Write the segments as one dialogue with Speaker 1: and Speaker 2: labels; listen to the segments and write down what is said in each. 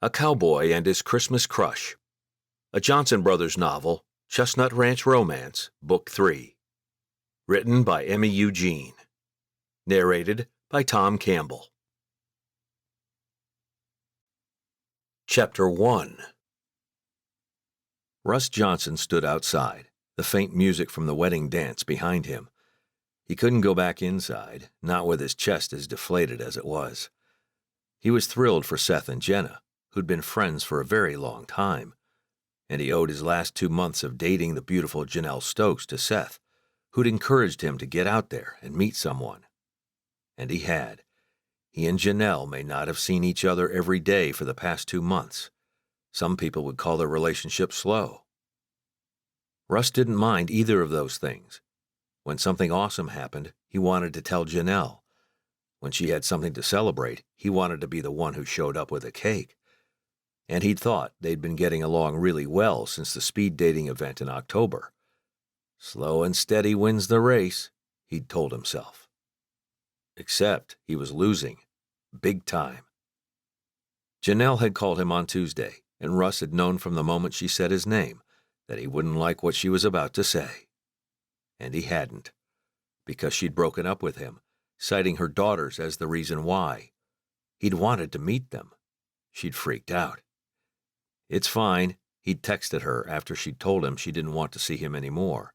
Speaker 1: A Cowboy and His Christmas Crush. A Johnson Brothers novel, Chestnut Ranch Romance, Book 3. Written by Emmy Eugene. Narrated by Tom Campbell. Chapter 1. Russ Johnson stood outside, the faint music from the wedding dance behind him. He couldn't go back inside, not with his chest as deflated as it was. He was thrilled for Seth and Jenna, who'd been friends for a very long time, and he owed his last 2 months of dating the beautiful Janelle Stokes to Seth, who'd encouraged him to get out there and meet someone. And he had. He and Janelle may not have seen each other every day for the past 2 months. Some people would call their relationship slow. Russ didn't mind either of those things. When something awesome happened, he wanted to tell Janelle. When she had something to celebrate, he wanted to be the one who showed up with a cake. And he'd thought they'd been getting along really well since the speed dating event in October. Slow and steady wins the race, he'd told himself. Except he was losing. Big time. Janelle had called him on Tuesday, and Russ had known from the moment she said his name that he wouldn't like what she was about to say. And he hadn't, because she'd broken up with him, citing her daughters as the reason why. He'd wanted to meet them. She'd freaked out. It's fine, he'd texted her after she'd told him she didn't want to see him anymore.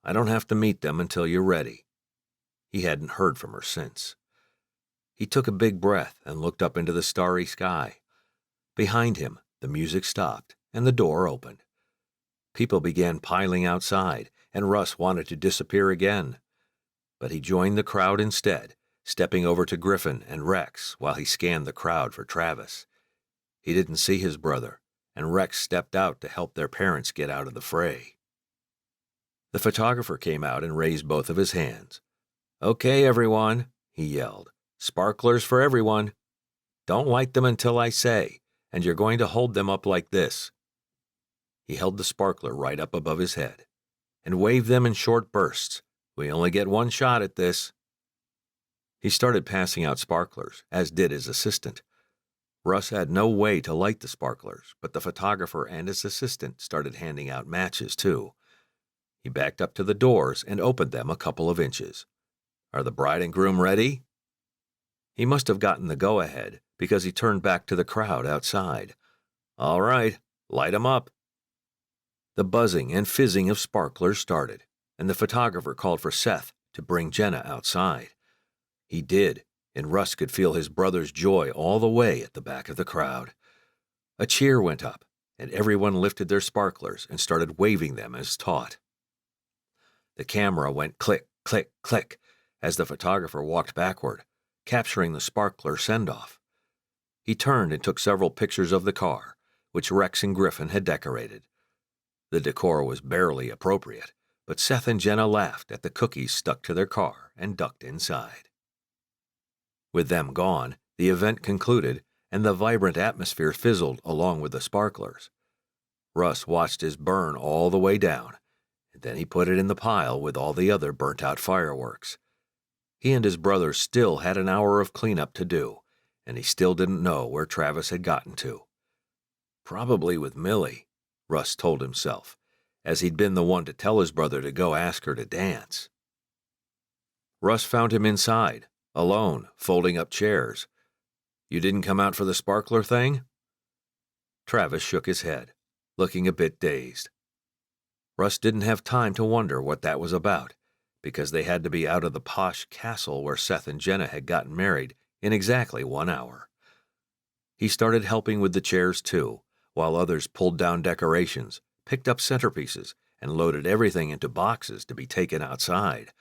Speaker 1: I don't have to meet them until you're ready. He hadn't heard from her since. He took a big breath and looked up into the starry sky. Behind him, the music stopped and the door opened. People began piling outside, and Russ wanted to disappear again. But he joined the crowd instead, stepping over to Griffin and Rex while he scanned the crowd for Travis. He didn't see his brother, and Rex stepped out to help their parents get out of the fray. The photographer came out and raised both of his hands. "Okay, everyone," he yelled. "Sparklers for everyone. Don't light them until I say, and you're going to hold them up like this." He held the sparkler right up above his head and waved them in short bursts. "We only get one shot at this." He started passing out sparklers, as did his assistant. Russ had no way to light the sparklers, but the photographer and his assistant started handing out matches, too. He backed up to the doors and opened them a couple of inches. "Are the bride and groom ready?" He must have gotten the go-ahead, because he turned back to the crowd outside. "All right, light 'em up." The buzzing and fizzing of sparklers started, and the photographer called for Seth to bring Jenna outside. He did, and Russ could feel his brother's joy all the way at the back of the crowd. A cheer went up, and everyone lifted their sparklers and started waving them as taught. The camera went click, click, click as the photographer walked backward, capturing the sparkler send-off. He turned and took several pictures of the car, which Rex and Griffin had decorated. The decor was barely appropriate, but Seth and Jenna laughed at the cookies stuck to their car and ducked inside. With them gone, the event concluded, and the vibrant atmosphere fizzled along with the sparklers. Russ watched his burn all the way down, and then he put it in the pile with all the other burnt-out fireworks. He and his brother still had an hour of cleanup to do, and he still didn't know where Travis had gotten to. Probably with Millie, Russ told himself, as he'd been the one to tell his brother to go ask her to dance. Russ found him inside, alone, folding up chairs. "You didn't come out for the sparkler thing?" Travis shook his head, looking a bit dazed. Russ didn't have time to wonder what that was about, because they had to be out of the posh castle where Seth and Jenna had gotten married in exactly 1 hour. He started helping with the chairs, too, while others pulled down decorations, picked up centerpieces, and loaded everything into boxes to be taken outside.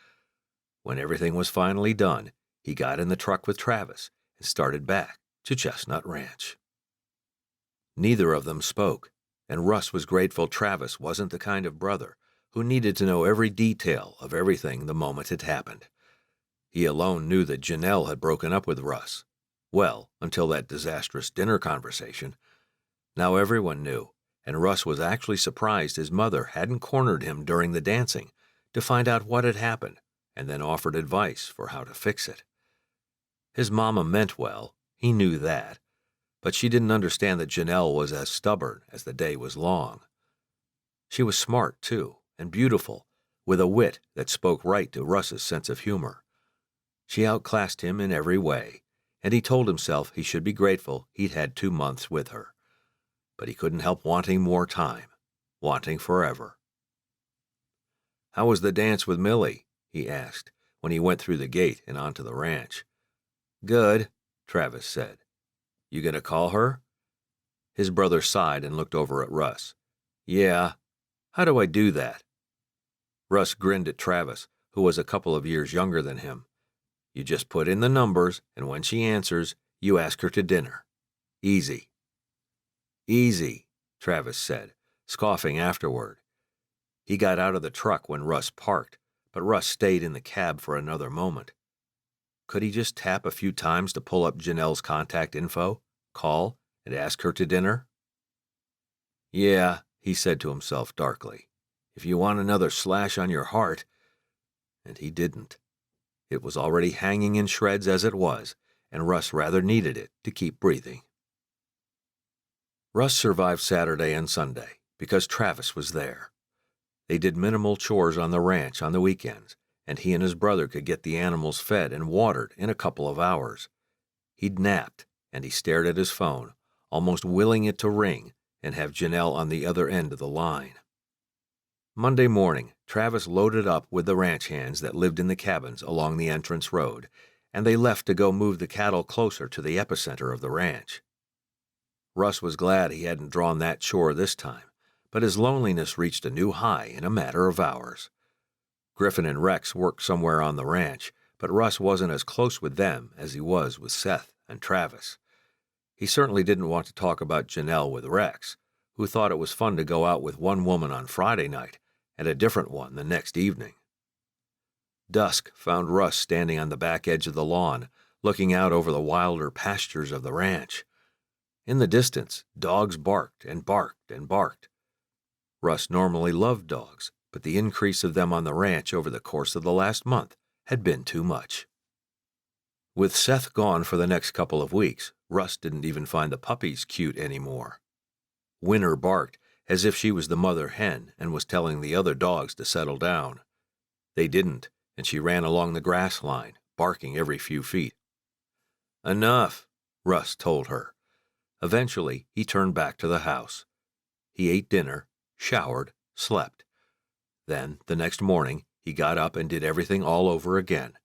Speaker 1: When everything was finally done, he got in the truck with Travis and started back to Chestnut Ranch. Neither of them spoke, and Russ was grateful Travis wasn't the kind of brother who needed to know every detail of everything the moment it happened. He alone knew that Janelle had broken up with Russ. Well, until that disastrous dinner conversation. Now everyone knew, and Russ was actually surprised his mother hadn't cornered him during the dancing to find out what had happened and then offered advice for how to fix it. His mama meant well, he knew that, But she didn't understand that Janelle was as stubborn as the day was long. She was smart, too, and beautiful, with a wit that spoke right to Russ's sense of humor. She outclassed him in every way, and he told himself he should be grateful he'd had 2 months with her. But he couldn't help wanting more time, wanting forever. "How was the dance with Millie?" he asked, when he went through the gate and onto the ranch. "Good," Travis said. "You gonna call her?" His brother sighed and looked over at Russ. "Yeah. How do I do that?" Russ grinned at Travis, who was a couple of years younger than him. "You just put in the numbers, and when she answers, you ask her to dinner. Easy." "Easy," Travis said, scoffing afterward. He got out of the truck when Russ parked, but Russ stayed in the cab for another moment. Could he just tap a few times to pull up Janelle's contact info, call, and ask her to dinner? "Yeah," he said to himself darkly, "if you want another slash on your heart." And he didn't. It was already hanging in shreds as it was, and Russ rather needed it to keep breathing. Russ survived Saturday and Sunday because Travis was there. They did minimal chores on the ranch on the weekends, and he and his brother could get the animals fed and watered in a couple of hours. He'd napped, and he stared at his phone, almost willing it to ring and have Janelle on the other end of the line. Monday morning, Travis loaded up with the ranch hands that lived in the cabins along the entrance road, and they left to go move the cattle closer to the epicenter of the ranch. Russ was glad he hadn't drawn that chore this time, but his loneliness reached a new high in a matter of hours. Griffin and Rex worked somewhere on the ranch, but Russ wasn't as close with them as he was with Seth and Travis. He certainly didn't want to talk about Janelle with Rex, who thought it was fun to go out with one woman on Friday night and a different one the next evening. Dusk found Russ standing on the back edge of the lawn, looking out over the wilder pastures of the ranch. In the distance, dogs barked and barked and barked. Russ normally loved dogs, but the increase of them on the ranch over the course of the last month had been too much. With Seth gone for the next couple of weeks, Russ didn't even find the puppies cute anymore. Winter barked as if she was the mother hen and was telling the other dogs to settle down. They didn't, and she ran along the grass line, barking every few feet. "Enough," Russ told her. Eventually, he turned back to the house. He ate dinner, showered, slept. Then, the next morning, he got up and did everything all over again.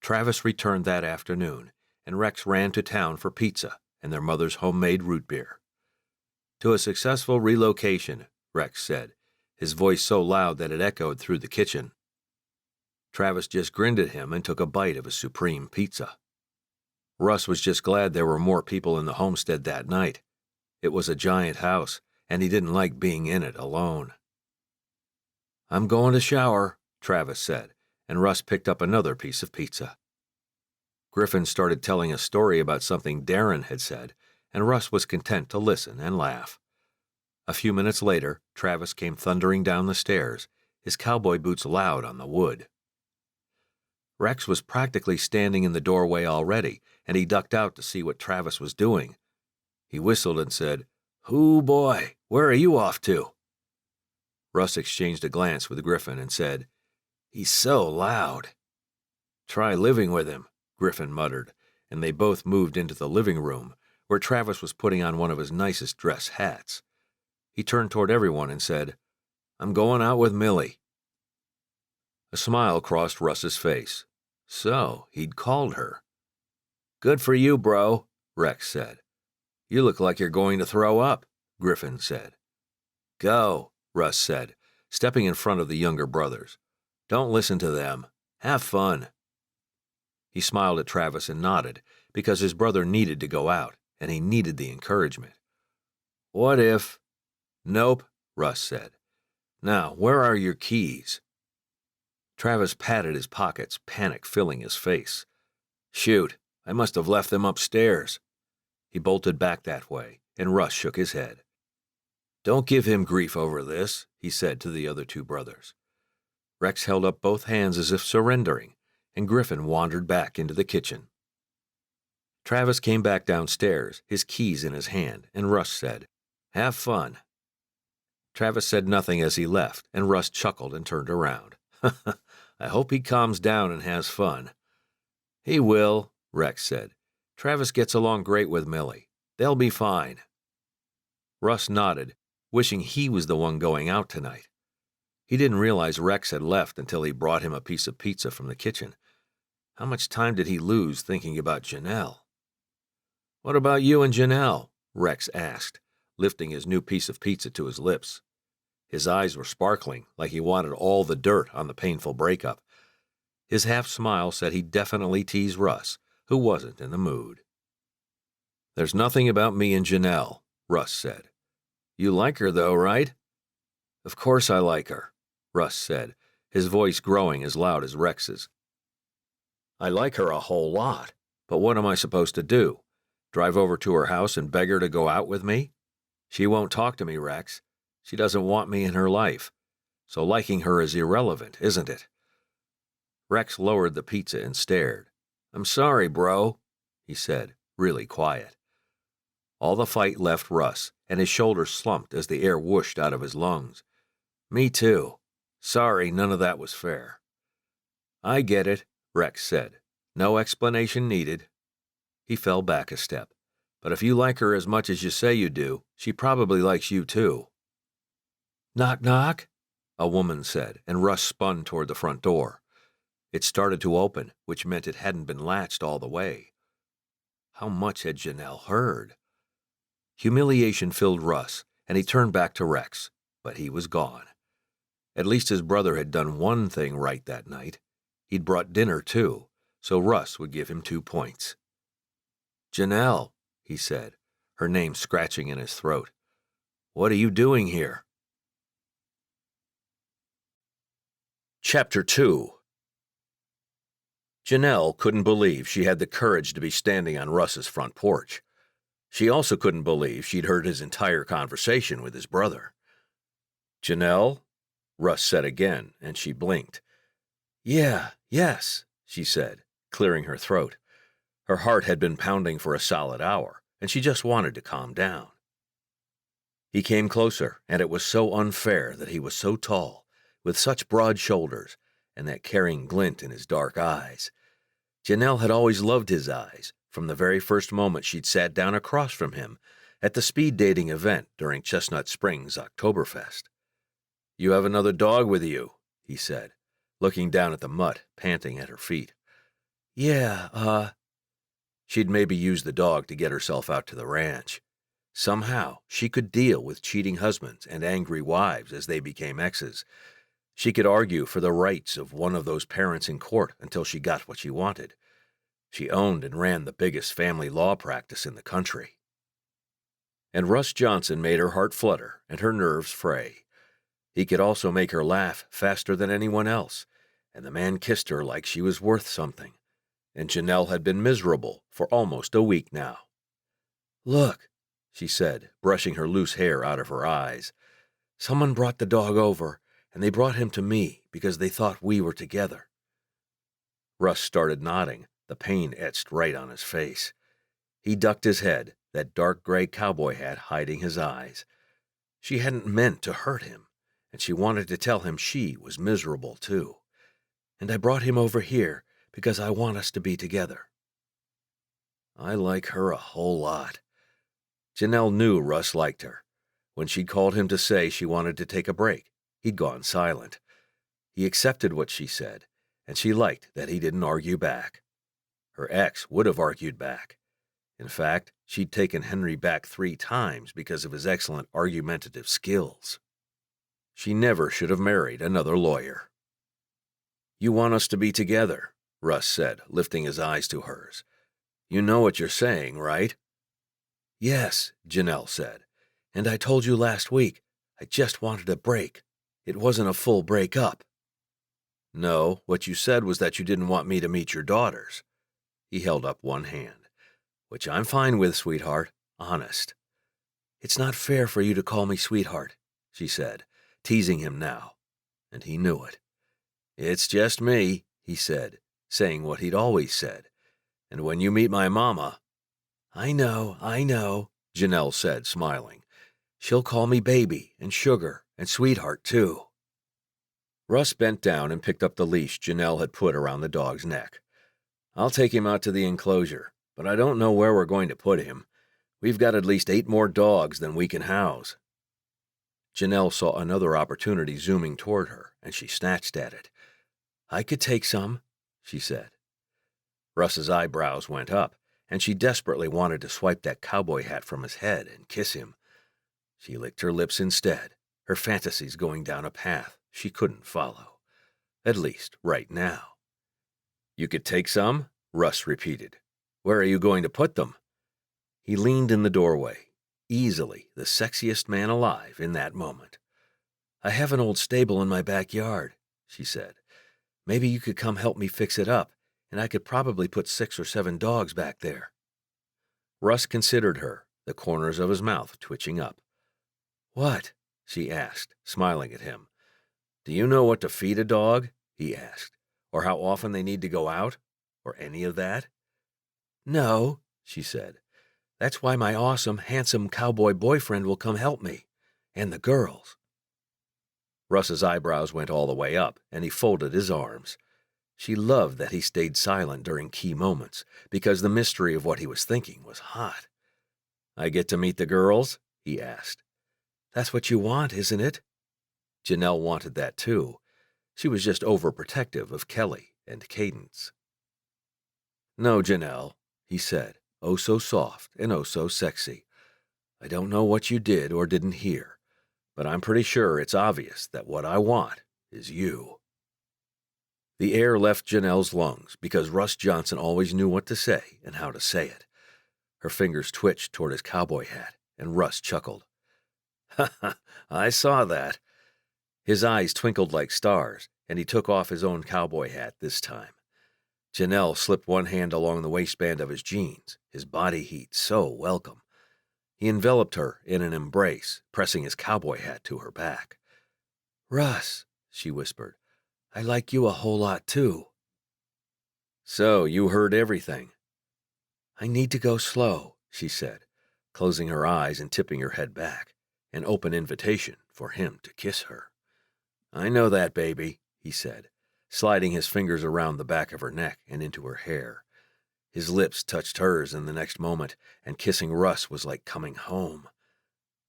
Speaker 1: Travis returned that afternoon, and Rex ran to town for pizza and their mother's homemade root beer. "To a successful relocation," Rex said, his voice so loud that it echoed through the kitchen. Travis just grinned at him and took a bite of his supreme pizza. Russ was just glad there were more people in the homestead that night. It was a giant house, and he didn't like being in it alone. "I'm going to shower," Travis said, and Russ picked up another piece of pizza. Griffin started telling a story about something Darren had said, and Russ was content to listen and laugh. A few minutes later, Travis came thundering down the stairs, his cowboy boots loud on the wood. Rex was practically standing in the doorway already, and he ducked out to see what Travis was doing. He whistled and said, "Hoo boy, where are you off to?" Russ exchanged a glance with Griffin and said, "He's so loud." "Try living with him," Griffin muttered, and they both moved into the living room, where Travis was putting on one of his nicest dress hats. He turned toward everyone and said, "I'm going out with Millie." A smile crossed Russ's face. So, he'd called her. "Good for you, bro," Rex said. "You look like you're going to throw up," Griffin said. "Go," Russ said, stepping in front of the younger brothers. "Don't listen to them. Have fun." He smiled at Travis and nodded, because his brother needed to go out, and he needed the encouragement. "What if—" "Nope," Russ said. "Now, where are your keys?" Travis patted his pockets, panic filling his face. "Shoot, I must have left them upstairs." He bolted back that way, and Russ shook his head. "Don't give him grief over this," he said to the other two brothers. Rex held up both hands as if surrendering, and Griffin wandered back into the kitchen. Travis came back downstairs, his keys in his hand, and Russ said, "Have fun." Travis said nothing as he left, and Russ chuckled and turned around. "I hope he calms down and has fun." "He will," Rex said. "Travis gets along great with Millie. They'll be fine." Russ nodded, wishing he was the one going out tonight. He didn't realize Rex had left until he brought him a piece of pizza from the kitchen. How much time did he lose thinking about Janelle? "What about you and Janelle?" Rex asked, lifting his new piece of pizza to his lips. His eyes were sparkling, like he wanted all the dirt on the painful breakup. His half-smile said he'd definitely tease Russ, who wasn't in the mood. "There's nothing about me and Janelle," Russ said. "You like her, though, right?" "Of course I like her," Russ said, his voice growing as loud as Rex's. "I like her a whole lot, but what am I supposed to do? Drive over to her house and beg her to go out with me? She won't talk to me, Rex. She doesn't want me in her life. So liking her is irrelevant, isn't it?" Rex lowered the pizza and stared. "I'm sorry, bro," he said, really quiet. All the fight left Russ, and his shoulders slumped as the air whooshed out of his lungs. "Me too. Sorry, none of that was fair." "I get it," Rex said. "No explanation needed." He fell back a step. "But if you like her as much as you say you do, she probably likes you too." "Knock, knock," a woman said, and Russ spun toward the front door. It started to open, which meant it hadn't been latched all the way. How much had Janelle heard? Humiliation filled Russ, and he turned back to Rex, but he was gone. At least his brother had done one thing right that night. He'd brought dinner, too, so Russ would give him 2 points. "Janelle," he said, her name scratching in his throat. "What are you doing here?" Chapter 2. Janelle couldn't believe she had the courage to be standing on Russ's front porch. She also couldn't believe she'd heard his entire conversation with his brother. "Janelle?" Russ said again, and she blinked. Yes, she said, clearing her throat. Her heart had been pounding for a solid hour, and she just wanted to calm down. He came closer, and it was so unfair that he was so tall, with such broad shoulders, and that caring glint in his dark eyes. Janelle had always loved his eyes, from the very first moment she'd sat down across from him at the speed dating event during Chestnut Springs Oktoberfest. "You have another dog with you," he said, looking down at the mutt, panting at her feet. "Yeah, She'd maybe used the dog to get herself out to the ranch. Somehow, she could deal with cheating husbands and angry wives as they became exes. She could argue for the rights of one of those parents in court until she got what she wanted. She owned and ran the biggest family law practice in the country. And Russ Johnson made her heart flutter and her nerves fray. He could also make her laugh faster than anyone else, and the man kissed her like she was worth something. And Janelle had been miserable for almost a week now. "Look," she said, brushing her loose hair out of her eyes. "Someone brought the dog over, and they brought him to me because they thought we were together." Russ started nodding, the pain etched right on his face. He ducked his head, that dark gray cowboy hat hiding his eyes. She hadn't meant to hurt him, and she wanted to tell him she was miserable too. "And I brought him over here because I want us to be together." I like her a whole lot. Janelle knew Russ liked her. When she'd called him to say she wanted to take a break, he'd gone silent. He accepted what she said, and she liked that he didn't argue back. Her ex would have argued back. In fact, she'd taken Henry back 3 times because of his excellent argumentative skills. She never should have married another lawyer. "You want us to be together," Russ said, lifting his eyes to hers. "You know what you're saying, right?" "Yes," Janelle said. "And I told you last week, I just wanted a break. It wasn't a full break-up." "No, what you said was that you didn't want me to meet your daughters." He held up one hand. "Which I'm fine with, sweetheart. Honest." "It's not fair for you to call me sweetheart," she said, teasing him now. And he knew it. "It's just me," he said, saying what he'd always said. "And when you meet my mama, I know, Janelle said, smiling. She'll call me baby and sugar and sweetheart, too. Russ bent down and picked up the leash Janelle had put around the dog's neck. I'll take him out to the enclosure, but I don't know where we're going to put him. We've got at least 8 more dogs than we can house. Janelle saw another opportunity zooming toward her, and she snatched at it. I could take some, she said. Russ's eyebrows went up, and she desperately wanted to swipe that cowboy hat from his head and kiss him. She licked her lips instead, her fantasies going down a path she couldn't follow, at least right now. You could take some? Russ repeated. Where are you going to put them? He leaned in the doorway, easily the sexiest man alive in that moment. I have an old stable in my backyard, she said. Maybe you could come help me fix it up, and I could probably put 6 or 7 dogs back there. Russ considered her, the corners of his mouth twitching up. What? She asked, smiling at him. Do you know what to feed a dog? He asked. Or how often they need to go out? Or any of that? No, she said. That's why my awesome, handsome cowboy boyfriend will come help me. And the girls. Russ's eyebrows went all the way up, and he folded his arms. She loved that he stayed silent during key moments, because the mystery of what he was thinking was hot. I get to meet the girls? He asked. That's what you want, isn't it? Janelle wanted that too. She was just overprotective of Kelly and Cadence. No, Janelle, he said, oh so soft and oh so sexy. I don't know what you did or didn't hear, but I'm pretty sure it's obvious that what I want is you. The air left Janelle's lungs because Russ Johnson always knew what to say and how to say it. Her fingers twitched toward his cowboy hat, and Russ chuckled. Ha ha, I saw that. His eyes twinkled like stars, and he took off his own cowboy hat this time. Janelle slipped one hand along the waistband of his jeans, his body heat so welcome. He enveloped her in an embrace, pressing his cowboy hat to her back. Russ, she whispered, I like you a whole lot too. So you heard everything. I need to go slow, she said, closing her eyes and tipping her head back, an open invitation for him to kiss her. I know that, baby, he said, sliding his fingers around the back of her neck and into her hair. His lips touched hers in the next moment, and kissing Russ was like coming home.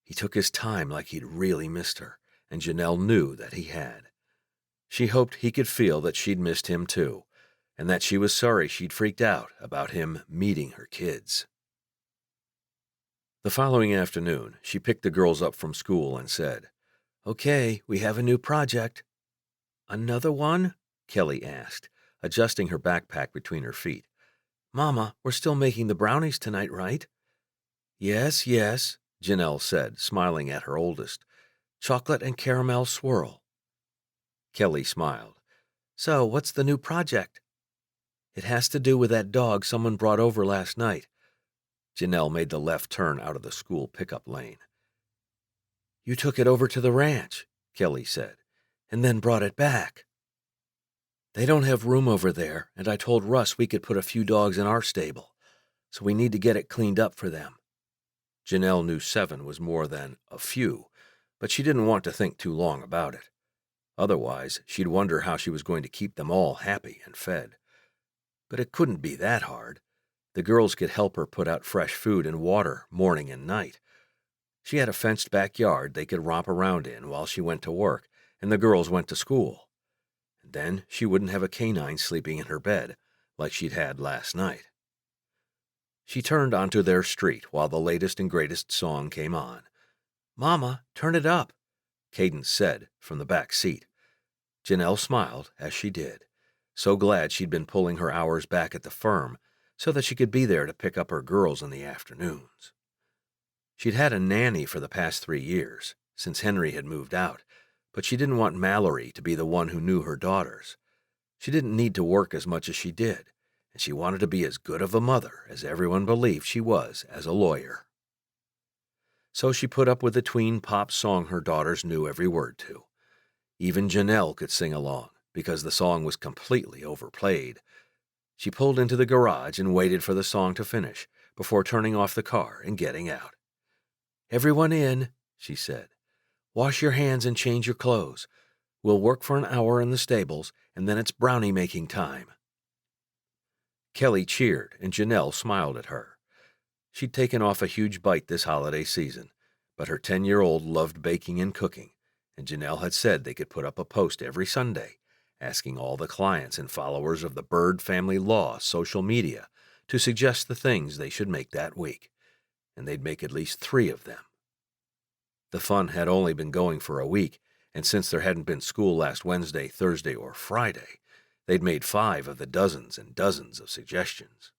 Speaker 1: He took his time like he'd really missed her, and Janelle knew that he had. She hoped he could feel that she'd missed him too, and that she was sorry she'd freaked out about him meeting her kids. The following afternoon, she picked the girls up from school and said, Okay, we have a new project. Another one? Kelly asked, adjusting her backpack between her feet. Mama, we're still making the brownies tonight, right? Yes, yes, Janelle said, smiling at her oldest. Chocolate and caramel swirl. Kelly smiled. So, what's the new project? It has to do with that dog someone brought over last night. Janelle made the left turn out of the school pickup lane. You took it over to the ranch, Kelly said, and then brought it back. They don't have room over there, and I told Russ we could put a few dogs in our stable, so we need to get it cleaned up for them. Janelle knew 7 was more than a few, but she didn't want to think too long about it. Otherwise, she'd wonder how she was going to keep them all happy and fed. But it couldn't be that hard. The girls could help her put out fresh food and water morning and night. She had a fenced backyard they could romp around in while she went to work and the girls went to school. And then she wouldn't have a canine sleeping in her bed like she'd had last night. She turned onto their street while the latest and greatest song came on. Mama, turn it up, Cadence said from the back seat. Janelle smiled as she did, so glad she'd been pulling her hours back at the firm so that she could be there to pick up her girls in the afternoons. She'd had a nanny for the past 3 years, since Henry had moved out, but she didn't want Mallory to be the one who knew her daughters. She didn't need to work as much as she did, and she wanted to be as good of a mother as everyone believed she was as a lawyer. So she put up with the tween pop song her daughters knew every word to. Even Janelle could sing along, because the song was completely overplayed. She pulled into the garage and waited for the song to finish, before turning off the car and getting out. "Everyone in," she said. "Wash your hands and change your clothes. We'll work for an hour in the stables, and then it's brownie making time." Kelly cheered, and Janelle smiled at her. She'd taken off a huge bite this holiday season, but her 10-year-old loved baking and cooking, and Janelle had said they could put up a post every Sunday, asking all the clients and followers of the Bird Family Law social media to suggest the things they should make that week, and they'd make at least 3 of them. The fun had only been going for a week, and since there hadn't been school last Wednesday, Thursday, or Friday, they'd made 5 of the dozens and dozens of suggestions.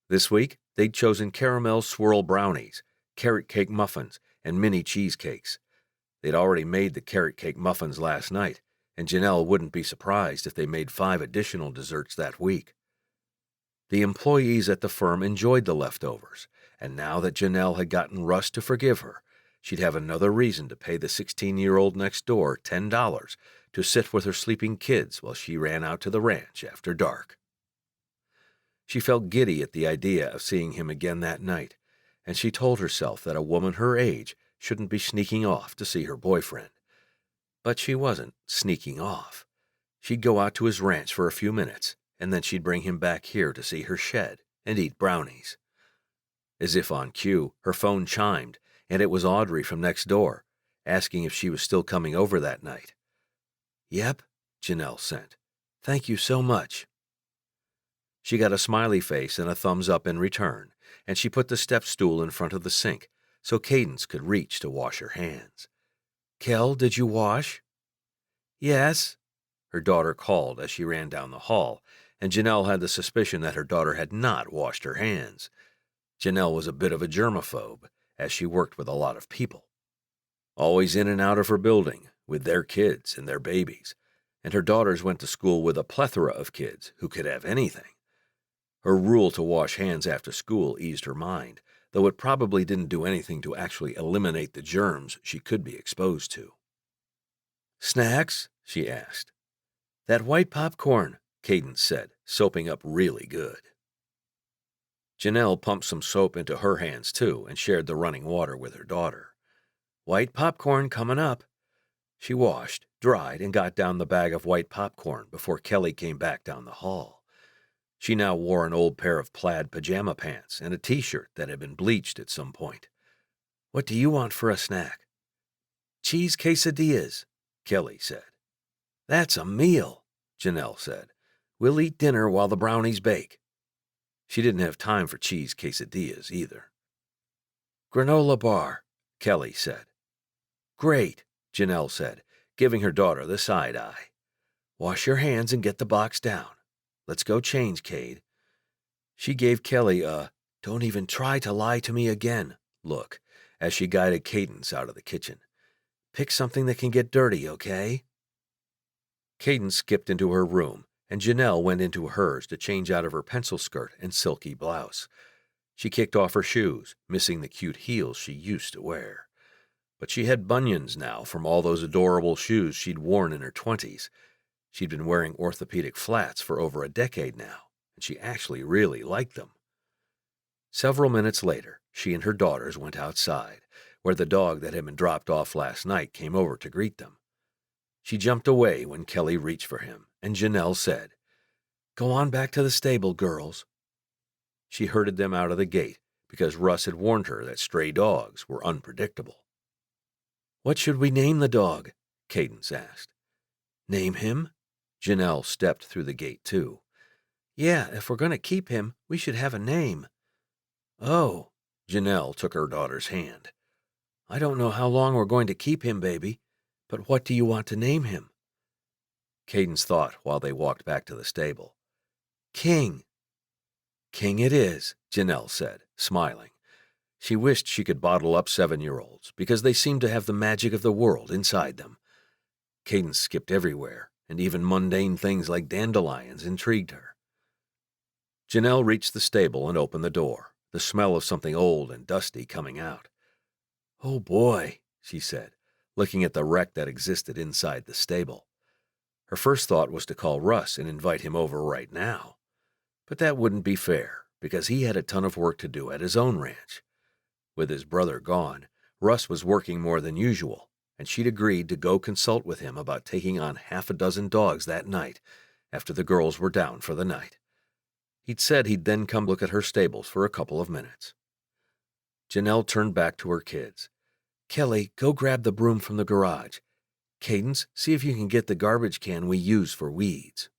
Speaker 1: This week, they'd chosen caramel swirl brownies, carrot cake muffins, and mini cheesecakes. They'd already made the carrot cake muffins last night, and Janelle wouldn't be surprised if they made 5 additional desserts that week. The employees at the firm enjoyed the leftovers, and now that Janelle had gotten Russ to forgive her, she'd have another reason to pay the 16-year-old next door $10 to sit with her sleeping kids while she ran out to the ranch after dark. She felt giddy at the idea of seeing him again that night, and she told herself that a woman her age shouldn't be sneaking off to see her boyfriend. But she wasn't sneaking off. She'd go out to his ranch for a few minutes, and then she'd bring him back here to see her shed and eat brownies. As if on cue, her phone chimed, and it was Audrey from next door, asking if she was still coming over that night. "Yep," Janelle sent. "Thank you so much." She got a smiley face and a thumbs up in return, and she put the step stool in front of the sink so Cadence could reach to wash her hands. "Kel, did you wash?" "Yes," her daughter called as she ran down the hall, and Janelle had the suspicion that her daughter had not washed her hands. Janelle was a bit of a germaphobe, as she worked with a lot of people. Always in and out of her building, with their kids and their babies, and her daughters went to school with a plethora of kids who could have anything. Her rule to wash hands after school eased her mind, though it probably didn't do anything to actually eliminate the germs she could be exposed to. "Snacks?" she asked. "That white popcorn," Cadence said, soaping up really good. Janelle pumped some soap into her hands, too, and shared the running water with her daughter. "White popcorn coming up." She washed, dried, and got down the bag of white popcorn before Kelly came back down the hall. She now wore an old pair of plaid pajama pants and a t-shirt that had been bleached at some point. "What do you want for a snack?" "Cheese quesadillas," Kelly said. "That's a meal," Janelle said. "We'll eat dinner while the brownies bake." She didn't have time for cheese quesadillas either. "Granola bar," Kelly said. "Great," Janelle said, giving her daughter the side eye. "Wash your hands and get the box down. Let's go change, Cade." She gave Kelly a "don't even try to lie to me again" look as she guided Cadence out of the kitchen. "Pick something that can get dirty, okay?" Cadence skipped into her room, and Janelle went into hers to change out of her pencil skirt and silky blouse. She kicked off her shoes, missing the cute heels she used to wear. But she had bunions now from all those adorable shoes she'd worn in her 20s. She'd been wearing orthopedic flats for over a decade now, and she actually really liked them. Several minutes later, she and her daughters went outside, where the dog that had been dropped off last night came over to greet them. She jumped away when Kelly reached for him, and Janelle said, "Go on back to the stable, girls." She herded them out of the gate because Russ had warned her that stray dogs were unpredictable. "What should we name the dog?" Cadence asked. "Name him?" Janelle stepped through the gate, too. "Yeah, if we're going to keep him, we should have a name." "Oh," Janelle took her daughter's hand. "I don't know how long we're going to keep him, baby, but what do you want to name him?" Cadence thought while they walked back to the stable. "King." "King it is," Janelle said, smiling. She wished she could bottle up 7-year-olds because they seemed to have the magic of the world inside them. Cadence skipped everywhere, and even mundane things like dandelions intrigued her. Janelle reached the stable and opened the door, the smell of something old and dusty coming out. "Oh boy," she said, looking at the wreck that existed inside the stable. Her first thought was to call Russ and invite him over right now. But that wouldn't be fair, because he had a ton of work to do at his own ranch. With his brother gone, Russ was working more than usual, and she'd agreed to go consult with him about taking on half a dozen dogs that night after the girls were down for the night. He'd said he'd then come look at her stables for a couple of minutes. Janelle turned back to her kids. "Kelly, go grab the broom from the garage. Cadence, see if you can get the garbage can we use for weeds."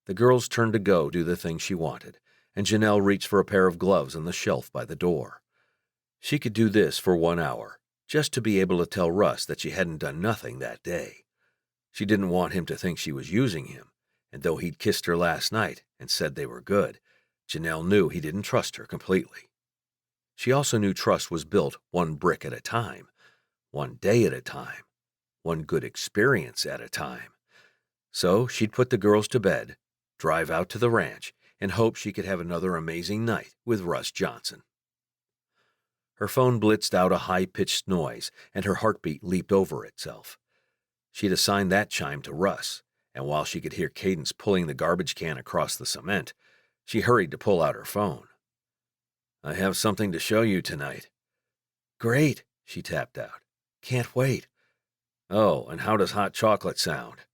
Speaker 1: The girls turned to go do the thing she wanted, and Janelle reached for a pair of gloves on the shelf by the door. She could do this for 1 hour, just to be able to tell Russ that she hadn't done nothing that day. She didn't want him to think she was using him, and though he'd kissed her last night and said they were good, Janelle knew he didn't trust her completely. She also knew trust was built one brick at a time, one day at a time, one good experience at a time. So she'd put the girls to bed, drive out to the ranch, and hope she could have another amazing night with Russ Johnson. Her phone blitzed out a high-pitched noise, and her heartbeat leaped over itself. She'd assigned that chime to Russ, and while she could hear Cadence pulling the garbage can across the cement, she hurried to pull out her phone. "I have something to show you tonight." "Great," she tapped out. "Can't wait." "Oh, and how does hot chocolate sound?"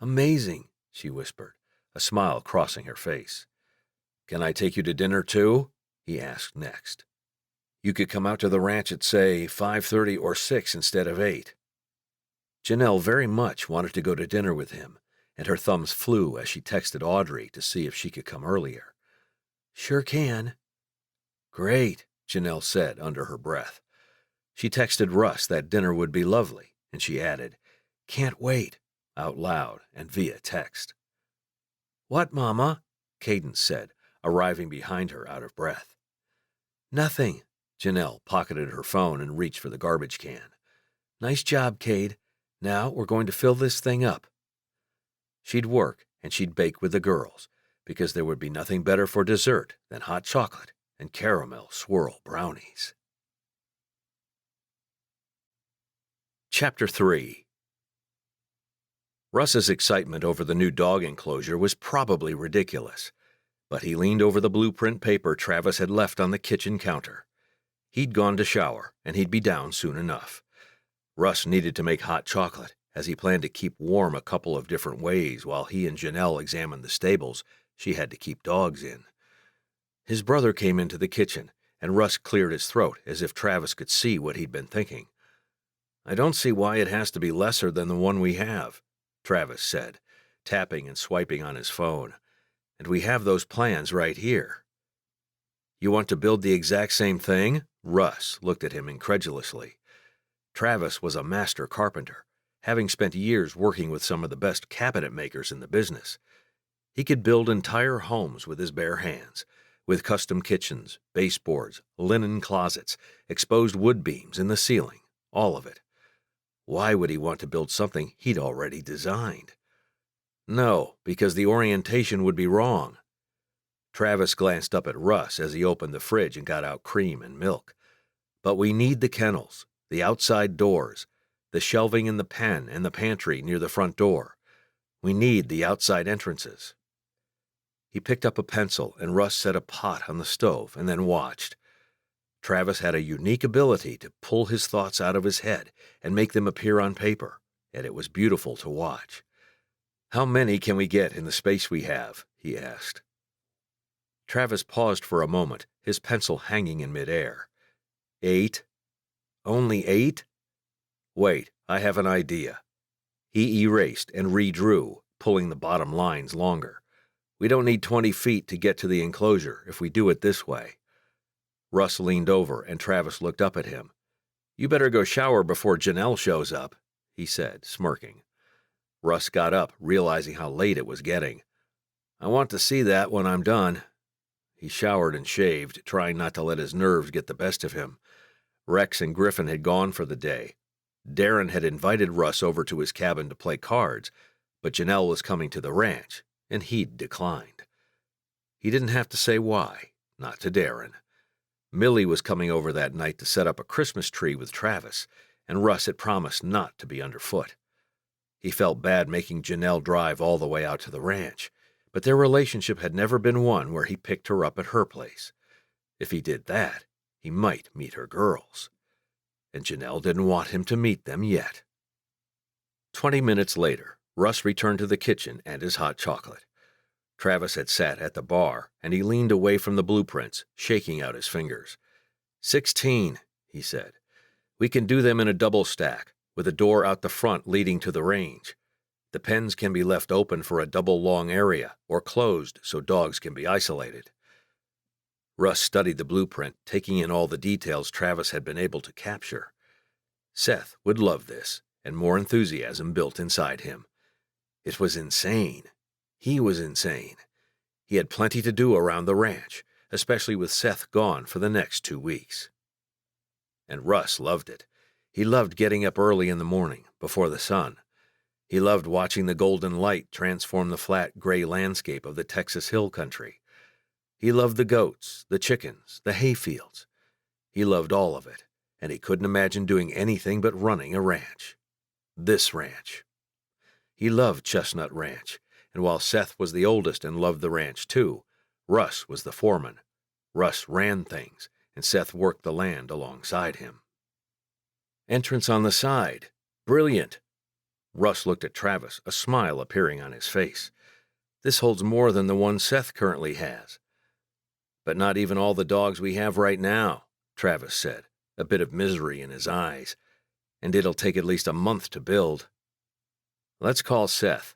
Speaker 1: "Amazing," she whispered, a smile crossing her face. "Can I take you to dinner, too?" he asked next. "You could come out to the ranch at, say, 5:30 or 6 instead of 8. Janelle very much wanted to go to dinner with him, and her thumbs flew as she texted Audrey to see if she could come earlier. "Sure can." "Great," Janelle said under her breath. She texted Russ that dinner would be lovely, and she added, "Can't wait," out loud and via text. "What, Mama?" Cadence said, arriving behind her out of breath. "Nothing." Janelle pocketed her phone and reached for the garbage can. "Nice job, Cade. Now we're going to fill this thing up." She'd work and she'd bake with the girls, because there would be nothing better for dessert than hot chocolate and caramel swirl brownies. Chapter 3. Russ's excitement over the new dog enclosure was probably ridiculous, but he leaned over the blueprint paper Travis had left on the kitchen counter. He'd gone to shower, and he'd be down soon enough. Russ needed to make hot chocolate, as he planned to keep warm a couple of different ways while he and Janelle examined the stables she had to keep dogs in. His brother came into the kitchen, and Russ cleared his throat as if Travis could see what he'd been thinking. "I don't see why it has to be lesser than the one we have," Travis said, tapping and swiping on his phone. "And we have those plans right here." "You want to build the exact same thing?" Russ looked at him incredulously. Travis was a master carpenter, having spent years working with some of the best cabinet makers in the business. He could build entire homes with his bare hands, with custom kitchens, baseboards, linen closets, exposed wood beams in the ceiling, all of it. Why would he want to build something he'd already designed? No, because the orientation would be wrong. Travis glanced up at Russ as he opened the fridge and got out cream and milk. "But we need the kennels, the outside doors, the shelving in the pen and the pantry near the front door. We need the outside entrances." He picked up a pencil and Russ set a pot on the stove and then watched. Travis had a unique ability to pull his thoughts out of his head and make them appear on paper, and it was beautiful to watch. "How many can we get in the space we have?" he asked. Travis paused for a moment, his pencil hanging in midair. 8. "Only 8? Wait, I have an idea." He erased and redrew, pulling the bottom lines longer. "We don't need 20 feet to get to the enclosure if we do it this way." Russ leaned over and Travis looked up at him. "You better go shower before Janelle shows up," he said, smirking. Russ got up, realizing how late it was getting. "I want to see that when I'm done." He showered and shaved, trying not to let his nerves get the best of him. Rex and Griffin had gone for the day. Darren had invited Russ over to his cabin to play cards, but Janelle was coming to the ranch, and he'd declined. He didn't have to say why, not to Darren. Millie was coming over that night to set up a Christmas tree with Travis, and Russ had promised not to be underfoot. He felt bad making Janelle drive all the way out to the ranch, but their relationship had never been one where he picked her up at her place. If he did that, he might meet her girls. And Janelle didn't want him to meet them yet. 20 minutes later, Russ returned to the kitchen and his hot chocolate. Travis had sat at the bar, and he leaned away from the blueprints, shaking out his fingers. 16, he said. We can do them in a double stack, with a door out the front leading to the range. The pens can be left open for a double long area, or closed so dogs can be isolated. Russ studied the blueprint, taking in all the details Travis had been able to capture. Seth would love this, and more enthusiasm built inside him. It was insane. He was insane. He had plenty to do around the ranch, especially with Seth gone for the next 2 weeks. And Russ loved it. He loved getting up early in the morning, before the sun. He loved watching the golden light transform the flat gray landscape of the Texas hill country. He loved the goats, the chickens, the hayfields. He loved all of it, and he couldn't imagine doing anything but running a ranch. This ranch. He loved Chestnut Ranch, and while Seth was the oldest and loved the ranch too, Russ was the foreman. Russ ran things, and Seth worked the land alongside him. Entrance on the side. Brilliant. Russ looked at Travis, a smile appearing on his face. This holds more than the one Seth currently has. But not even all the dogs we have right now, Travis said, a bit of misery in his eyes. And it'll take at least a month to build. Let's call Seth.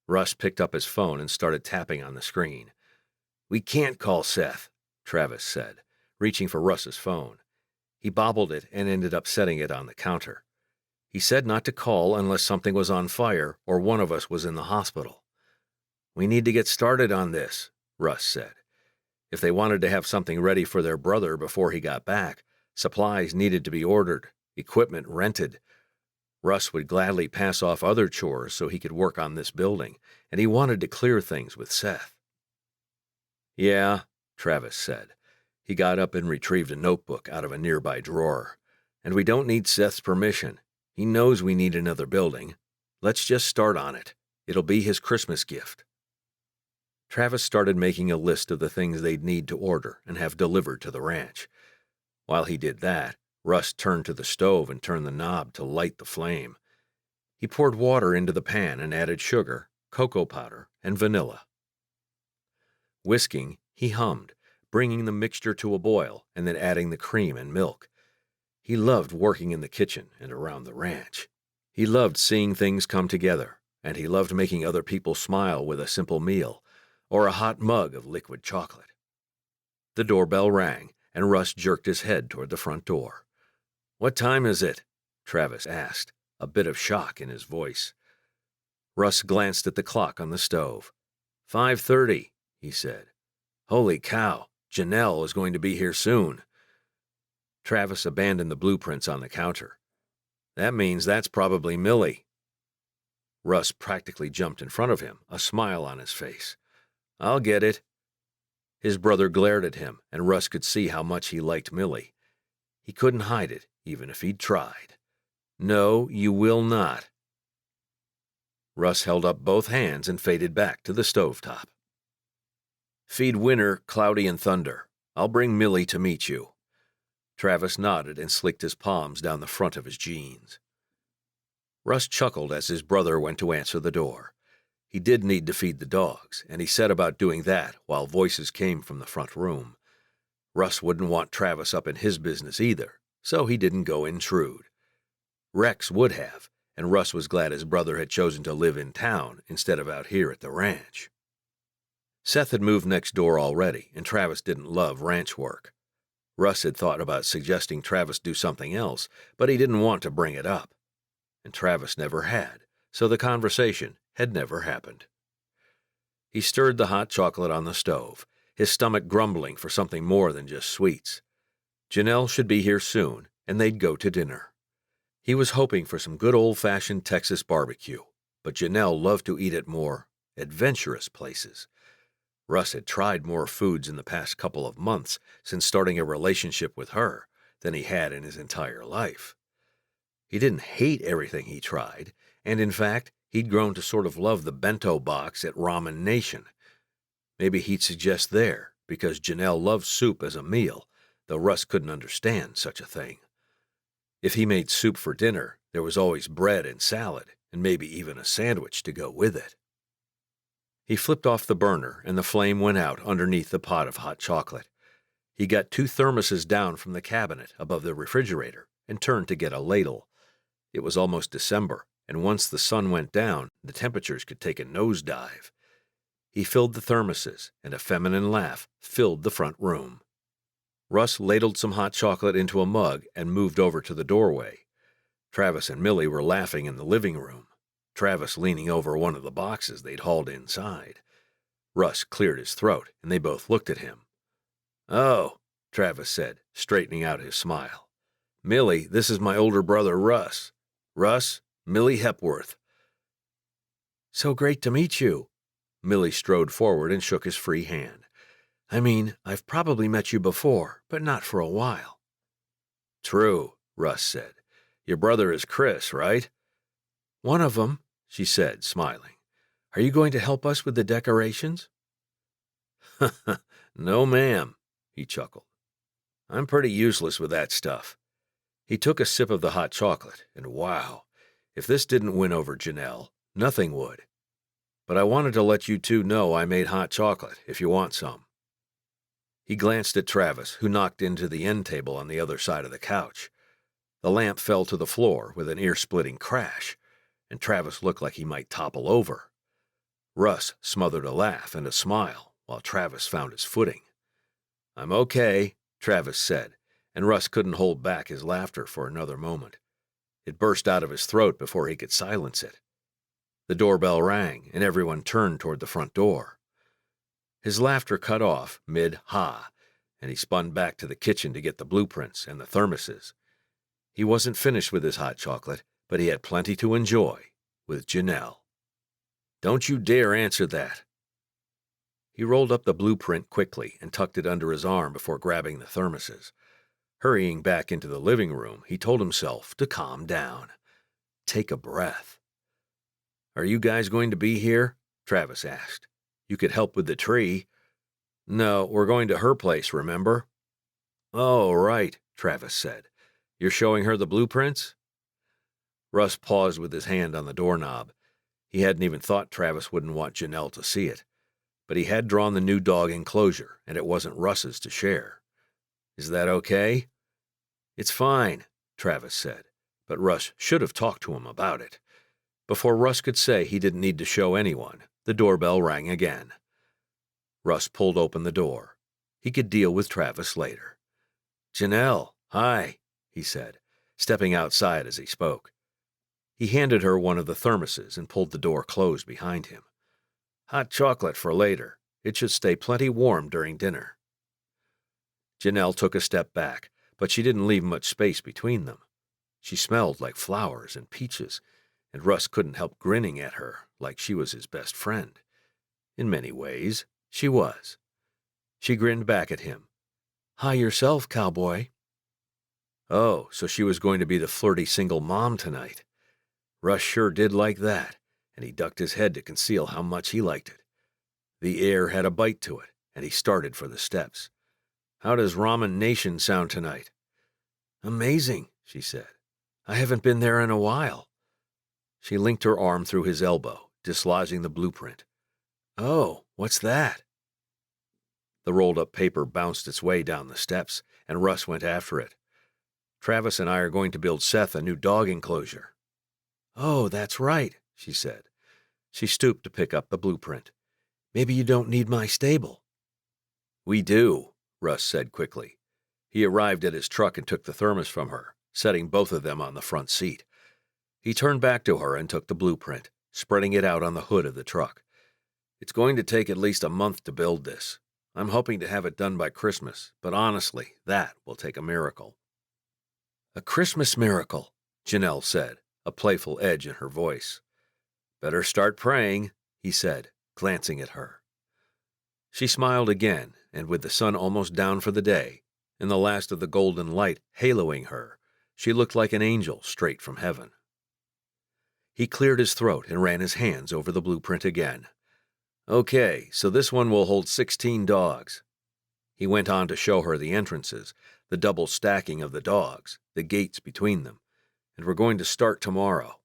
Speaker 1: Russ picked up his phone and started tapping on the screen. We can't call Seth, Travis said, reaching for Russ's phone. He bobbled it and ended up setting it on the counter. He said not to call unless something was on fire or one of us was in the hospital. We need to get started on this, Russ said. If they wanted to have something ready for their brother before he got back, supplies needed to be ordered, equipment rented. Russ would gladly pass off other chores so he could work on this building, and he wanted to clear things with Seth. Yeah, Travis said. He got up and retrieved a notebook out of a nearby drawer. And we don't need Seth's permission. He knows we need another building. Let's just start on it. It'll be his Christmas gift. Travis started making a list of the things they'd need to order and have delivered to the ranch. While he did that, Russ turned to the stove and turned the knob to light the flame. He poured water into the pan and added sugar, cocoa powder, and vanilla. Whisking, he hummed, bringing the mixture to a boil and then adding the cream and milk. He loved working in the kitchen and around the ranch. He loved seeing things come together, and he loved making other people smile with a simple meal or a hot mug of liquid chocolate. The doorbell rang, and Russ jerked his head toward the front door. What time is it? Travis asked, a bit of shock in his voice. Russ glanced at the clock on the stove. 5:30, he said. Holy cow, Janelle is going to be here soon. Travis abandoned the blueprints on the counter. That means that's probably Millie. Russ practically jumped in front of him, a smile on his face. I'll get it. His brother glared at him, and Russ could see how much he liked Millie. He couldn't hide it, even if he'd tried. No, you will not. Russ held up both hands and faded back to the stovetop. Feed Winter, Cloudy, and Thunder. I'll bring Millie to meet you. Travis nodded and slicked his palms down the front of his jeans. Russ chuckled as his brother went to answer the door. He did need to feed the dogs, and he set about doing that while voices came from the front room. Russ wouldn't want Travis up in his business either, so he didn't go intrude. Rex would have, and Russ was glad his brother had chosen to live in town instead of out here at the ranch. Seth had moved next door already, and Travis didn't love ranch work. Russ had thought about suggesting Travis do something else, but he didn't want to bring it up. And Travis never had, so the conversation had never happened. He stirred the hot chocolate on the stove, his stomach grumbling for something more than just sweets. Janelle should be here soon, and they'd go to dinner. He was hoping for some good old-fashioned Texas barbecue, but Janelle loved to eat at more adventurous places. Russ had tried more foods in the past couple of months since starting a relationship with her than he had in his entire life. He didn't hate everything he tried, and in fact, he'd grown to sort of love the bento box at Ramen Nation, Maybe he'd suggest there, because Janelle loved soup as a meal, though Russ couldn't understand such a thing. If he made soup for dinner, there was always bread and salad, and maybe even a sandwich to go with it. He flipped off the burner, and the flame went out underneath the pot of hot chocolate. He got 2 thermoses down from the cabinet above the refrigerator and turned to get a ladle. It was almost December, and once the sun went down, the temperatures could take a nosedive. He filled the thermoses, and a feminine laugh filled the front room. Russ ladled some hot chocolate into a mug and moved over to the doorway. Travis and Millie were laughing in the living room, Travis leaning over one of the boxes they'd hauled inside. Russ cleared his throat, and they both looked at him. "Oh," Travis said, straightening out his smile. "Millie, this is my older brother Russ. Russ, Millie Hepworth." "So great to meet you." Millie strode forward and shook his free hand. "I mean, I've probably met you before, but not for a while." "True," Russ said. "Your brother is Chris, right?" "One of them," she said, smiling. "Are you going to help us with the decorations?" "No, ma'am," he chuckled. "I'm pretty useless with that stuff." He took a sip of the hot chocolate, and wow, if this didn't win over Janelle, nothing would. "But I wanted to let you two know I made hot chocolate, if you want some." He glanced at Travis, who knocked into the end table on the other side of the couch. The lamp fell to the floor with an ear-splitting crash, and Travis looked like he might topple over. Russ smothered a laugh and a smile while Travis found his footing. "I'm okay," Travis said, and Russ couldn't hold back his laughter for another moment. It burst out of his throat before he could silence it. The doorbell rang, and everyone turned toward the front door. His laughter cut off mid-ha, and he spun back to the kitchen to get the blueprints and the thermoses. He wasn't finished with his hot chocolate, but he had plenty to enjoy with Janelle. "Don't you dare answer that." He rolled up the blueprint quickly and tucked it under his arm before grabbing the thermoses. Hurrying back into the living room, he told himself to calm down. Take a breath. "Are you guys going to be here?" Travis asked. "You could help with the tree." "No, we're going to her place, remember?" "Oh, right," Travis said. "You're showing her the blueprints?" Russ paused with his hand on the doorknob. He hadn't even thought Travis wouldn't want Janelle to see it. But he had drawn the new dog enclosure, and it wasn't Russ's to share. "Is that okay?" "It's fine," Travis said, but Russ should have talked to him about it. Before Russ could say he didn't need to show anyone, the doorbell rang again. Russ pulled open the door. He could deal with Travis later. "Janelle, hi," he said, stepping outside as he spoke. He handed her one of the thermoses and pulled the door closed behind him. "Hot chocolate for later. It should stay plenty warm during dinner." Janelle took a step back, but she didn't leave much space between them. She smelled like flowers and peaches, and Russ couldn't help grinning at her like she was his best friend. In many ways, she was. She grinned back at him. "Hi yourself, Cowboy." Oh, so she was going to be the flirty single mom tonight. Russ sure did like that, and he ducked his head to conceal how much he liked it. The air had a bite to it, and he started for the steps. "How does Ramen Nation sound tonight?" "Amazing," she said. "I haven't been there in a while." She linked her arm through his elbow, dislodging the blueprint. "Oh, what's that?" The rolled-up paper bounced its way down the steps, and Russ went after it. "Travis and I are going to build Seth a new dog enclosure." "Oh, that's right," she said. She stooped to pick up the blueprint. "Maybe you don't need my stable." "We do," Russ said quickly. He arrived at his truck and took the thermos from her, setting both of them on the front seat. He turned back to her and took the blueprint, spreading it out on the hood of the truck. "It's going to take at least a month to build this. I'm hoping to have it done by Christmas, but honestly, that will take a miracle." "A Christmas miracle," Janelle said, a playful edge in her voice. "Better start praying," he said, glancing at her. She smiled again, and with the sun almost down for the day, and the last of the golden light haloing her, she looked like an angel straight from heaven. He cleared his throat and ran his hands over the blueprint again. Okay, so this one will hold 16 dogs. He went on to show her the entrances, the double stacking of the dogs, the gates between them, and we're going to start tomorrow.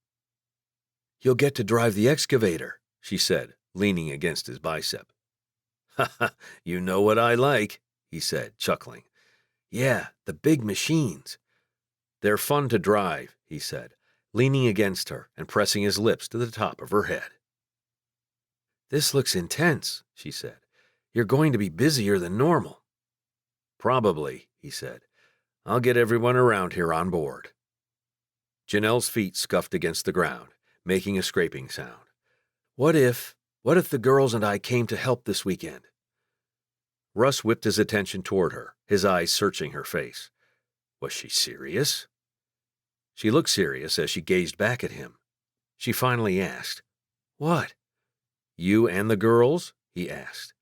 Speaker 1: You'll get to drive the excavator, she said, leaning against his bicep. Ha ha, you know what I like, he said, chuckling. Yeah, the big machines. They're fun to drive, he said, leaning against her and pressing his lips to the top of her head. This looks intense, she said. You're going to be busier than normal. Probably, he said. I'll get everyone around here on board. Janelle's feet scuffed against the ground, making a scraping sound. What if the girls and I came to help this weekend? Russ whipped his attention toward her, his eyes searching her face. Was she serious? She looked serious as she gazed back at him. She finally asked, What? You and the girls? He asked.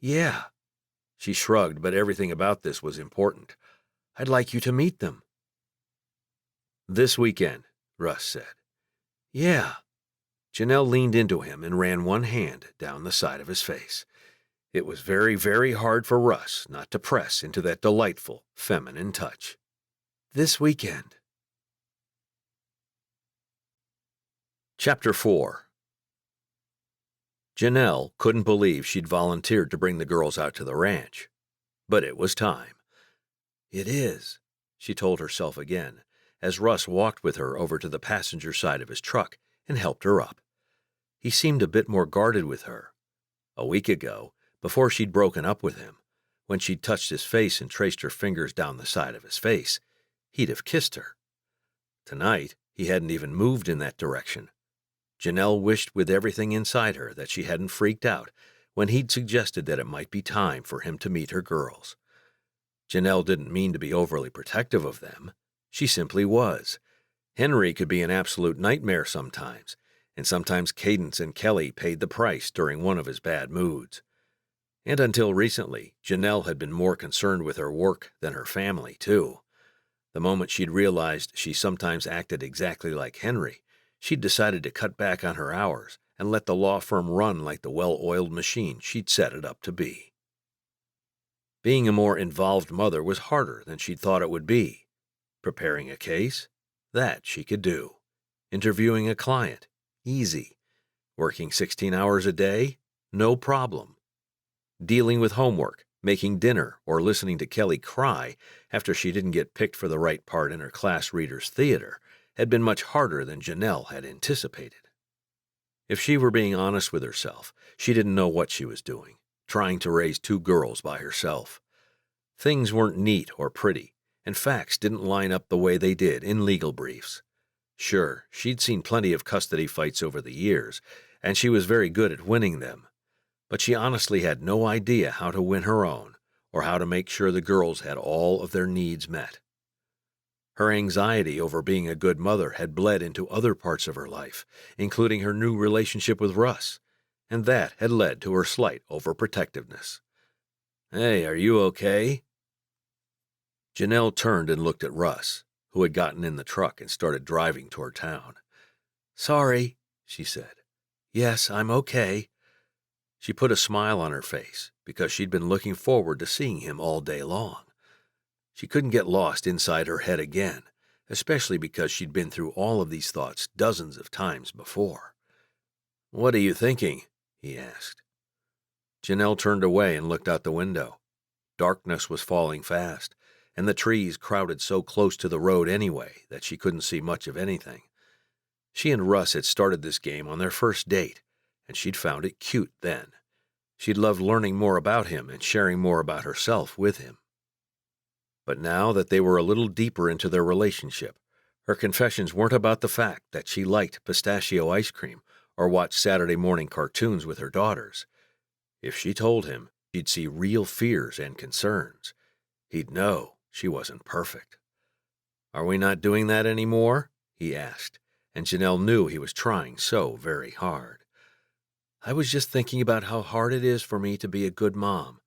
Speaker 1: Yeah. She shrugged, but everything about this was important. I'd like you to meet them. This weekend, Russ said. Yeah. Janelle leaned into him and ran one hand down the side of his face. It was very, very hard for Russ not to press into that delightful, feminine touch. This weekend. Chapter 4. Janelle couldn't believe she'd volunteered to bring the girls out to the ranch. But it was time. It is, she told herself again, as Russ walked with her over to the passenger side of his truck and helped her up. He seemed a bit more guarded with her. A week ago, before she'd broken up with him, when she'd touched his face and traced her fingers down the side of his face, he'd have kissed her. Tonight, he hadn't even moved in that direction. Janelle wished with everything inside her that she hadn't freaked out when he'd suggested that it might be time for him to meet her girls. Janelle didn't mean to be overly protective of them. She simply was. Henry could be an absolute nightmare sometimes, and sometimes Cadence and Kelly paid the price during one of his bad moods. And until recently, Janelle had been more concerned with her work than her family, too. The moment she'd realized she sometimes acted exactly like Henry, she'd decided to cut back on her hours and let the law firm run like the well-oiled machine she'd set it up to be. Being a more involved mother was harder than she'd thought it would be. Preparing a case? That she could do. Interviewing a client? Easy. Working 16 hours a day? No problem. Dealing with homework, making dinner, or listening to Kelly cry after she didn't get picked for the right part in her class reader's theater had been much harder than Janelle had anticipated. If she were being honest with herself, she didn't know what she was doing, trying to raise 2 girls by herself. Things weren't neat or pretty, and facts didn't line up the way they did in legal briefs. Sure, she'd seen plenty of custody fights over the years, and she was very good at winning them. But she honestly had no idea how to win her own, or how to make sure the girls had all of their needs met. Her anxiety over being a good mother had bled into other parts of her life, including her new relationship with Russ, and that had led to her slight overprotectiveness. Hey, are you okay? Janelle turned and looked at Russ, who had gotten in the truck and started driving toward town. Sorry, she said. Yes, I'm okay. She put a smile on her face because she'd been looking forward to seeing him all day long. She couldn't get lost inside her head again, especially because she'd been through all of these thoughts dozens of times before. What are you thinking? He asked. Janelle turned away and looked out the window. Darkness was falling fast, and the trees crowded so close to the road anyway that she couldn't see much of anything. She and Russ had started this game on their first date, and she'd found it cute then. She'd loved learning more about him and sharing more about herself with him. But now that they were a little deeper into their relationship, her confessions weren't about the fact that she liked pistachio ice cream or watched Saturday morning cartoons with her daughters. If she told him, she'd see real fears and concerns. He'd know she wasn't perfect. Are we not doing that anymore? He asked, and Janelle knew he was trying so very hard. I was just thinking about how hard it is for me to be a good mom.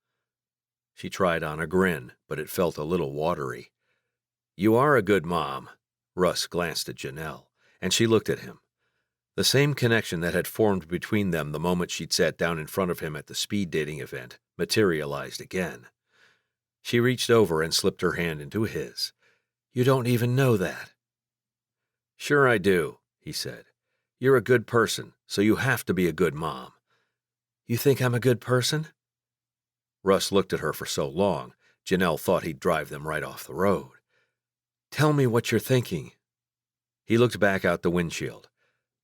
Speaker 1: She tried on a grin, but it felt a little watery. You are a good mom. Russ glanced at Janelle, and she looked at him. The same connection that had formed between them the moment she'd sat down in front of him at the speed dating event materialized again. She reached over and slipped her hand into his. "You don't even know that." "Sure I do," he said. "You're a good person, so you have to be a good mom." "You think I'm a good person?" Russ looked at her for so long, Janelle thought he'd drive them right off the road. "Tell me what you're thinking." He looked back out the windshield.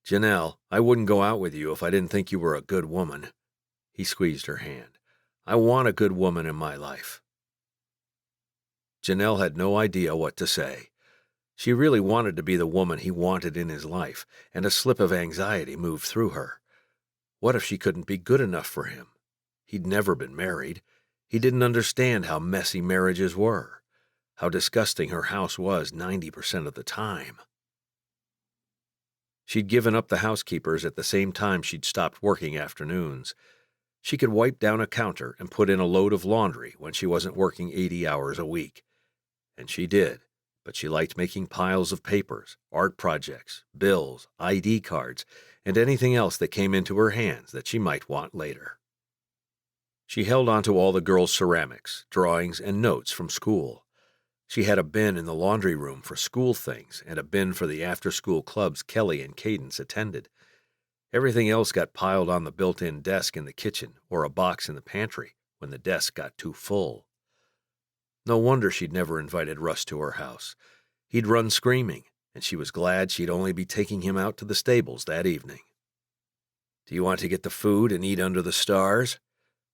Speaker 1: "Janelle, I wouldn't go out with you if I didn't think you were a good woman." He squeezed her hand. "I want a good woman in my life." Janelle had no idea what to say. She really wanted to be the woman he wanted in his life, and a slip of anxiety moved through her. What if she couldn't be good enough for him? He'd never been married. He didn't understand how messy marriages were, how disgusting her house was 90% of the time. She'd given up the housekeepers at the same time she'd stopped working afternoons. She could wipe down a counter and put in a load of laundry when she wasn't working 80 hours a week. And she did, but she liked making piles of papers, art projects, bills, ID cards, and anything else that came into her hands that she might want later. She held onto all the girls' ceramics, drawings, and notes from school. She had a bin in the laundry room for school things and a bin for the after-school clubs Kelly and Cadence attended. Everything else got piled on the built-in desk in the kitchen or a box in the pantry when the desk got too full. No wonder she'd never invited Russ to her house. He'd run screaming, and she was glad she'd only be taking him out to the stables that evening. "Do you want to get the food and eat under the stars?"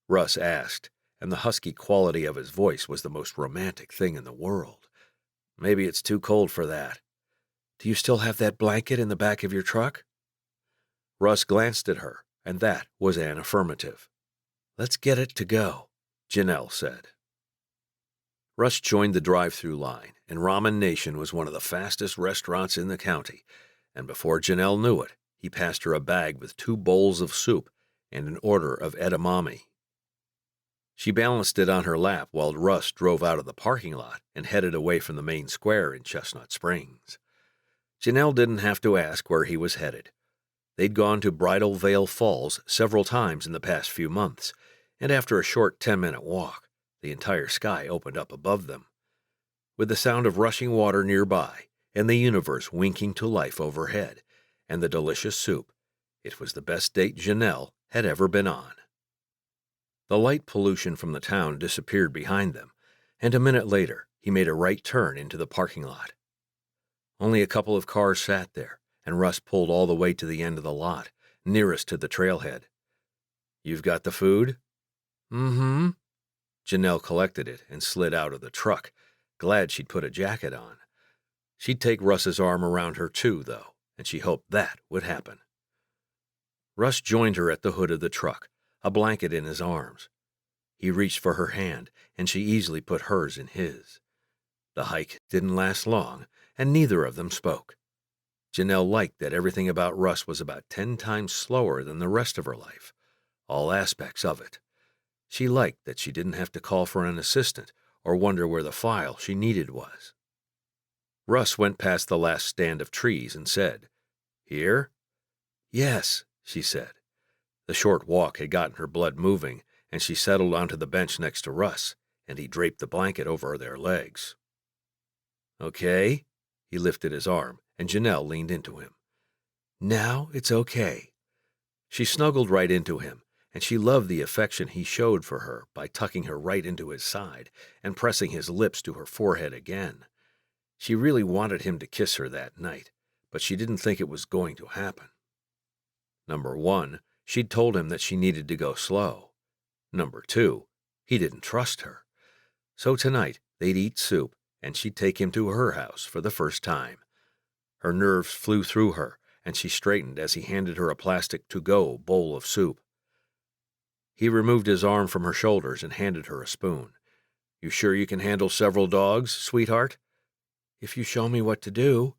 Speaker 1: Russ asked, and the husky quality of his voice was the most romantic thing in the world. "Maybe it's too cold for that." "Do you still have that blanket in the back of your truck?" Russ glanced at her, and that was an affirmative. "Let's get it to go," Janelle said. Russ joined the drive-through line, and Ramen Nation was one of the fastest restaurants in the county, and before Janelle knew it, he passed her a bag with 2 bowls of soup and an order of edamame. She balanced it on her lap while Russ drove out of the parking lot and headed away from the main square in Chestnut Springs. Janelle didn't have to ask where he was headed. They'd gone to Bridal Veil Falls several times in the past few months, and after a short 10-minute walk, the entire sky opened up above them. With the sound of rushing water nearby and the universe winking to life overhead, and the delicious soup, it was the best date Janelle had ever been on. The light pollution from the town disappeared behind them, and a minute later he made a right turn into the parking lot. Only a couple of cars sat there, and Russ pulled all the way to the end of the lot, nearest to the trailhead. "You've got the food?" "Mm-hmm." Janelle collected it and slid out of the truck, glad she'd put a jacket on. She'd take Russ's arm around her too, though, and she hoped that would happen. Russ joined her at the hood of the truck, a blanket in his arms. He reached for her hand, and she easily put hers in his. The hike didn't last long, and neither of them spoke. Janelle liked that everything about Russ was about 10 times slower than the rest of her life, all aspects of it. She liked that she didn't have to call for an assistant or wonder where the file she needed was. Russ went past the last stand of trees and said, "Here?" "Yes," she said. The short walk had gotten her blood moving, and she settled onto the bench next to Russ, and he draped the blanket over their legs. "Okay?" He lifted his arm, and Janelle leaned into him. "Now it's okay." She snuggled right into him, and she loved the affection he showed for her by tucking her right into his side and pressing his lips to her forehead again. She really wanted him to kiss her that night, but she didn't think it was going to happen. Number 1, she'd told him that she needed to go slow. Number 2, he didn't trust her. So tonight they'd eat soup, and she'd take him to her house for the first time. Her nerves flew through her, and she straightened as he handed her a plastic to-go bowl of soup. He removed his arm from her shoulders and handed her a spoon. "You sure you can handle several dogs, sweetheart?" "If you show me what to do."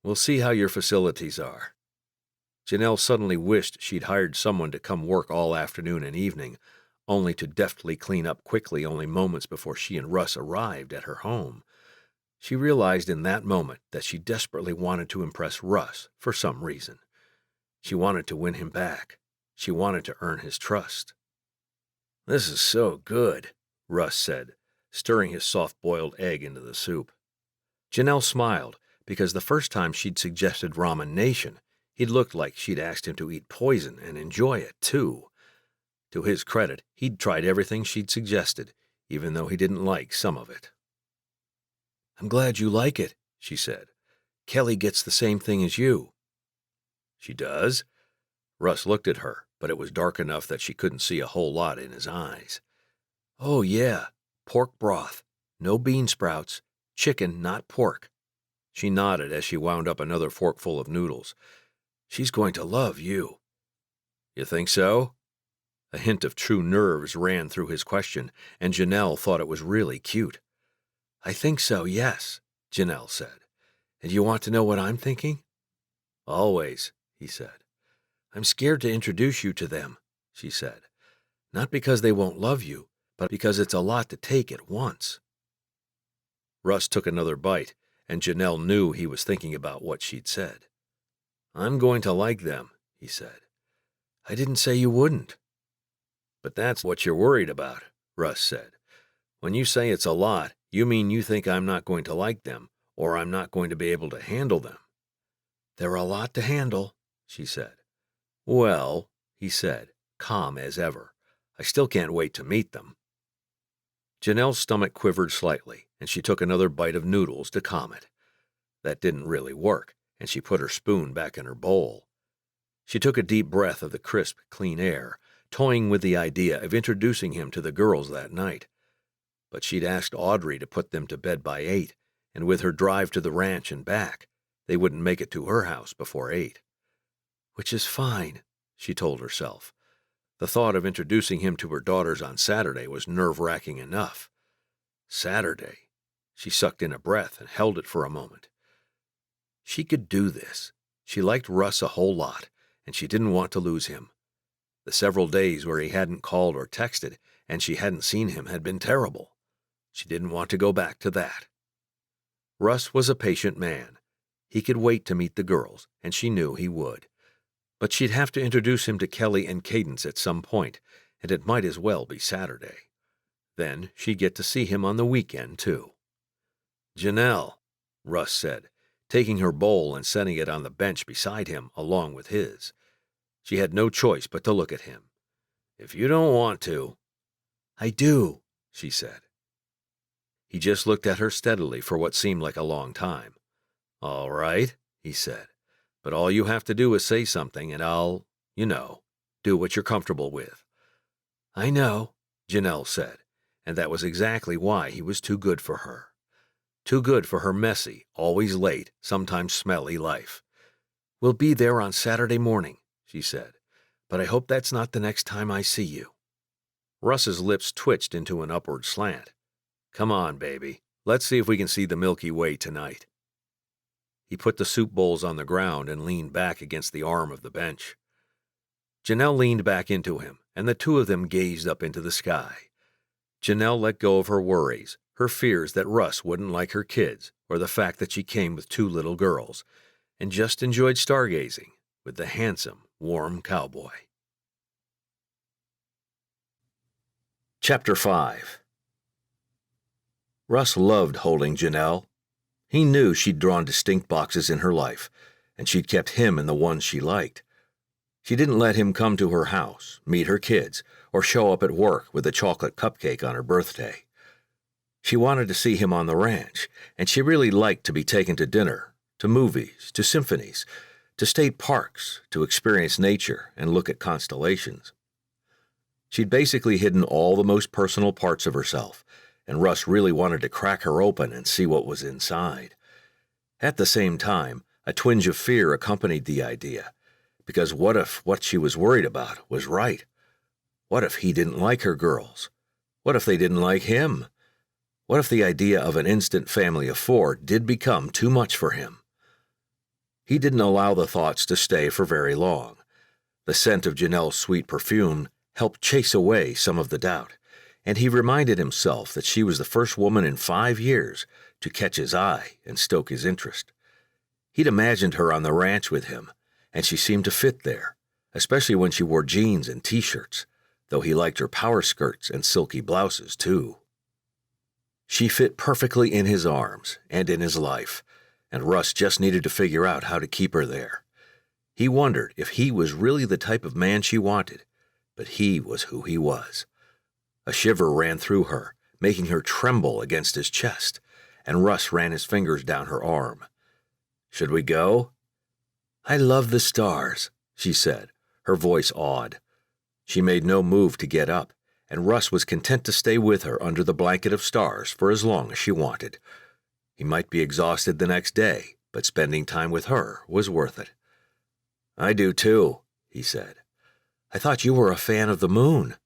Speaker 1: "We'll see how your facilities are." Janelle suddenly wished she'd hired someone to come work all afternoon and evening, only to deftly clean up quickly only moments before she and Russ arrived at her home. She realized in that moment that she desperately wanted to impress Russ for some reason. She wanted to win him back. She wanted to earn his trust. "This is so good," Russ said, stirring his soft-boiled egg into the soup. Janelle smiled, because the first time she'd suggested ramen nation, he'd looked like she'd asked him to eat poison and enjoy it, too. To his credit, he'd tried everything she'd suggested, even though he didn't like some of it. "I'm glad you like it," she said. "Kelly gets the same thing as you." "She does?" Russ looked at her, but it was dark enough that she couldn't see a whole lot in his eyes. "Oh, yeah. Pork broth. No bean sprouts. Chicken, not pork." She nodded as she wound up another forkful of noodles. "She's going to love you." "You think so?" A hint of true nerves ran through his question, and Janelle thought it was really cute. "I think so, yes," Janelle said. "And you want to know what I'm thinking?" "Always," he said. "I'm scared to introduce you to them," she said. "Not because they won't love you, but because it's a lot to take at once." Russ took another bite, and Janelle knew he was thinking about what she'd said. "I'm going to like them," he said. "I didn't say you wouldn't." "But that's what you're worried about," Russ said. "When you say it's a lot, you mean you think I'm not going to like them, or I'm not going to be able to handle them." "They're a lot to handle," she said. "Well," he said, calm as ever, "I still can't wait to meet them." Janelle's stomach quivered slightly, and she took another bite of noodles to calm it. That didn't really work, and she put her spoon back in her bowl. She took a deep breath of the crisp, clean air, toying with the idea of introducing him to the girls that night. But she'd asked Audrey to put them to bed by 8, and with her drive to the ranch and back, they wouldn't make it to her house before 8. "Which is fine," she told herself. The thought of introducing him to her daughters on Saturday was nerve-wracking enough. Saturday. She sucked in a breath and held it for a moment. She could do this. She liked Russ a whole lot, and she didn't want to lose him. The several days where he hadn't called or texted and she hadn't seen him had been terrible. She didn't want to go back to that. Russ was a patient man. He could wait to meet the girls, and she knew he would. But she'd have to introduce him to Kelly and Cadence at some point, and it might as well be Saturday. Then she'd get to see him on the weekend, too. "Janelle," Russ said, taking her bowl and setting it on the bench beside him along with his. She had no choice but to look at him. "If you don't want to—" "I do," she said. He just looked at her steadily for what seemed like a long time. "All right," he said. "But all you have to do is say something, and I'll, do what you're comfortable with." "I know," Janelle said, and that was exactly why he was too good for her. Too good for her messy, always late, sometimes smelly life. "We'll be there on Saturday morning," she said, "but I hope that's not the next time I see you." Russ's lips twitched into an upward slant. "Come on, baby. Let's see if we can see the Milky Way tonight." He put the soup bowls on the ground and leaned back against the arm of the bench. Janelle leaned back into him, and the two of them gazed up into the sky. Janelle let go of her worries, her fears that Russ wouldn't like her kids, or the fact that she came with 2 little girls, and just enjoyed stargazing with the handsome, warm cowboy. Chapter 5. Russ loved holding Janelle. He knew she'd drawn distinct boxes in her life, and she'd kept him in the ones she liked. She didn't let him come to her house, meet her kids, or show up at work with a chocolate cupcake on her birthday. She wanted to see him on the ranch, and she really liked to be taken to dinner, to movies, to symphonies, to state parks, to experience nature and look at constellations. She'd basically hidden all the most personal parts of herself, and Russ really wanted to crack her open and see what was inside. At the same time, a twinge of fear accompanied the idea, because what if what she was worried about was right? What if he didn't like her girls? What if they didn't like him? What if the idea of an instant family of 4 did become too much for him? He didn't allow the thoughts to stay for very long. The scent of Janelle's sweet perfume helped chase away some of the doubt, and he reminded himself that she was the first woman in 5 years to catch his eye and stoke his interest. He'd imagined her on the ranch with him, and she seemed to fit there, especially when she wore jeans and t-shirts, though he liked her power skirts and silky blouses too. She fit perfectly in his arms and in his life, and Russ just needed to figure out how to keep her there. He wondered if he was really the type of man she wanted, but he was who he was. A shiver ran through her, making her tremble against his chest, and Russ ran his fingers down her arm. "Should we go?" "I love the stars," she said, her voice awed. She made no move to get up, and Russ was content to stay with her under the blanket of stars for as long as she wanted. He might be exhausted the next day, but spending time with her was worth it. "I do too," he said. "I thought you were a fan of the moon."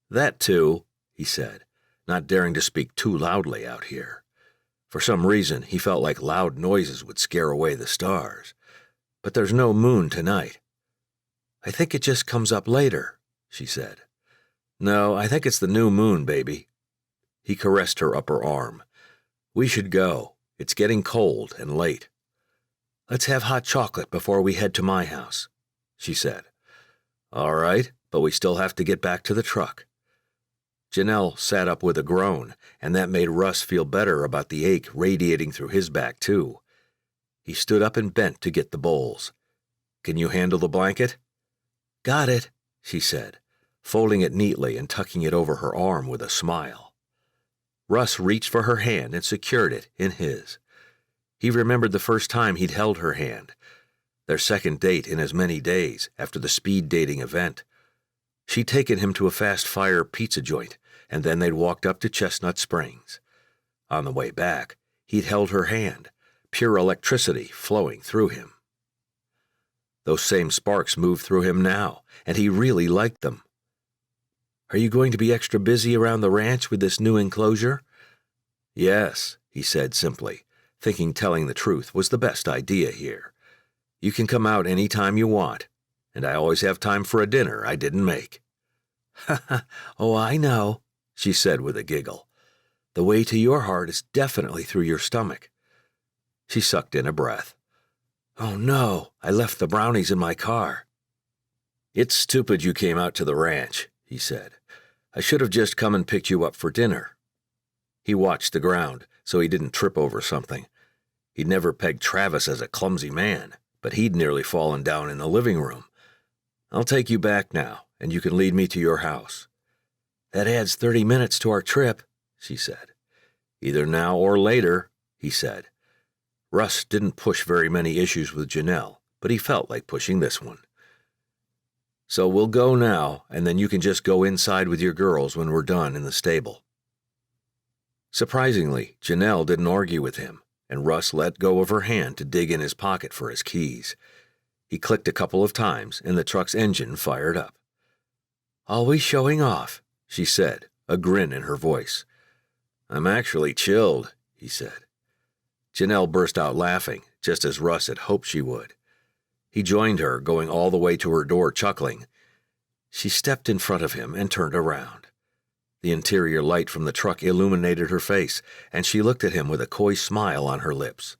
Speaker 1: "That too," he said, not daring to speak too loudly out here. For some reason, he felt like loud noises would scare away the stars. "But there's no moon tonight." "I think it just comes up later," she said. "No, I think it's the new moon, baby." He caressed her upper arm. "We should go. It's getting cold and late." "Let's have hot chocolate before we head to my house," she said. "All right, but we still have to get back to the truck." Janelle sat up with a groan, and that made Russ feel better about the ache radiating through his back, too. He stood up and bent to get the bowls. "Can you handle the blanket?" "Got it," she said, folding it neatly and tucking it over her arm with a smile. Russ reached for her hand and secured it in his. He remembered the first time he'd held her hand, their second date in as many days after the speed dating event. She'd taken him to a fast-fire pizza joint, and then they'd walked up to Chestnut Springs. On the way back, he'd held her hand, pure electricity flowing through him. Those same sparks moved through him now, and he really liked them. "Are you going to be extra busy around the ranch with this new enclosure?" "Yes," he said simply, thinking telling the truth was the best idea here. "You can come out any time you want, and I always have time for a dinner I didn't make." "Ha ha, oh, I know," she said with a giggle. "The way to your heart is definitely through your stomach." She sucked in a breath. "Oh no, I left the brownies in my car." "It's stupid you came out to the ranch," he said. "I should have just come and picked you up for dinner." He watched the ground so he didn't trip over something. He'd never pegged Travis as a clumsy man, but he'd nearly fallen down in the living room. "I'll take you back now, and you can lead me to your house." "That adds 30 minutes to our trip," she said. "Either now or later," he said. Russ didn't push very many issues with Janelle, but he felt like pushing this one. "So we'll go now, and then you can just go inside with your girls when we're done in the stable." Surprisingly, Janelle didn't argue with him, and Russ let go of her hand to dig in his pocket for his keys. He clicked a couple of times, and the truck's engine fired up. "Always showing off," she said, a grin in her voice. "I'm actually chilled," he said. Janelle burst out laughing, just as Russ had hoped she would. He joined her, going all the way to her door, chuckling. She stepped in front of him and turned around. The interior light from the truck illuminated her face, and she looked at him with a coy smile on her lips.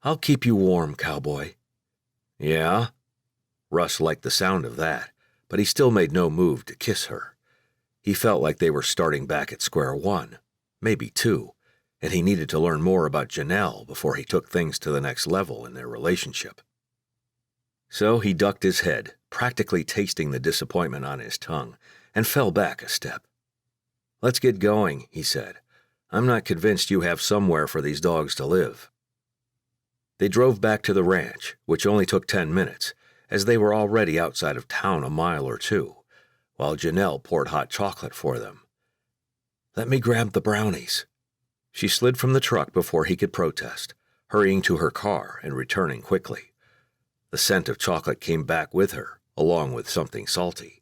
Speaker 1: "I'll keep you warm, Cowboy." "Yeah?" Russ liked the sound of that, but he still made no move to kiss her. He felt like they were starting back at square one, maybe two, and he needed to learn more about Janelle before he took things to the next level in their relationship. So he ducked his head, practically tasting the disappointment on his tongue, and fell back a step. "Let's get going," he said. "I'm not convinced you have somewhere for these dogs to live." They drove back to the ranch, which only took 10 minutes, as they were already outside of town a mile or two, while Janelle poured hot chocolate for them. "Let me grab the brownies." She slid from the truck before he could protest, hurrying to her car and returning quickly. The scent of chocolate came back with her, along with something salty.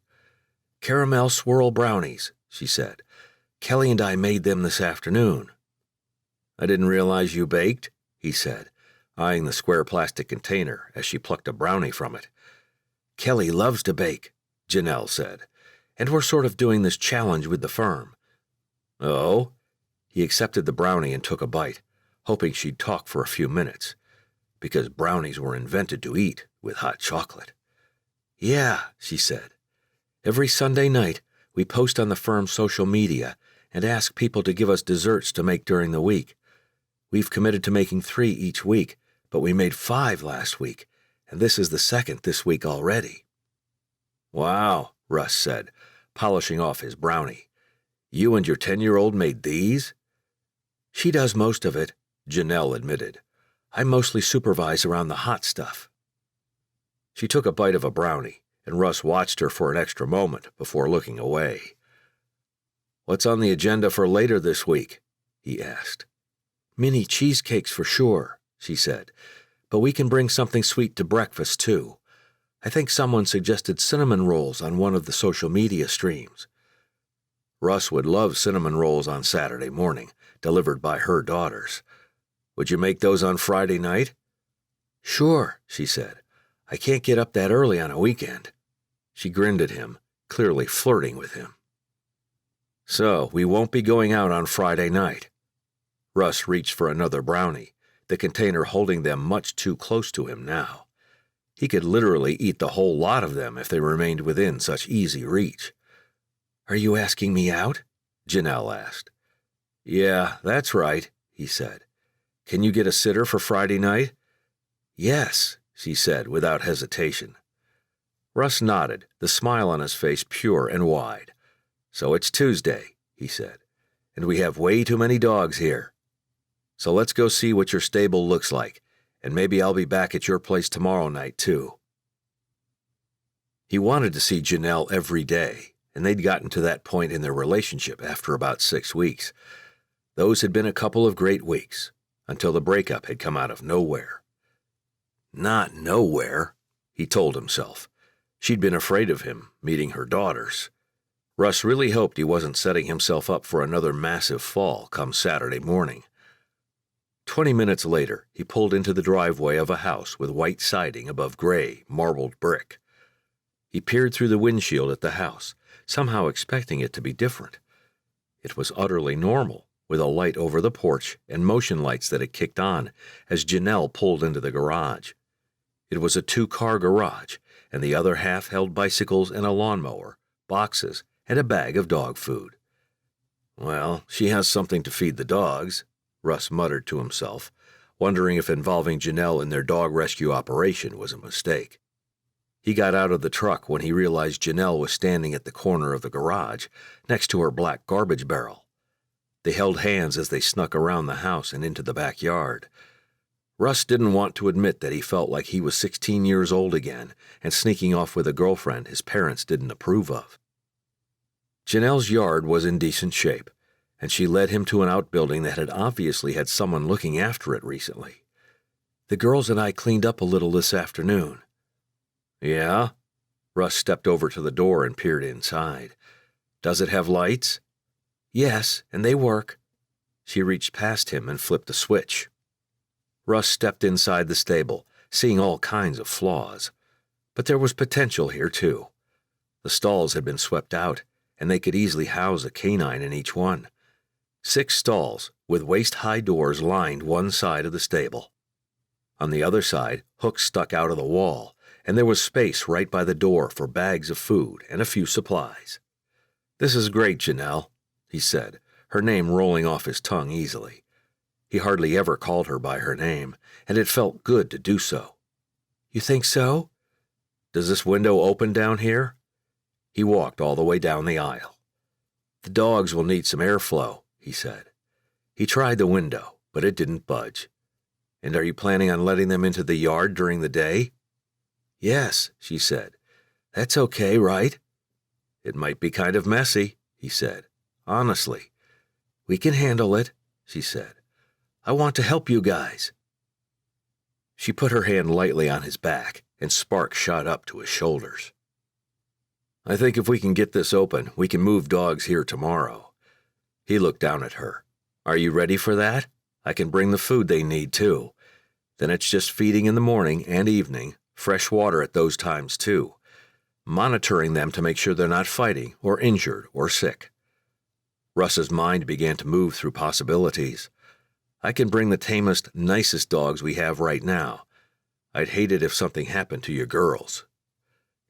Speaker 1: "Caramel swirl brownies," she said. "Kelly and I made them this afternoon." "I didn't realize you baked," he said, eyeing the square plastic container as she plucked a brownie from it. "Kelly loves to bake," Janelle said, "and we're sort of doing this challenge with the firm." "Oh?" He accepted the brownie and took a bite, hoping she'd talk for a few minutes. because brownies were invented to eat with hot chocolate. "Yeah," she said. "Every Sunday night, we post on the firm's social media and ask people to give us desserts to make during the week. We've committed to making 3 each week, but we made 5 last week, and this is the 2nd this week already." "Wow," Russ said, polishing off his brownie. "You and your 10-year-old made these?" "She does most of it," Janelle admitted. "I mostly supervise around the hot stuff." She took a bite of a brownie, and Russ watched her for an extra moment before looking away. "What's on the agenda for later this week?" he asked. "Mini cheesecakes for sure," she said, "but we can bring something sweet to breakfast, too. I think someone suggested cinnamon rolls on one of the social media streams." Russ would love cinnamon rolls on Saturday morning, delivered by her daughters. "Would you make those on Friday night?" "Sure," she said. "I can't get up that early on a weekend." She grinned at him, clearly flirting with him. "So, we won't be going out on Friday night." Russ reached for another brownie, the container holding them much too close to him now. He could literally eat the whole lot of them if they remained within such easy reach. "Are you asking me out?" Janelle asked. "Yeah, that's right," he said. "Can you get a sitter for Friday night?" "Yes," she said without hesitation. Russ nodded, the smile on his face pure and wide. "So it's Tuesday," he said, "and we have way too many dogs here. So let's go see what your stable looks like, and maybe I'll be back at your place tomorrow night, too." He wanted to see Janelle every day, and they'd gotten to that point in their relationship after about 6 weeks. Those had been a couple of great weeks, until the breakup had come out of nowhere. Not nowhere, he told himself. She'd been afraid of him, meeting her daughters. Russ really hoped he wasn't setting himself up for another massive fall come Saturday morning. 20 minutes later, he pulled into the driveway of a house with white siding above gray, marbled brick. He peered through the windshield at the house, somehow expecting it to be different. It was utterly normal, with a light over the porch and motion lights that had kicked on as Janelle pulled into the garage. It was a 2-car garage, and the other half held bicycles and a lawnmower, boxes, and a bag of dog food. "Well, she has something to feed the dogs," Russ muttered to himself, wondering if involving Janelle in their dog rescue operation was a mistake. He got out of the truck when he realized Janelle was standing at the corner of the garage, next to her black garbage barrel. They held hands as they snuck around the house and into the backyard. Russ didn't want to admit that he felt like he was 16 years old again and sneaking off with a girlfriend his parents didn't approve of. Janelle's yard was in decent shape, and she led him to an outbuilding that had obviously had someone looking after it recently. "The girls and I cleaned up a little this afternoon." "Yeah?" Russ stepped over to the door and peered inside. "Does it have lights?" "Yes, and they work." She reached past him and flipped a switch. Russ stepped inside the stable, seeing all kinds of flaws. But there was potential here, too. The stalls had been swept out, and they could easily house a canine in each one. 6 stalls, with waist-high doors lined one side of the stable. On the other side, hooks stuck out of the wall, and there was space right by the door for bags of food and a few supplies. "This is great, Janelle," he said, her name rolling off his tongue easily. He hardly ever called her by her name, and it felt good to do so. "You think so?" "Does this window open down here?" He walked all the way down the aisle. "The dogs will need some airflow," he said. He tried the window, but it didn't budge. "And are you planning on letting them into the yard during the day?" "Yes," she said. "That's okay, right?" "It might be kind of messy," he said. "Honestly." "We can handle it," she said. "I want to help you guys." She put her hand lightly on his back, and sparks shot up to his shoulders. "I think if we can get this open, we can move dogs here tomorrow." He looked down at her. "Are you ready for that? I can bring the food they need, too. Then it's just feeding in the morning and evening, fresh water at those times, too. Monitoring them to make sure they're not fighting or injured or sick." Russ's mind began to move through possibilities. "I can bring the tamest, nicest dogs we have right now, I'd hate it if something happened to your girls.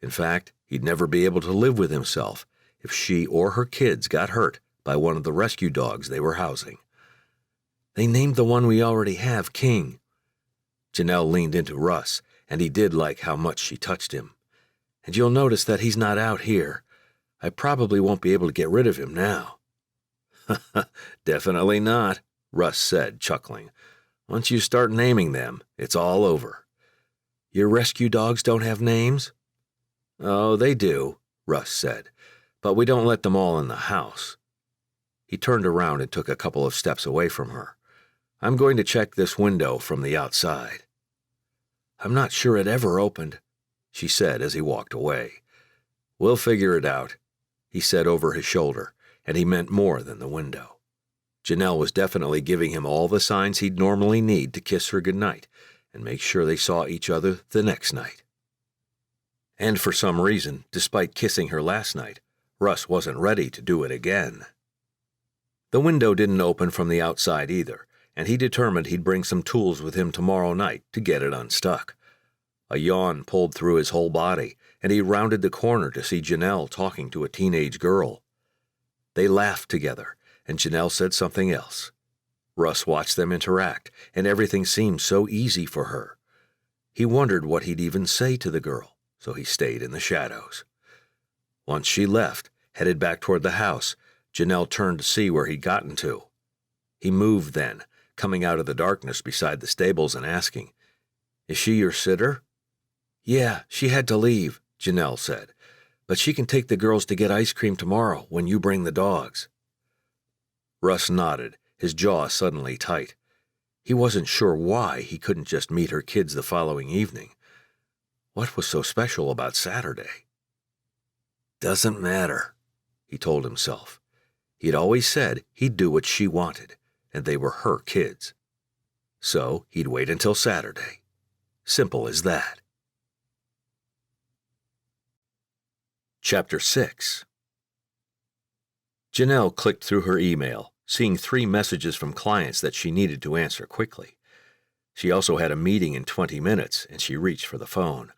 Speaker 1: In fact, he'd never be able to live with himself if she or her kids got hurt by one of the rescue dogs they were housing. They named the one we already have King. Janelle leaned into Russ, and he did like how much she touched him. And you'll notice that he's not out here. I probably won't be able to get rid of him now. Definitely not, Russ said, chuckling. Once you start naming them, it's all over. Your rescue dogs don't have names? Oh, they do, Russ said, but we don't let them all in the house. He turned around and took a couple of steps away from her. I'm going to check this window from the outside. I'm not sure it ever opened, she said as he walked away. We'll figure it out, he said over his shoulder, and he meant more than the window. Janelle was definitely giving him all the signs he'd normally need to kiss her goodnight and make sure they saw each other the next night. And for some reason, despite kissing her last night, Russ wasn't ready to do it again. The window didn't open from the outside either, and he determined he'd bring some tools with him tomorrow night to get it unstuck. A yawn pulled through his whole body, and he rounded the corner to see Janelle talking to a teenage girl. They laughed together, and Janelle said something else. Russ watched them interact, and everything seemed so easy for her. He wondered what he'd even say to the girl, so he stayed in the shadows. Once she left, headed back toward the house, Janelle turned to see where he'd gotten to. He moved then, coming out of the darkness beside the stables and asking, Is she your sitter? Yeah, she had to leave, Janelle said, but she can take the girls to get ice cream tomorrow when you bring the dogs. Russ nodded, his jaw suddenly tight. He wasn't sure why he couldn't just meet her kids the following evening. What was so special about Saturday? Doesn't matter, he told himself. He'd always said he'd do what she wanted, and they were her kids. So he'd wait until Saturday. Simple as that. Chapter 6. Janelle clicked through her email, seeing 3 messages from clients that she needed to answer quickly. She also had a meeting in 20 minutes, and she reached for the phone.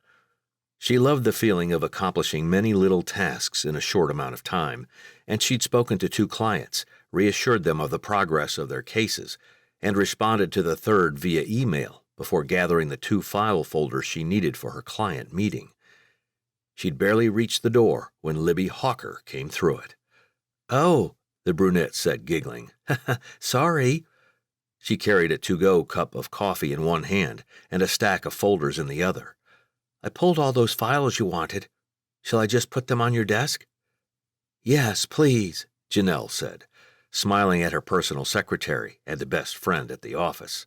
Speaker 1: She loved the feeling of accomplishing many little tasks in a short amount of time, and she'd spoken to 2 clients, reassured them of the progress of their cases, and responded to the 3rd via email before gathering the 2 file folders she needed for her client meeting. She'd barely reached the door when Libby Hawker came through it. Oh, the brunette said, giggling. Sorry. She carried a to-go cup of coffee in one hand and a stack of folders in the other. I pulled all those files you wanted. Shall I just put them on your desk? Yes, please, Janelle said, smiling at her personal secretary and the best friend at the office.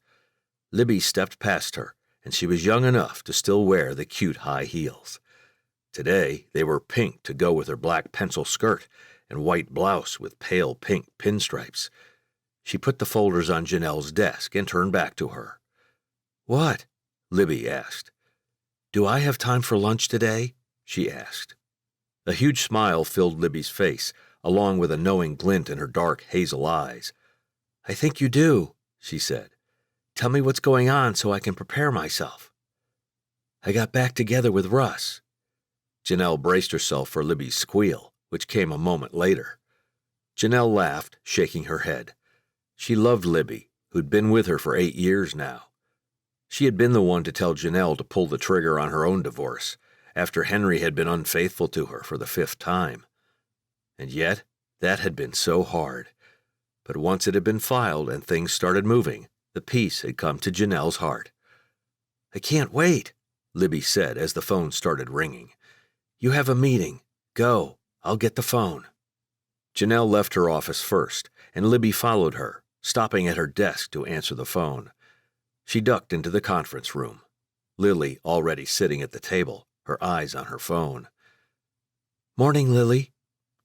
Speaker 1: Libby stepped past her, and she was young enough to still wear the cute high heels. Today, they were pink to go with her black pencil skirt and white blouse with pale pink pinstripes. She put the folders on Janelle's desk and turned back to her. What? Libby asked. Do I have time for lunch today? She asked. A huge smile filled Libby's face, along with a knowing glint in her dark hazel eyes. I think you do, she said. Tell me what's going on so I can prepare myself. I got back together with Russ. Janelle braced herself for Libby's squeal, which came a moment later. Janelle laughed, shaking her head. She loved Libby, who'd been with her for 8 years now. She had been the one to tell Janelle to pull the trigger on her own divorce, after Henry had been unfaithful to her for the 5th time. And yet, that had been so hard. But once it had been filed and things started moving, the peace had come to Janelle's heart. I can't wait, Libby said as the phone started ringing. You have a meeting. Go. I'll get the phone. Janelle left her office first, and Libby followed her, stopping at her desk to answer the phone. She ducked into the conference room. Lily already sitting at the table, her eyes on her phone. Morning, Lily,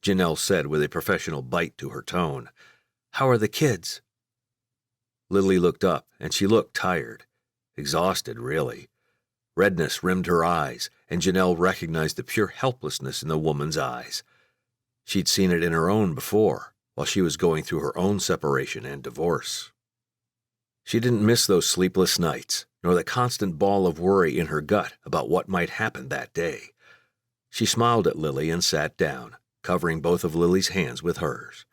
Speaker 1: Janelle said with a professional bite to her tone. How are the kids? Lily looked up, and she looked tired. Exhausted, really. Redness rimmed her eyes, and Janelle recognized the pure helplessness in the woman's eyes. She'd seen it in her own before, while she was going through her own separation and divorce. She didn't miss those sleepless nights, nor the constant ball of worry in her gut about what might happen that day. She smiled at Lily and sat down, covering both of Lily's hands with hers.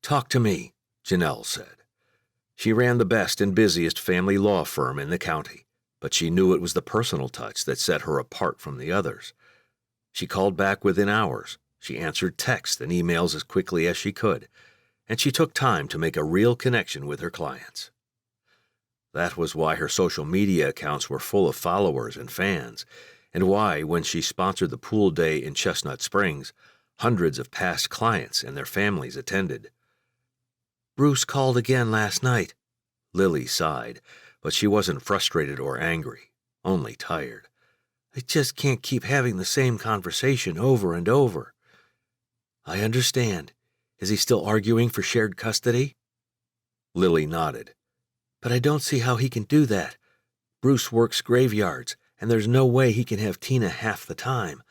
Speaker 1: "Talk to me," Janelle said. She ran the best and busiest family law firm in the county, but she knew it was the personal touch that set her apart from the others. She called back within hours, she answered texts and emails as quickly as she could, and she took time to make a real connection with her clients. That was why her social media accounts were full of followers and fans, and why, when she sponsored the pool day in Chestnut Springs, hundreds of past clients and their families attended. "Bruce called again last night," Lily sighed, but she wasn't frustrated or angry, only tired. "I just can't keep having the same conversation over and over." "I understand. Is he still arguing for shared custody?" Lily nodded. "But I don't see how he can do that. Bruce works graveyards, and there's no way he can have Tina half the time.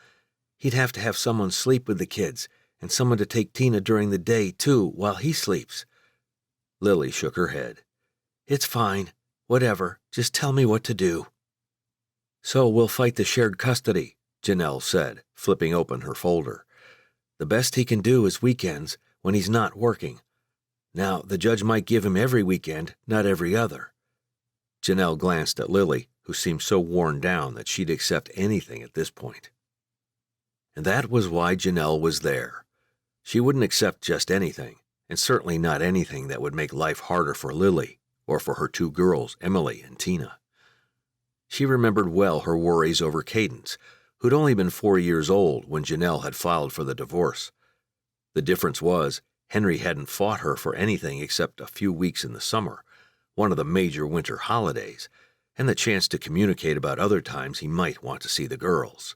Speaker 1: He'd have to have someone sleep with the kids, and someone to take Tina during the day, too, while he sleeps." Lily shook her head. "It's fine. Whatever. Just tell me what to do." "So we'll fight the shared custody," Janelle said, flipping open her folder. "The best he can do is weekends, when he's not working. Now, the judge might give him every weekend, not every other." Janelle glanced at Lily, who seemed so worn down that she'd accept anything at this point. And that was why Janelle was there. She wouldn't accept just anything, and certainly not anything that would make life harder for Lily, or for her two girls, Emily and Tina. She remembered well her worries over Cadence, who'd only been 4 years old when Janelle had filed for the divorce. The difference was, Henry hadn't fought her for anything except a few weeks in the summer, one of the major winter holidays, and the chance to communicate about other times he might want to see the girls.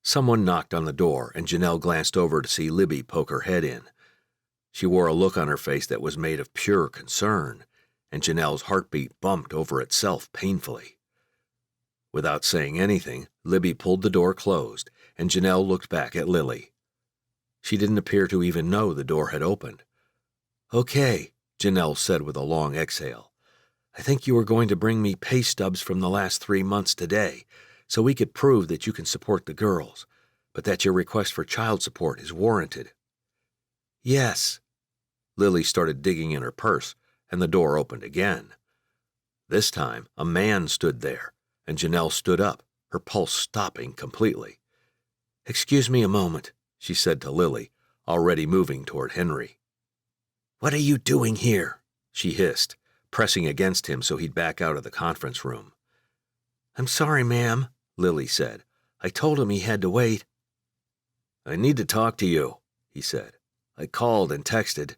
Speaker 1: Someone knocked on the door, and Janelle glanced over to see Libby poke her head in. She wore a look on her face that was made of pure concern, and Janelle's heartbeat bumped over itself painfully. Without saying anything, Libby pulled the door closed, and Janelle looked back at Lily. She didn't appear to even know the door had opened. "Okay," Janelle said with a long exhale. "I think you were going to bring me pay stubs from the last 3 months today, so we could prove that you can support the girls, but that your request for child support is warranted." "Yes." Lily started digging in her purse, and the door opened again. This time, a man stood there, and Janelle stood up, her pulse stopping completely. "Excuse me a moment," she said to Lily, already moving toward Henry. "What are you doing here?" she hissed, pressing against him so he'd back out of the conference room. "I'm sorry, ma'am," Lily said. "I told him he had to wait." "I need to talk to you," he said. "I called and texted."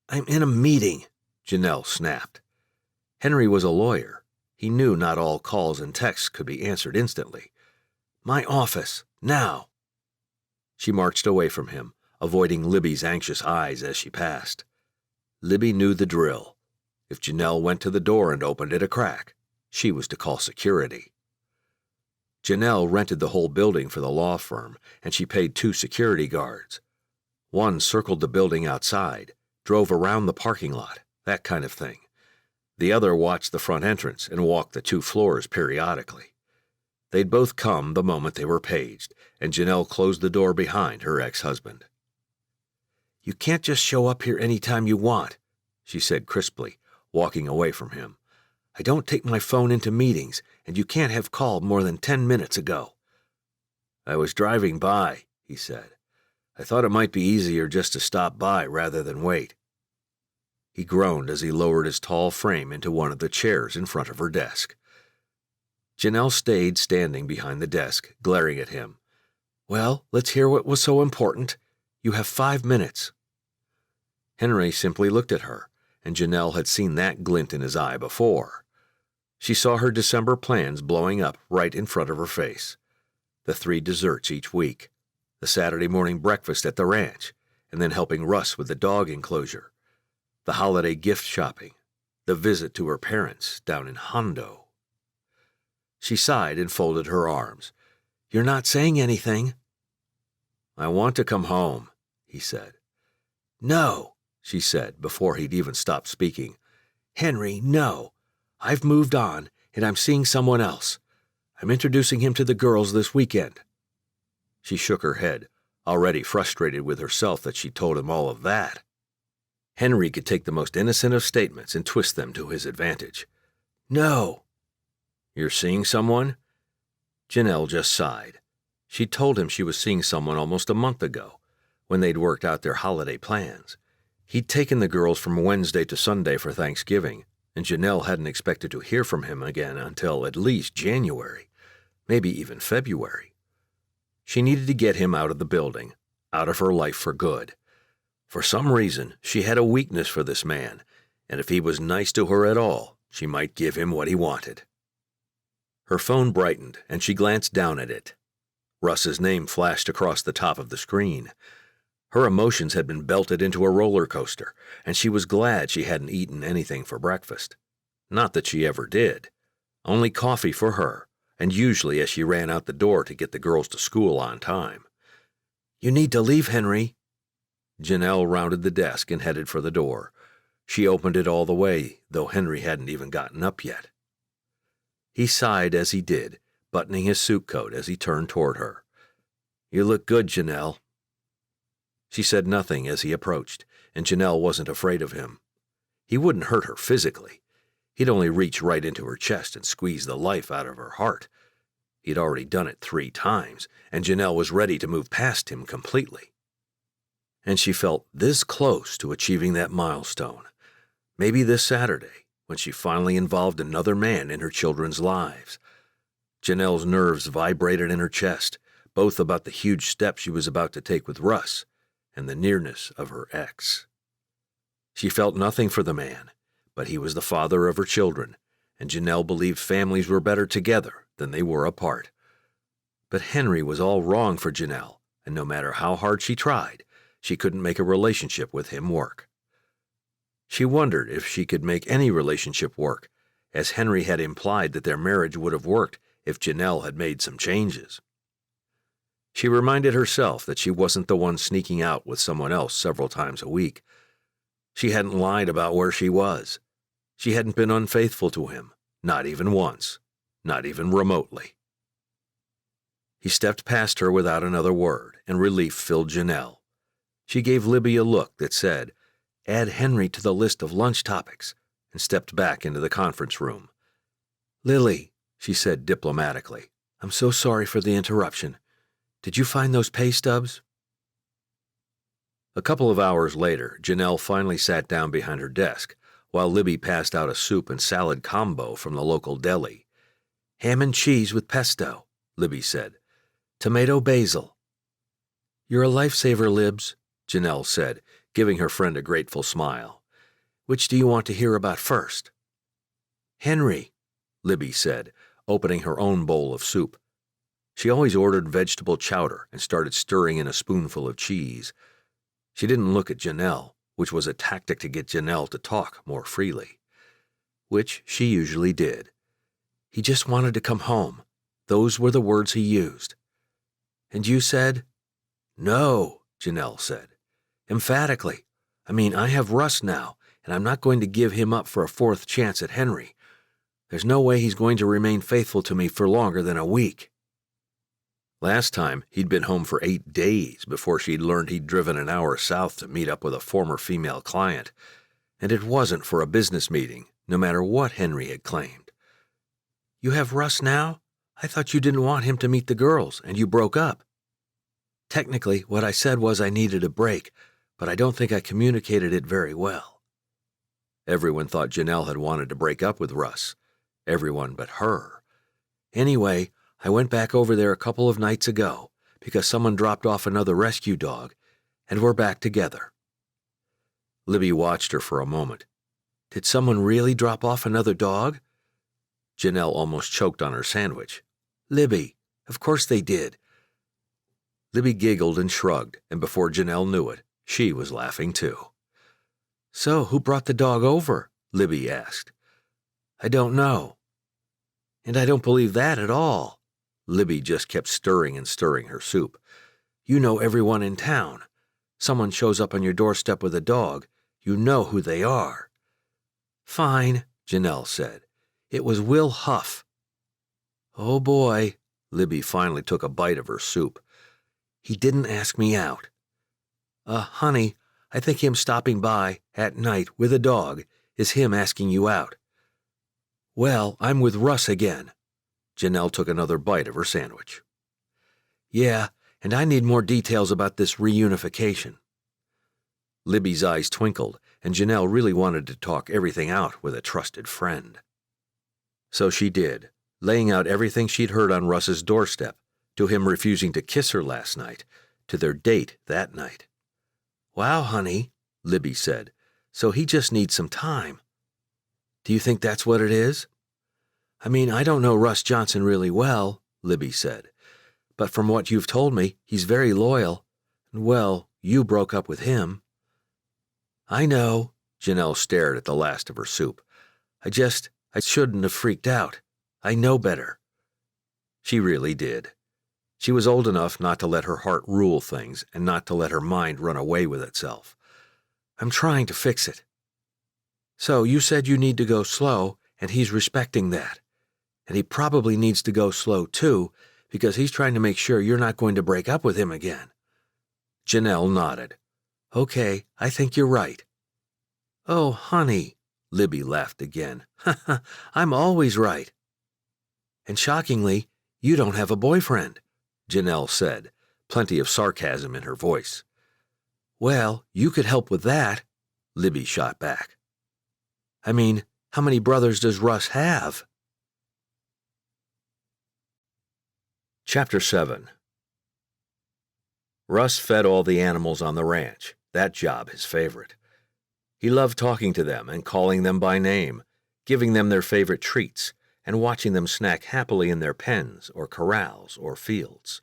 Speaker 1: "I'm in a meeting," Janelle snapped. Henry was a lawyer. He knew not all calls and texts could be answered instantly. "My office, now." She marched away from him, avoiding Libby's anxious eyes as she passed. Libby knew the drill. If Janelle went to the door and opened it a crack, she was to call security. Janelle rented the whole building for the law firm, and she paid 2 security guards. One circled the building outside, drove around the parking lot, that kind of thing. The other watched the front entrance and walked the 2 floors periodically. They'd both come the moment they were paged, and Janelle closed the door behind her ex-husband. "You can't just show up here any time you want," she said crisply, walking away from him. "I don't take my phone into meetings, and you can't have called more than 10 minutes ago." "I was driving by," he said. "I thought it might be easier just to stop by rather than wait." He groaned as he lowered his tall frame into one of the chairs in front of her desk. Janelle stayed standing behind the desk, glaring at him. "Well, let's hear what was so important. You have 5 minutes." Henry simply looked at her, and Janelle had seen that glint in his eye before. She saw her December plans blowing up right in front of her face. The 3 desserts each week, the Saturday morning breakfast at the ranch, and then helping Russ with the dog enclosure, the holiday gift shopping, the visit to her parents down in Hondo. She sighed and folded her arms. "You're not saying anything." "I want to come home," he said. "No," she said before he'd even stopped speaking. "Henry, no. I've moved on, and I'm seeing someone else. I'm introducing him to the girls this weekend." She shook her head, already frustrated with herself that she told him all of that. Henry could take the most innocent of statements and twist them to his advantage. "No." "You're seeing someone?" Janelle just sighed. She'd told him she was seeing someone almost a month ago, when they'd worked out their holiday plans. He'd taken the girls from Wednesday to Sunday for Thanksgiving, and Janelle hadn't expected to hear from him again until at least January, maybe even February. She needed to get him out of the building, out of her life for good. For some reason, she had a weakness for this man, and if he was nice to her at all, she might give him what he wanted. Her phone brightened, and she glanced down at it. Russ's name flashed across the top of the screen. Her emotions had been belted into a roller coaster, and she was glad she hadn't eaten anything for breakfast. Not that she ever did. Only coffee for her, and usually as she ran out the door to get the girls to school on time. "You need to leave, Henry." Janelle rounded the desk and headed for the door. She opened it all the way, though Henry hadn't even gotten up yet. He sighed as he did, buttoning his suit coat as he turned toward her. "You look good, Janelle." She said nothing as he approached, and Janelle wasn't afraid of him. He wouldn't hurt her physically. He'd only reach right into her chest and squeeze the life out of her heart. He'd already done it 3 times, and Janelle was ready to move past him completely. And she felt this close to achieving that milestone. Maybe this Saturday, when she finally involved another man in her children's lives. Janelle's nerves vibrated in her chest, both about the huge step she was about to take with Russ and the nearness of her ex. She felt nothing for the man, but he was the father of her children, and Janelle believed families were better together than they were apart. But Henry was all wrong for Janelle, and no matter how hard she tried, she couldn't make a relationship with him work. She wondered if she could make any relationship work, as Henry had implied that their marriage would have worked if Janelle had made some changes. She reminded herself that she wasn't the one sneaking out with someone else several times a week. She hadn't lied about where she was. She hadn't been unfaithful to him, not even once, not even remotely. He stepped past her without another word, and relief filled Janelle. She gave Libby a look that said, "Add Henry to the list of lunch topics," and stepped back into the conference room. "Lily," she said diplomatically, "I'm so sorry for the interruption. Did you find those pay stubs?" A couple of hours later, Janelle finally sat down behind her desk, while Libby passed out a soup and salad combo from the local deli. "Ham and cheese with pesto," Libby said. "Tomato basil." "You're a lifesaver, Libs," Janelle said, giving her friend a grateful smile. "Which do you want to hear about first?" "Henry," Libby said, opening her own bowl of soup. She always ordered vegetable chowder and started stirring in a spoonful of cheese. She didn't look at Janelle, which was a tactic to get Janelle to talk more freely. Which she usually did. "He just wanted to come home. Those were the words he used." "And you said?" "No," Janelle said. "Emphatically. I mean, I have Russ now, and I'm not going to give him up for a 4th chance at Henry. There's no way he's going to remain faithful to me for longer than a week." Last time, he'd been home for 8 days before she'd learned he'd driven an hour south to meet up with a former female client, and it wasn't for a business meeting, no matter what Henry had claimed. "You have Russ now? I thought you didn't want him to meet the girls, and you broke up." "Technically, what I said was I needed a break, but I don't think I communicated it very well." Everyone thought Janelle had wanted to break up with Russ. Everyone but her. Anyway, I went back over there a couple of nights ago because someone dropped off another rescue dog, and we're back together. Libby watched her for a moment. "Did someone really drop off another dog?" Janelle almost choked on her sandwich. "Libby, of course they did." Libby giggled and shrugged, and before Janelle knew it, she was laughing too. "So, who brought the dog over?" Libby asked. "I don't know." "And I don't believe that at all." Libby just kept stirring and stirring her soup. "You know everyone in town. Someone shows up on your doorstep with a dog, you know who they are." Fine, Janelle said. It was Will Huff. Oh boy, Libby finally took a bite of her soup. He didn't ask me out. Honey, I think him stopping by, at night, with a dog, is him asking you out. Well, I'm with Russ again. Janelle took another bite of her sandwich. Yeah, and I need more details about this reunification. Libby's eyes twinkled, and Janelle really wanted to talk everything out with a trusted friend. So she did, laying out everything she'd heard on Russ's doorstep, to him refusing to kiss her last night, to their date that night. Wow, honey, Libby said, so he just needs some time. Do you think that's what it is? I mean, I don't know Russ Johnson really well, Libby said, but from what you've told me, he's very loyal. Well, you broke up with him. I know, Janelle stared at the last of her soup. I shouldn't have freaked out. I know better. She really did. She was old enough not to let her heart rule things and not to let her mind run away with itself. I'm trying to fix it. So you said you need to go slow, and he's respecting that. And he probably needs to go slow too, because he's trying to make sure you're not going to break up with him again. Janelle nodded. Okay, I think you're right. Oh, honey, Libby laughed again. I'm always right. And shockingly, you don't have a boyfriend, Janelle said, plenty of sarcasm in her voice. Well, you could help with that, Libby shot back. I mean, how many brothers does Russ have? Chapter 7. Russ fed all the animals on the ranch, that job his favorite. He loved talking to them and calling them by name, giving them their favorite treats, and watching them snack happily in their pens or corrals or fields.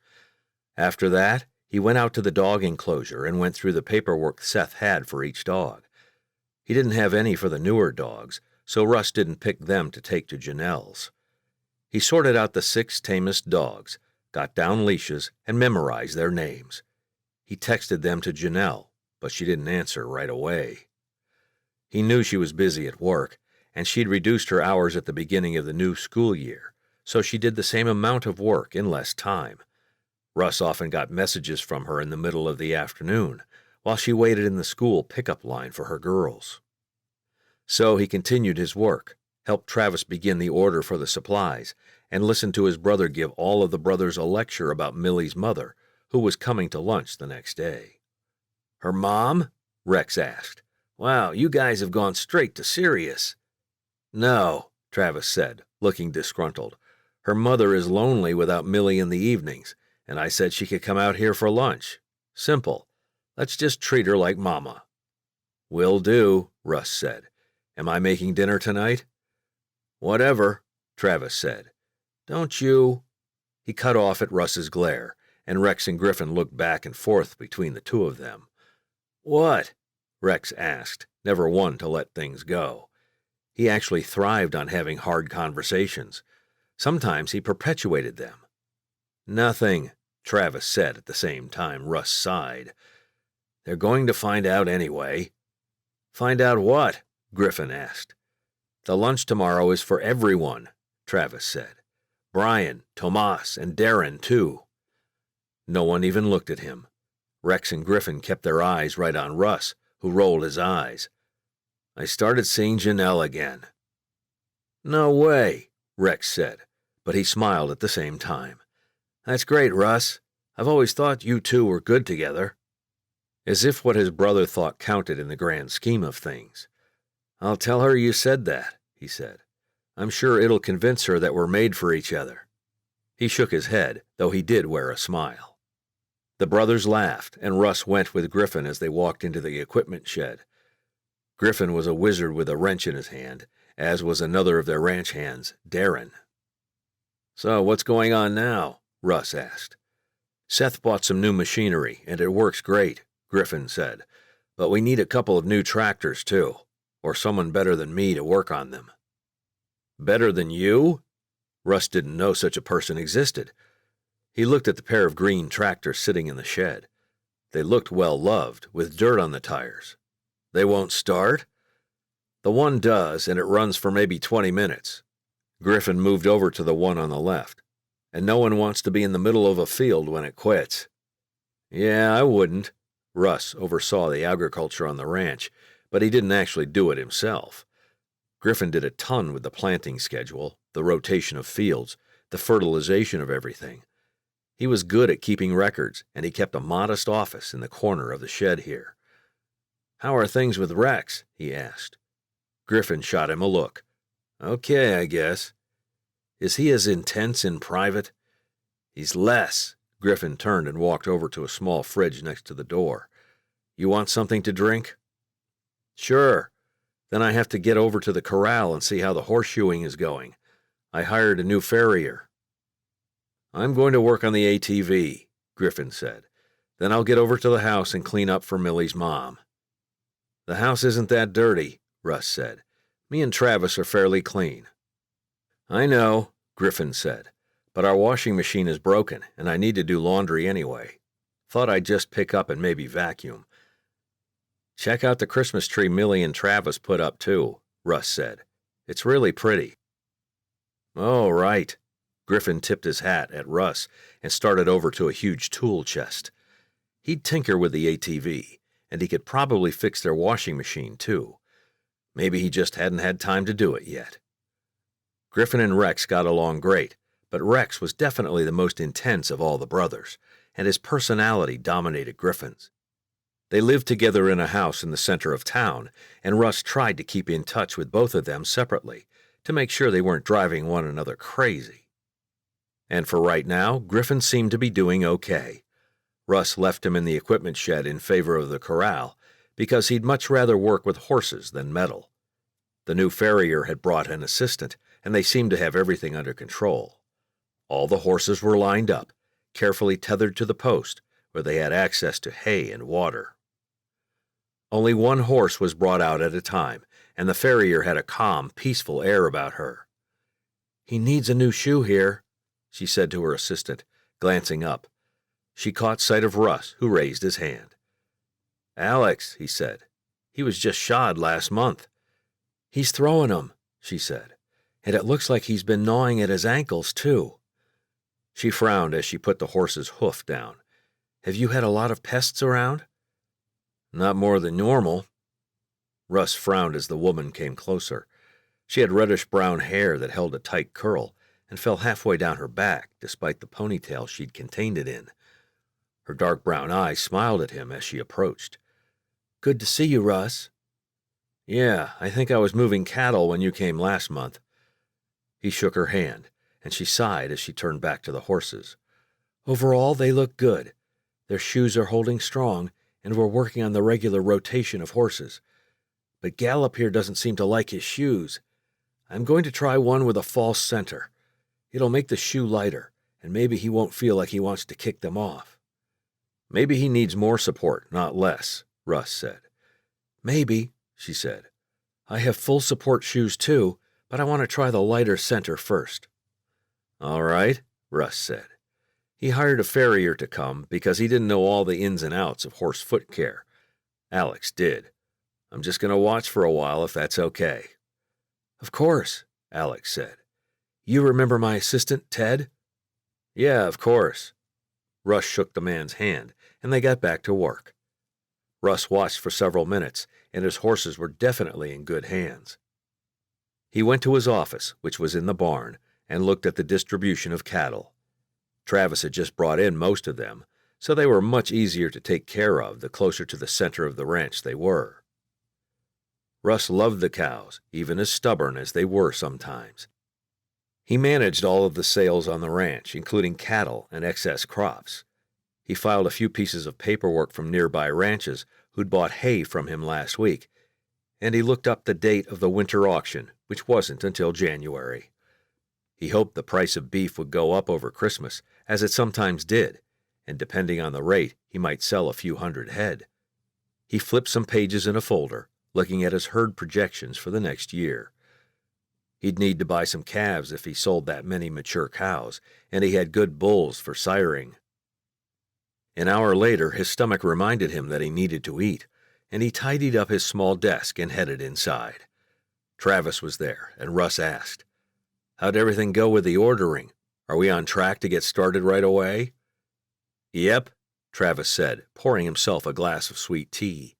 Speaker 1: After that, he went out to the dog enclosure and went through the paperwork Seth had for each dog. He didn't have any for the newer dogs, so Russ didn't pick them to take to Janelle's. He sorted out the 6 tamest dogs, got down leashes, and memorized their names. He texted them to Janelle, but she didn't answer right away. He knew she was busy at work, and she'd reduced her hours at the beginning of the new school year, so she did the same amount of work in less time. Russ often got messages from her in the middle of the afternoon, while she waited in the school pickup line for her girls. So he continued his work, helped Travis begin the order for the supplies, and listened to his brother give all of the brothers a lecture about Millie's mother, who was coming to lunch the next day. Her mom? Rex asked. Wow, you guys have gone straight to serious. No, Travis said, looking disgruntled. Her mother is lonely without Millie in the evenings, and I said she could come out here for lunch. Simple. Let's just treat her like Mama. Will do, Russ said. Am I making dinner tonight? Whatever, Travis said. Don't you? He cut off at Russ's glare, and Rex and Griffin looked back and forth between the two of them. What? Rex asked, never one to let things go. He actually thrived on having hard conversations. Sometimes he perpetuated them. Nothing, Travis said at the same time Russ sighed. They're going to find out anyway. Find out what? Griffin asked. The lunch tomorrow is for everyone, Travis said. Brian, Tomas, and Darren, too. No one even looked at him. Rex and Griffin kept their eyes right on Russ, who rolled his eyes. I started seeing Janelle again. No way, Rex said, but he smiled at the same time. That's great, Russ. I've always thought you two were good together. As if what his brother thought counted in the grand scheme of things. I'll tell her you said that, he said. I'm sure it'll convince her that we're made for each other. He shook his head, though he did wear a smile. The brothers laughed, and Russ went with Griffin as they walked into the equipment shed. Griffin was a wizard with a wrench in his hand, as was another of their ranch hands, Darren. So what's going on now? Russ asked. Seth bought some new machinery, and it works great, Griffin said. But we need a couple of new tractors, too, or someone better than me to work on them. Better than you? Russ didn't know such a person existed. He looked at the pair of green tractors sitting in the shed. They looked well loved, with dirt on the tires. They won't start? The one does, and it runs for maybe 20 minutes. Griffin moved over to the one on the left. And no one wants to be in the middle of a field when it quits. Yeah, I wouldn't. Russ oversaw the agriculture on the ranch, but he didn't actually do it himself. Griffin did a ton with the planting schedule, the rotation of fields, the fertilization of everything. He was good at keeping records, and he kept a modest office in the corner of the shed here. How are things with Rex? He asked. Griffin shot him a look. Okay, I guess. Is he as intense in private? He's less. Griffin turned and walked over to a small fridge next to the door. You want something to drink? Sure. Then I have to get over to the corral and see how the horseshoeing is going. I hired a new farrier. I'm going to work on the ATV, Griffin said. Then I'll get over to the house and clean up for Millie's mom. The house isn't that dirty, Russ said. Me and Travis are fairly clean. I know, Griffin said, but our washing machine is broken, and I need to do laundry anyway. Thought I'd just pick up and maybe vacuum. Check out the Christmas tree Millie and Travis put up, too, Russ said. It's really pretty. Oh, right. Griffin tipped his hat at Russ and started over to a huge tool chest. He'd tinker with the ATV, and he could probably fix their washing machine, too. Maybe he just hadn't had time to do it yet. Griffin and Rex got along great, but Rex was definitely the most intense of all the brothers, and his personality dominated Griffin's. They lived together in a house in the center of town, and Russ tried to keep in touch with both of them separately to make sure they weren't driving one another crazy. And for right now, Griffin seemed to be doing okay. Russ left him in the equipment shed in favor of the corral because he'd much rather work with horses than metal. The new farrier had brought an assistant, and they seemed to have everything under control. All the horses were lined up, carefully tethered to the post, where they had access to hay and water. Only one horse was brought out at a time, and the farrier had a calm, peaceful air about her. He needs a new shoe here, she said to her assistant, glancing up. She caught sight of Russ, who raised his hand. Alex, he said. He was just shod last month. He's throwing 'em, she said, and it looks like he's been gnawing at his ankles, too. She frowned as she put the horse's hoof down. Have you had a lot of pests around? Not more than normal. Russ frowned as the woman came closer. She had reddish-brown hair that held a tight curl and fell halfway down her back, despite the ponytail she'd contained it in. Her dark brown eyes smiled at him as she approached. Good to see you, Russ. Yeah, I think I was moving cattle when you came last month. He shook her hand, and she sighed as she turned back to the horses. Overall, they look good. Their shoes are holding strong, and we're working on the regular rotation of horses. But Gallop here doesn't seem to like his shoes. I'm going to try one with a false center. It'll make the shoe lighter, and maybe he won't feel like he wants to kick them off. Maybe he needs more support, not less, Russ said. Maybe, she said. I have full support shoes too, but I want to try the lighter center first. All right, Russ said. He hired a farrier to come because he didn't know all the ins and outs of horse foot care. Alex did. I'm just going to watch for a while if that's okay. Of course, Alex said. You remember my assistant, Ted? Yeah, of course. Russ shook the man's hand, and they got back to work. Russ watched for several minutes, and his horses were definitely in good hands. He went to his office, which was in the barn, and looked at the distribution of cattle. Travis had just brought in most of them, so they were much easier to take care of the closer to the center of the ranch they were. Russ loved the cows, even as stubborn as they were sometimes. He managed all of the sales on the ranch, including cattle and excess crops. He filed a few pieces of paperwork from nearby ranches who'd bought hay from him last week, and he looked up the date of the winter auction, which wasn't until January. He hoped the price of beef would go up over Christmas, as it sometimes did, and depending on the rate, he might sell a few hundred head. He flipped some pages in a folder, looking at his herd projections for the next year. He'd need to buy some calves if he sold that many mature cows, and he had good bulls for siring. An hour later, his stomach reminded him that he needed to eat, and he tidied up his small desk and headed inside. Travis was there, and Russ asked, "How'd everything go with the ordering? Are we on track to get started right away?" "Yep," Travis said, pouring himself a glass of sweet tea.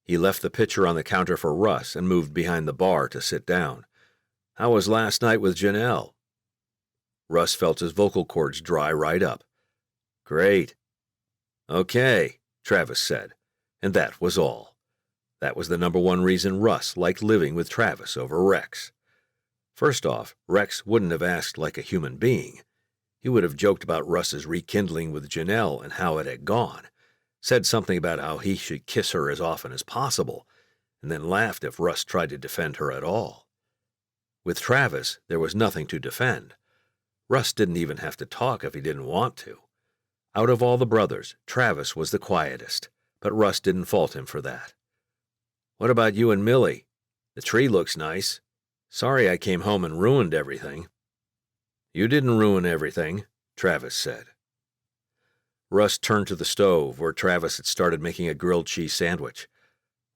Speaker 1: He left the pitcher on the counter for Russ and moved behind the bar to sit down. "How was last night with Janelle?" Russ felt his vocal cords dry right up. "Great." "Okay," Travis said, and that was all. That was the number one reason Russ liked living with Travis over Rex. First off, Rex wouldn't have asked like a human being. He would have joked about Russ's rekindling with Janelle and how it had gone, said something about how he should kiss her as often as possible, and then laughed if Russ tried to defend her at all. With Travis, there was nothing to defend. Russ didn't even have to talk if he didn't want to. Out of all the brothers, Travis was the quietest, but Russ didn't fault him for that. "What about you and Millie? The tree looks nice. Sorry I came home and ruined everything." "You didn't ruin everything," Travis said. Russ turned to the stove where Travis had started making a grilled cheese sandwich.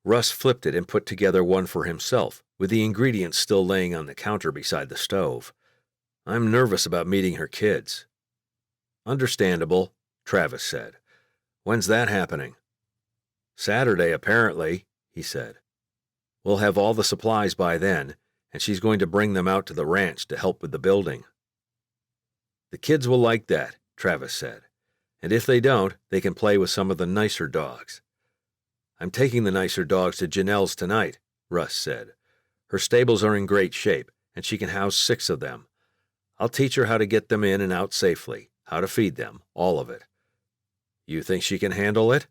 Speaker 1: Russ flipped it and put together one for himself, with the ingredients still laying on the counter beside the stove. "I'm nervous about meeting her kids." "Understandable," Travis said. "When's that happening?" "Saturday, apparently," he said. "We'll have all the supplies by then, and she's going to bring them out to the ranch to help with the building." "The kids will like that," Travis said. "And if they don't, they can play with some of the nicer dogs." "I'm taking the nicer dogs to Janelle's tonight," Russ said. "Her stables are in great shape, and she can house 6 of them. I'll teach her how to get them in and out safely, how to feed them, all of it." "You think she can handle it?"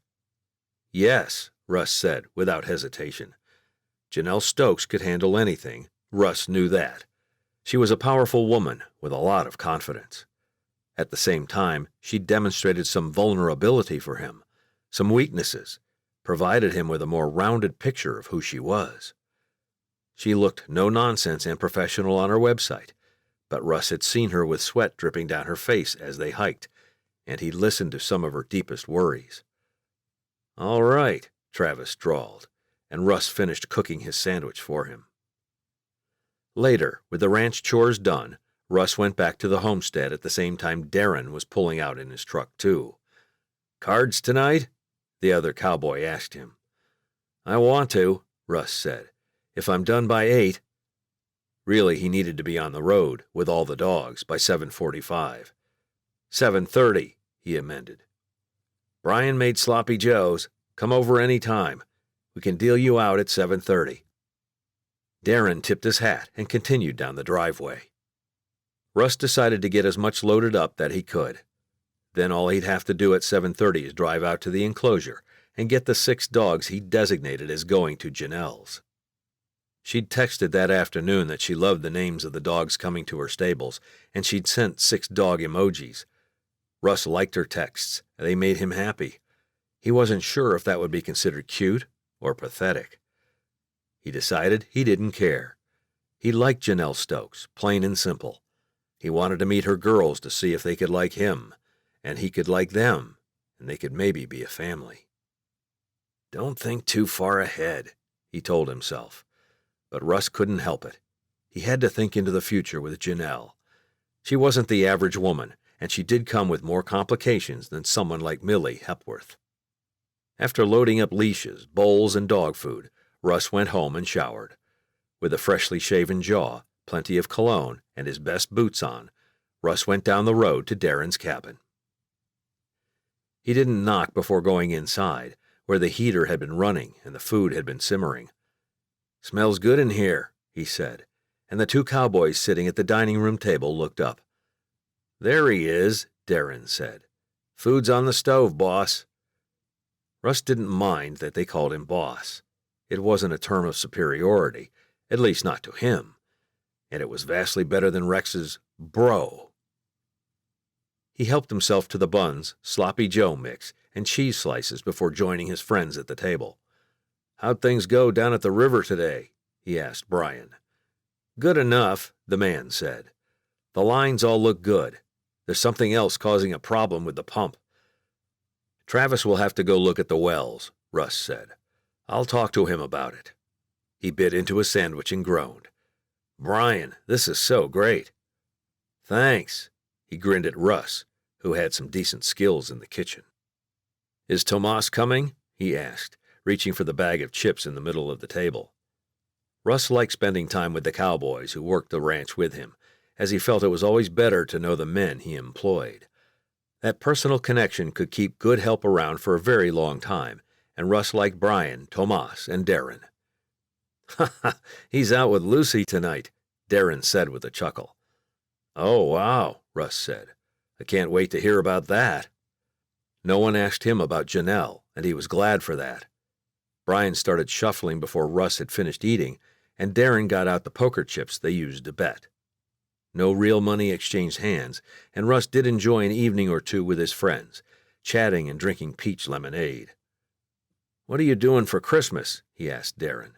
Speaker 1: "Yes," Russ said without hesitation. Janelle Stokes could handle anything. Russ knew that. She was a powerful woman with a lot of confidence. At the same time, she demonstrated some vulnerability for him, some weaknesses, provided him with a more rounded picture of who she was. She looked no-nonsense and professional on her website, but Russ had seen her with sweat dripping down her face as they hiked, and he listened to some of her deepest worries. "All right," Travis drawled, and Russ finished cooking his sandwich for him. Later, with the ranch chores done, Russ went back to the homestead at the same time Darren was pulling out in his truck, too. "Cards tonight?" the other cowboy asked him. "I want to," Russ said, "if I'm done by 8. Really, he needed to be on the road, with all the dogs, by 7:45. 7:30, he amended. "Brian made sloppy joes. Come over any time. We can deal you out at 7:30. Darren tipped his hat and continued down the driveway. Russ decided to get as much loaded up that he could. Then all he'd have to do at 7:30 is drive out to the enclosure and get the 6 dogs he designated as going to Janelle's. She'd texted that afternoon that she loved the names of the dogs coming to her stables, and she'd sent 6 dog emojis. Russ liked her texts, and they made him happy. He wasn't sure if that would be considered cute or pathetic. He decided he didn't care. He liked Janelle Stokes, plain and simple. He wanted to meet her girls to see if they could like him, and he could like them, and they could maybe be a family. "Don't think too far ahead," he told himself. But Russ couldn't help it. He had to think into the future with Janelle. She wasn't the average woman, and she did come with more complications than someone like Millie Hepworth. After loading up leashes, bowls, and dog food, Russ went home and showered. With a freshly shaven jaw, plenty of cologne, and his best boots on, Russ went down the road to Darren's cabin. He didn't knock before going inside, where the heater had been running and the food had been simmering. "Smells good in here," he said, and the 2 cowboys sitting at the dining room table looked up. "There he is," Darren said. "Food's on the stove, boss." Russ didn't mind that they called him boss. It wasn't a term of superiority, at least not to him, and it was vastly better than Rex's bro. He helped himself to the buns, sloppy Joe mix, and cheese slices before joining his friends at the table. "How'd things go down at the river today?" he asked Brian. "Good enough," the man said. "The lines all look good. There's something else causing a problem with the pump." "Travis will have to go look at the wells," Russ said. "I'll talk to him about it." He bit into a sandwich and groaned. "Brian, this is so great." "Thanks." He grinned at Russ, who had some decent skills in the kitchen. "Is Tomas coming?" he asked, reaching for the bag of chips in the middle of the table. Russ liked spending time with the cowboys who worked the ranch with him, as he felt it was always better to know the men he employed. That personal connection could keep good help around for a very long time, and Russ liked Brian, Tomas, and Darren. "Ha ha, he's out with Lucy tonight," Darren said with a chuckle. "Oh, wow," Russ said. "I can't wait to hear about that." No one asked him about Janelle, and he was glad for that. Brian started shuffling before Russ had finished eating, and Darren got out the poker chips they used to bet. No real money exchanged hands, and Russ did enjoy an evening or two with his friends, chatting and drinking peach lemonade. "What are you doing for Christmas?" he asked Darren.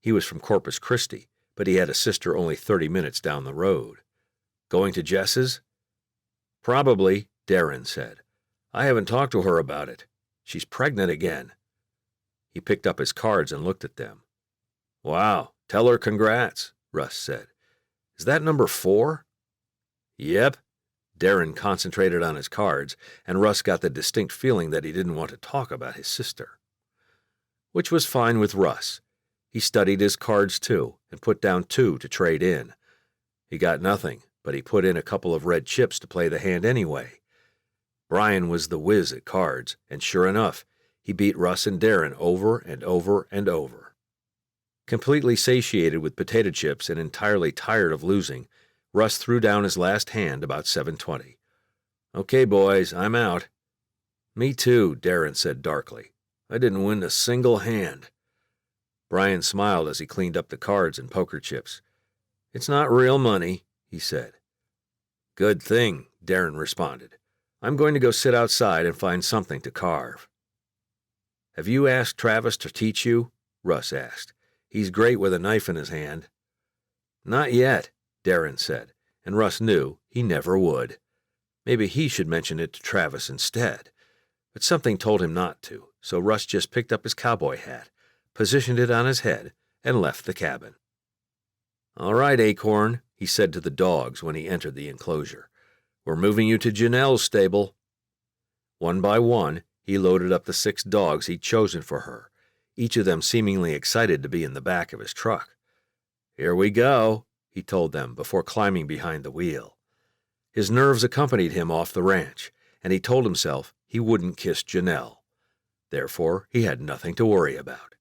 Speaker 1: He was from Corpus Christi, but he had a sister only 30 minutes down the road. "Going to Jess's?" "Probably," Darren said. "I haven't talked to her about it. She's pregnant again." He picked up his cards and looked at them. "Wow, tell her congrats," Russ said. "Is that number 4? "Yep." Darren concentrated on his cards, and Russ got the distinct feeling that he didn't want to talk about his sister. Which was fine with Russ. He studied his cards, too, and put down 2 to trade in. He got nothing, but he put in a couple of red chips to play the hand anyway. Brian was the whiz at cards, and sure enough, he beat Russ and Darren over and over and over. Completely satiated with potato chips and entirely tired of losing, Russ threw down his last hand about 7:20. "Okay, boys, I'm out." "Me too," Darren said darkly. "I didn't win a single hand." Brian smiled as he cleaned up the cards and poker chips. "It's not real money," he said. "Good thing," Darren responded. "I'm going to go sit outside and find something to carve." "Have you asked Travis to teach you?" Russ asked. "He's great with a knife in his hand." "Not yet," Darren said, and Russ knew he never would. Maybe he should mention it to Travis instead. But something told him not to, so Russ just picked up his cowboy hat, positioned it on his head, and left the cabin. "All right, Acorn," he said to the dogs when he entered the enclosure. "We're moving you to Janelle's stable." One by one, he loaded up the 6 dogs he'd chosen for her, each of them seemingly excited to be in the back of his truck. "Here we go," he told them before climbing behind the wheel. His nerves accompanied him off the ranch, and he told himself he wouldn't kiss Janelle. Therefore, he had nothing to worry about.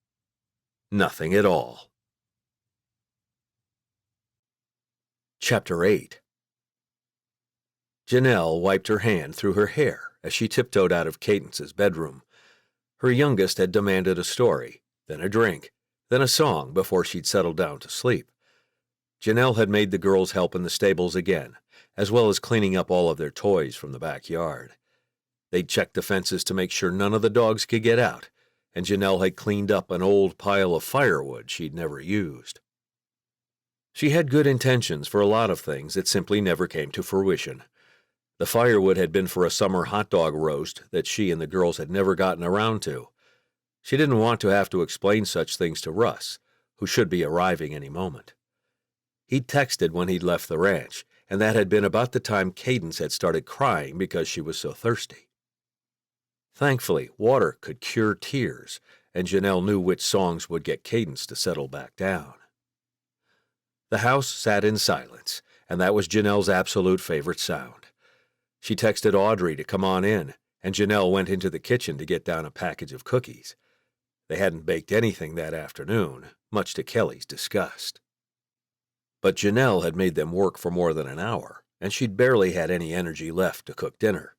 Speaker 1: Nothing at all. Chapter 8. Janelle wiped her hand through her hair as she tiptoed out of Cadence's bedroom. Her youngest had demanded a story, then a drink, then a song before she'd settled down to sleep. Janelle had made the girls help in the stables again, as well as cleaning up all of their toys from the backyard. They'd checked the fences to make sure none of the dogs could get out, and Janelle had cleaned up an old pile of firewood she'd never used. She had good intentions for a lot of things that simply never came to fruition. The firewood had been for a summer hot dog roast that she and the girls had never gotten around to. She didn't want to have to explain such things to Russ, who should be arriving any moment. He'd texted when he'd left the ranch, and that had been about the time Cadence had started crying because she was so thirsty. Thankfully, water could cure tears, and Janelle knew which songs would get Cadence to settle back down. The house sat in silence, and that was Janelle's absolute favorite sound. She texted Audrey to come on in, and Janelle went into the kitchen to get down a package of cookies. They hadn't baked anything that afternoon, much to Kelly's disgust. But Janelle had made them work for more than an hour, and she'd barely had any energy left to cook dinner.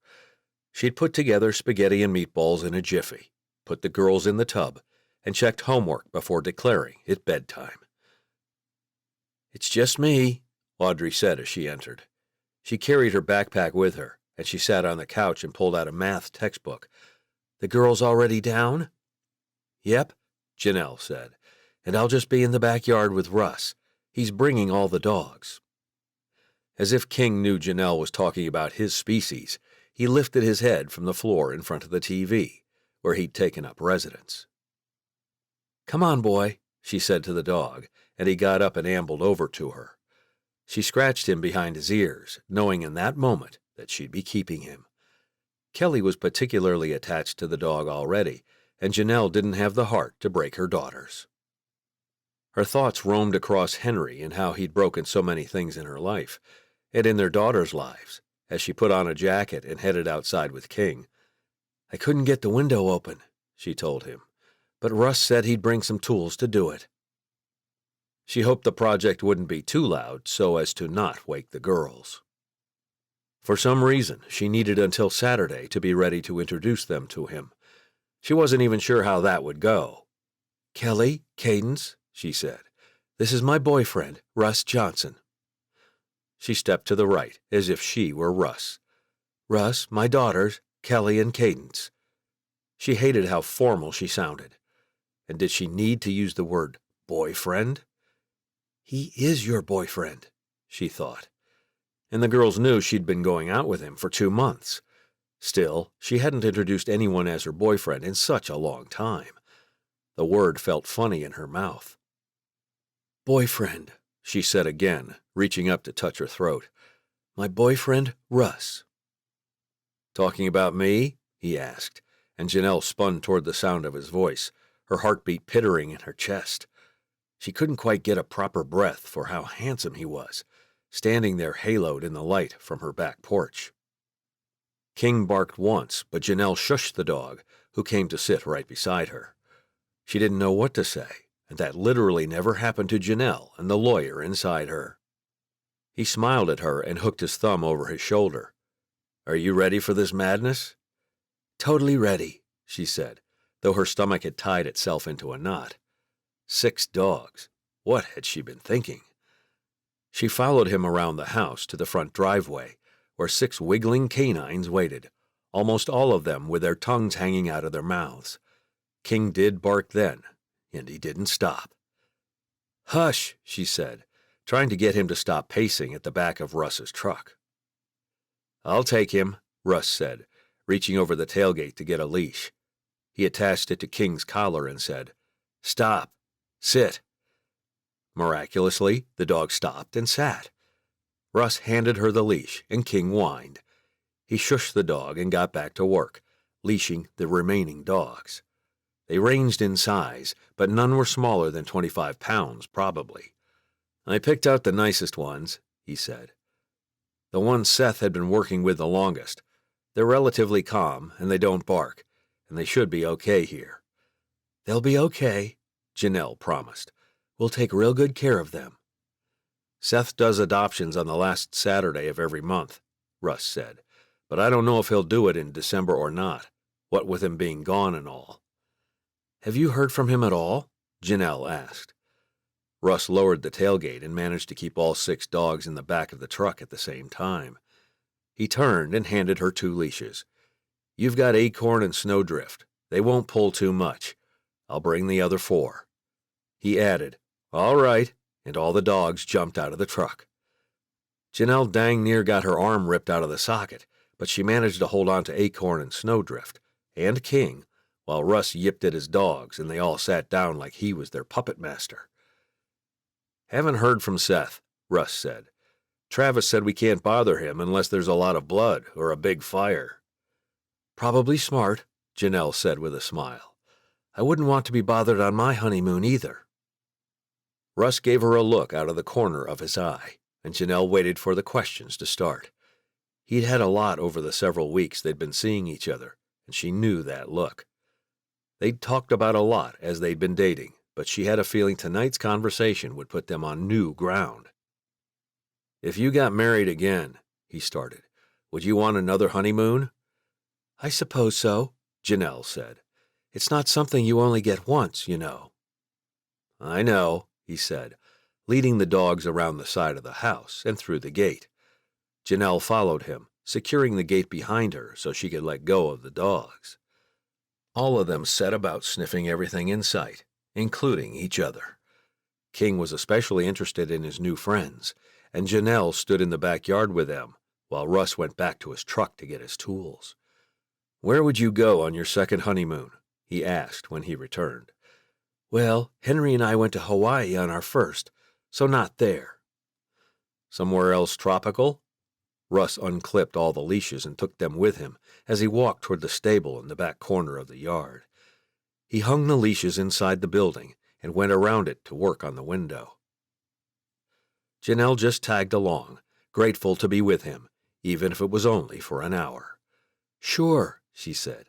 Speaker 1: She'd put together spaghetti and meatballs in a jiffy, put the girls in the tub, and checked homework before declaring it bedtime. "It's just me," Audrey said as she entered. She carried her backpack with her, and she sat on the couch and pulled out a math textbook. "The girls already down?" "Yep," Janelle said, "and I'll just be in the backyard with Russ. He's bringing all the dogs." As if King knew Janelle was talking about his species, he lifted his head from the floor in front of the TV, where he'd taken up residence. "Come on, boy," she said to the dog, and he got up and ambled over to her. She scratched him behind his ears, knowing in that moment that she'd be keeping him. Kelly was particularly attached to the dog already, and Janelle didn't have the heart to break her daughters. Her thoughts roamed across Henry and how he'd broken so many things in her life, and in their daughters' lives, as she put on a jacket and headed outside with King. "I couldn't get the window open," she told him, "but Russ said he'd bring some tools to do it." She hoped the project wouldn't be too loud so as to not wake the girls. For some reason, she needed until Saturday to be ready to introduce them to him. She wasn't even sure how that would go. "Kelly, Cadence," she said, "this is my boyfriend, Russ Johnson." She stepped to the right, as if she were Russ. "Russ, my daughters, Kelly and Cadence." She hated how formal she sounded. And did she need to use the word boyfriend? "He is your boyfriend," she thought. And the girls knew she'd been going out with him for 2 months. Still, she hadn't introduced anyone as her boyfriend in such a long time. The word felt funny in her mouth. "Boyfriend," she said again, reaching up to touch her throat. "My boyfriend, Russ." "Talking about me?" he asked, and Janelle spun toward the sound of his voice, her heartbeat pittering in her chest. She couldn't quite get a proper breath for how handsome he was, standing there haloed in the light from her back porch. King barked once, but Janelle shushed the dog, who came to sit right beside her. She didn't know what to say, and that literally never happened to Janelle and the lawyer inside her. He smiled at her and hooked his thumb over his shoulder. "Are you ready for this madness?" "Totally ready," she said, though her stomach had tied itself into a knot. 6 dogs. What had she been thinking? She followed him around the house to the front driveway, where 6 wiggling canines waited, almost all of them with their tongues hanging out of their mouths. King did bark then, and he didn't stop. "Hush," she said, trying to get him to stop pacing at the back of Russ's truck. "I'll take him," Russ said, reaching over the tailgate to get a leash. He attached it to King's collar and said, "Stop. Sit." Miraculously, the dog stopped and sat. Russ handed her the leash, and King whined. He shushed the dog and got back to work, leashing the remaining dogs. They ranged in size, but none were smaller than 25 pounds, probably. "I picked out the nicest ones," he said. "The ones Seth had been working with the longest. They're relatively calm, and they don't bark, and they should be okay here." "They'll be okay," Janelle promised. "We'll take real good care of them." "Seth does adoptions on the last Saturday of every month," Russ said, "but I don't know if he'll do it in December or not, what with him being gone and all." "Have you heard from him at all?" Janelle asked. Russ lowered the tailgate and managed to keep all 6 dogs in the back of the truck at the same time. He turned and handed her 2 leashes. "You've got Acorn and Snowdrift. They won't pull too much. I'll bring the other 4. He added, "All right," and all the dogs jumped out of the truck. Janelle dang near got her arm ripped out of the socket, but she managed to hold on to Acorn and Snowdrift, and King, while Russ yipped at his dogs, and they all sat down like he was their puppet master. "Haven't heard from Seth," Russ said. "Travis said we can't bother him unless there's a lot of blood or a big fire." "Probably smart," Janelle said with a smile. "I wouldn't want to be bothered on my honeymoon either." Russ gave her a look out of the corner of his eye, and Janelle waited for the questions to start. He'd had a lot over the several weeks they'd been seeing each other, and she knew that look. They'd talked about a lot as they'd been dating, but she had a feeling tonight's conversation would put them on new ground. "If you got married again," he started, "would you want another honeymoon?" "I suppose so," Janelle said. "It's not something you only get once, you know." "I know," he said, leading the dogs around the side of the house and through the gate. Janelle followed him, securing the gate behind her so she could let go of the dogs. All of them set about sniffing everything in sight, including each other. King was especially interested in his new friends, and Janelle stood in the backyard with them, while Russ went back to his truck to get his tools. "Where would you go on your second honeymoon?" he asked when he returned. Well, Henry and I went to Hawaii on our first, so not there. Somewhere else tropical? Russ unclipped all the leashes and took them with him as he walked toward the stable in the back corner of the yard. He hung the leashes inside the building and went around it to work on the window. Janelle just tagged along, grateful to be with him, even if it was only for an hour. Sure, she said.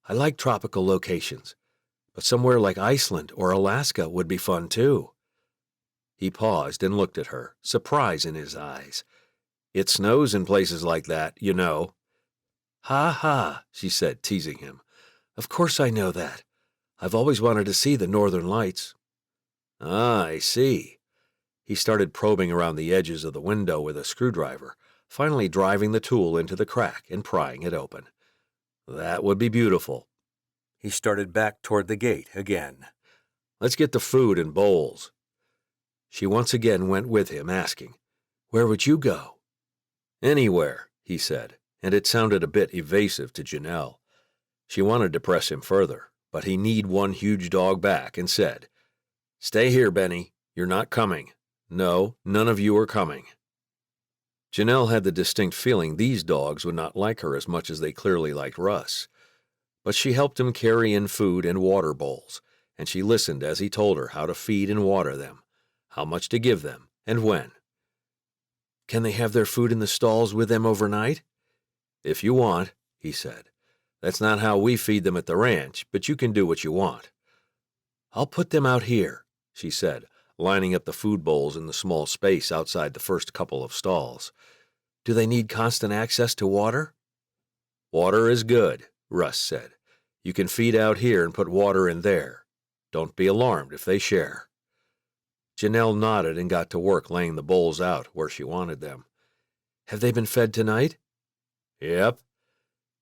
Speaker 1: I like tropical locations, but somewhere like Iceland or Alaska would be fun too. He paused and looked at her, surprise in his eyes. It snows in places like that, you know. Ha ha, she said, teasing him. Of course I know that. I've always wanted to see the northern lights. Ah, I see. He started probing around the edges of the window with a screwdriver, finally driving the tool into the crack and prying it open. That would be beautiful. He started back toward the gate again. Let's get the food and bowls. She once again went with him, asking, Where would you go? Anywhere, he said, and it sounded a bit evasive to Janelle. She wanted to press him further, but he kneed one huge dog back and said, Stay here, Benny. You're not coming. No, none of you are coming. Janelle had the distinct feeling these dogs would not like her as much as they clearly liked Russ. But she helped him carry in food and water bowls, and she listened as he told her how to feed and water them, how much to give them, and when. Can they have their food in the stalls with them overnight? If you want, he said. That's not how we feed them at the ranch, but you can do what you want. I'll put them out here, she said, lining up the food bowls in the small space outside the first couple of stalls. Do they need constant access to water? Water is good, Russ said. You can feed out here and put water in there. Don't be alarmed if they share. Janelle nodded and got to work laying the bowls out where she wanted them. Have they been fed tonight? Yep.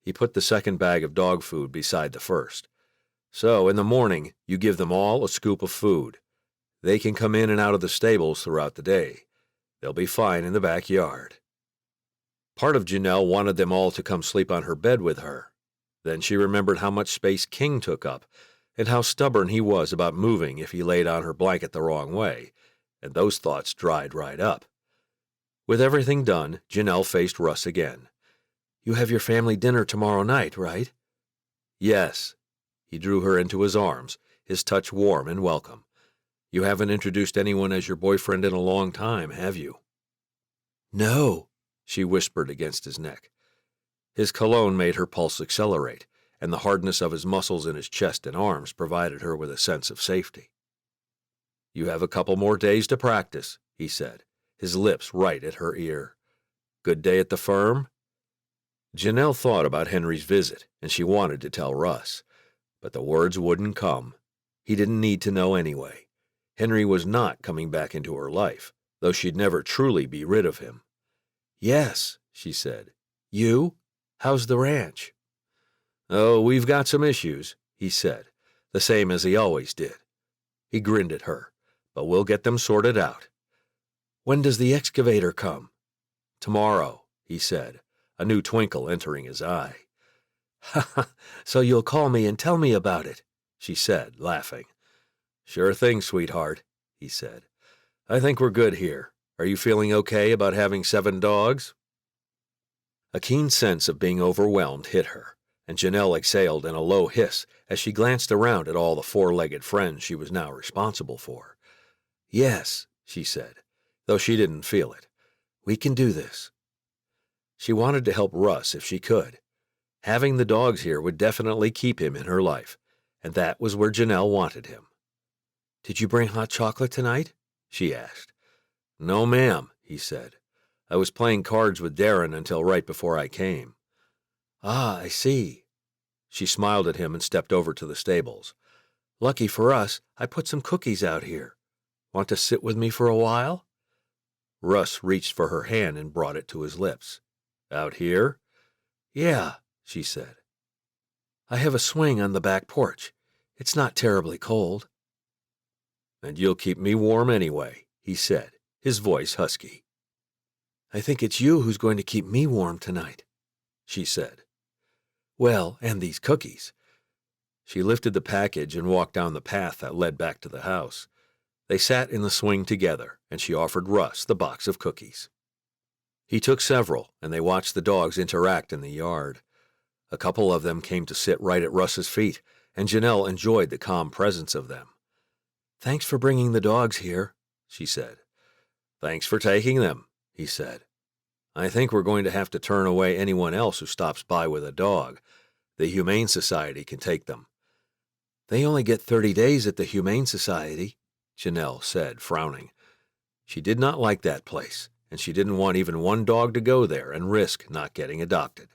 Speaker 1: He put the second bag of dog food beside the first. So, in the morning, you give them all a scoop of food. They can come in and out of the stables throughout the day. They'll be fine in the backyard. Part of Janelle wanted them all to come sleep on her bed with her. Then she remembered how much space King took up, and how stubborn he was about moving if he laid on her blanket the wrong way, and those thoughts dried right up. With everything done, Janelle faced Russ again. You have your family dinner tomorrow night, right? Yes. He drew her into his arms, his touch warm and welcome. You haven't introduced anyone as your boyfriend in a long time, have you? No, she whispered against his neck. His cologne made her pulse accelerate, and the hardness of his muscles in his chest and arms provided her with a sense of safety. You have a couple more days to practice, he said, his lips right at her ear. Good day at the firm? Janelle thought about Henry's visit, and she wanted to tell Russ, but the words wouldn't come. He didn't need to know anyway. Henry was not coming back into her life, though she'd never truly be rid of him. Yes, she said. You? How's the ranch? Oh, we've got some issues, he said, the same as he always did. He grinned at her, but we'll get them sorted out. When does the excavator come? Tomorrow, he said, a new twinkle entering his eye. Ha ha, so you'll call me and tell me about it, she said, laughing. Sure thing, sweetheart, he said. I think we're good here. Are you feeling okay about having 7 dogs? A keen sense of being overwhelmed hit her, and Janelle exhaled in a low hiss as she glanced around at all the 4-legged friends she was now responsible for. Yes, she said, though she didn't feel it. We can do this. She wanted to help Russ if she could. Having the dogs here would definitely keep him in her life, and that was where Janelle wanted him. Did you bring hot chocolate tonight? She asked. No, ma'am, he said. I was playing cards with Darren until right before I came. Ah, I see. She smiled at him and stepped over to the stables. Lucky for us, I put some cookies out here. Want to sit with me for a while? Russ reached for her hand and brought it to his lips. Out here? Yeah, she said. I have a swing on the back porch. It's not terribly cold. And you'll keep me warm anyway, he said, his voice husky. I think it's you who's going to keep me warm tonight, she said. Well, and these cookies. She lifted the package and walked down the path that led back to the house. They sat in the swing together, and she offered Russ the box of cookies. He took several, and they watched the dogs interact in the yard. A couple of them came to sit right at Russ's feet, and Janelle enjoyed the calm presence of them. "Thanks for bringing the dogs here," she said. "Thanks for taking them," he said. "I think we're going to have to turn away anyone else who stops by with a dog. The Humane Society can take them." "They only get 30 days at the Humane Society," Janelle said, frowning. She did not like that place, and she didn't want even one dog to go there and risk not getting adopted.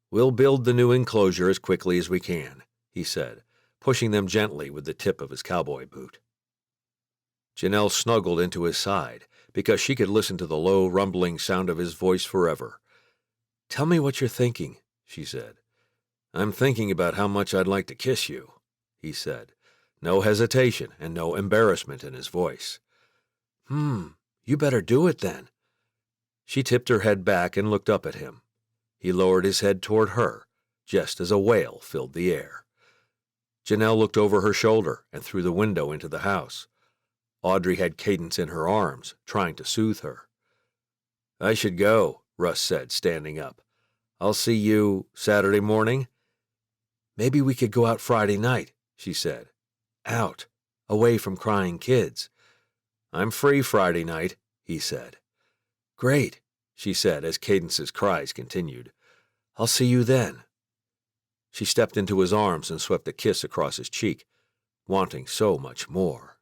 Speaker 1: "We'll build the new enclosure as quickly as we can," he said, pushing them gently with the tip of his cowboy boot. Janelle snuggled into his side because she could listen to the low, rumbling sound of his voice forever. "Tell me what you're thinking," she said. "I'm thinking about how much I'd like to kiss you," he said, no hesitation and no embarrassment in his voice. You better do it then." She tipped her head back and looked up at him. He lowered his head toward her, just as a wail filled the air. Janelle looked over her shoulder and through the window into the house. Audrey had Cadence in her arms, trying to soothe her. "I should go," Russ said, standing up. "I'll see you Saturday morning?" "Maybe we could go out Friday night," she said. "Out, away from crying kids." "I'm free Friday night," he said. "Great," she said as Cadence's cries continued. "I'll see you then." She stepped into his arms and swept a kiss across his cheek, wanting so much more.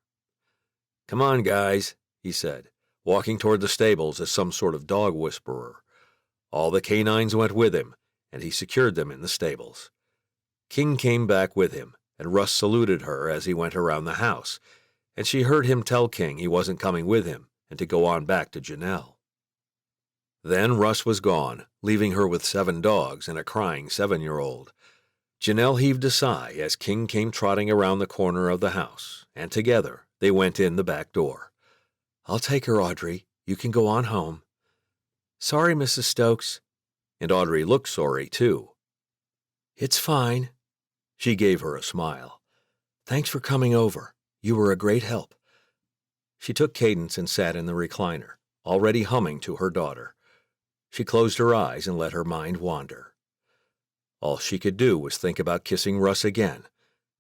Speaker 1: "Come on, guys," he said, walking toward the stables as some sort of dog whisperer. All the canines went with him, and he secured them in the stables. King came back with him, and Russ saluted her as he went around the house, and she heard him tell King he wasn't coming with him and to go on back to Janelle. Then Russ was gone, leaving her with 7 dogs and a crying 7-year-old. Janelle heaved a sigh as King came trotting around the corner of the house, and together they went in the back door. "I'll take her, Audrey. You can go on home." "Sorry, Mrs. Stokes." And Audrey looked sorry, too. "It's fine." She gave her a smile. "Thanks for coming over. You were a great help." She took Cadence and sat in the recliner, already humming to her daughter. She closed her eyes and let her mind wander. All she could do was think about kissing Russ again,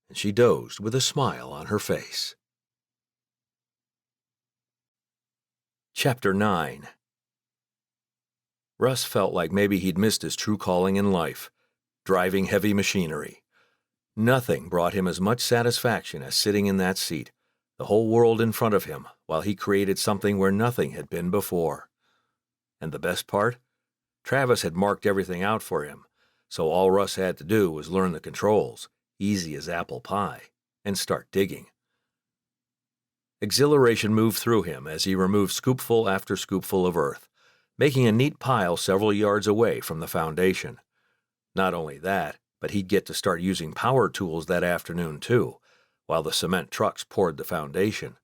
Speaker 1: and she dozed with a smile on her face. Chapter 9. Russ felt like maybe he'd missed his true calling in life, driving heavy machinery. Nothing brought him as much satisfaction as sitting in that seat, the whole world in front of him, while he created something where nothing had been before. And the best part? Travis had marked everything out for him, so all Russ had to do was learn the controls, easy as apple pie, and start digging. Exhilaration moved through him as he removed scoopful after scoopful of earth, making a neat pile several yards away from the foundation. Not only that, but he'd get to start using power tools that afternoon too, while the cement trucks poured the foundation.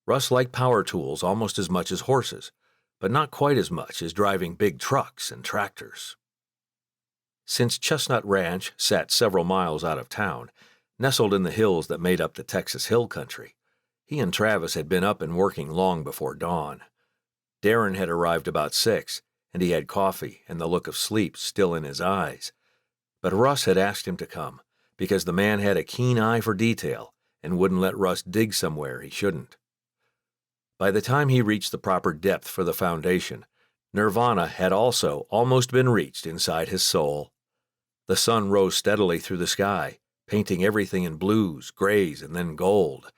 Speaker 1: Russ liked power tools almost as much as horses, but not quite as much as driving big trucks and tractors. Since Chestnut Ranch sat several miles out of town, nestled in the hills that made up the Texas Hill Country, he and Travis had been up and working long before dawn. Darren had arrived about 6, and he had coffee and the look of sleep still in his eyes. But Russ had asked him to come, because the man had a keen eye for detail and wouldn't let Russ dig somewhere he shouldn't. By the time he reached the proper depth for the foundation, Nirvana had also almost been reached inside his soul. The sun rose steadily through the sky, painting everything in blues, grays, and then gold.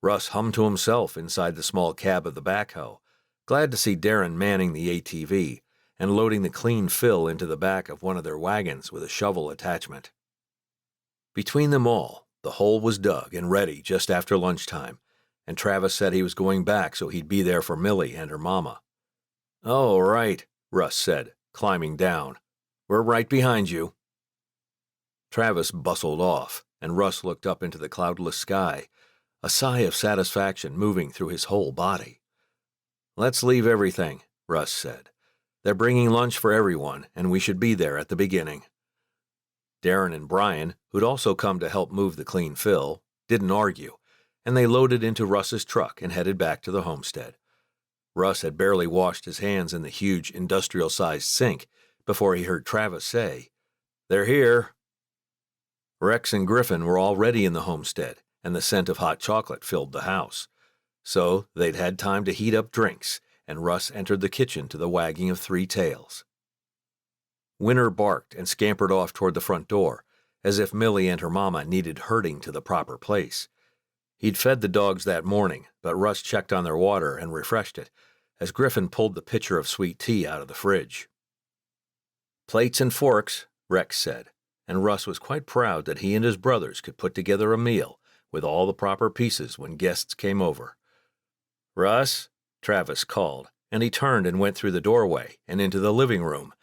Speaker 1: Russ hummed to himself inside the small cab of the backhoe, glad to see Darren manning the ATV and loading the clean fill into the back of one of their wagons with a shovel attachment. Between them all, the hole was dug and ready just after lunchtime, and Travis said he was going back so he'd be there for Millie and her mama. "Oh, right," Russ said, climbing down. "We're right behind you." Travis bustled off, and Russ looked up into the cloudless sky, a sigh of satisfaction moving through his whole body. "Let's leave everything," Russ said. "They're bringing lunch for everyone, and we should be there at the beginning." Darren and Brian, who'd also come to help move the clean fill, didn't argue, and they loaded into Russ's truck and headed back to the homestead. Russ had barely washed his hands in the huge industrial-sized sink before he heard Travis say, "They're here." Rex and Griffin were already in the homestead, and the scent of hot chocolate filled the house. So they'd had time to heat up drinks, and Russ entered the kitchen to the wagging of three tails. Winter barked and scampered off toward the front door, as if Millie and her mama needed herding to the proper place. He'd fed the dogs that morning, but Russ checked on their water and refreshed it, as Griffin pulled the pitcher of sweet tea out of the fridge. "Plates and forks," Rex said, and Russ was quite proud that he and his brothers could put together a meal with all the proper pieces when guests came over. "Russ," Travis called, and he turned and went through the doorway and into the living room,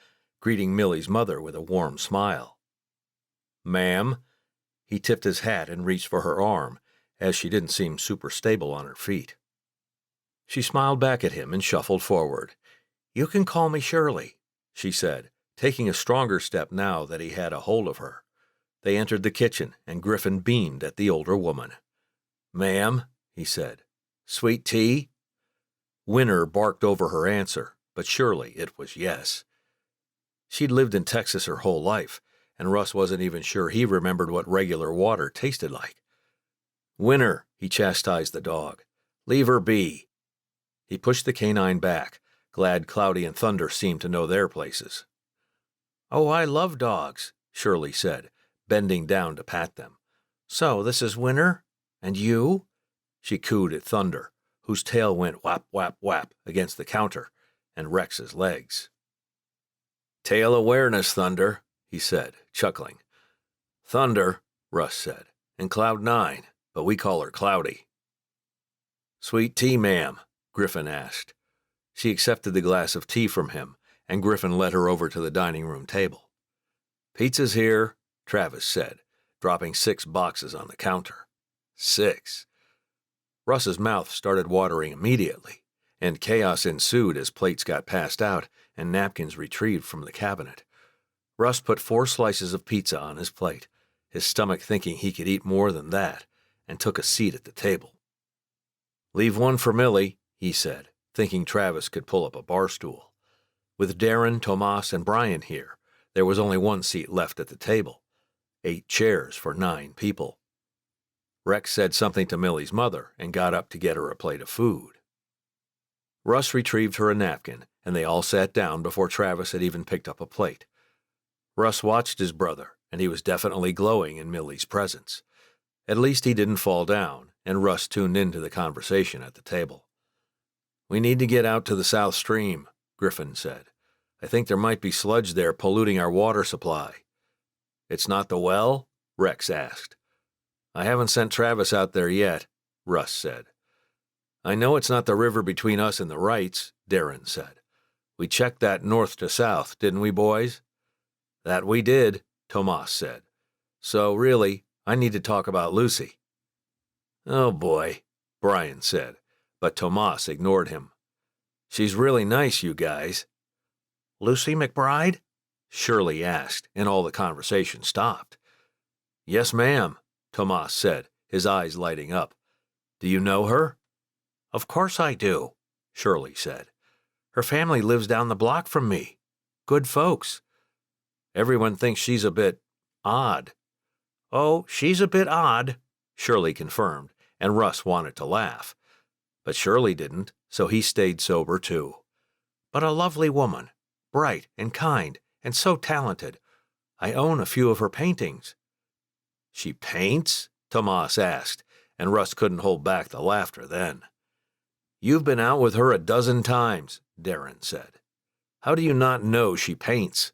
Speaker 1: greeting Millie's mother with a warm smile. "Ma'am." He tipped his hat and reached for her arm, as she didn't seem super stable on her feet. She smiled back at him and shuffled forward. "You can call me Shirley," she said, taking a stronger step now that he had a hold of her. They entered the kitchen, and Griffin beamed at the older woman. "Ma'am," he said, "sweet tea?" Winter barked over her answer, but surely it was yes. She'd lived in Texas her whole life, and Russ wasn't even sure he remembered what regular water tasted like. "Winter," he chastised the dog, "leave her be." He pushed the canine back, glad Cloudy and Thunder seemed to know their places. "Oh, I love dogs," Shirley said, bending down to pat them. "So this is Winter? And you?" She cooed at Thunder, whose tail went whap, whap, whap against the counter, and Rex's legs. "Tail awareness, Thunder," he said, chuckling. "Thunder," Russ said, "and Cloud 9, but we call her Cloudy." "Sweet tea, ma'am?" Griffin asked. She accepted the glass of tea from him, and Griffin led her over to the dining room table. "Pizza's here," Travis said, dropping 6 boxes on the counter. 6. Russ's mouth started watering immediately, and chaos ensued as plates got passed out and napkins retrieved from the cabinet. Russ put 4 slices of pizza on his plate, his stomach thinking he could eat more than that, and took a seat at the table. "Leave one for Millie," he said, thinking Travis could pull up a bar stool. With Darren, Tomas, and Brian here, there was only 1 seat left at the table. 8 chairs for 9 people. Rex said something to Millie's mother and got up to get her a plate of food. Russ retrieved her a napkin, and they all sat down before Travis had even picked up a plate. Russ watched his brother, and he was definitely glowing in Millie's presence. At least he didn't fall down, and Russ tuned into the conversation at the table. "We need to get out to the South Stream," Griffin said. "I think there might be sludge there polluting our water supply." "It's not the well?" Rex asked. "I haven't sent Travis out there yet," Russ said. "I know it's not the river between us and the Wrights," Darren said. "We checked that north to south, didn't we, boys?" "That we did," Tomas said. "So, really, I need to talk about Lucy." "Oh, boy," Brian said, but Tomas ignored him. "She's really nice, you guys." "Lucy McBride?" Shirley asked, and all the conversation stopped. "Yes, ma'am," Tomas said, his eyes lighting up. "Do you know her?" "Of course I do," Shirley said. "Her family lives down the block from me. Good folks. Everyone thinks she's a bit odd." "Oh, she's a bit odd," Shirley confirmed, and Russ wanted to laugh. But Shirley didn't, so he stayed sober too. "But a lovely woman, bright and kind and so talented. I own a few of her paintings." "She paints?" Tomas asked, and Russ couldn't hold back the laughter then. "You've been out with her a dozen times," Darren said. "How do you not know she paints?"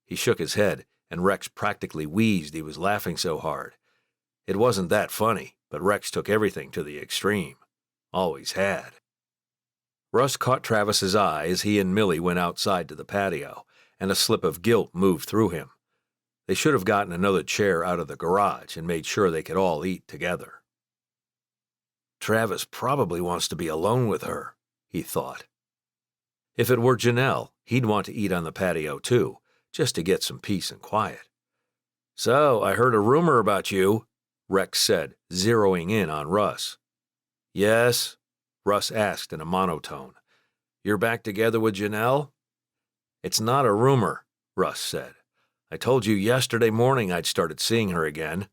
Speaker 1: He shook his head, and Rex practically wheezed, he was laughing so hard. It wasn't that funny, but Rex took everything to the extreme. Always had. Russ caught Travis's eye as he and Millie went outside to the patio, and a slip of guilt moved through him. They should have gotten another chair out of the garage and made sure they could all eat together. "Travis probably wants to be alone with her," he thought. If it were Janelle, he'd want to eat on the patio too, just to get some peace and quiet. So, I heard a rumor about you, Rex said, zeroing in on Russ. Yes? Russ asked in a monotone. You're back together with Janelle? It's not a rumor, Russ said. I told you yesterday morning I'd started seeing her again.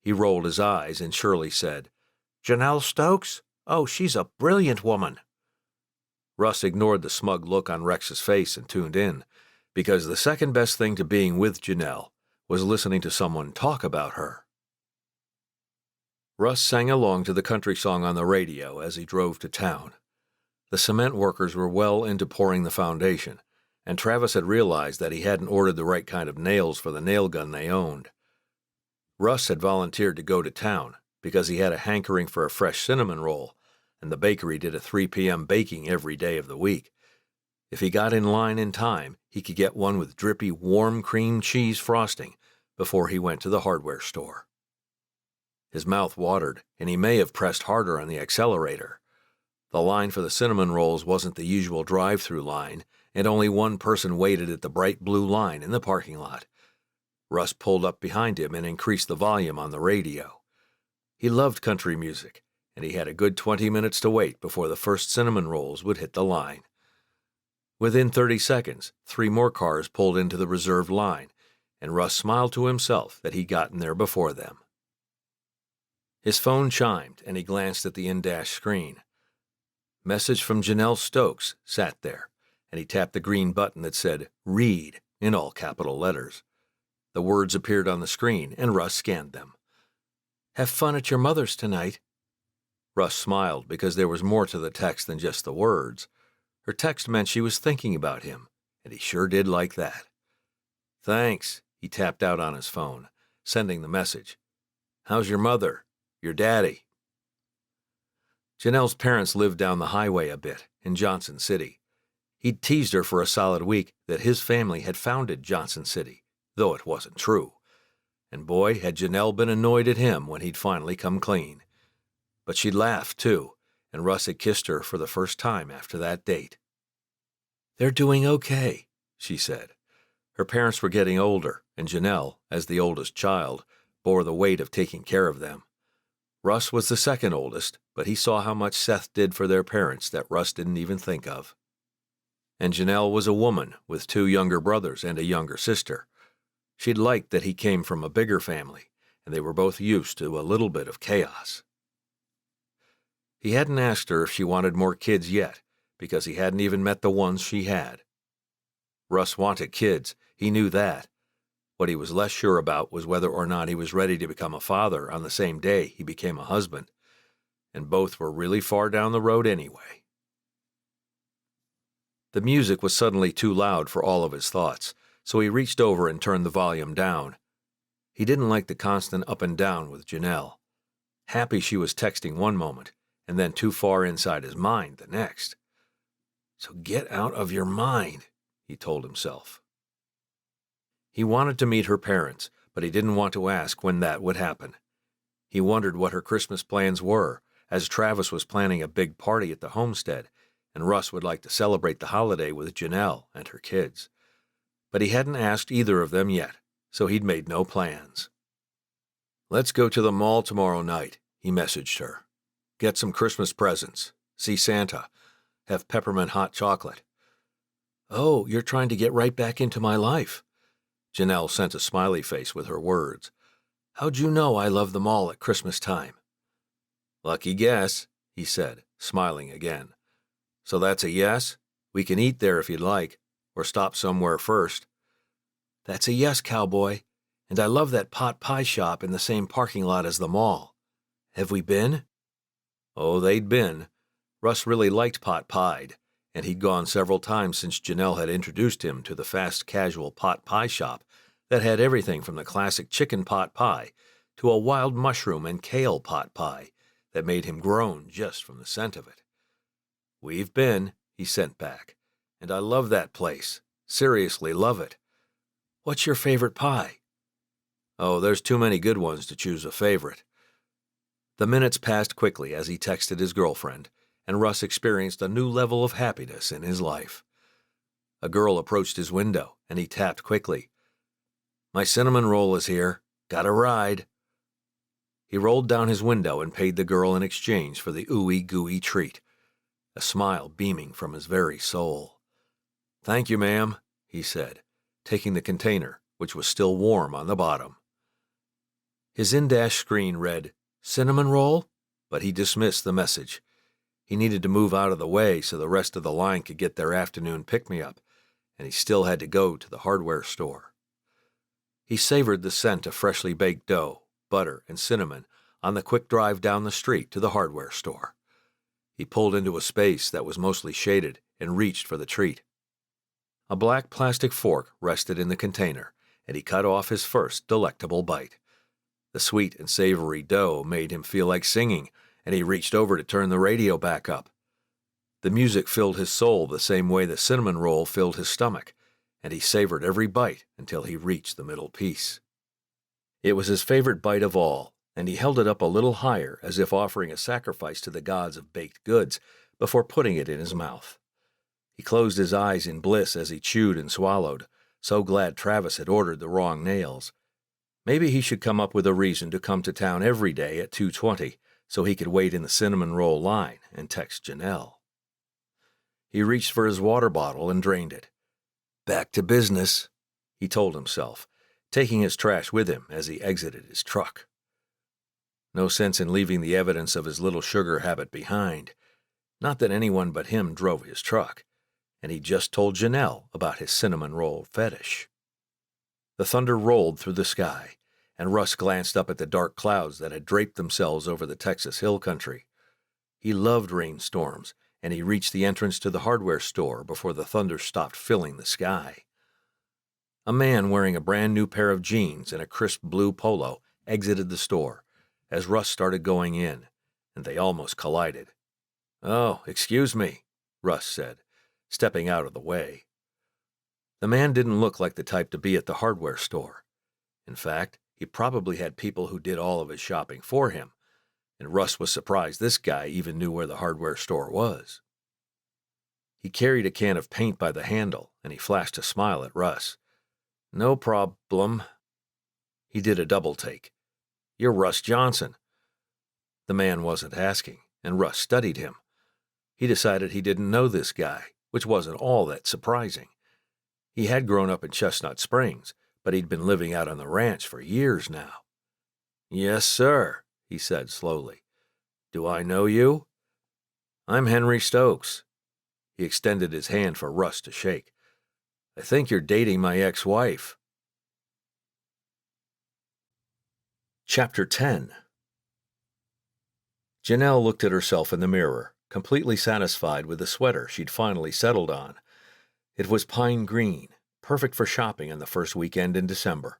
Speaker 1: He rolled his eyes and Shirley said, Janelle Stokes? Oh, she's a brilliant woman. Russ ignored the smug look on Rex's face and tuned in, because the second best thing to being with Janelle was listening to someone talk about her. Russ sang along to the country song on the radio as he drove to town. The cement workers were well into pouring the foundation, and Travis had realized that he hadn't ordered the right kind of nails for the nail gun they owned. Russ had volunteered to go to town because he had a hankering for a fresh cinnamon roll, and the bakery did a 3 p.m. baking every day of the week. If he got in line in time, he could get one with drippy warm cream cheese frosting before he went to the hardware store. His mouth watered, and he may have pressed harder on the accelerator. The line for the cinnamon rolls wasn't the usual drive-through line, and only one person waited at the bright blue line in the parking lot. Russ pulled up behind him and increased the volume on the radio. He loved country music, and he had a good 20 minutes to wait before the first cinnamon rolls would hit the line. Within 30 seconds, 3 more cars pulled into the reserved line, and Russ smiled to himself that he'd gotten there before them. His phone chimed, and he glanced at the in-dash screen. Message from Janelle Stokes sat there, and he tapped the green button that said, Read, in all capital letters. The words appeared on the screen, and Russ scanned them. Have fun at your mother's tonight. Russ smiled because there was more to the text than just the words. Her text meant she was thinking about him, and he sure did like that. Thanks, he tapped out on his phone, sending the message. How's your mother? Your daddy? Janelle's parents lived down the highway a bit, in Johnson City. He'd teased her for a solid week that his family had founded Johnson City, though it wasn't true. And boy, had Janelle been annoyed at him when he'd finally come clean. But she laughed, too, and Russ had kissed her for the first time after that date. They're doing okay, she said. Her parents were getting older, and Janelle, as the oldest child, bore the weight of taking care of them. Russ was the second oldest, but he saw how much Seth did for their parents that Russ didn't even think of. And Janelle was a woman with 2 younger brothers and a younger sister. She'd liked that he came from a bigger family, and they were both used to a little bit of chaos. He hadn't asked her if she wanted more kids yet, because he hadn't even met the ones she had. Russ wanted kids, he knew that. What he was less sure about was whether or not he was ready to become a father on the same day he became a husband, and both were really far down the road anyway. The music was suddenly too loud for all of his thoughts, so he reached over and turned the volume down. He didn't like the constant up and down with Janelle. Happy she was texting one moment, and then too far inside his mind the next. So get out of your mind, he told himself. He wanted to meet her parents, but he didn't want to ask when that would happen. He wondered what her Christmas plans were, as Travis was planning a big party at the homestead, and Russ would like to celebrate the holiday with Janelle and her kids. But he hadn't asked either of them yet, so he'd made no plans. Let's go to the mall tomorrow night, he messaged her. Get some Christmas presents, see Santa, have peppermint hot chocolate. Oh, you're trying to get right back into my life. Janelle sent a smiley face with her words. How'd you know I love the mall at Christmas time? Lucky guess, he said, smiling again. So that's a yes? We can eat there if you'd like, or stop somewhere first. That's a yes, Cowboy, and I love that pot pie shop in the same parking lot as the mall. Have we been? Oh, they'd been. Russ really liked pot pied, and he'd gone several times since Janelle had introduced him to the fast casual pot pie shop that had everything from the classic chicken pot pie to a wild mushroom and kale pot pie that made him groan just from the scent of it. We've been, he sent back, and I love that place. Seriously love it. What's your favorite pie? Oh, there's too many good ones to choose a favorite. The minutes passed quickly as he texted his girlfriend, and Russ experienced a new level of happiness in his life. A girl approached his window, and he tapped quickly. My cinnamon roll is here. Got a ride." He rolled down his window and paid the girl in exchange for the ooey-gooey treat, a smile beaming from his very soul. "Thank you, ma'am," he said, taking the container, which was still warm on the bottom. His in-dash screen read, "Cinnamon roll?" but he dismissed the message. He needed to move out of the way so the rest of the line could get their afternoon pick-me-up, and he still had to go to the hardware store. He savored the scent of freshly baked dough, butter, and cinnamon on the quick drive down the street to the hardware store. He pulled into a space that was mostly shaded and reached for the treat. A black plastic fork rested in the container, and he cut off his first delectable bite. The sweet and savory dough made him feel like singing, and he reached over to turn the radio back up. The music filled his soul the same way the cinnamon roll filled his stomach, and he savored every bite until he reached the middle piece. It was his favorite bite of all, and he held it up a little higher as if offering a sacrifice to the gods of baked goods before putting it in his mouth. He closed his eyes in bliss as he chewed and swallowed, so glad Travis had ordered the wrong nails. Maybe he should come up with a reason to come to town every day at 2:20 so he could wait in the cinnamon roll line and text Janelle. He reached for his water bottle and drained it. "Back to business," he told himself, taking his trash with him as he exited his truck. No sense in leaving the evidence of his little sugar habit behind. Not that anyone but him drove his truck, and he just told Janelle about his cinnamon roll fetish. The thunder rolled through the sky, and Russ glanced up at the dark clouds that had draped themselves over the Texas hill country. He loved rainstorms, and he reached the entrance to the hardware store before the thunder stopped filling the sky. A man wearing a brand new pair of jeans and a crisp blue polo exited the store as Russ started going in, and they almost collided. "Oh, excuse me," Russ said, stepping out of the way. The man didn't look like the type to be at the hardware store. In fact, he probably had people who did all of his shopping for him, and Russ was surprised this guy even knew where the hardware store was. He carried a can of paint by the handle, and he flashed a smile at Russ. "No problem." He did a double take. "You're Russ Johnson." The man wasn't asking, and Russ studied him. He decided he didn't know this guy, which wasn't all that surprising. He had grown up in Chestnut Springs, but he'd been living out on the ranch for years now. "Yes, sir," he said slowly. "Do I know you?" "I'm Henry Stokes." He extended his hand for Russ to shake. "I think you're dating my ex-wife." Chapter 10. Janelle looked at herself in the mirror, completely satisfied with the sweater she'd finally settled on. It was pine green, perfect for shopping on the first weekend in December,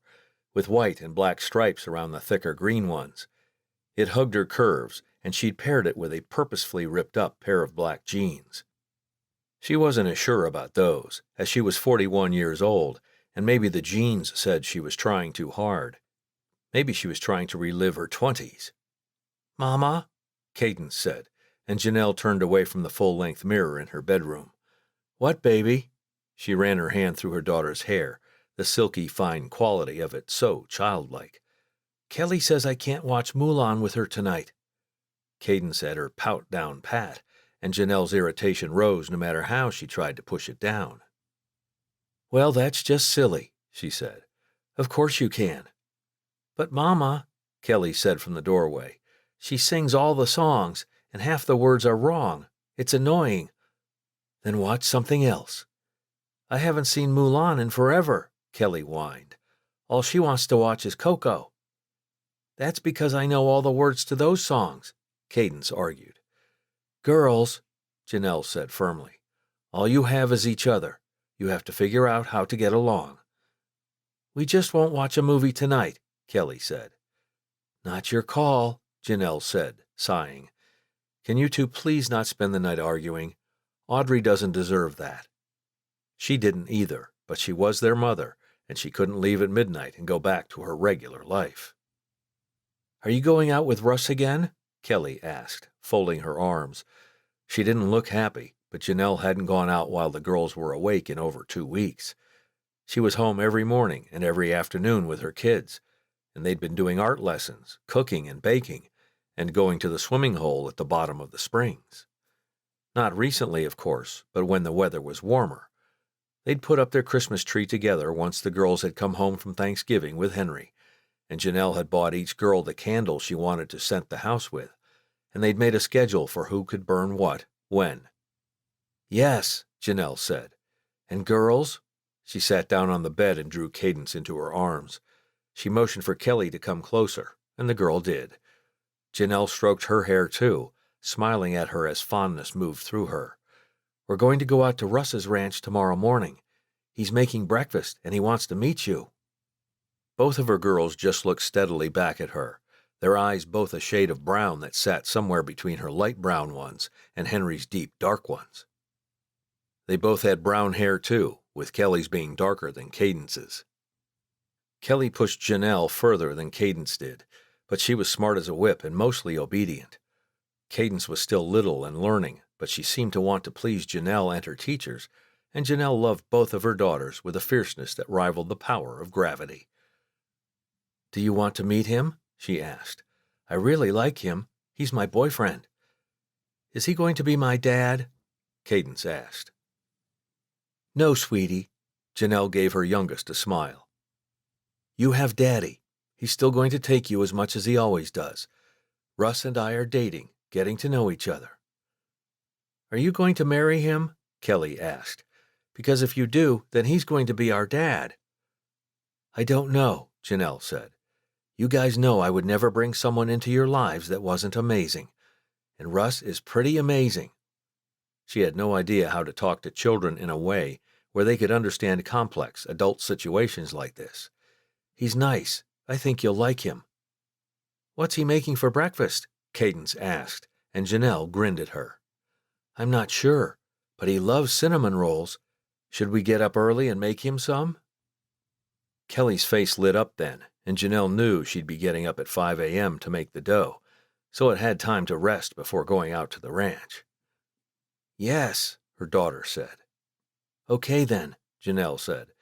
Speaker 1: with white and black stripes around the thicker green ones. It hugged her curves, and she'd paired it with a purposefully ripped-up pair of black jeans. She wasn't as sure about those, as she was 41 years old, and maybe the jeans said she was trying too hard. Maybe she was trying to relive her 20s. "Mama?" Cadence said, and Janelle turned away from the full-length mirror in her bedroom. "What, baby?" She ran her hand through her daughter's hair, the silky fine quality of it so childlike. "Kelly says I can't watch Mulan with her tonight." Cadence had her pout down pat, and Janelle's irritation rose no matter how she tried to push it down. "Well, that's just silly," she said. "Of course you can." "But, Mama," Kelly said from the doorway, "she sings all the songs, and half the words are wrong. It's annoying." "Then watch something else." "I haven't seen Mulan in forever," Kelly whined. "All she wants to watch is Coco." "That's because I know all the words to those songs," Cadence argued. "Girls," Janelle said firmly, "all you have is each other. You have to figure out how to get along." "We just won't watch a movie tonight," Kelly said. "Not your call," Janelle said, sighing. "Can you two please not spend the night arguing? Audrey doesn't deserve that." She didn't either, but she was their mother, and she couldn't leave at midnight and go back to her regular life. "Are you going out with Russ again?" Kelly asked, folding her arms. She didn't look happy, but Janelle hadn't gone out while the girls were awake in over 2 weeks. She was home every morning and every afternoon with her kids, and they'd been doing art lessons, cooking and baking, and going to the swimming hole at the bottom of the springs. Not recently, of course, but when the weather was warmer. They'd put up their Christmas tree together once the girls had come home from Thanksgiving with Henry, and Janelle had bought each girl the candle she wanted to scent the house with, and they'd made a schedule for who could burn what, when. "Yes," Janelle said. "And girls?" She sat down on the bed and drew Cadence into her arms. She motioned for Kelly to come closer, and the girl did. Janelle stroked her hair too, smiling at her as fondness moved through her. "We're going to go out to Russ's ranch tomorrow morning. He's making breakfast, and he wants to meet you." Both of her girls just looked steadily back at her, their eyes both a shade of brown that sat somewhere between her light brown ones and Henry's deep dark ones. They both had brown hair too, with Kelly's being darker than Cadence's. Kelly pushed Janelle further than Cadence did, but she was smart as a whip and mostly obedient. Cadence was still little and learning, but she seemed to want to please Janelle and her teachers, and Janelle loved both of her daughters with a fierceness that rivaled the power of gravity. "Do you want to meet him?" she asked. "I really like him. He's my boyfriend." "Is he going to be my dad?" Cadence asked. "No, sweetie." Janelle gave her youngest a smile. "You have Daddy. He's still going to take you as much as he always does. Russ and I are dating, getting to know each other." "Are you going to marry him?" Kelly asked. "Because if you do, then he's going to be our dad." "I don't know," Janelle said. "You guys know I would never bring someone into your lives that wasn't amazing. And Russ is pretty amazing." She had no idea how to talk to children in a way where they could understand complex adult situations like this. "He's nice. I think you'll like him." "What's he making for breakfast?" Cadence asked, and Janelle grinned at her. "I'm not sure, but he loves cinnamon rolls. Should we get up early and make him some?" Kelly's face lit up then, and Janelle knew she'd be getting up at 5 a.m. to make the dough, so it had time to rest before going out to the ranch. "Yes," her daughter said. "Okay then," Janelle said.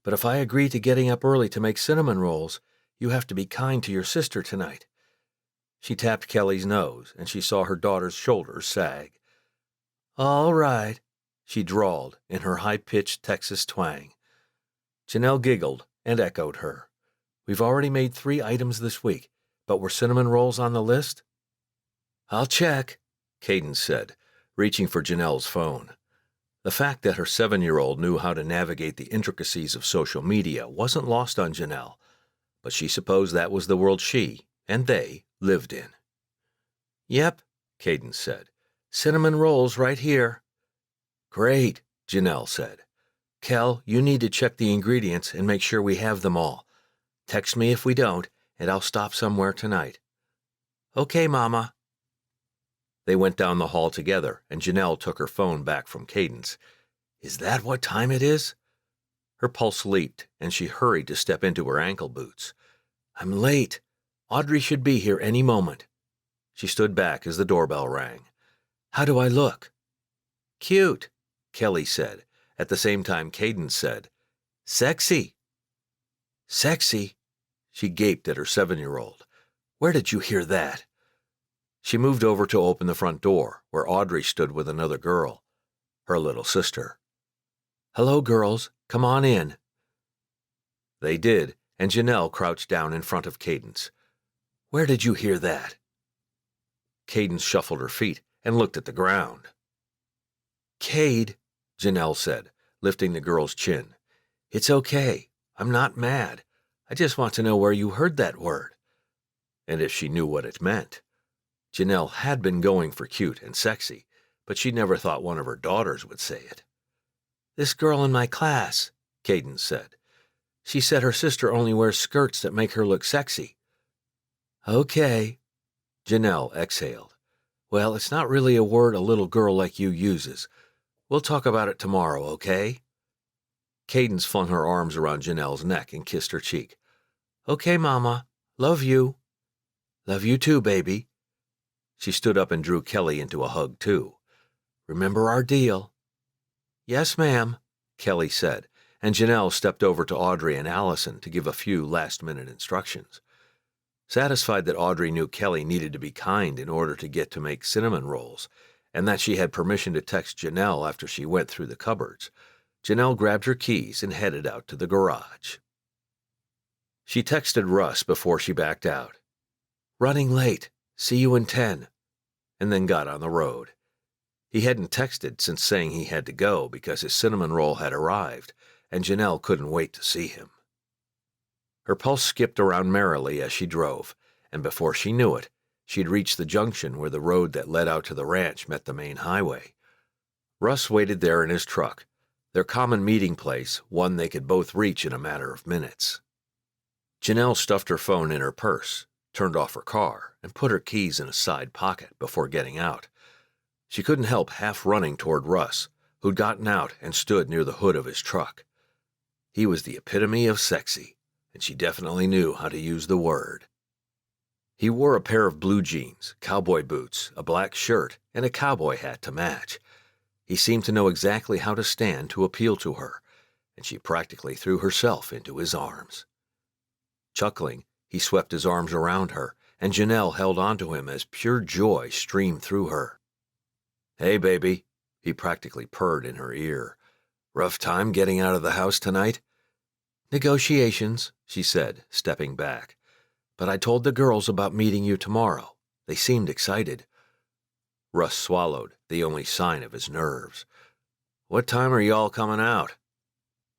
Speaker 1: "But if I agree to getting up early to make cinnamon rolls, you have to be kind to your sister tonight." She tapped Kelly's nose, and she saw her daughter's shoulders sag. "All right," she drawled in her high-pitched Texas twang. Janelle giggled and echoed her. "We've already made 3 items this week, but were cinnamon rolls on the list?" "I'll check," Cadence said, reaching for Janelle's phone. The fact that her 7-year-old knew how to navigate the intricacies of social media wasn't lost on Janelle, but she supposed that was the world she, and they, lived in. "Yep," Cadence said. "Cinnamon rolls right here." "Great," Janelle said. "Kel, you need to check the ingredients and make sure we have them all. Text me if we don't, and I'll stop somewhere tonight." "Okay, Mama." They went down the hall together, and Janelle took her phone back from Cadence. "Is that what time it is?" Her pulse leaped, and she hurried to step into her ankle boots. "I'm late. Audrey should be here any moment." She stood back as the doorbell rang. "How do I look?" "Cute," Kelly said, at the same time Cadence said, "Sexy." "Sexy?" She gaped at her 7-year-old. "Where did you hear that?" She moved over to open the front door, where Audrey stood with another girl, her little sister. "Hello, girls. Come on in." They did, and Janelle crouched down in front of Cadence. "Where did you hear that?" Cadence shuffled her feet and looked at the ground. "Cade," Janelle said, lifting the girl's chin. "It's okay. I'm not mad. I just want to know where you heard that word." And if she knew what it meant. Janelle had been going for cute and sexy, but she never thought one of her daughters would say it. "This girl in my class," Cadence said. "She said her sister only wears skirts that make her look sexy." "Okay," Janelle exhaled. "Well, it's not really a word a little girl like you uses. We'll talk about it tomorrow, okay?" Cadence flung her arms around Janelle's neck and kissed her cheek. "Okay, Mama. Love you." "Love you too, baby." She stood up and drew Kelly into a hug, too. "Remember our deal." "Yes, ma'am," Kelly said, and Janelle stepped over to Audrey and Allison to give a few last-minute instructions. Satisfied that Audrey knew Kelly needed to be kind in order to get to make cinnamon rolls, and that she had permission to text Janelle after she went through the cupboards, Janelle grabbed her keys and headed out to the garage. She texted Russ before she backed out. "Running late. See you in 10," and then got on the road. He hadn't texted since saying he had to go because his cinnamon roll had arrived, and Janelle couldn't wait to see him. Her pulse skipped around merrily as she drove, and before she knew it, she'd reached the junction where the road that led out to the ranch met the main highway. Russ waited there in his truck, their common meeting place, one they could both reach in a matter of minutes. Janelle stuffed her phone in her purse, turned off her car, and put her keys in a side pocket before getting out. She couldn't help half running toward Russ, who'd gotten out and stood near the hood of his truck. He was the epitome of sexy, and she definitely knew how to use the word. He wore a pair of blue jeans, cowboy boots, a black shirt, and a cowboy hat to match. He seemed to know exactly how to stand to appeal to her, and she practically threw herself into his arms. Chuckling, he swept his arms around her, and Janelle held onto him as pure joy streamed through her. "Hey, baby," he practically purred in her ear. "Rough time getting out of the house tonight?" "Negotiations," she said, stepping back. "But I told the girls about meeting you tomorrow. They seemed excited." Russ swallowed, the only sign of his nerves. "What time are y'all coming out?"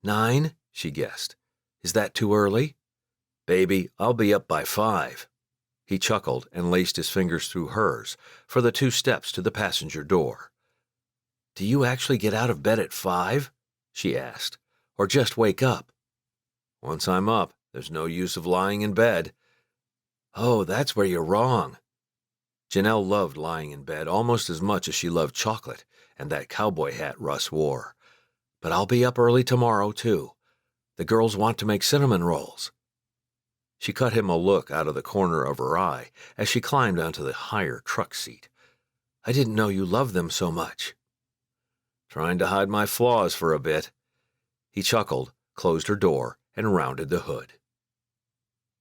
Speaker 1: 9, she guessed. "Is that too early?" "Baby, I'll be up by 5. He chuckled and laced his fingers through hers for the 2 steps to the passenger door. "Do you actually get out of bed at 5? She asked. "Or just wake up?" "Once I'm up, there's no use of lying in bed." "Oh, that's where you're wrong." Janelle loved lying in bed almost as much as she loved chocolate and that cowboy hat Russ wore. "But I'll be up early tomorrow, too. The girls want to make cinnamon rolls." She cut him a look out of the corner of her eye as she climbed onto the higher truck seat. "I didn't know you loved them so much." "Trying to hide my flaws for a bit." He chuckled, closed her door, and rounded the hood.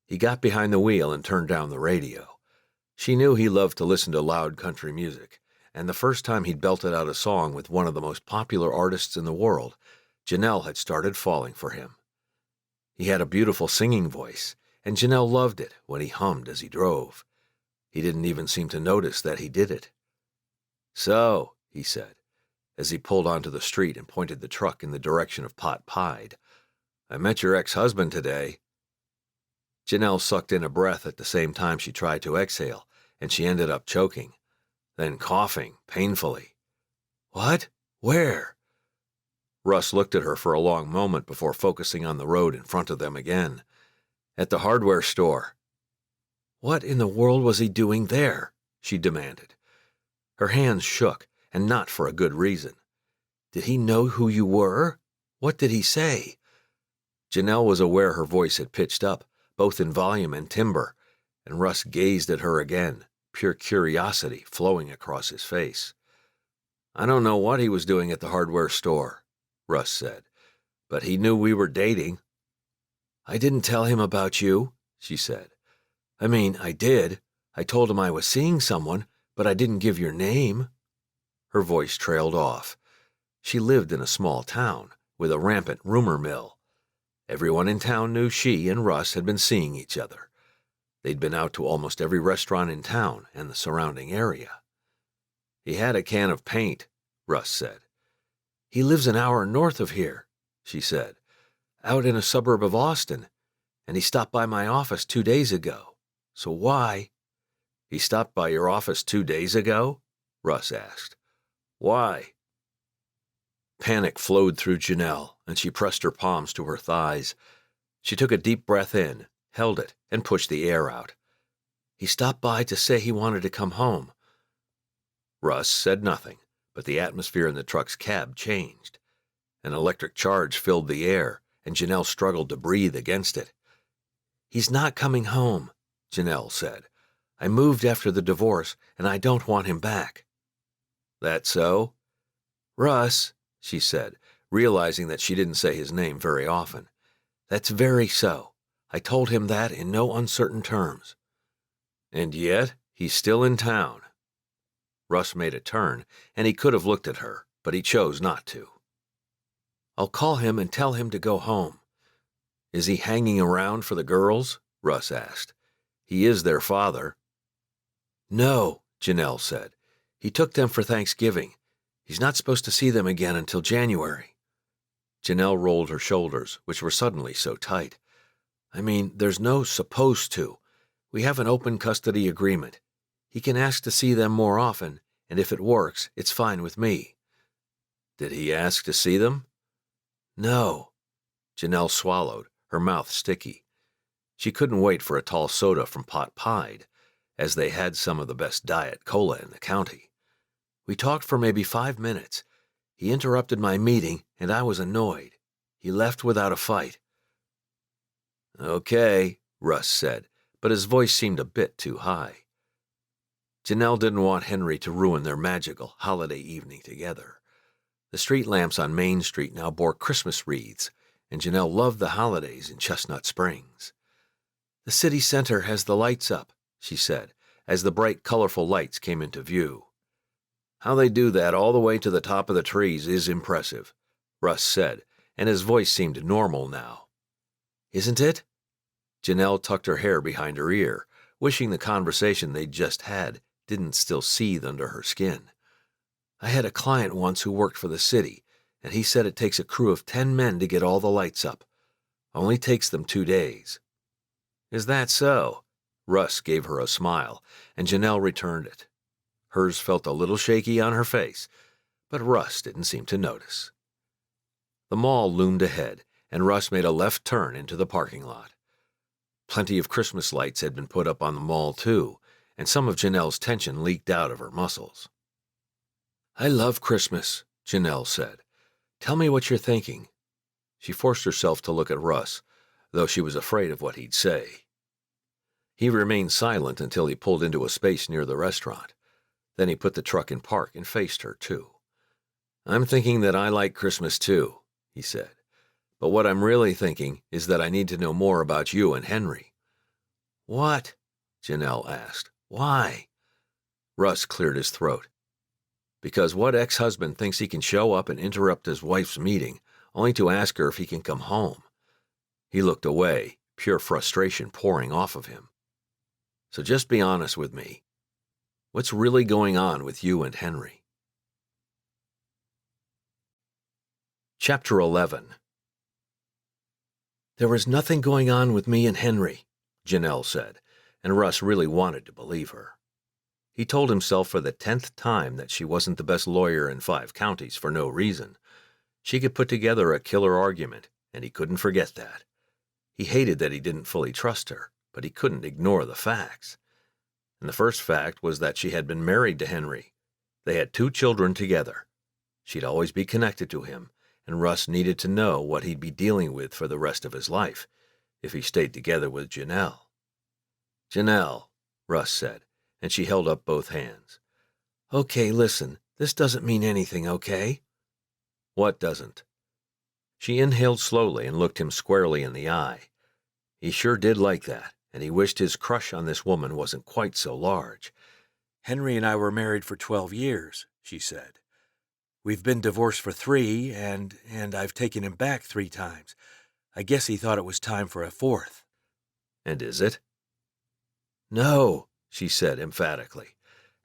Speaker 1: He got behind the wheel and turned down the radio. She knew he loved to listen to loud country music, and the first time he'd belted out a song with one of the most popular artists in the world, Janelle had started falling for him. He had a beautiful singing voice, and Janelle loved it when he hummed as he drove. He didn't even seem to notice that he did it. "So," he said, as he pulled onto the street and pointed the truck in the direction of Pot Pied, "I met your ex-husband today." Janelle sucked in a breath at the same time she tried to exhale, and she ended up choking, then coughing painfully. "What? Where?" Russ looked at her for a long moment before focusing on the road in front of them again. "At the hardware store." "What in the world was he doing there?" she demanded. Her hands shook, and not for a good reason. "Did he know who you were? What did he say?" Janelle was aware her voice had pitched up, both in volume and timbre, and Russ gazed at her again, pure curiosity flowing across his face. "I don't know what he was doing at the hardware store," Russ said, "but he knew we were dating." "I didn't tell him about you," she said. "I mean, I did. I told him I was seeing someone, but I didn't give your name." Her voice trailed off. She lived in a small town, with a rampant rumor mill. Everyone in town knew she and Russ had been seeing each other. They'd been out to almost every restaurant in town and the surrounding area. "He had a can of paint," Russ said. "He lives an hour north of here," she said, "out in a suburb of Austin, and he stopped by my office 2 days ago. So why—" "He stopped by your office 2 days ago?" Russ asked. "Why?" Panic flowed through Janelle, and she pressed her palms to her thighs. She took a deep breath in, held it, and pushed the air out. "He stopped by to say he wanted to come home." Russ said nothing, but the atmosphere in the truck's cab changed. An electric charge filled the air, and Janelle struggled to breathe against it. "He's not coming home," Janelle said. "I moved after the divorce, and I don't want him back." "That so?" "Russ," she said, realizing that she didn't say his name very often. "That's very so. I told him that in no uncertain terms." "And yet, he's still in town." Russ made a turn, and he could have looked at her, but he chose not to. "I'll call him and tell him to go home." "Is he hanging around for the girls?" Russ asked. "He is their father." "No," Janelle said. "He took them for Thanksgiving. He's not supposed to see them again until January." Janelle rolled her shoulders, which were suddenly so tight. "I mean, there's no supposed to. We have an open custody agreement. He can ask to see them more often, and if it works, it's fine with me." "Did he ask to see them?" "No." Janelle swallowed, her mouth sticky. She couldn't wait for a tall soda from Pot Pied, as they had some of the best diet cola in the county. "We talked for maybe 5 minutes. He interrupted my meeting, and I was annoyed. He left without a fight." "Okay," Russ said, but his voice seemed a bit too high. Janelle didn't want Henry to ruin their magical holiday evening together. The street lamps on Main Street now bore Christmas wreaths, and Janelle loved the holidays in Chestnut Springs. "The city center has the lights up," she said, as the bright, colorful lights came into view. "How they do that all the way to the top of the trees is impressive," Russ said, and his voice seemed normal now. "Isn't it?" Janelle tucked her hair behind her ear, wishing the conversation they'd just had didn't still seethe under her skin. "I had a client once who worked for the city, and he said it takes a crew of 10 men to get all the lights up. Only takes them 2 days. "Is that so?" Russ gave her a smile, and Janelle returned it. Hers felt a little shaky on her face, but Russ didn't seem to notice. The mall loomed ahead, and Russ made a left turn into the parking lot. Plenty of Christmas lights had been put up on the mall, too, and some of Janelle's tension leaked out of her muscles. "I love Christmas," Janelle said. "Tell me what you're thinking." She forced herself to look at Russ, though she was afraid of what he'd say. He remained silent until he pulled into a space near the restaurant. Then he put the truck in park and faced her, too. "I'm thinking that I like Christmas, too," he said. "But what I'm really thinking is that I need to know more about you and Henry." "What?" Janelle asked. "Why?" Russ cleared his throat. "Because what ex-husband thinks he can show up and interrupt his wife's meeting, only to ask her if he can come home?" He looked away, pure frustration pouring off of him. "So just be honest with me. What's really going on with you and Henry?" Chapter 11. "There was nothing going on with me and Henry," Janelle said, and Russ really wanted to believe her. He told himself for the 10th time that she wasn't the best lawyer in 5 counties for no reason. She could put together a killer argument, and he couldn't forget that. He hated that he didn't fully trust her, but he couldn't ignore the facts. And the first fact was that she had been married to Henry. They had 2 children together. She'd always be connected to him, and Russ needed to know what he'd be dealing with for the rest of his life, if he stayed together with Janelle. "Janelle," Russ said, and she held up both hands. "Okay, listen, this doesn't mean anything, okay?" "What doesn't?" She inhaled slowly and looked him squarely in the eye. He sure did like that, and he wished his crush on this woman wasn't quite so large. "Henry and I were married for 12 years, she said. "We've been divorced for 3, and I've taken him back 3 times. I guess he thought it was time for a 4th. "And is it?" "No," she said emphatically.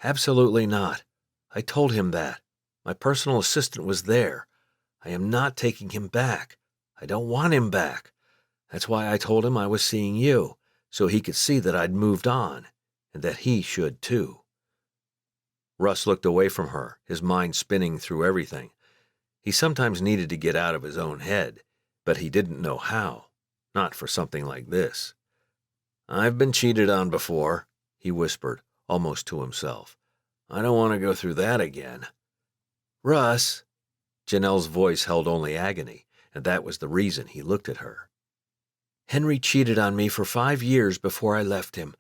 Speaker 1: "Absolutely not. I told him that. My personal assistant was there. I am not taking him back. I don't want him back. That's why I told him I was seeing you, so he could see that I'd moved on, and that he should too." Russ looked away from her, his mind spinning through everything. He sometimes needed to get out of his own head, but he didn't know how, not for something like this. "I've been cheated on before," he whispered, almost to himself. "I don't want to go through that again." "Russ!" Janelle's voice held only agony, and that was the reason he looked at her. "Henry cheated on me for 5 years before I left him.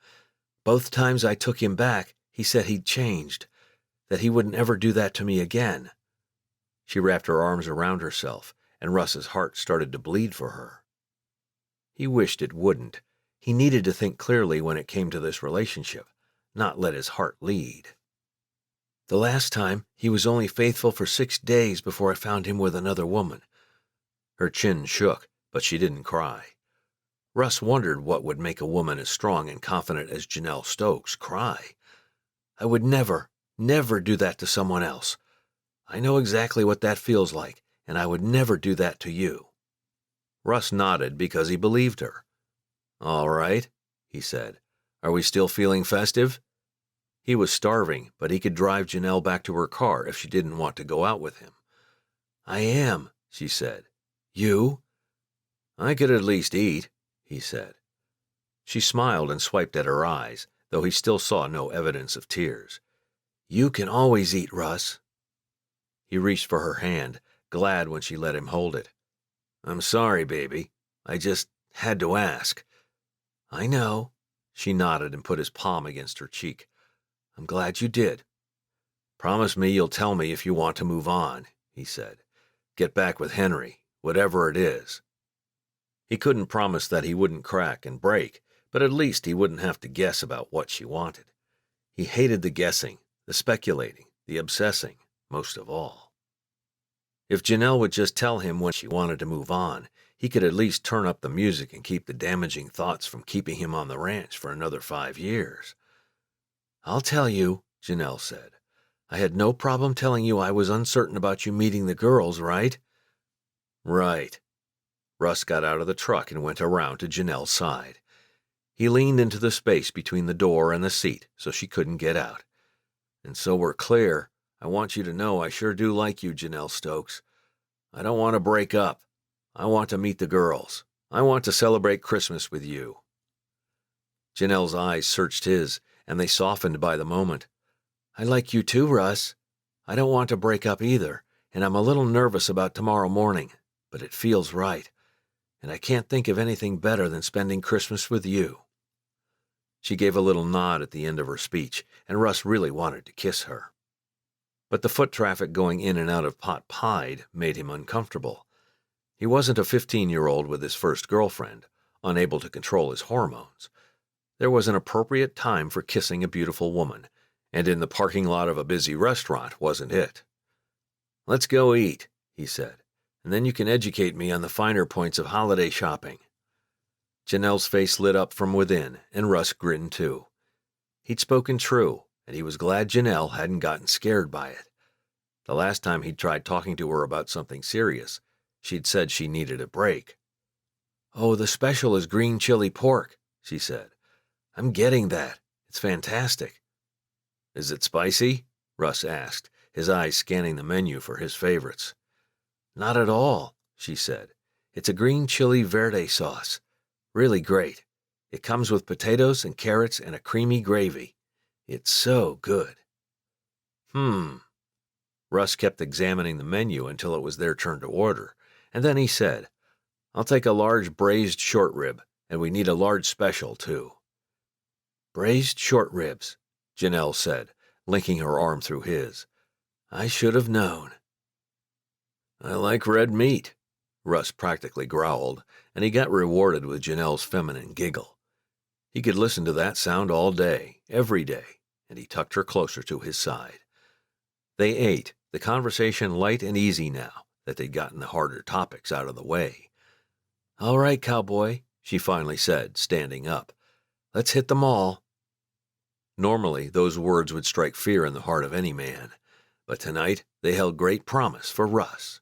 Speaker 1: Both times I took him back, he said he'd changed, that he wouldn't ever do that to me again." She wrapped her arms around herself, and Russ's heart started to bleed for her. He wished it wouldn't. He needed to think clearly when it came to this relationship, not let his heart lead. The last time, he was only faithful for 6 days before I found him with another woman. Her chin shook, but she didn't cry. Russ wondered what would make a woman as strong and confident as Janelle Stokes cry. I would never, never do that to someone else. I know exactly what that feels like, and I would never do that to you. Russ nodded because he believed her. All right, he said. Are we still feeling festive? He was starving, but he could drive Janelle back to her car if she didn't want to go out with him. I am, she said. You? I could at least eat, he said. She smiled and swiped at her eyes, though he still saw no evidence of tears. You can always eat, Russ. He reached for her hand, glad when she let him hold it. I'm sorry, baby. I just had to ask. I know. She nodded and put his palm against her cheek. I'm glad you did. Promise me you'll tell me if you want to move on, he said. Get back with Henry, whatever it is. He couldn't promise that he wouldn't crack and break, but at least he wouldn't have to guess about what she wanted. He hated the guessing, the speculating, the obsessing, most of all. If Janelle would just tell him when she wanted to move on, he could at least turn up the music and keep the damaging thoughts from keeping him on the ranch for another 5 years. I'll tell you, Janelle said. I had no problem telling you I was uncertain about you meeting the girls, right? Right. Russ got out of the truck and went around to Janelle's side. He leaned into the space between the door and the seat so she couldn't get out. And so we're clear, I want you to know I sure do like you, Janelle Stokes. I don't want to break up. I want to meet the girls. I want to celebrate Christmas with you. Janelle's eyes searched his, and they softened by the moment. I like you too, Russ. I don't want to break up either, and I'm a little nervous about tomorrow morning, but it feels right. And I can't think of anything better than spending Christmas with you. She gave a little nod at the end of her speech, and Russ really wanted to kiss her. But the foot traffic going in and out of Pot Pied made him uncomfortable. He wasn't a 15-year-old with his first girlfriend, unable to control his hormones. There was an appropriate time for kissing a beautiful woman, and in the parking lot of a busy restaurant wasn't it. Let's go eat, he said, and then you can educate me on the finer points of holiday shopping. Janelle's face lit up from within, and Russ grinned too. He'd spoken true, and he was glad Janelle hadn't gotten scared by it. The last time he'd tried talking to her about something serious, she'd said she needed a break. Oh, the special is green chili pork, she said. I'm getting that. It's fantastic. Is it spicy? Russ asked, his eyes scanning the menu for his favorites. Not at all, she said. It's a green chili verde sauce. Really great. It comes with potatoes and carrots and a creamy gravy. It's so good. Russ kept examining the menu until it was their turn to order, and then he said, I'll take a large braised short rib, and we need a large special, too. Braised short ribs, Janelle said, linking her arm through his. I should have known. I like red meat, Russ practically growled, and he got rewarded with Janelle's feminine giggle. He could listen to that sound all day, every day, and he tucked her closer to his side. They ate, the conversation light and easy now that they'd gotten the harder topics out of the way. All right, Cowboy, she finally said, standing up. Let's hit the mall. Normally, those words would strike fear in the heart of any man, but tonight they held great promise for Russ.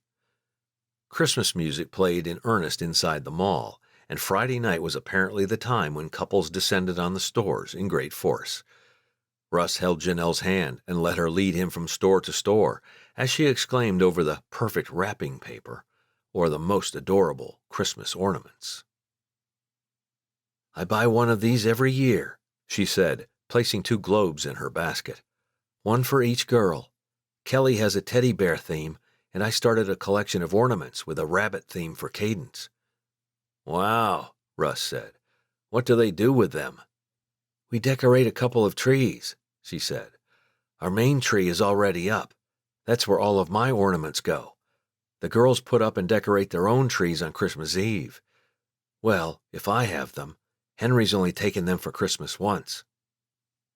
Speaker 1: Christmas music played in earnest inside the mall, and Friday night was apparently the time when couples descended on the stores in great force. Russ held Janelle's hand and let her lead him from store to store as she exclaimed over the perfect wrapping paper or the most adorable Christmas ornaments. I buy one of these every year, she said, placing 2 globes in her basket. One for each girl. Kelly has a teddy bear theme, and I started a collection of ornaments with a rabbit theme for Cadence. Wow, Russ said. What do they do with them? We decorate a couple of trees, she said. Our main tree is already up. That's where all of my ornaments go, The girls put up and decorate their own trees on Christmas Eve. Well, if I have them, Henry's only taken them for Christmas once."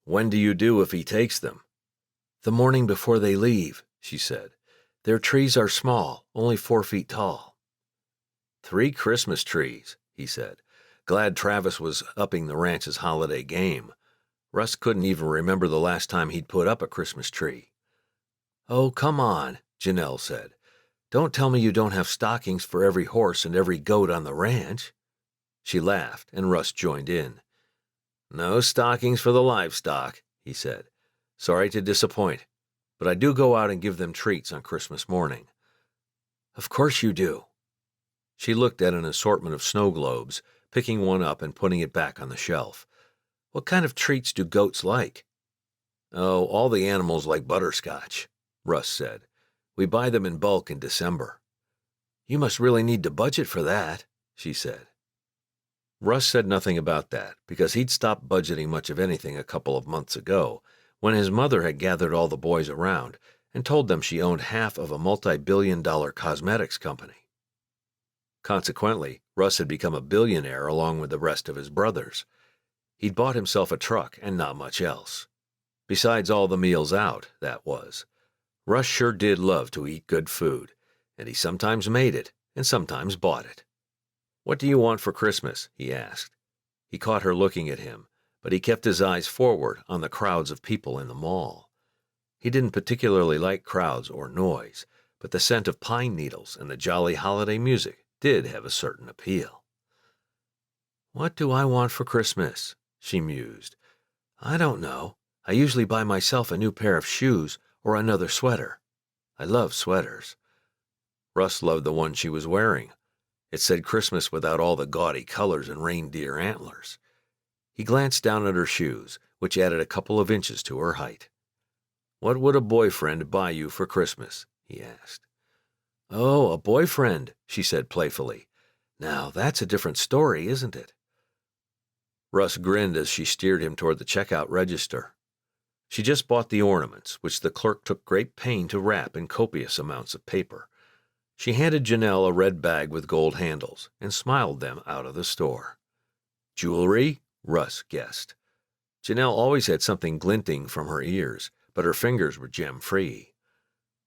Speaker 1: "When do you do if he takes them?" "The morning before they leave," she said. "Their trees are small, only 4 feet tall." 3 Christmas trees, he said, glad Travis was upping the ranch's holiday game. Russ couldn't even remember the last time he'd put up a Christmas tree. "Oh, come on," Janelle said. "Don't tell me you don't have stockings for every horse and every goat on the ranch." She laughed, and Russ joined in. "No stockings for the livestock," he said. "Sorry to disappoint, but I do go out and give them treats on Christmas morning." "Of course you do." She looked at an assortment of snow globes, picking one up and putting it back on the shelf. "What kind of treats do goats like?" "Oh, all the animals like butterscotch," Russ said. "We buy them in bulk in December." "You must really need to budget for that," she said. Russ said nothing about that, because he'd stopped budgeting much of anything a couple of months ago, when his mother had gathered all the boys around and told them she owned half of a multi-billion-dollar cosmetics company. Consequently, Russ had become a billionaire along with the rest of his brothers. He'd bought himself a truck and not much else. Besides all the meals out, that was. Russ sure did love to eat good food, and he sometimes made it and sometimes bought it. "What do you want for Christmas?" he asked. He caught her looking at him, but he kept his eyes forward on the crowds of people in the mall. He didn't particularly like crowds or noise, but the scent of pine needles and the jolly holiday music did have a certain appeal. "What do I want for Christmas?" she mused. "I don't know. I usually buy myself a new pair of shoes or another sweater. I love sweaters." Russ loved the one she was wearing. It said Christmas without all the gaudy colors and reindeer antlers. He glanced down at her shoes, which added a couple of inches to her height. "What would a boyfriend buy you for Christmas?" he asked. "Oh, a boyfriend," she said playfully. "Now, that's a different story, isn't it?" Russ grinned as she steered him toward the checkout register. She just bought the ornaments, which the clerk took great pain to wrap in copious amounts of paper. She handed Janelle a red bag with gold handles and smiled them out of the store. "Jewelry?" Russ guessed. Janelle always had something glinting from her ears, but her fingers were gem-free.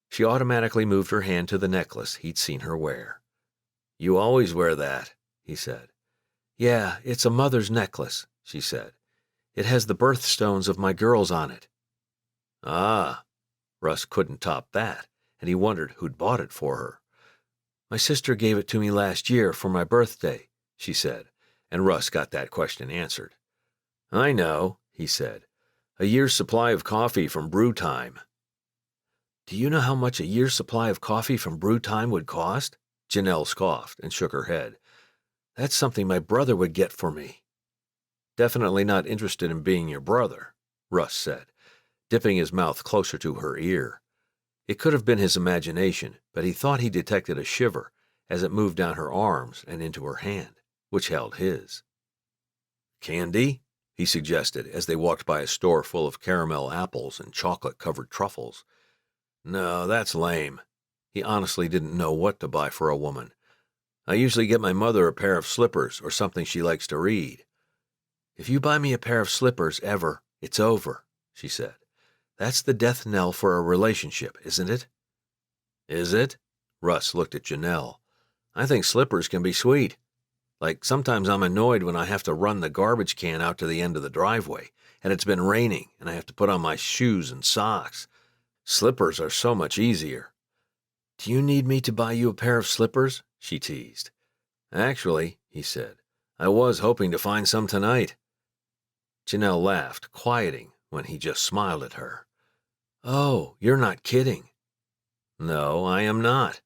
Speaker 1: She automatically moved her hand to the necklace he'd seen her wear. "You always wear that," he said. "Yeah, it's a mother's necklace," she said. "It has the birthstones of my girls on it." "Ah." Russ couldn't top that, and he wondered who'd bought it for her. "My sister gave it to me last year for my birthday," she said, and Russ got that question answered. "I know," he said. "A year's supply of coffee from brew time." "Do you know how much a year's supply of coffee from brew time would cost?" Janelle scoffed and shook her head. "That's something my brother would get for me." "Definitely not interested in being your brother," Russ said, dipping his mouth closer to her ear. It could have been his imagination, but he thought he detected a shiver as it moved down her arms and into her hand, which held his. "Candy?" he suggested as they walked by a store full of caramel apples and chocolate-covered truffles. "No, that's lame." He honestly didn't know what to buy for a woman. "I usually get my mother a pair of slippers or something she likes to read." "If you buy me a pair of slippers ever, it's over," she said. "That's the death knell for a relationship, isn't it?" "Is it?" Russ looked at Janelle. "I think slippers can be sweet. Like, sometimes I'm annoyed when I have to run the garbage can out to the end of the driveway, and it's been raining, and I have to put on my shoes and socks. Slippers are so much easier." "Do you need me to buy you a pair of slippers?" she teased. "Actually," he said, "I was hoping to find some tonight." Janelle laughed, quieting when he just smiled at her. "Oh, you're not kidding." "No, I am not."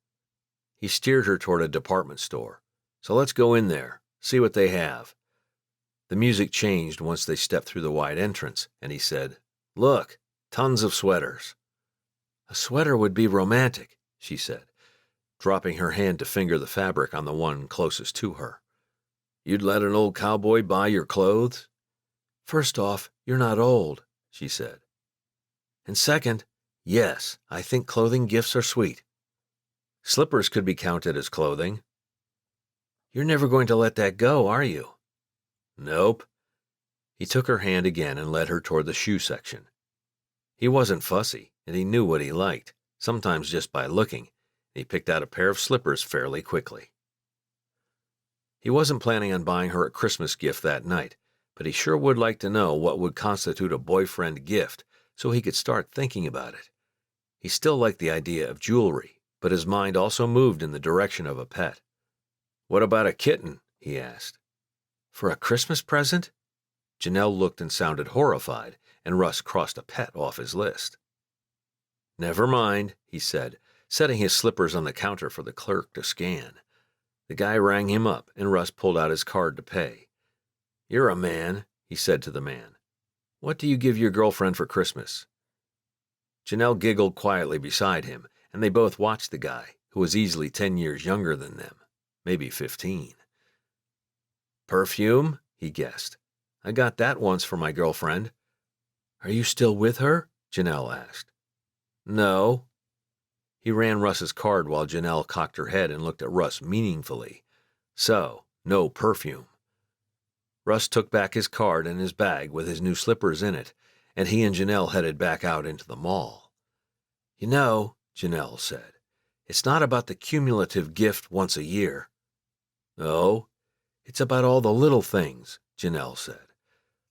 Speaker 1: He steered her toward a department store. "So let's go in there, see what they have." The music changed once they stepped through the wide entrance, and he said, "Look, tons of sweaters." "A sweater would be romantic," she said, dropping her hand to finger the fabric on the one closest to her. "You'd let an old cowboy buy your clothes?" "First off, you're not old," she said. "And second, yes, I think clothing gifts are sweet." Slippers could be counted as clothing. You're never going to let that go, are you? Nope. He took her hand again and led her toward the shoe section. He wasn't fussy, and he knew what he liked, sometimes just by looking. He picked out a pair of slippers fairly quickly. He wasn't planning on buying her a Christmas gift that night, but he sure would like to know what would constitute a boyfriend gift so he could start thinking about it. He still liked the idea of jewelry, but his mind also moved in the direction of a pet. What about a kitten? He asked. For a Christmas present? Janelle looked and sounded horrified, and Russ crossed a pet off his list. Never mind, he said, setting his slippers on the counter for the clerk to scan. The guy rang him up, and Russ pulled out his card to pay. You're a man, he said to the man. What do you give your girlfriend for Christmas? Janelle giggled quietly beside him, and they both watched the guy, who was easily 10 years younger than them, maybe 15. Perfume? He guessed. I got that once for my girlfriend. Are you still with her? Janelle asked. No. He ran Russ's card while Janelle cocked her head and looked at Russ meaningfully. So, no perfume. Russ took back his card and his bag with his new slippers in it, and he and Janelle headed back out into the mall. You know, Janelle said, it's not about the cumulative gift once a year. Oh, it's about all the little things, Janelle said.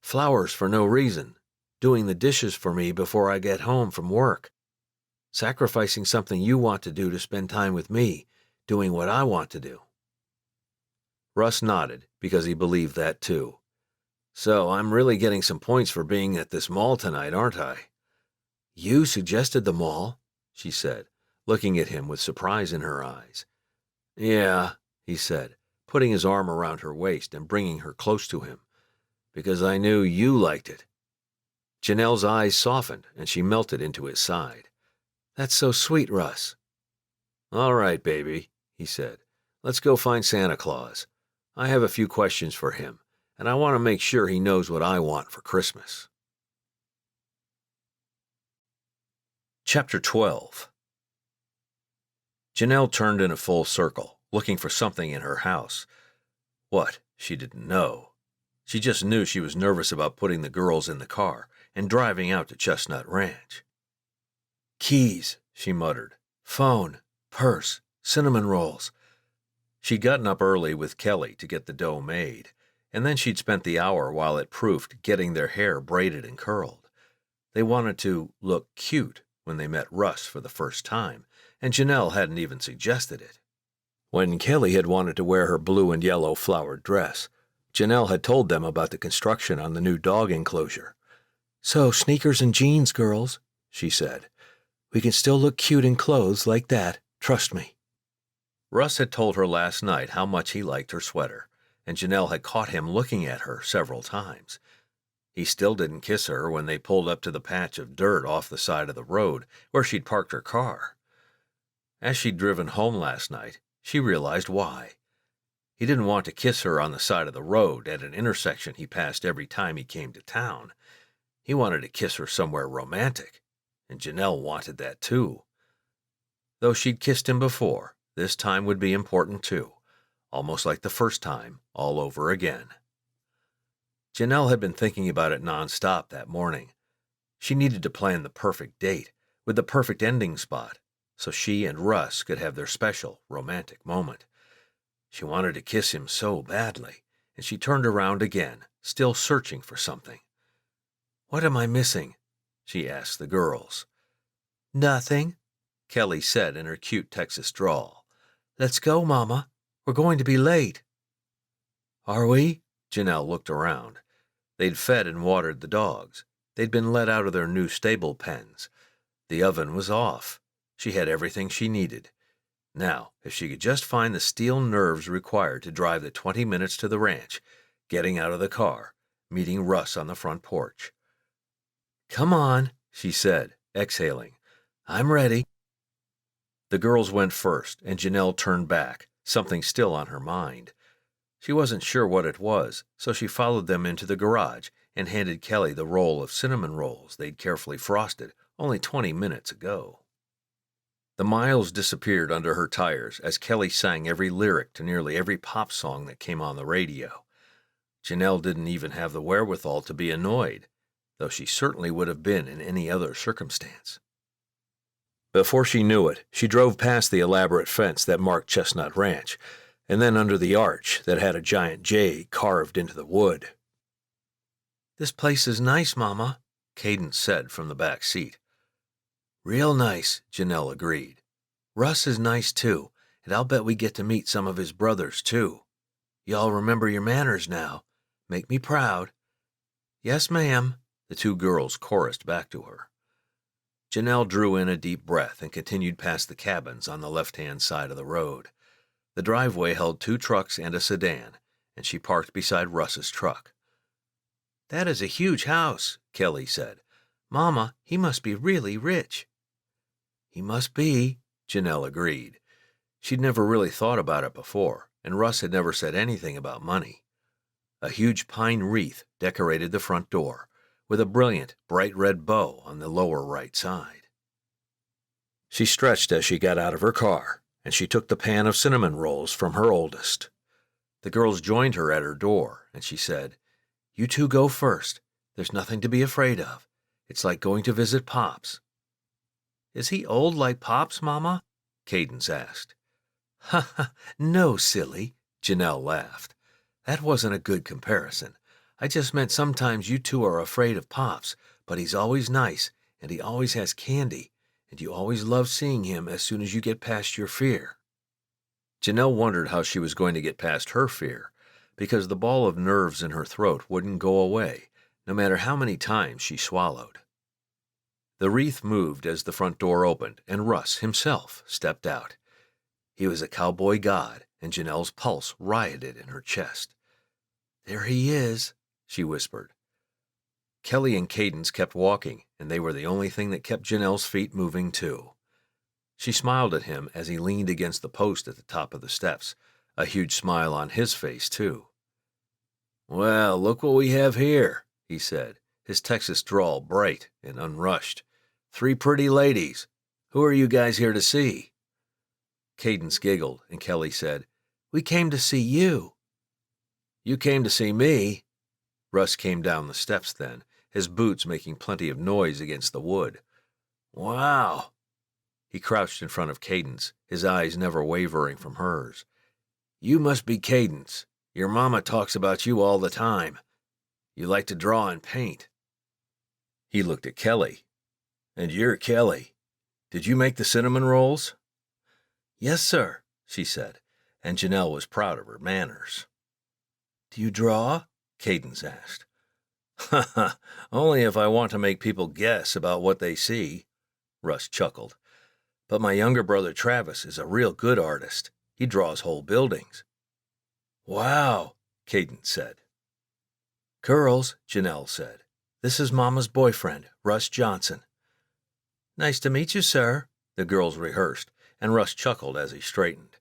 Speaker 1: Flowers for no reason, doing the dishes for me before I get home from work, sacrificing something you want to do to spend time with me, doing what I want to do. Russ nodded because he believed that too. So I'm really getting some points for being at this mall tonight, aren't I? You suggested the mall, she said, looking at him with surprise in her eyes. Yeah, he said, putting his arm around her waist and bringing her close to him, because I knew you liked it. Janelle's eyes softened and she melted into his side. That's so sweet, Russ. All right, baby, he said. Let's go find Santa Claus. I have a few questions for him, and I want to make sure he knows what I want for Christmas. Chapter 12. Janelle turned in a full circle, looking for something in her house. What? She didn't know. She just knew she was nervous about putting the girls in the car and driving out to Chestnut Ranch. Keys, she muttered. Phone, purse, cinnamon rolls. She'd gotten up early with Kelly to get the dough made, and then she'd spent the hour while it proofed getting their hair braided and curled. They wanted to look cute when they met Russ for the first time, and Janelle hadn't even suggested it. When Kelly had wanted to wear her blue and yellow flowered dress, Janelle had told them about the construction on the new dog enclosure. So sneakers and jeans, girls, she said. We can still look cute in clothes like that, trust me. Russ had told her last night how much he liked her sweater, and Janelle had caught him looking at her several times. He still didn't kiss her when they pulled up to the patch of dirt off the side of the road where she'd parked her car. As she'd driven home last night, she realized why. He didn't want to kiss her on the side of the road at an intersection he passed every time he came to town. He wanted to kiss her somewhere romantic, and Janelle wanted that too. Though she'd kissed him before, this time would be important too, almost like the first time, all over again. Janelle had been thinking about it nonstop that morning. She needed to plan the perfect date, with the perfect ending spot, so she and Russ could have their special, romantic moment. She wanted to kiss him so badly, and she turned around again, still searching for something. What am I missing? She asked the girls. Nothing, Kelly said in her cute Texas drawl. Let's go, Mama. We're going to be late. Are we? Janelle looked around. They'd fed and watered the dogs. They'd been let out of their new stable pens. The oven was off. She had everything she needed. Now, if she could just find the steel nerves required to drive the 20 minutes to the ranch, getting out of the car, meeting Russ on the front porch. Come on, she said, exhaling. I'm ready. The girls went first, and Janelle turned back, something still on her mind. She wasn't sure what it was, so she followed them into the garage and handed Kelly the roll of cinnamon rolls they'd carefully frosted only 20 minutes ago. The miles disappeared under her tires as Kelly sang every lyric to nearly every pop song that came on the radio. Janelle didn't even have the wherewithal to be annoyed, though she certainly would have been in any other circumstance. Before she knew it, she drove past the elaborate fence that marked Chestnut Ranch, and then under the arch that had a giant J carved into the wood. "This place is nice, Mama," Cadence said from the back seat. "Real nice," Janelle agreed. "Russ is nice, too, and I'll bet we get to meet some of his brothers, too. Y'all remember your manners now. Make me proud." "Yes, ma'am," the two girls chorused back to her. Janelle drew in a deep breath and continued past the cabins on the left-hand side of the road. The driveway held 2 trucks and a sedan, and she parked beside Russ's truck. "That is a huge house," Kelly said. "Mama, he must be really rich." "He must be," Janelle agreed. She'd never really thought about it before, and Russ had never said anything about money. A huge pine wreath decorated the front door, with a brilliant, bright red bow on the lower right side. She stretched as she got out of her car, and she took the pan of cinnamon rolls from her oldest. The girls joined her at her door, and she said, "You two go first. There's nothing to be afraid of. It's like going to visit Pops." "Is he old like Pops, Mama?" Cadence asked. "Ha ha, no, silly," Janelle laughed. "That wasn't a good comparison. I just meant sometimes you two are afraid of Pops, but he's always nice, and he always has candy, and you always love seeing him as soon as you get past your fear." Janelle wondered how she was going to get past her fear, because the ball of nerves in her throat wouldn't go away, no matter how many times she swallowed. The wreath moved as the front door opened, and Russ himself stepped out. He was a cowboy god, and Janelle's pulse rioted in her chest. "There he is," she whispered. Kelly and Cadence kept walking, and they were the only thing that kept Janelle's feet moving, too. She smiled at him as he leaned against the post at the top of the steps, a huge smile on his face, too. "Well, look what we have here," he said, his Texas drawl bright and unrushed. "3 pretty ladies. Who are you guys here to see?" Cadence giggled, and Kelly said, "We came to see you." "You came to see me?" Russ came down the steps then, his boots making plenty of noise against the wood. "Wow." He crouched in front of Cadence, his eyes never wavering from hers. "You must be Cadence. Your mama talks about you all the time. You like to draw and paint." He looked at Kelly. "And you're Kelly. Did you make the cinnamon rolls?" "Yes, sir," she said, and Janelle was proud of her manners. "Do you draw?" Cadence asked. "Ha ha, only if I want to make people guess about what they see," Russ chuckled. "But my younger brother Travis is a real good artist. He draws whole buildings." "Wow," Cadence said. "Girls," Janelle said, "this is Mama's boyfriend, Russ Johnson." "Nice to meet you, sir," the girls rehearsed, and Russ chuckled as he straightened.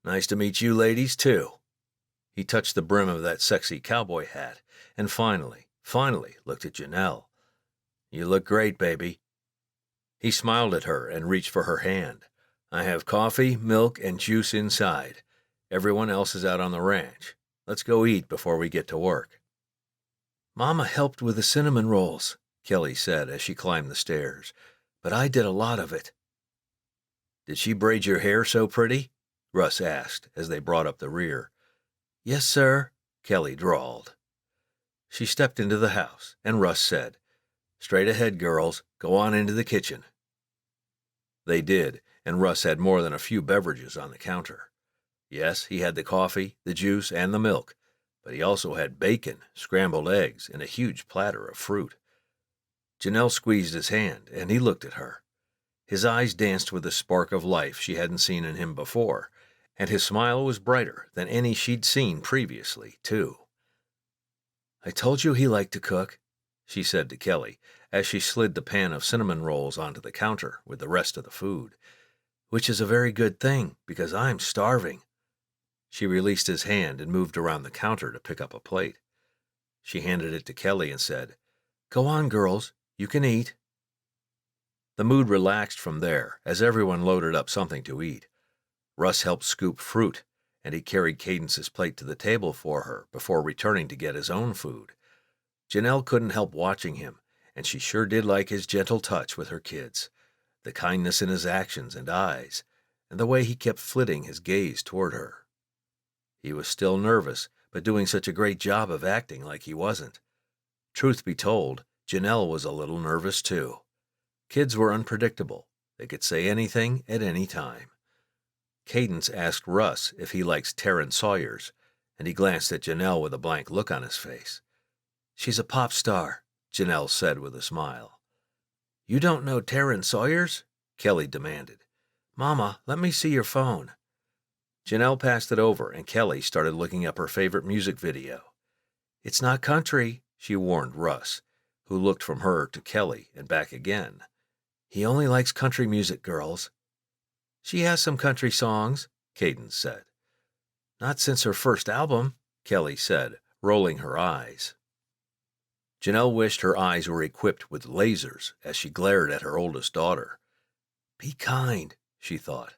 Speaker 1: "Nice to meet you ladies, too." He touched the brim of that sexy cowboy hat, and finally looked at Janelle. "You look great, baby." He smiled at her and reached for her hand. "I have coffee, milk, and juice inside. Everyone else is out on the ranch. Let's go eat before we get to work." "Mama helped with the cinnamon rolls," Kelly said as she climbed the stairs, "but I did a lot of it." "Did she braid your hair so pretty?" Russ asked as they brought up the rear. "Yes, sir," Kelly drawled. She stepped into the house, and Russ said, "Straight ahead, girls. Go on into the kitchen." They did, and Russ had more than a few beverages on the counter. Yes, he had the coffee, the juice, and the milk, but he also had bacon, scrambled eggs, and a huge platter of fruit. Janelle squeezed his hand, and he looked at her. His eyes danced with a spark of life she hadn't seen in him before, and his smile was brighter than any she'd seen previously, too. "I told you he liked to cook," she said to Kelly, as she slid the pan of cinnamon rolls onto the counter with the rest of the food. "Which is a very good thing, because I'm starving." She released his hand and moved around the counter to pick up a plate. She handed it to Kelly and said, "Go on, girls. You can eat." The mood relaxed from there as everyone loaded up something to eat. Russ helped scoop fruit, and he carried Cadence's plate to the table for her before returning to get his own food. Janelle couldn't help watching him, and she sure did like his gentle touch with her kids, the kindness in his actions and eyes, and the way he kept flitting his gaze toward her. He was still nervous, but doing such a great job of acting like he wasn't. Truth be told, Janelle was a little nervous too. Kids were unpredictable. They could say anything at any time. Cadence asked Russ if he likes Taryn Sawyers, and he glanced at Janelle with a blank look on his face. "She's a pop star," Janelle said with a smile. "You don't know Taryn Sawyers?" Kelly demanded. "Mama, let me see your phone." Janelle passed it over, and Kelly started looking up her favorite music video. "It's not country," she warned Russ, who looked from her to Kelly and back again. "He only likes country music, girls." "She has some country songs," Cadence said. "Not since her first album," Kelly said, rolling her eyes. Janelle wished her eyes were equipped with lasers as she glared at her oldest daughter. "Be kind," she thought.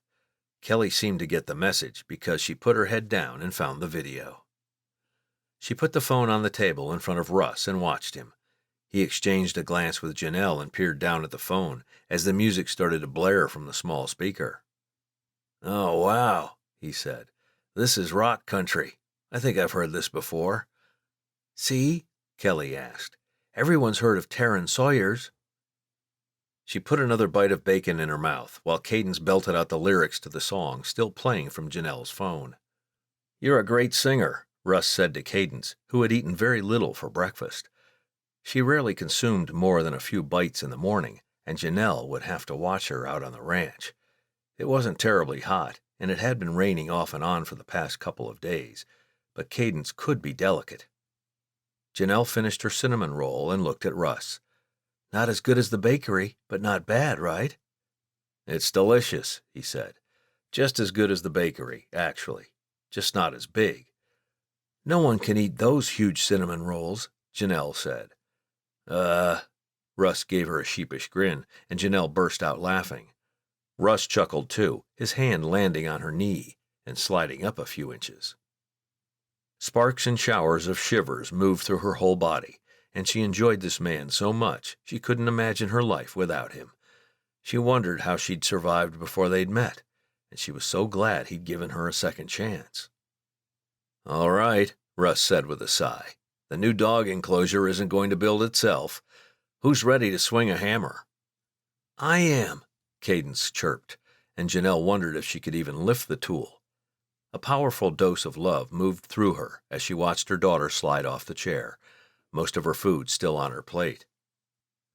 Speaker 1: Kelly seemed to get the message because she put her head down and found the video. She put the phone on the table in front of Russ and watched him. He exchanged a glance with Janelle and peered down at the phone as the music started to blare from the small speaker. "Oh, wow," he said. "This is rock country. I think I've heard this before." "See?" Kelly asked. "Everyone's heard of Taryn Sawyers." She put another bite of bacon in her mouth while Cadence belted out the lyrics to the song still playing from Janelle's phone. "You're a great singer," Russ said to Cadence, who had eaten very little for breakfast. She rarely consumed more than a few bites in the morning, and Janelle would have to watch her out on the ranch. It wasn't terribly hot, and it had been raining off and on for the past couple of days, but Cadence could be delicate. Janelle finished her cinnamon roll and looked at Russ. "Not as good as the bakery, but not bad, right?" "It's delicious," he said. "Just as good as the bakery, actually. Just not as big." "No one can eat those huge cinnamon rolls," Janelle said. Russ gave her a sheepish grin, and Janelle burst out laughing. Russ chuckled too, his hand landing on her knee and sliding up a few inches. Sparks and showers of shivers moved through her whole body, and she enjoyed this man so much she couldn't imagine her life without him. She wondered how she'd survived before they'd met, and she was so glad he'd given her a second chance. "All right," Russ said with a sigh. "The new dog enclosure isn't going to build itself. Who's ready to swing a hammer?" "I am," Cadence chirped, and Janelle wondered if she could even lift the tool. A powerful dose of love moved through her as she watched her daughter slide off the chair, most of her food still on her plate.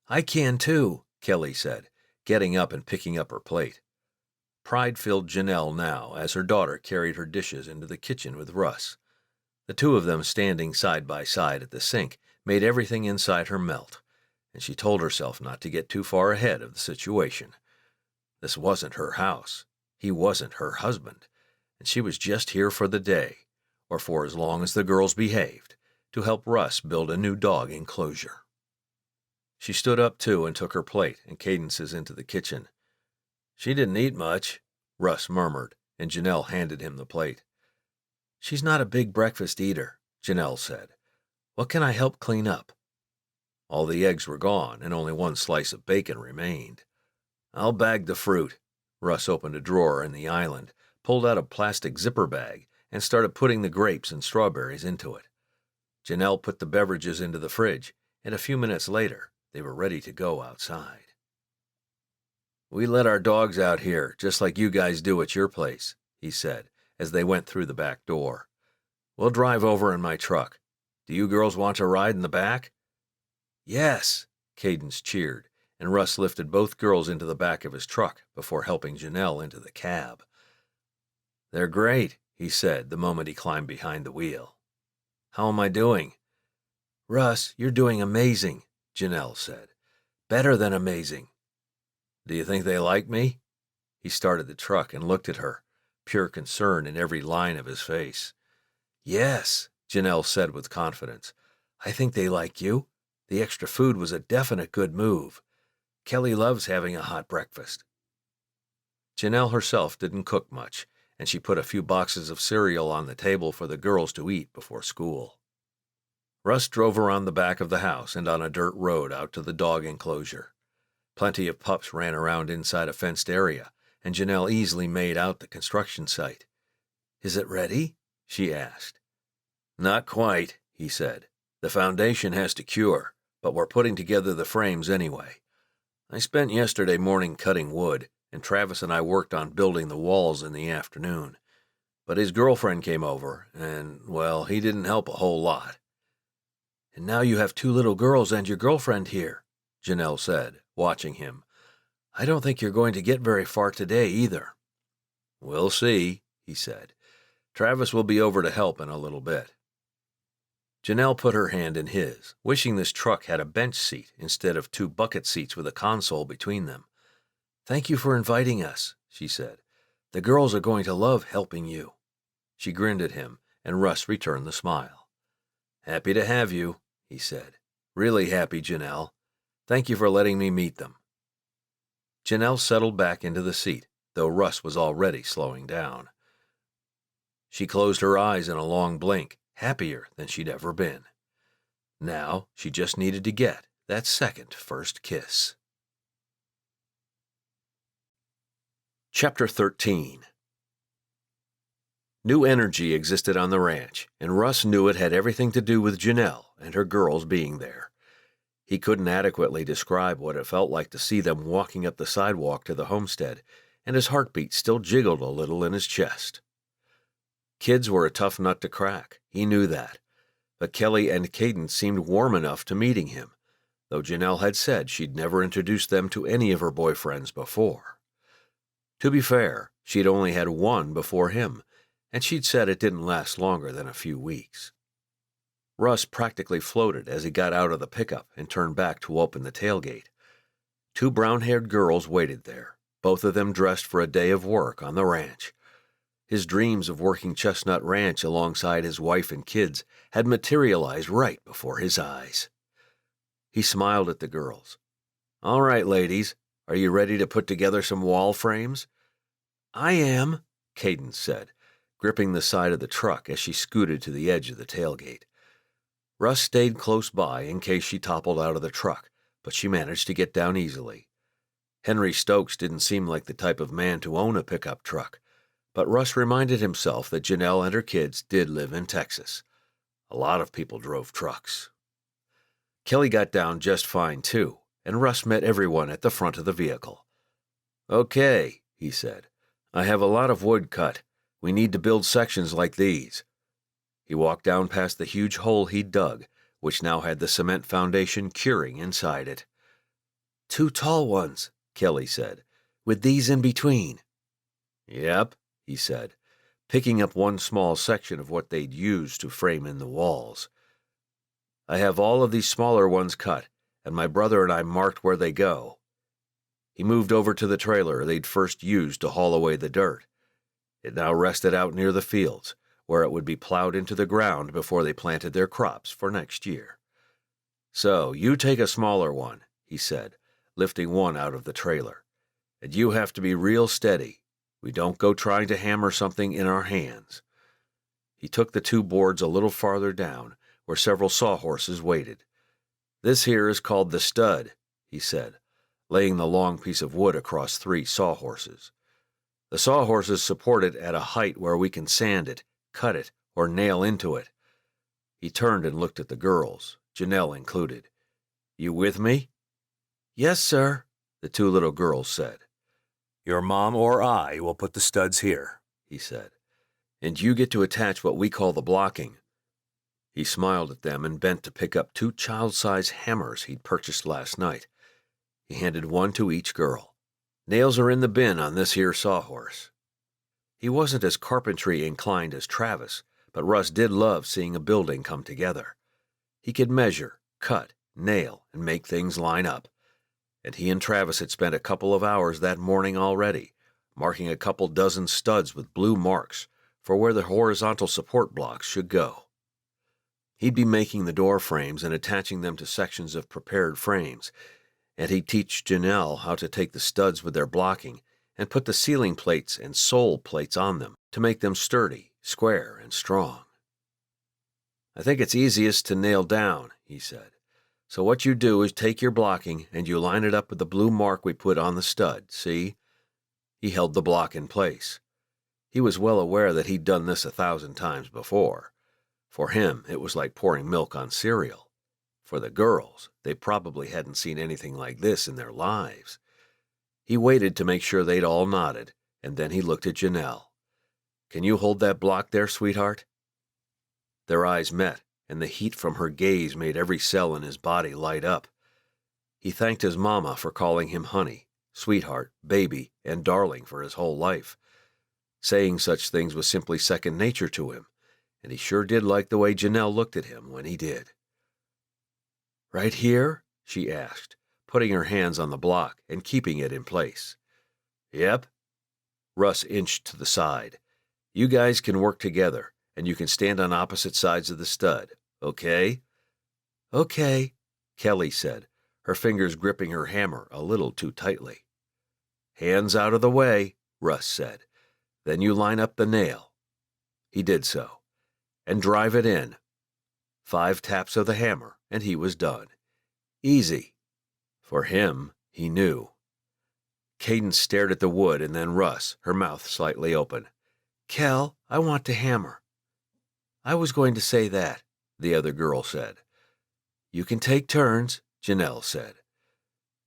Speaker 1: "I can too," Kelly said, getting up and picking up her plate. Pride filled Janelle now as her daughter carried her dishes into the kitchen with Russ. The two of them standing side by side at the sink made everything inside her melt, and she told herself not to get too far ahead of the situation. This wasn't her house. He wasn't her husband, and she was just here for the day, or for as long as the girls behaved, to help Russ build a new dog enclosure. She stood up too and took her plate and Cadence's into the kitchen. "She didn't eat much," Russ murmured, and Janelle handed him the plate. "She's not a big breakfast eater," Janelle said. "What can I help clean up?" All the eggs were gone, and only one slice of bacon remained. "I'll bag the fruit." Russ opened a drawer in the island, pulled out a plastic zipper bag, and started putting the grapes and strawberries into it. Janelle put the beverages into the fridge, and a few minutes later, they were ready to go outside. "We let our dogs out here, just like you guys do at your place," he said, as they went through the back door. "We'll drive over in my truck. Do you girls want to ride in the back?" "Yes," Cadence cheered, and Russ lifted both girls into the back of his truck before helping Janelle into the cab. "They're great," he said the moment he climbed behind the wheel. "How am I doing?" "Russ, you're doing amazing," Janelle said. "Better than amazing." "Do you think they like me?" He started the truck and looked at her, pure concern in every line of his face. "Yes," Janelle said with confidence. "I think they like you. The extra food was a definite good move." Kelly loves having a hot breakfast." Janelle herself didn't cook much, and she put a few boxes of cereal on the table for the girls to eat before school. Russ drove around the back of the house and on a dirt road out to the dog enclosure. Plenty of pups ran around inside a fenced area, and Janelle easily made out the construction site. "Is it ready?" she asked. "Not quite," he said. "The foundation has to cure, but we're putting together the frames anyway. I spent yesterday morning cutting wood, and Travis and I worked on building the walls in the afternoon. But his girlfriend came over, and, well, he didn't help a whole lot." "And now you have 2 little girls and your girlfriend here," Janelle said, watching him. "I don't think you're going to get very far today either." "We'll see," he said. "Travis will be over to help in a little bit." Janelle put her hand in his, wishing this truck had a bench seat instead of 2 bucket seats with a console between them. "Thank you for inviting us," she said. "The girls are going to love helping you." She grinned at him, and Russ returned the smile. "Happy to have you," he said. "Really happy, Janelle. Thank you for letting me meet them." Janelle settled back into the seat, though Russ was already slowing down. She closed her eyes in a long blink, happier than she'd ever been. Now she just needed to get that second first kiss. Chapter 13. New energy existed on the ranch, and Russ knew it had everything to do with Janelle and her girls being there. He couldn't adequately describe what it felt like to see them walking up the sidewalk to the homestead, and his heartbeat still jiggled a little in his chest. Kids were a tough nut to crack, he knew that, but Kelly and Cadence seemed warm enough to meeting him, though Janelle had said she'd never introduced them to any of her boyfriends before. To be fair, she'd only had one before him, and she'd said it didn't last longer than a few weeks. Russ practically floated as he got out of the pickup and turned back to open the tailgate. 2 brown-haired girls waited there, both of them dressed for a day of work on the ranch. His dreams of working Chestnut Ranch alongside his wife and kids had materialized right before his eyes. He smiled at the girls. "All right, ladies, are you ready to put together some wall frames?" "I am," Cadence said, gripping the side of the truck as she scooted to the edge of the tailgate. Russ stayed close by in case she toppled out of the truck, but she managed to get down easily. Henry Stokes didn't seem like the type of man to own a pickup truck, but Russ reminded himself that Janelle and her kids did live in Texas. A lot of people drove trucks. Kelly got down just fine, too, and Russ met everyone at the front of the vehicle. "Okay," he said. "I have a lot of wood cut. We need to build sections like these." He walked down past the huge hole he'd dug, which now had the cement foundation curing inside it. "2 tall ones," Kelly said, "with these in between." "Yep," he said, picking up one small section of what they'd used to frame in the walls. "I have all of these smaller ones cut, and my brother and I marked where they go." He moved over to the trailer they'd first used to haul away the dirt. It now rested out near the fields, where it would be plowed into the ground before they planted their crops for next year. "So, you take a smaller one," he said, lifting one out of the trailer. "And you have to be real steady. We don't go trying to hammer something in our hands." He took the 2 boards a little farther down, where several sawhorses waited. "This here is called the stud," he said, laying the long piece of wood across 3 sawhorses. "The sawhorses support it at a height where we can sand it, cut it, or nail into it." He turned and looked at the girls, Janelle included. "You with me?" "Yes, sir," the 2 little girls said. "Your mom or I will put the studs here," he said, "and you get to attach what we call the blocking." He smiled at them and bent to pick up 2 child-size hammers he'd purchased last night. He handed one to each girl. "Nails are in the bin on this here sawhorse." He wasn't as carpentry inclined as Travis, but Russ did love seeing a building come together. He could measure, cut, nail, and make things line up. And he and Travis had spent a couple of hours that morning already, marking a couple dozen studs with blue marks for where the horizontal support blocks should go. He'd be making the door frames and attaching them to sections of prepared frames, and he'd teach Janelle how to take the studs with their blocking and put the ceiling plates and sole plates on them to make them sturdy, square, and strong. "I think it's easiest to nail down," he said. "So what you do is take your blocking and you line it up with the blue mark we put on the stud, see?" He held the block in place. He was well aware that he'd done this 1,000 times before. For him, it was like pouring milk on cereal. For the girls, they probably hadn't seen anything like this in their lives. He waited to make sure they'd all nodded, and then he looked at Janelle. "Can you hold that block there, sweetheart?" Their eyes met, and the heat from her gaze made every cell in his body light up. He thanked his mama for calling him honey, sweetheart, baby, and darling for his whole life. Saying such things was simply second nature to him, and he sure did like the way Janelle looked at him when he did. "Right here?" she asked, putting her hands on the block and keeping it in place. "Yep." Russ inched to the side. "You guys can work together, and you can stand on opposite sides of the stud, okay?" "Okay," Kelly said, her fingers gripping her hammer a little too tightly. "Hands out of the way," Russ said. "Then you line up the nail." He did so. "And drive it in." 5 taps of the hammer, and he was done. Easy. For him, he knew. Cadence stared at the wood and then Russ, her mouth slightly open. "Kel, I want to hammer." "I was going to say that," the other girl said. "You can take turns," Janelle said.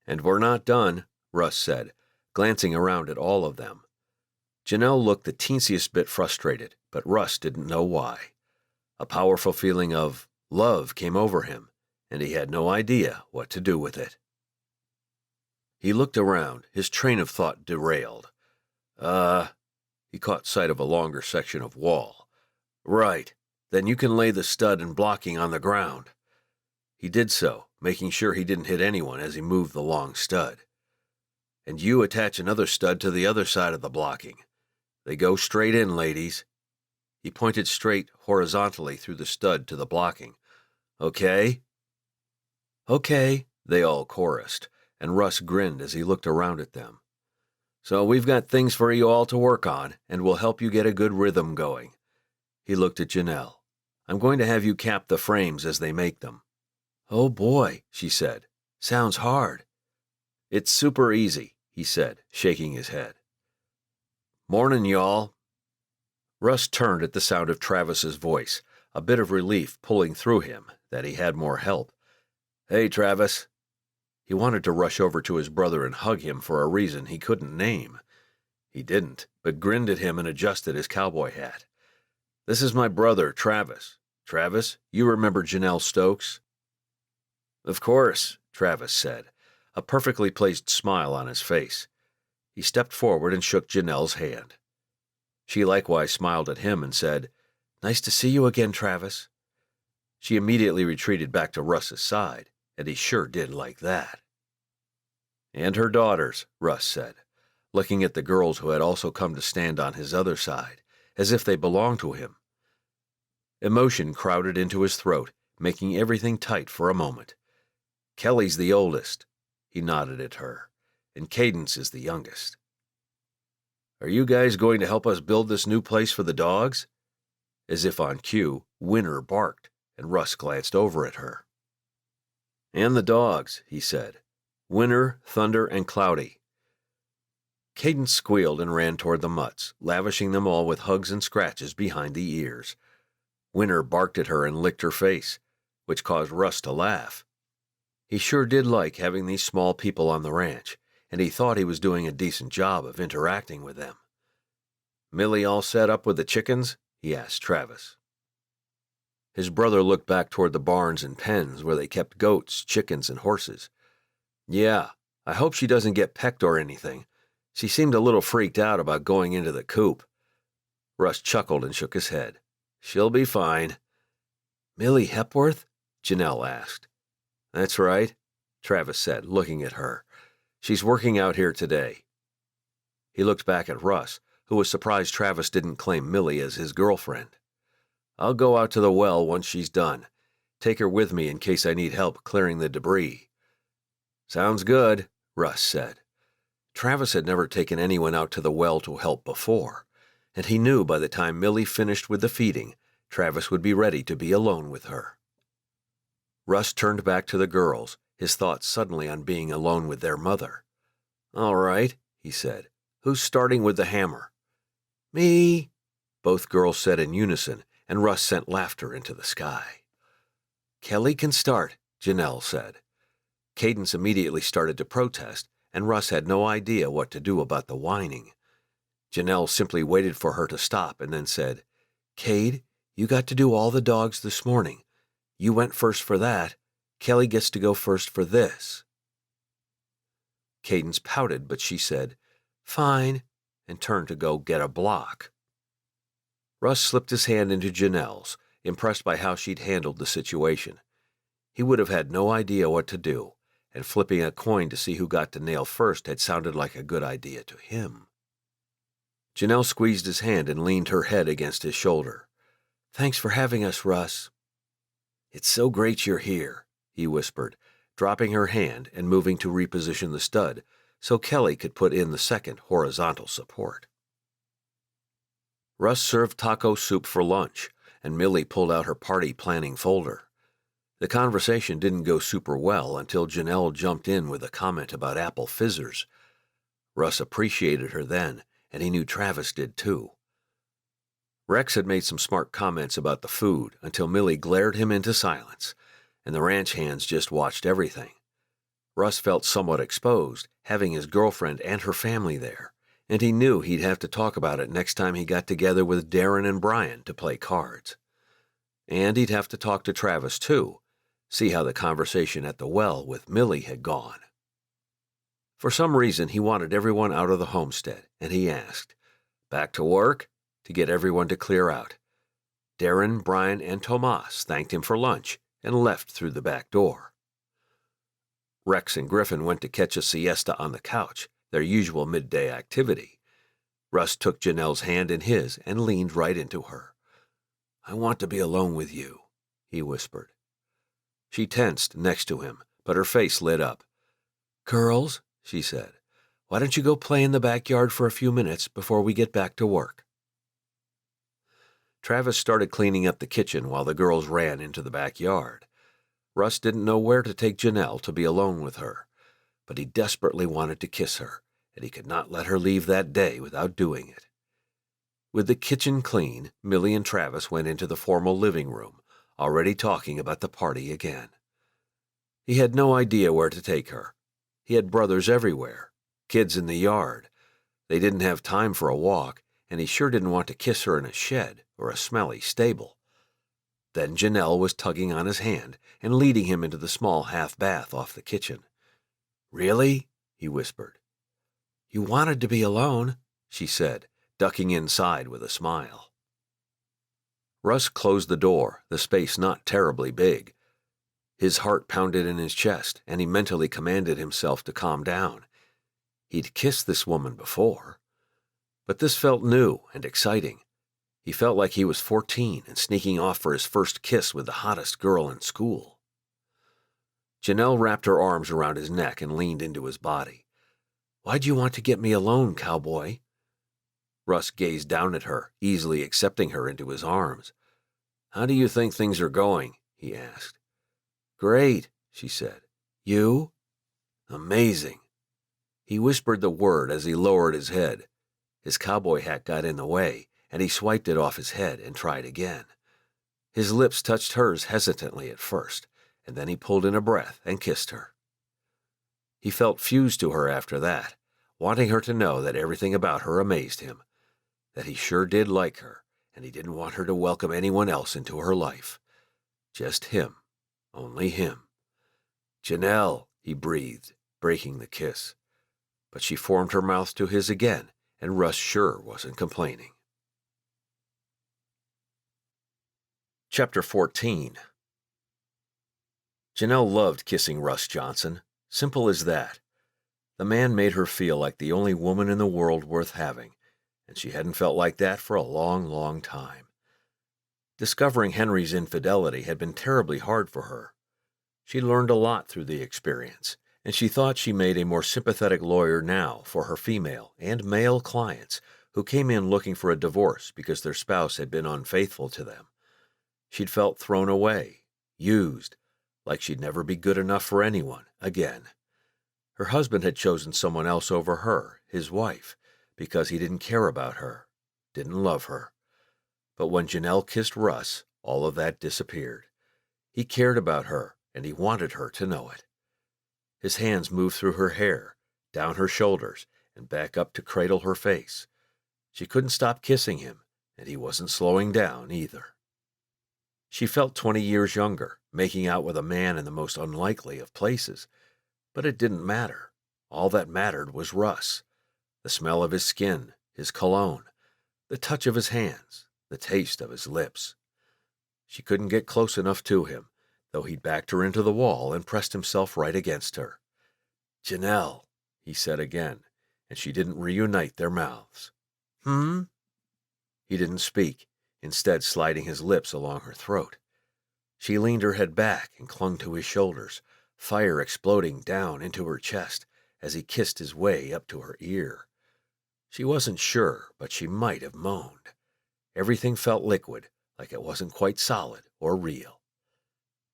Speaker 1: "And we're not done," Russ said, glancing around at all of them. Janelle looked the teensiest bit frustrated, but Russ didn't know why. A powerful feeling of love came over him, and he had no idea what to do with it. He looked around, his train of thought derailed. He caught sight of a longer section of wall. "Right, then you can lay the stud and blocking on the ground." He did so, making sure he didn't hit anyone as he moved the long stud. "And you attach another stud to the other side of the blocking. They go straight in, ladies." He pointed straight, horizontally through the stud to the blocking. "Okay?" "Okay," they all chorused, and Russ grinned as he looked around at them. "So we've got things for you all to work on, and we'll help you get a good rhythm going." He looked at Janelle. "I'm going to have you cap the frames as they make them." "Oh boy," she said. "Sounds hard." "It's super easy," he said, shaking his head. "Mornin', y'all." Russ turned at the sound of Travis's voice, a bit of relief pulling through him that he had more help. "Hey, Travis." He wanted to rush over to his brother and hug him for a reason he couldn't name. He didn't, but grinned at him and adjusted his cowboy hat. "This is my brother, Travis. Travis, you remember Janelle Stokes?" "Of course," Travis said, a perfectly placed smile on his face. He stepped forward and shook Janelle's hand. She likewise smiled at him and said, "Nice to see you again, Travis." She immediately retreated back to Russ's side, and he sure did like that. "And her daughters," Russ said, looking at the girls who had also come to stand on his other side, as if they belonged to him. Emotion crowded into his throat, making everything tight for a moment. "Kelly's the oldest," he nodded at her, "and Cadence is the youngest." "Are you guys going to help us build this new place for the dogs?" As if on cue, Winner barked, and Russ glanced over at her. "And the dogs," he said. "Winner, Thunder, and Cloudy." Cadence squealed and ran toward the mutts, lavishing them all with hugs and scratches behind the ears. Winner barked at her and licked her face, which caused Russ to laugh. He sure did like having these small people on the ranch, and he thought he was doing a decent job of interacting with them. "Millie all set up with the chickens?" he asked Travis. His brother looked back toward the barns and pens where they kept goats, chickens, and horses. "Yeah, I hope she doesn't get pecked or anything. She seemed a little freaked out about going into the coop." Russ chuckled and shook his head. "She'll be fine." "Millie Hepworth?" Janelle asked. "That's right," Travis said, looking at her. "She's working out here today." He looked back at Russ, who was surprised Travis didn't claim Millie as his girlfriend. "I'll go out to the well once she's done. Take her with me in case I need help clearing the debris." "Sounds good," Russ said. Travis had never taken anyone out to the well to help before, and he knew by the time Millie finished with the feeding, Travis would be ready to be alone with her. Russ turned back to the girls, his thoughts suddenly on being alone with their mother. "All right," he said. "Who's starting with the hammer?" "Me," both girls said in unison, and Russ sent laughter into the sky. "Kelly can start," Janelle said. Cadence immediately started to protest, and Russ had no idea what to do about the whining. Janelle simply waited for her to stop and then said, "Cade, you got to do all the dogs this morning. You went first for that. Kelly gets to go first for this." Cadence pouted, but she said, "Fine," and turned to go get a block. Russ slipped his hand into Janelle's, impressed by how she'd handled the situation. He would have had no idea what to do, and flipping a coin to see who got to nail first had sounded like a good idea to him. Janelle squeezed his hand and leaned her head against his shoulder. "Thanks for having us, Russ." "It's so great you're here," he whispered, dropping her hand and moving to reposition the stud so Kelly could put in the second horizontal support. Russ served taco soup for lunch, and Millie pulled out her party planning folder. The conversation didn't go super well until Janelle jumped in with a comment about apple fizzers. Russ appreciated her then, and he knew Travis did too. Rex had made some smart comments about the food until Millie glared him into silence, and the ranch hands just watched everything. Russ felt somewhat exposed, having his girlfriend and her family there, and he knew he'd have to talk about it next time he got together with Darren and Brian to play cards. And he'd have to talk to Travis too, see how the conversation at the well with Millie had gone. For some reason, he wanted everyone out of the homestead, and he asked, "Back to work?" to get everyone to clear out. Darren, Brian, and Tomas thanked him for lunch and left through the back door. Rex and Griffin went to catch a siesta on the couch, their usual midday activity. Russ took Janelle's hand in his and leaned right into her. "I want to be alone with you," he whispered. She tensed next to him, but her face lit up. "Girls," she said, "why don't you go play in the backyard for a few minutes before we get back to work?" Travis started cleaning up the kitchen while the girls ran into the backyard. Russ didn't know where to take Janelle to be alone with her, but he desperately wanted to kiss her, and he could not let her leave that day without doing it. With the kitchen clean, Millie and Travis went into the formal living room, already talking about the party again. He had no idea where to take her. He had brothers everywhere, kids in the yard. They didn't have time for a walk, and he sure didn't want to kiss her in a shed or a smelly stable. Then Janelle was tugging on his hand and leading him into the small half-bath off the kitchen. "Really?" he whispered. "You wanted to be alone," she said, ducking inside with a smile. Russ closed the door, the space not terribly big. His heart pounded in his chest, and he mentally commanded himself to calm down. He'd kissed this woman before, but this felt new and exciting. He felt like he was 14 and sneaking off for his first kiss with the hottest girl in school. Janelle wrapped her arms around his neck and leaned into his body. "Why'd you want to get me alone, Cowboy?" Russ gazed down at her, easily accepting her into his arms. "How do you think things are going?" he asked. "Great," she said. "You?" "Amazing." He whispered the word as he lowered his head. His cowboy hat got in the way, and he swiped it off his head and tried again. His lips touched hers hesitantly at first, and then he pulled in a breath and kissed her. He felt fused to her after that, wanting her to know that everything about her amazed him, that he sure did like her, and he didn't want her to welcome anyone else into her life. Just him, only him. "Janelle," he breathed, breaking the kiss. But she formed her mouth to his again, and Russ sure wasn't complaining. Chapter 14. Janelle loved kissing Russ Johnson. Simple as that. The man made her feel like the only woman in the world worth having, and she hadn't felt like that for a long, long time. Discovering Henry's infidelity had been terribly hard for her. She learned a lot through the experience, and she thought she made a more sympathetic lawyer now for her female and male clients who came in looking for a divorce because their spouse had been unfaithful to them. She'd felt thrown away, used, like she'd never be good enough for anyone again. Her husband had chosen someone else over her, his wife, because he didn't care about her, didn't love her. But when Janelle kissed Russ, all of that disappeared. He cared about her, and he wanted her to know it. His hands moved through her hair, down her shoulders, and back up to cradle her face. She couldn't stop kissing him, and he wasn't slowing down either. She felt 20 years younger, making out with a man in the most unlikely of places. But it didn't matter. All that mattered was Russ. The smell of his skin, his cologne, the touch of his hands, the taste of his lips. She couldn't get close enough to him, though he backed her into the wall and pressed himself right against her. "Janelle," he said again, and she didn't reunite their mouths. "Hmm?" He didn't speak, instead sliding his lips along her throat. She leaned her head back and clung to his shoulders, fire exploding down into her chest as he kissed his way up to her ear. She wasn't sure, but she might have moaned. Everything felt liquid, like it wasn't quite solid or real.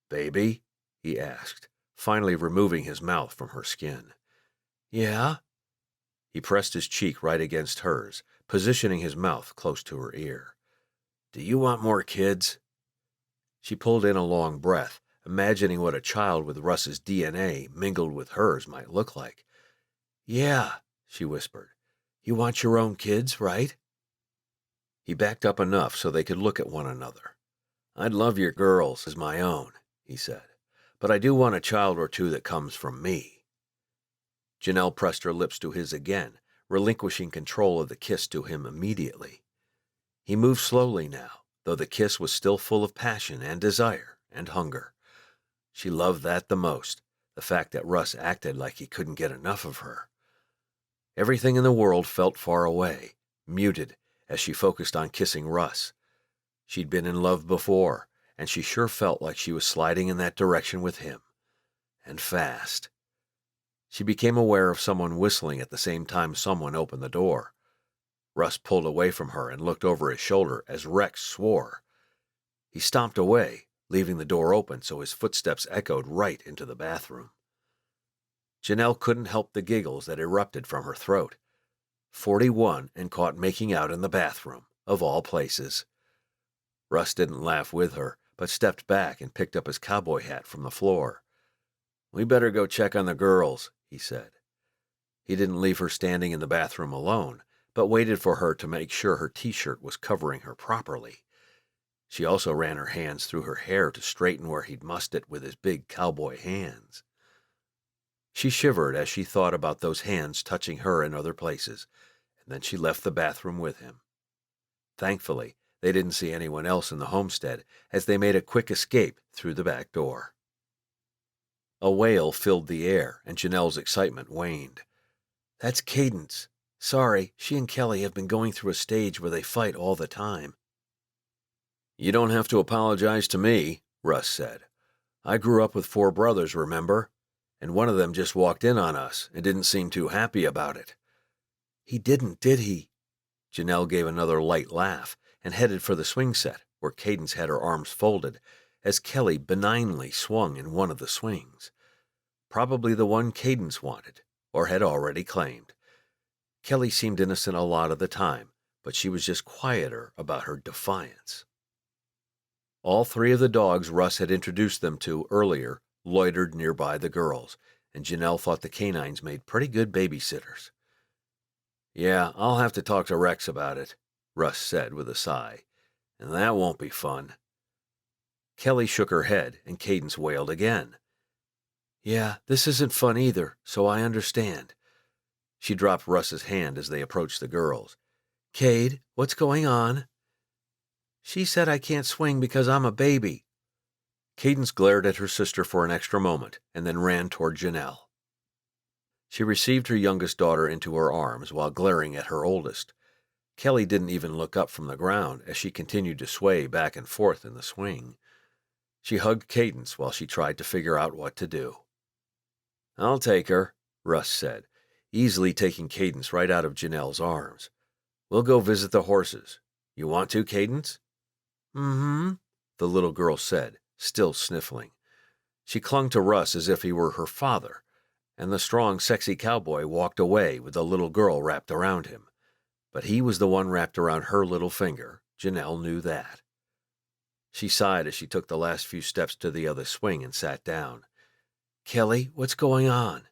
Speaker 1: "Baby?" he asked, finally removing his mouth from her skin. "Yeah?" He pressed his cheek right against hers, positioning his mouth close to her ear. "Do you want more kids?" She pulled in a long breath, imagining what a child with Russ's DNA mingled with hers might look like. "Yeah," she whispered. "You want your own kids, right?" He backed up enough so they could look at one another. "I'd love your girls as my own," he said, "but I do want a child or two that comes from me." Janelle pressed her lips to his again, relinquishing control of the kiss to him immediately. He moved slowly now, though the kiss was still full of passion and desire and hunger. She loved that the most, the fact that Russ acted like he couldn't get enough of her. Everything in the world felt far away, muted, as she focused on kissing Russ. She'd been in love before, and she sure felt like she was sliding in that direction with him. And fast. She became aware of someone whistling at the same time someone opened the door. Russ pulled away from her and looked over his shoulder as Rex swore. He stomped away, leaving the door open so his footsteps echoed right into the bathroom. Janelle couldn't help the giggles that erupted from her throat. 41 and caught making out in the bathroom, of all places. Russ didn't laugh with her, but stepped back and picked up his cowboy hat from the floor. "We better go check on the girls," he said. He didn't leave her standing in the bathroom alone, but waited for her to make sure her t-shirt was covering her properly. She also ran her hands through her hair to straighten where he'd mussed it with his big cowboy hands. She shivered as she thought about those hands touching her in other places, and then she left the bathroom with him. Thankfully, they didn't see anyone else in the homestead as they made a quick escape through the back door. A wail filled the air, and Janelle's excitement waned. "That's Cadence. Sorry, she and Kelly have been going through a stage where they fight all the time." "You don't have to apologize to me," Russ said. "I grew up with 4 brothers, remember? And one of them just walked in on us and didn't seem too happy about it." "He didn't, did he?" Janelle gave another light laugh and headed for the swing set, where Cadence had her arms folded, as Kelly benignly swung in one of the swings. Probably the one Cadence wanted, or had already claimed. Kelly seemed innocent a lot of the time, but she was just quieter about her defiance. All 3 of the dogs Russ had introduced them to earlier loitered nearby the girls, and Janelle thought the canines made pretty good babysitters. "Yeah, I'll have to talk to Rex about it," Russ said with a sigh, "and that won't be fun." Kelly shook her head, and Cadence wailed again. "Yeah, this isn't fun either, so I understand." She dropped Russ's hand as they approached the girls. "Cade, what's going on?" "She said I can't swing because I'm a baby." Cadence glared at her sister for an extra moment, and then ran toward Janelle. She received her youngest daughter into her arms while glaring at her oldest. Kelly didn't even look up from the ground as she continued to sway back and forth in the swing. She hugged Cadence while she tried to figure out what to do. I'll take her, Russ said, easily taking Cadence right out of Janelle's arms. We'll go visit the horses. You want to, Cadence? Mm-hmm, the little girl said, still sniffling. She clung to Russ as if he were her father, and the strong, sexy cowboy walked away with the little girl wrapped around him. But he was the one wrapped around her little finger. Janelle knew that. She sighed as she took the last few steps to the other swing and sat down. Kelly, what's going on?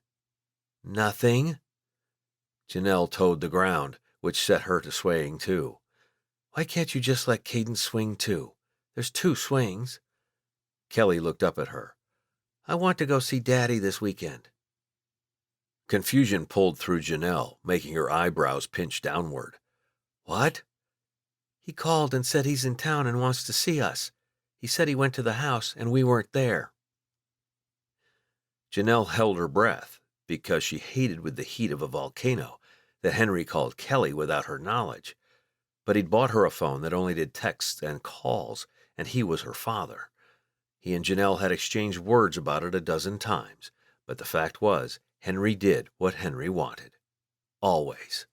Speaker 1: Nothing. Janelle toed the ground, which set her to swaying too. Why can't you just let Cadence swing too? There's 2 swings. Kelly looked up at her. I want to go see Daddy this weekend. Confusion pulled through Janelle, making her eyebrows pinch downward. What? He called and said he's in town and wants to see us. He said he went to the house and we weren't there. Janelle held her breath because she hated with the heat of a volcano that Henry called Kelly without her knowledge. But he'd bought her a phone that only did texts and calls, and he was her father. He and Janelle had exchanged words about it a dozen times, but the fact was, Henry did what Henry wanted. Always.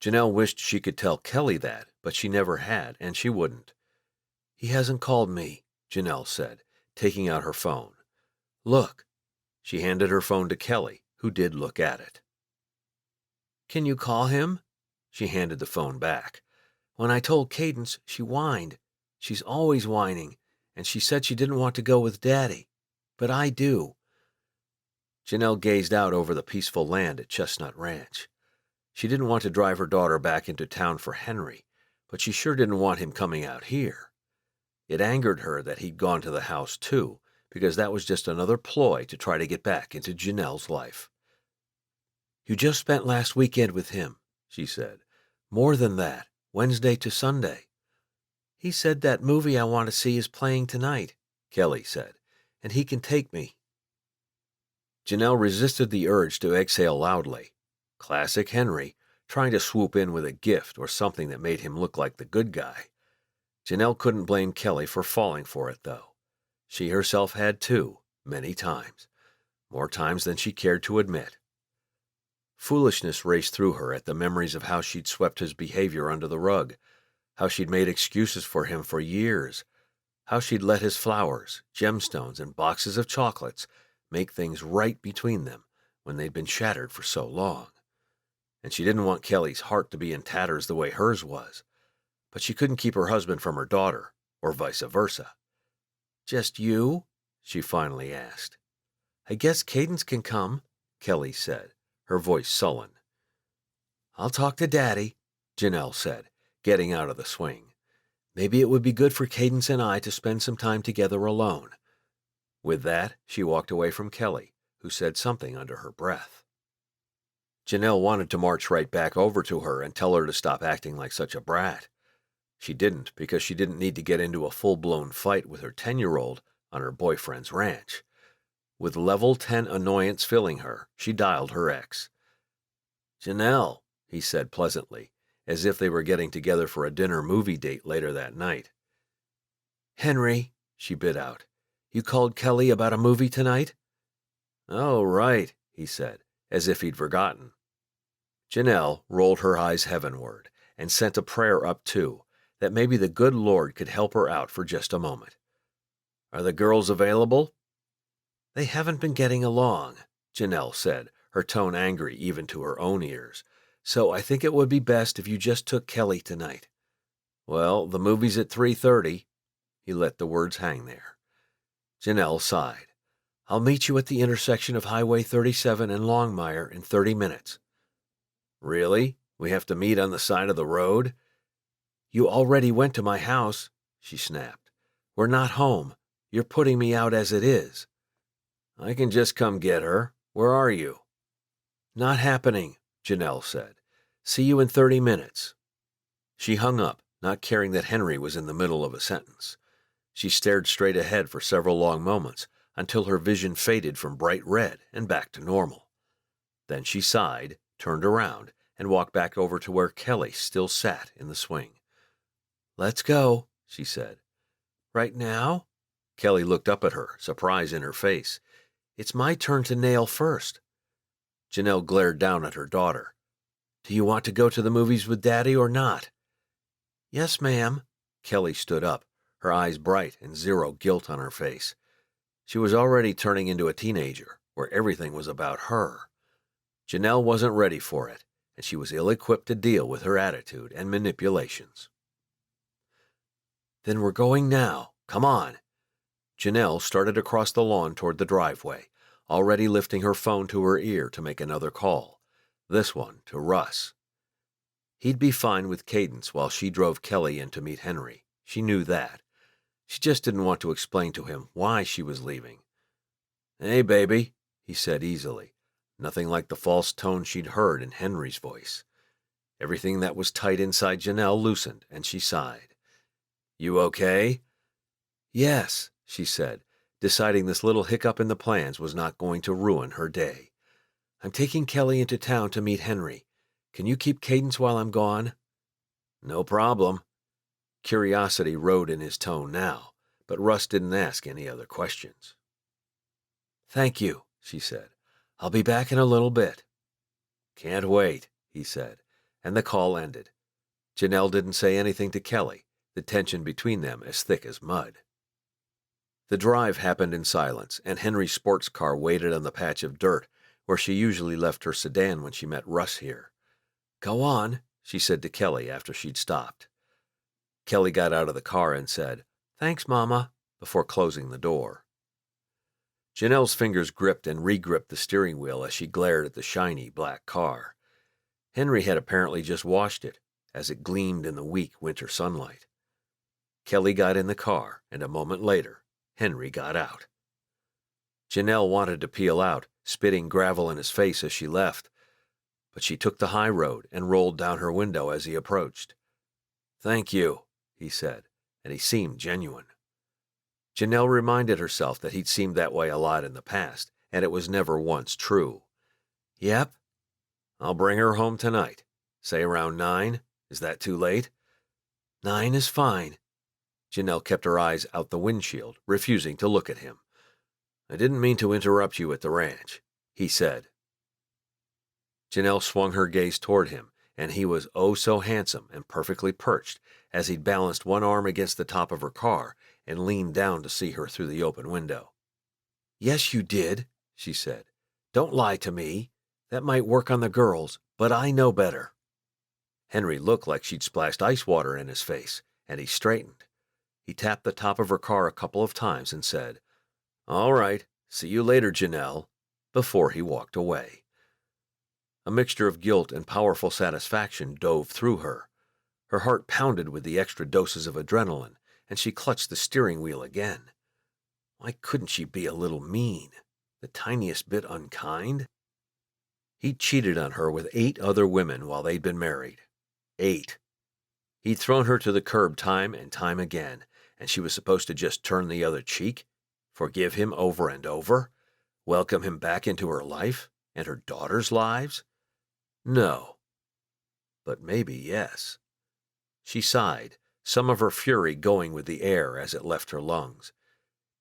Speaker 1: Janelle wished she could tell Kelly that, but she never had, and she wouldn't. He hasn't called me, Janelle said, taking out her phone. Look. She handed her phone to Kelly, who did look at it. Can you call him? She handed the phone back. When I told Cadence, she whined. She's always whining, and she said she didn't want to go with Daddy. But I do. Janelle gazed out over the peaceful land at Chestnut Ranch. She didn't want to drive her daughter back into town for Henry, but she sure didn't want him coming out here. It angered her that he'd gone to the house too, because that was just another ploy to try to get back into Janelle's life. You just spent last weekend with him, she said. More than that, Wednesday to Sunday. He said that movie I want to see is playing tonight, Kelly said, and he can take me. Janelle resisted the urge to exhale loudly. Classic Henry, trying to swoop in with a gift or something that made him look like the good guy. Janelle couldn't blame Kelly for falling for it, though. She herself had too, many times. More times than she cared to admit. Foolishness raced through her at the memories of how she'd swept his behavior under the rug, how she'd made excuses for him for years, how she'd let his flowers, gemstones, and boxes of chocolates make things right between them when they'd been shattered for so long. And she didn't want Kelly's heart to be in tatters the way hers was, but she couldn't keep her husband from her daughter, or vice versa. Just you? She finally asked. I guess Cadence can come, Kelly said, her voice sullen. I'll talk to Daddy, Janelle said, getting out of the swing. Maybe it would be good for Cadence and I to spend some time together alone. With that, she walked away from Kelly, who said something under her breath. Janelle wanted to march right back over to her and tell her to stop acting like such a brat. She didn't because she didn't need to get into a full-blown fight with her 10-year-old on her boyfriend's ranch. With level 10 annoyance filling her, she dialed her ex. Janelle, he said pleasantly, as if they were getting together for a dinner movie date later that night. Henry, she bit out, you called Kelly about a movie tonight? Oh, right, he said, as if he'd forgotten. Janelle rolled her eyes heavenward and sent a prayer up too, that maybe the good Lord could help her out for just a moment. Are the girls available? They haven't been getting along, Janelle said, her tone angry even to her own ears. So I think it would be best if you just took Kelly tonight. Well, the movie's at 3:30. He let the words hang there. Janelle sighed. I'll meet you at the intersection of Highway 37 and Longmire in 30 minutes. Really? We have to meet on the side of the road? You already went to my house, she snapped. We're not home. You're putting me out as it is. I can just come get her. Where are you? Not happening, Janelle said. See you in 30 minutes. She hung up, not caring that Henry was in the middle of a sentence. She stared straight ahead for several long moments until her vision faded from bright red and back to normal. Then she sighed, turned around, and walked back over to where Kelly still sat in the swing. Let's go, she said. Right now? Kelly looked up at her, surprise in her face. It's my turn to nail first. Janelle glared down at her daughter. Do you want to go to the movies with Daddy or not? Yes, ma'am. Kelly stood up, her eyes bright and zero guilt on her face. She was already turning into a teenager, where everything was about her. Janelle wasn't ready for it, and she was ill-equipped to deal with her attitude and manipulations. Then we're going now. Come on. Janelle started across the lawn toward the driveway, already lifting her phone to her ear to make another call, this one to Russ. He'd be fine with Cadence while she drove Kelly in to meet Henry. She knew that. She just didn't want to explain to him why she was leaving. Hey, baby, he said easily, nothing like the false tone she'd heard in Henry's voice. Everything that was tight inside Janelle loosened, and she sighed. You okay? Yes, she said, deciding this little hiccup in the plans was not going to ruin her day. I'm taking Kelly into town to meet Henry. Can you keep Cadence while I'm gone? No problem. Curiosity rode in his tone now, but Russ didn't ask any other questions. Thank you, she said. I'll be back in a little bit. Can't wait, he said, and the call ended. Janelle didn't say anything to Kelly, the tension between them as thick as mud. The drive happened in silence, and Henry's sports car waited on the patch of dirt where she usually left her sedan when she met Russ here. Go on, she said to Kelly after she'd stopped. Kelly got out of the car and said, Thanks, Mama, before closing the door. Janelle's fingers gripped and re-gripped the steering wheel as she glared at the shiny black car. Henry had apparently just washed it, as it gleamed in the weak winter sunlight. Kelly got in the car, and a moment later, Henry got out. Janelle wanted to peel out, spitting gravel in his face as she left, but she took the high road and rolled down her window as he approached. Thank you, he said, and he seemed genuine. Janelle reminded herself that he'd seemed that way a lot in the past, and it was never once true. Yep. I'll bring her home tonight. Say around 9. Is that too late? 9 is fine. Janelle kept her eyes out the windshield, refusing to look at him. I didn't mean to interrupt you at the ranch, he said. Janelle swung her gaze toward him, and he was oh so handsome and perfectly perched as he'd balanced one arm against the top of her car and leaned down to see her through the open window. Yes, you did, she said. Don't lie to me. That might work on the girls, but I know better. Henry looked like she'd splashed ice water in his face, and he straightened. He tapped the top of her car a couple of times and said, All right, see you later, Janelle, before he walked away. A mixture of guilt and powerful satisfaction dove through her. Her heart pounded with the extra doses of adrenaline, and she clutched the steering wheel again. Why couldn't she be a little mean, the tiniest bit unkind? He'd cheated on her with 8 other women while they'd been married. 8. He'd thrown her to the curb time and time again, and she was supposed to just turn the other cheek, forgive him over and over, welcome him back into her life and her daughters' lives? No. But maybe yes. She sighed, some of her fury going with the air as it left her lungs.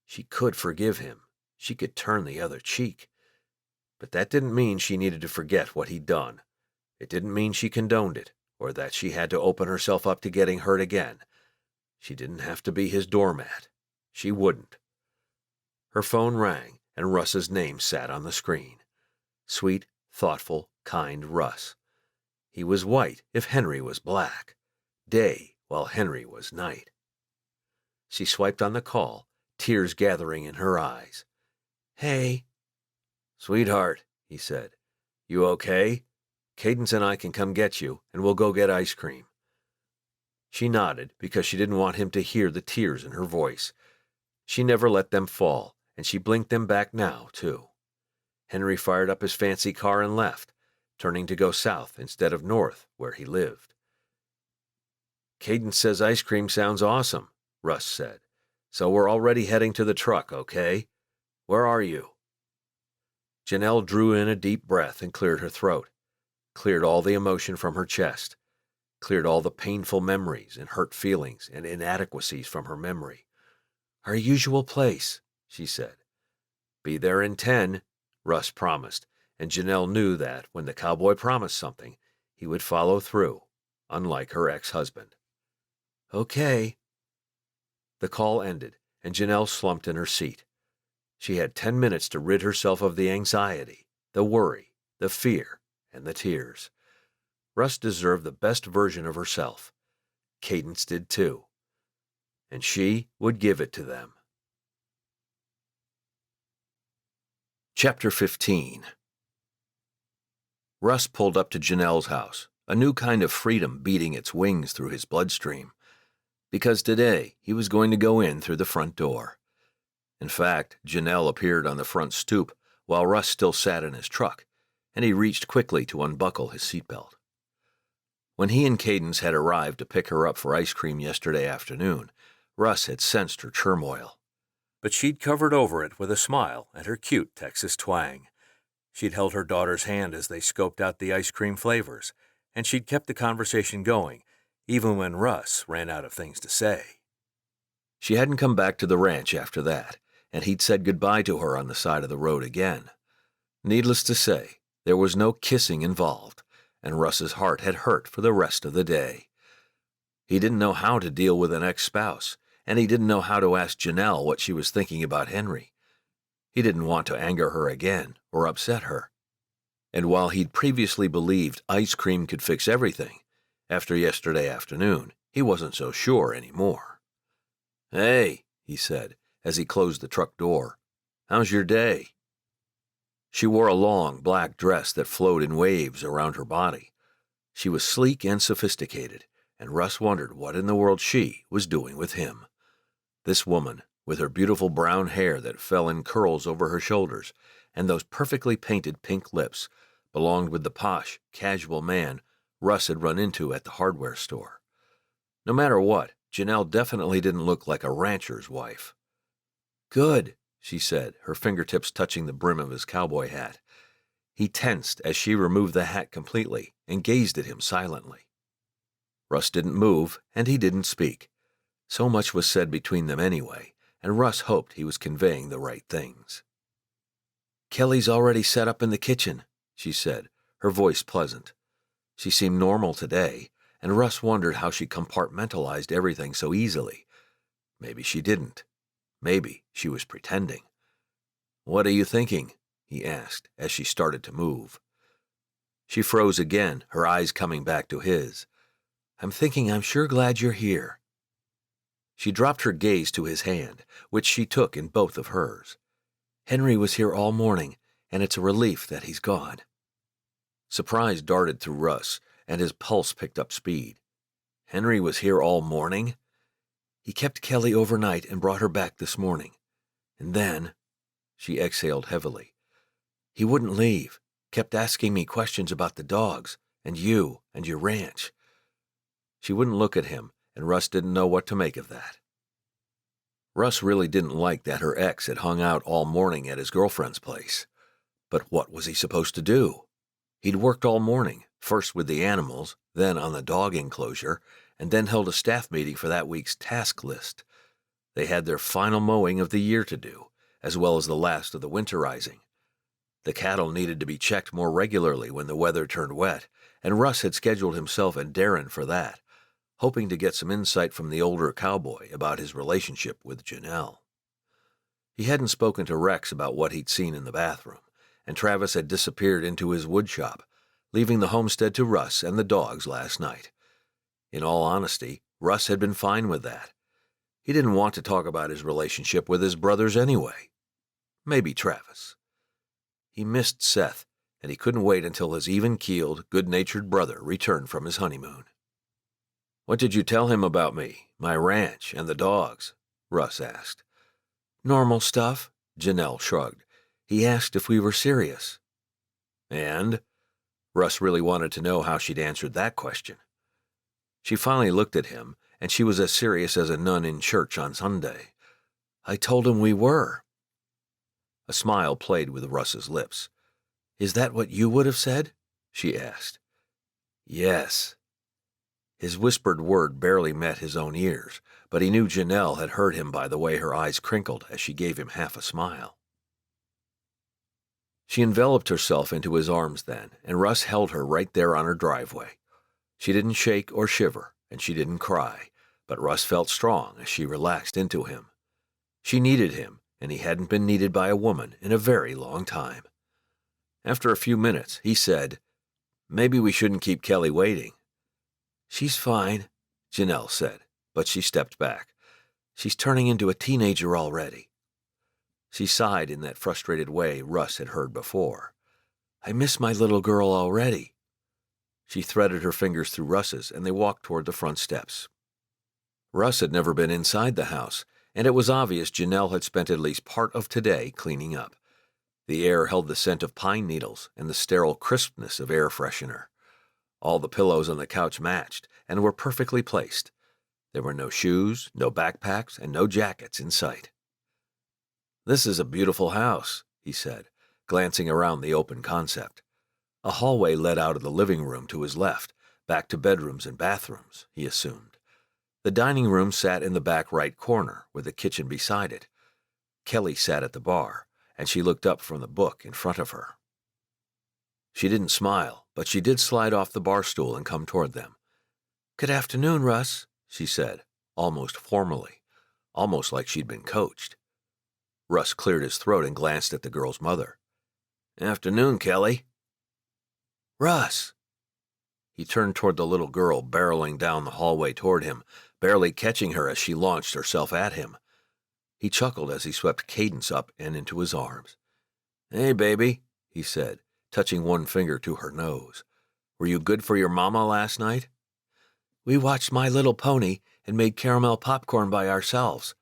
Speaker 1: She could forgive him. She could turn the other cheek. But that didn't mean she needed to forget what he'd done. It didn't mean she condoned it, or that she had to open herself up to getting hurt again. She didn't have to be his doormat. She wouldn't. Her phone rang, and Russ's name sat on the screen. Sweet, thoughtful, kind Russ. He was white if Henry was black. Day while Henry was night. She swiped on the call, tears gathering in her eyes. Hey. Sweetheart, he said. You okay? Cadence and I can come get you, and we'll go get ice cream. She nodded because she didn't want him to hear the tears in her voice. She never let them fall, and she blinked them back now, too. Henry fired up his fancy car and left, turning to go south instead of north, where he lived. Cadence says ice cream sounds awesome, Russ said. So we're already heading to the truck, okay? Where are you? Janelle drew in a deep breath and cleared her throat, cleared all the emotion from her chest, cleared all the painful memories and hurt feelings and inadequacies from her memory. Our usual place, she said. "Be there in 10, Russ promised, and Janelle knew that when the cowboy promised something, he would follow through, unlike her ex-husband. "Okay." The call ended, and Janelle slumped in her seat. She had 10 minutes to rid herself of the anxiety, the worry, the fear, and the tears. Russ deserved the best version of herself. Cadence did too. And she would give it to them. Chapter 15. Russ pulled up to Janelle's house, a new kind of freedom beating its wings through his bloodstream. Because today he was going to go in through the front door. In fact, Janelle appeared on the front stoop while Russ still sat in his truck, and he reached quickly to unbuckle his seatbelt. When he and Cadence had arrived to pick her up for ice cream yesterday afternoon, Russ had sensed her turmoil. But she'd covered over it with a smile and her cute Texas twang. She'd held her daughter's hand as they scoped out the ice cream flavors, and she'd kept the conversation going, even when Russ ran out of things to say. She hadn't come back to the ranch after that, and he'd said goodbye to her on the side of the road again. Needless to say, there was no kissing involved, and Russ's heart had hurt for the rest of the day. He didn't know how to deal with an ex-spouse, and he didn't know how to ask Janelle what she was thinking about Henry. He didn't want to anger her again or upset her. And while he'd previously believed ice cream could fix everything, after yesterday afternoon, he wasn't so sure anymore. "Hey," he said, as he closed the truck door. "How's your day?" She wore a long, black dress that flowed in waves around her body. She was sleek and sophisticated, and Russ wondered what in the world she was doing with him. This woman, with her beautiful brown hair that fell in curls over her shoulders, and those perfectly painted pink lips, belonged with the posh, casual man Russ had run into at the hardware store. No matter what, Janelle definitely didn't look like a rancher's wife. "Good," she said, her fingertips touching the brim of his cowboy hat. He tensed as she removed the hat completely and gazed at him silently. Russ didn't move, and he didn't speak. So much was said between them anyway, and Russ hoped he was conveying the right things. "Kelly's already set up in the kitchen," she said, her voice pleasant. She seemed normal today, and Russ wondered how she compartmentalized everything so easily. Maybe she didn't. Maybe she was pretending. "What are you thinking?" he asked as she started to move. She froze again, her eyes coming back to his. "I'm thinking I'm sure glad you're here." She dropped her gaze to his hand, which she took in both of hers. "Henry was here all morning, and it's a relief that he's gone." Surprise darted through Russ, and his pulse picked up speed. Henry was here all morning? He kept Kelly overnight and brought her back this morning. And then, she exhaled heavily, he wouldn't leave, kept asking me questions about the dogs, and you, and your ranch. She wouldn't look at him, and Russ didn't know what to make of that. Russ really didn't like that her ex had hung out all morning at his girlfriend's place. But what was he supposed to do? He'd worked all morning, first with the animals, then on the dog enclosure, and then held a staff meeting for that week's task list. They had their final mowing of the year to do, as well as the last of the winterizing. The cattle needed to be checked more regularly when the weather turned wet, and Russ had scheduled himself and Darren for that, hoping to get some insight from the older cowboy about his relationship with Janelle. He hadn't spoken to Rex about what he'd seen in the bathroom, and Travis had disappeared into his wood shop, leaving the homestead to Russ and the dogs last night. In all honesty, Russ had been fine with that. He didn't want to talk about his relationship with his brothers anyway. Maybe Travis. He missed Seth, and he couldn't wait until his even-keeled, good-natured brother returned from his honeymoon. "What did you tell him about me, my ranch, and the dogs?" Russ asked. "Normal stuff," Janelle shrugged. "He asked if we were serious." "And?" Russ really wanted to know how she'd answered that question. She finally looked at him, and she was as serious as a nun in church on Sunday. "I told him we were." A smile played with Russ's lips. "Is that what you would have said?" she asked. "Yes." His whispered word barely met his own ears, but he knew Janelle had heard him by the way her eyes crinkled as she gave him half a smile. She enveloped herself into his arms then, and Russ held her right there on her driveway. She didn't shake or shiver, and she didn't cry, but Russ felt strong as she relaxed into him. She needed him, and he hadn't been needed by a woman in a very long time. After a few minutes, he said, "Maybe we shouldn't keep Kelly waiting." "She's fine," Janelle said, but she stepped back. "She's turning into a teenager already." She sighed in that frustrated way Russ had heard before. "I miss my little girl already." She threaded her fingers through Russ's, and they walked toward the front steps. Russ had never been inside the house, and it was obvious Janelle had spent at least part of today cleaning up. The air held the scent of pine needles and the sterile crispness of air freshener. All the pillows on the couch matched and were perfectly placed. There were no shoes, no backpacks, and no jackets in sight. "This is a beautiful house," he said, glancing around the open concept. A hallway led out of the living room to his left, back to bedrooms and bathrooms, he assumed. The dining room sat in the back right corner, with the kitchen beside it. Kelly sat at the bar, and she looked up from the book in front of her. She didn't smile, but she did slide off the bar stool and come toward them. "Good afternoon, Russ," she said, almost formally, almost like she'd been coached. Russ cleared his throat and glanced at the girl's mother. "Afternoon, Kelly." "Russ!" He turned toward the little girl barreling down the hallway toward him, barely catching her as she launched herself at him. He chuckled as he swept Cadence up and into his arms. "Hey, baby," he said, touching one finger to her nose. "Were you good for your mama last night?" "We watched My Little Pony and made caramel popcorn by ourselves."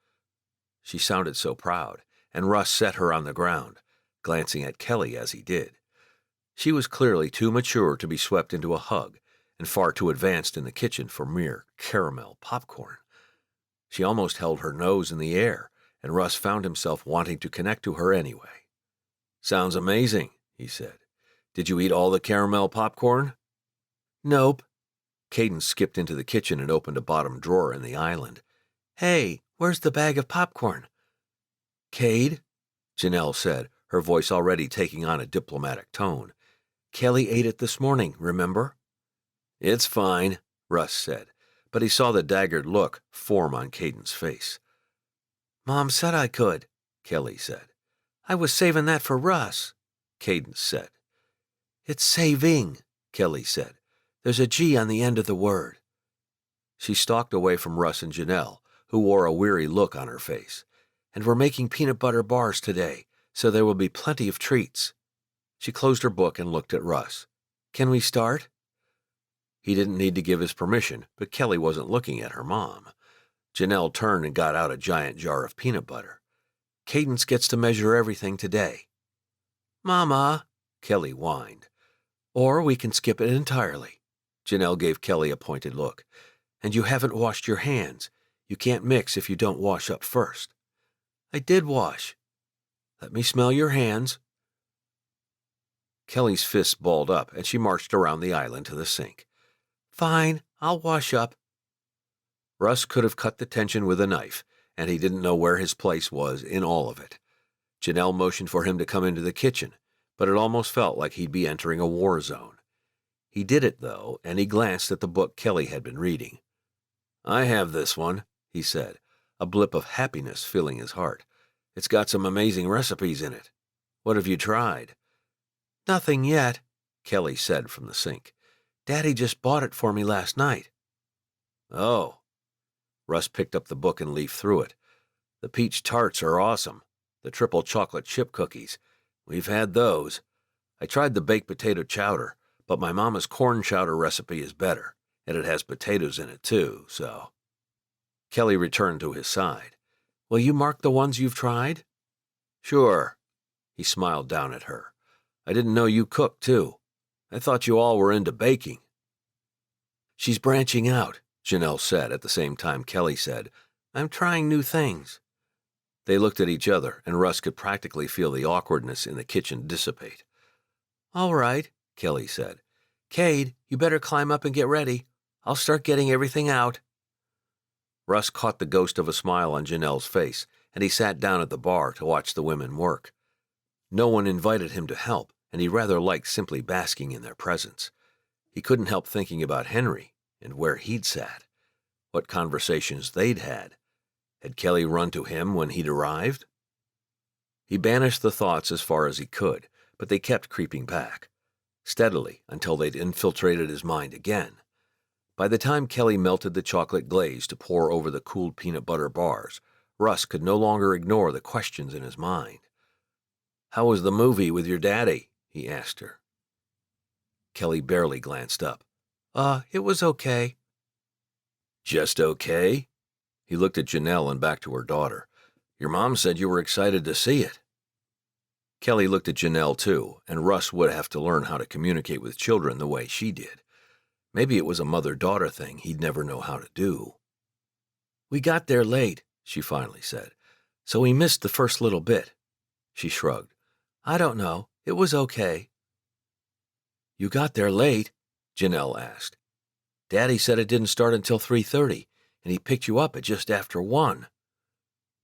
Speaker 1: She sounded so proud, and Russ set her on the ground, glancing at Kelly as he did. She was clearly too mature to be swept into a hug, and far too advanced in the kitchen for mere caramel popcorn. She almost held her nose in the air, and Russ found himself wanting to connect to her anyway. "Sounds amazing," he said. "Did you eat all the caramel popcorn?" "Nope." Cadence skipped into the kitchen and opened a bottom drawer in the island. "Hey, where's the bag of popcorn?" "Cade," Janelle said, her voice already taking on a diplomatic tone. "Kelly ate it this morning, remember?" "It's fine," Russ said, but he saw the daggered look form on Caden's face. "Mom said I could," Kelly said. "I was saving that for Russ," Cadence said. "It's saving," Kelly said. "There's a G on the end of the word." She stalked away from Russ and Janelle, who wore a weary look on her face. "And we're making peanut butter bars today, so there will be plenty of treats." She closed her book and looked at Russ. "Can we start?" He didn't need to give his permission, but Kelly wasn't looking at her mom. Janelle turned and got out a giant jar of peanut butter. "Cadence gets to measure everything today." "Mama," Kelly whined. "Or we can skip it entirely." Janelle gave Kelly a pointed look. "And you haven't washed your hands. You can't mix if you don't wash up first." "I did wash." "Let me smell your hands." Kelly's fists balled up, and she marched around the island to the sink. "Fine, I'll wash up." Russ could have cut the tension with a knife, and he didn't know where his place was in all of it. Janelle motioned for him to come into the kitchen, but it almost felt like he'd be entering a war zone. He did it, though, and he glanced at the book Kelly had been reading. "I have this one," he said, a blip of happiness filling his heart. "It's got some amazing recipes in it. What have you tried?" "Nothing yet," Kelly said from the sink. "Daddy just bought it for me last night." "Oh." Russ picked up the book and leafed through it. "The peach tarts are awesome. The triple chocolate chip cookies. We've had those. I tried the baked potato chowder, but my mama's corn chowder recipe is better, and it has potatoes in it too, so." Kelly returned to his side. "Will you mark the ones you've tried?" "Sure." He smiled down at her. "I didn't know you cooked, too. I thought you all were into baking." "She's branching out," Janelle said at the same time Kelly said, "I'm trying new things." They looked at each other, and Russ could practically feel the awkwardness in the kitchen dissipate. "All right," Kelly said. "Cade, you better climb up and get ready. I'll start getting everything out." Russ caught the ghost of a smile on Janelle's face, and he sat down at the bar to watch the women work. No one invited him to help, and he rather liked simply basking in their presence. He couldn't help thinking about Henry and where he'd sat, what conversations they'd had. Had Kelly run to him when he'd arrived? He banished the thoughts as far as he could, but they kept creeping back, steadily until they'd infiltrated his mind again. By the time Kelly melted the chocolate glaze to pour over the cooled peanut butter bars, Russ could no longer ignore the questions in his mind. "How was the movie with your daddy?" he asked her. Kelly barely glanced up. It was okay." "Just okay?" He looked at Janelle and back to her daughter. "Your mom said you were excited to see it." Kelly looked at Janelle too, and Russ would have to learn how to communicate with children the way she did. Maybe it was a mother-daughter thing he'd never know how to do. "We got there late," she finally said, "so we missed the first little bit." She shrugged. "I don't know. It was okay." "You got there late?" Janelle asked. "Daddy said it didn't start until 3:30, and he picked you up at just after 1.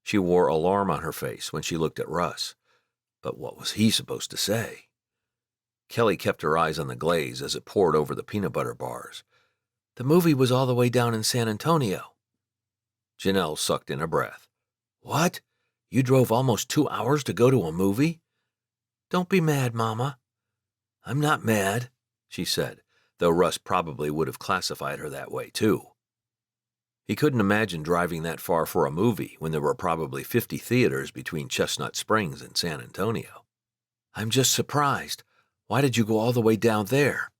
Speaker 1: She wore alarm on her face when she looked at Russ. But what was he supposed to say? Kelly kept her eyes on the glaze as it poured over the peanut butter bars. "The movie was all the way down in San Antonio." Janelle sucked in a breath. "What? You drove almost 2 hours to go to a movie?" "Don't be mad, Mama." "I'm not mad," she said, though Russ probably would have classified her that way, too. He couldn't imagine driving that far for a movie when there were probably 50 theaters between Chestnut Springs and San Antonio. "I'm just surprised. Why did you go all the way down there?"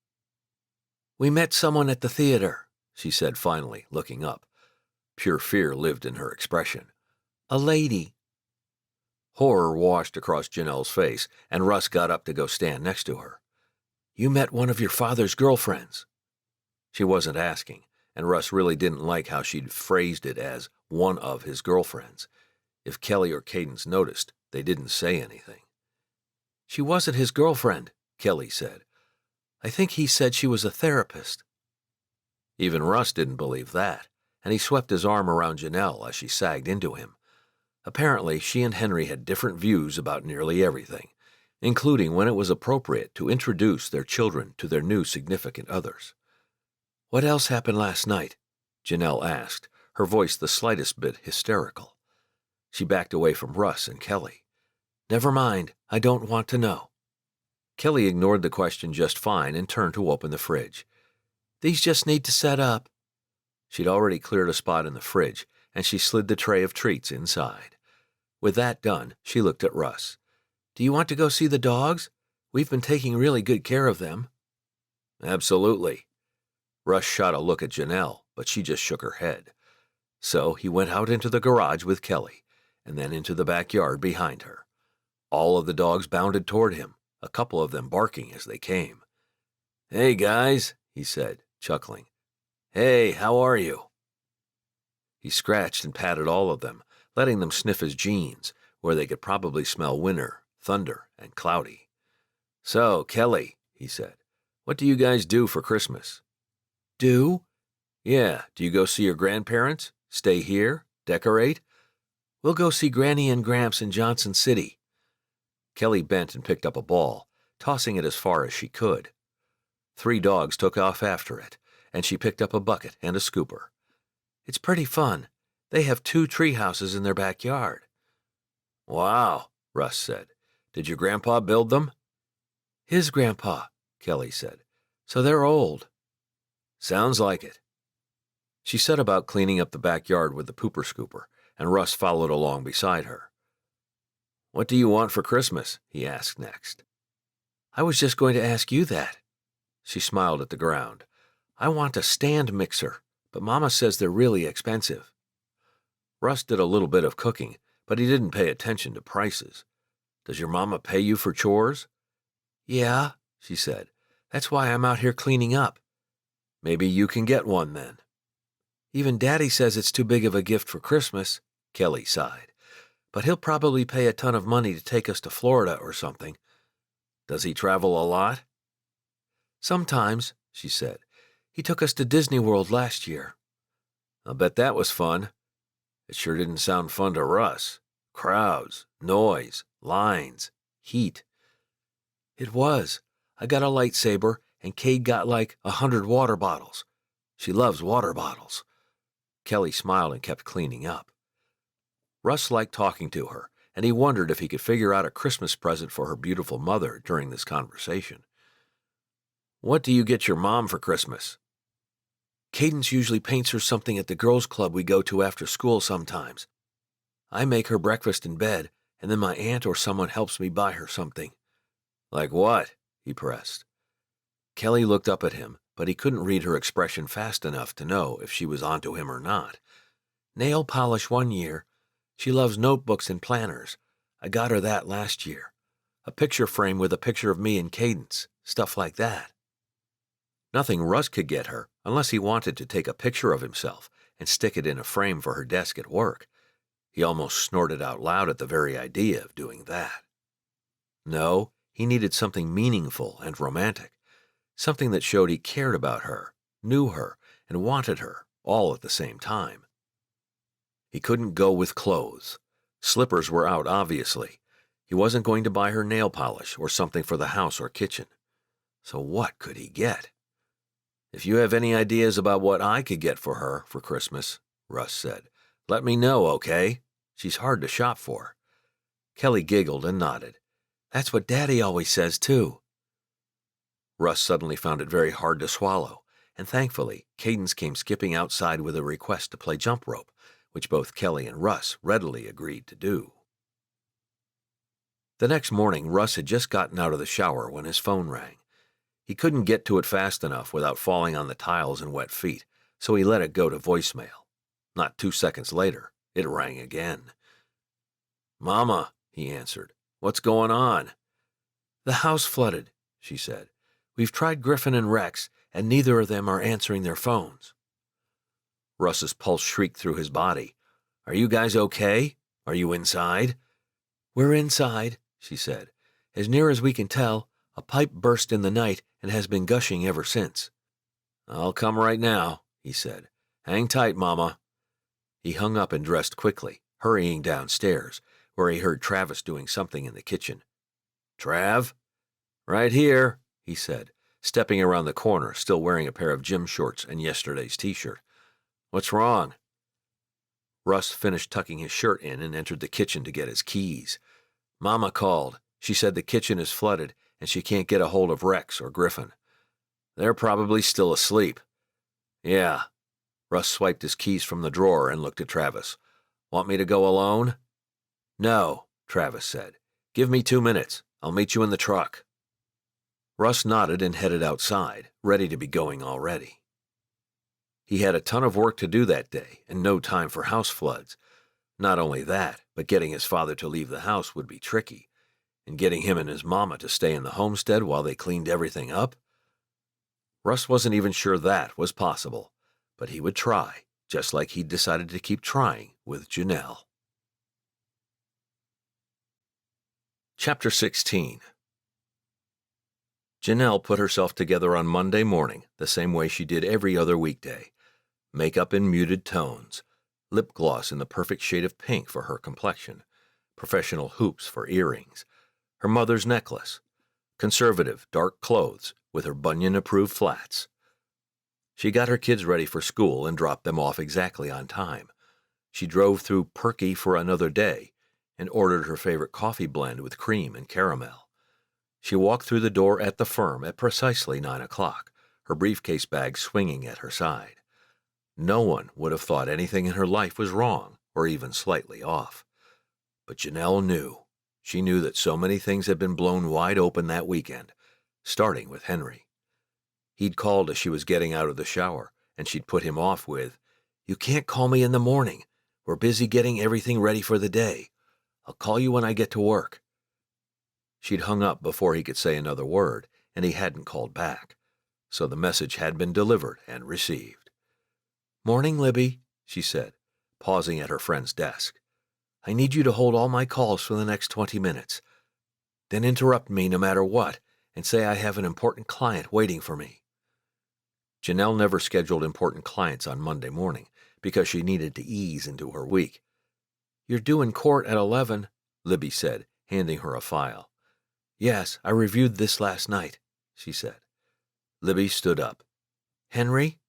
Speaker 1: "We met someone at the theater," she said finally, looking up. Pure fear lived in her expression. "A lady." Horror washed across Janelle's face, and Russ got up to go stand next to her. "You met one of your father's girlfriends." She wasn't asking, and Russ really didn't like how she'd phrased it as one of his girlfriends. If Kelly or Cadence noticed, they didn't say anything. "She wasn't his girlfriend," Kelly said. "I think he said she was a therapist." Even Russ didn't believe that, and he swept his arm around Janelle as she sagged into him. Apparently, she and Henry had different views about nearly everything, including when it was appropriate to introduce their children to their new significant others. "What else happened last night?" Janelle asked, her voice the slightest bit hysterical. She backed away from Russ and Kelly. "Never mind, I don't want to know." Kelly ignored the question just fine and turned to open the fridge. "These just need to set up." She'd already cleared a spot in the fridge, and she slid the tray of treats inside. With that done, she looked at Russ. "Do you want to go see the dogs? We've been taking really good care of them." "Absolutely." Russ shot a look at Janelle, but she just shook her head. So he went out into the garage with Kelly, and then into the backyard behind her. All of the dogs bounded toward him, a couple of them barking as they came. "Hey, guys," he said, chuckling. "Hey, how are you?" He scratched and patted all of them, letting them sniff his jeans, where they could probably smell winter, thunder, and cloudy. "So, Kelly," he said, "what do you guys do for Christmas?" "Do?" "Yeah, do you go see your grandparents? Stay here? Decorate?" "We'll go see Granny and Gramps in Johnson City." Kelly bent and picked up a ball, tossing it as far as she could. 3 dogs took off after it, and she picked up a bucket and a scooper. "It's pretty fun. They have 2 tree houses in their backyard." "Wow," Russ said. "Did your grandpa build them?" "His grandpa," Kelly said. "So they're old." "Sounds like it." She set about cleaning up the backyard with the pooper scooper, and Russ followed along beside her. "What do you want for Christmas?" he asked next. "I was just going to ask you that." She smiled at the ground. "I want a stand mixer, but Mama says they're really expensive." Russ did a little bit of cooking, but he didn't pay attention to prices. "Does your mama pay you for chores?" "Yeah," she said. "That's why I'm out here cleaning up." "Maybe you can get one then." "Even Daddy says it's too big of a gift for Christmas," Kelly sighed. "But he'll probably pay a ton of money to take us to Florida or something." "Does he travel a lot?" "Sometimes," she said. "He took us to Disney World last year." "I'll bet that was fun." It sure didn't sound fun to Russ. Crowds, noise, lines, heat. It was. I got a lightsaber, and Cade got like 100 water bottles. She loves water bottles. Kelly smiled and kept cleaning up. Russ liked talking to her, and he wondered if he could figure out a Christmas present for her beautiful mother during this conversation. What do you get your mom for Christmas? Cadence usually paints her something at the girls' club we go to after school sometimes. I make her breakfast in bed, and then my aunt or someone helps me buy her something. Like what? He pressed. Kelly looked up at him, but he couldn't read her expression fast enough to know if she was onto him or not. Nail polish one year. She loves notebooks and planners. I got her that last year. A picture frame with a picture of me and Cadence, stuff like that. Nothing Russ could get her, unless he wanted to take a picture of himself and stick it in a frame for her desk at work. He almost snorted out loud at the very idea of doing that. No, he needed something meaningful and romantic, something that showed he cared about her, knew her, and wanted her, all at the same time. He couldn't go with clothes. Slippers were out, obviously. He wasn't going to buy her nail polish or something for the house or kitchen. So what could he get? If you have any ideas about what I could get for her for Christmas, Russ said, let me know, okay? She's hard to shop for. Kelly giggled and nodded. That's what Daddy always says, too. Russ suddenly found it very hard to swallow, and thankfully, Cadence came skipping outside with a request to play jump rope, which both Kelly and Russ readily agreed to do. The next morning, Russ had just gotten out of the shower when his phone rang. He couldn't get to it fast enough without falling on the tiles and wet feet, so he let it go to voicemail. Not 2 seconds later, it rang again. Mama, he answered. What's going on? The house flooded, she said. We've tried Griffin and Rex, and neither of them are answering their phones. Russ's pulse shrieked through his body. Are you guys okay? Are you inside? We're inside, she said. As near as we can tell, a pipe burst in the night and has been gushing ever since. I'll come right now, he said. Hang tight, Mama. He hung up and dressed quickly, hurrying downstairs, where he heard Travis doing something in the kitchen. Trav? Right here, he said, stepping around the corner, still wearing a pair of gym shorts and yesterday's t-shirt. What's wrong? Russ finished tucking his shirt in and entered the kitchen to get his keys. Mama called. She said the kitchen is flooded and she can't get a hold of Rex or Griffin. They're probably still asleep. Yeah. Russ swiped his keys from the drawer and looked at Travis. Want me to go alone? No, Travis said. Give me 2 minutes. I'll meet you in the truck. Russ nodded and headed outside, ready to be going already. He had a ton of work to do that day and no time for house floods. Not only that, but getting his father to leave the house would be tricky, and getting him and his mama to stay in the homestead while they cleaned everything up? Russ wasn't even sure that was possible, but he would try, just like he'd decided to keep trying with Janelle. Chapter 16. Janelle put herself together on Monday morning the same way she did every other weekday. Makeup in muted tones, lip gloss in the perfect shade of pink for her complexion, professional hoops for earrings, her mother's necklace, conservative dark clothes with her Bunyan-approved flats. She got her kids ready for school and dropped them off exactly on time. She drove through Perky for another day and ordered her favorite coffee blend with cream and caramel. She walked through the door at the firm at precisely 9 o'clock, her briefcase bag swinging at her side. No one would have thought anything in her life was wrong or even slightly off. But Janelle knew. She knew that so many things had been blown wide open that weekend, starting with Henry. He'd called as she was getting out of the shower, and she'd put him off with, "You can't call me in the morning. We're busy getting everything ready for the day. I'll call you when I get to work." She'd hung up before he could say another word, and he hadn't called back. So the message had been delivered and received. "Morning, Libby," she said, pausing at her friend's desk. "I need you to hold all my calls for the next 20 minutes. Then interrupt me no matter what and say I have an important client waiting for me." Janelle never scheduled important clients on Monday morning because she needed to ease into her week. "You're due in court at 11, Libby said, handing her a file. Yes, I reviewed this last night, she said. Libby stood up. Henry?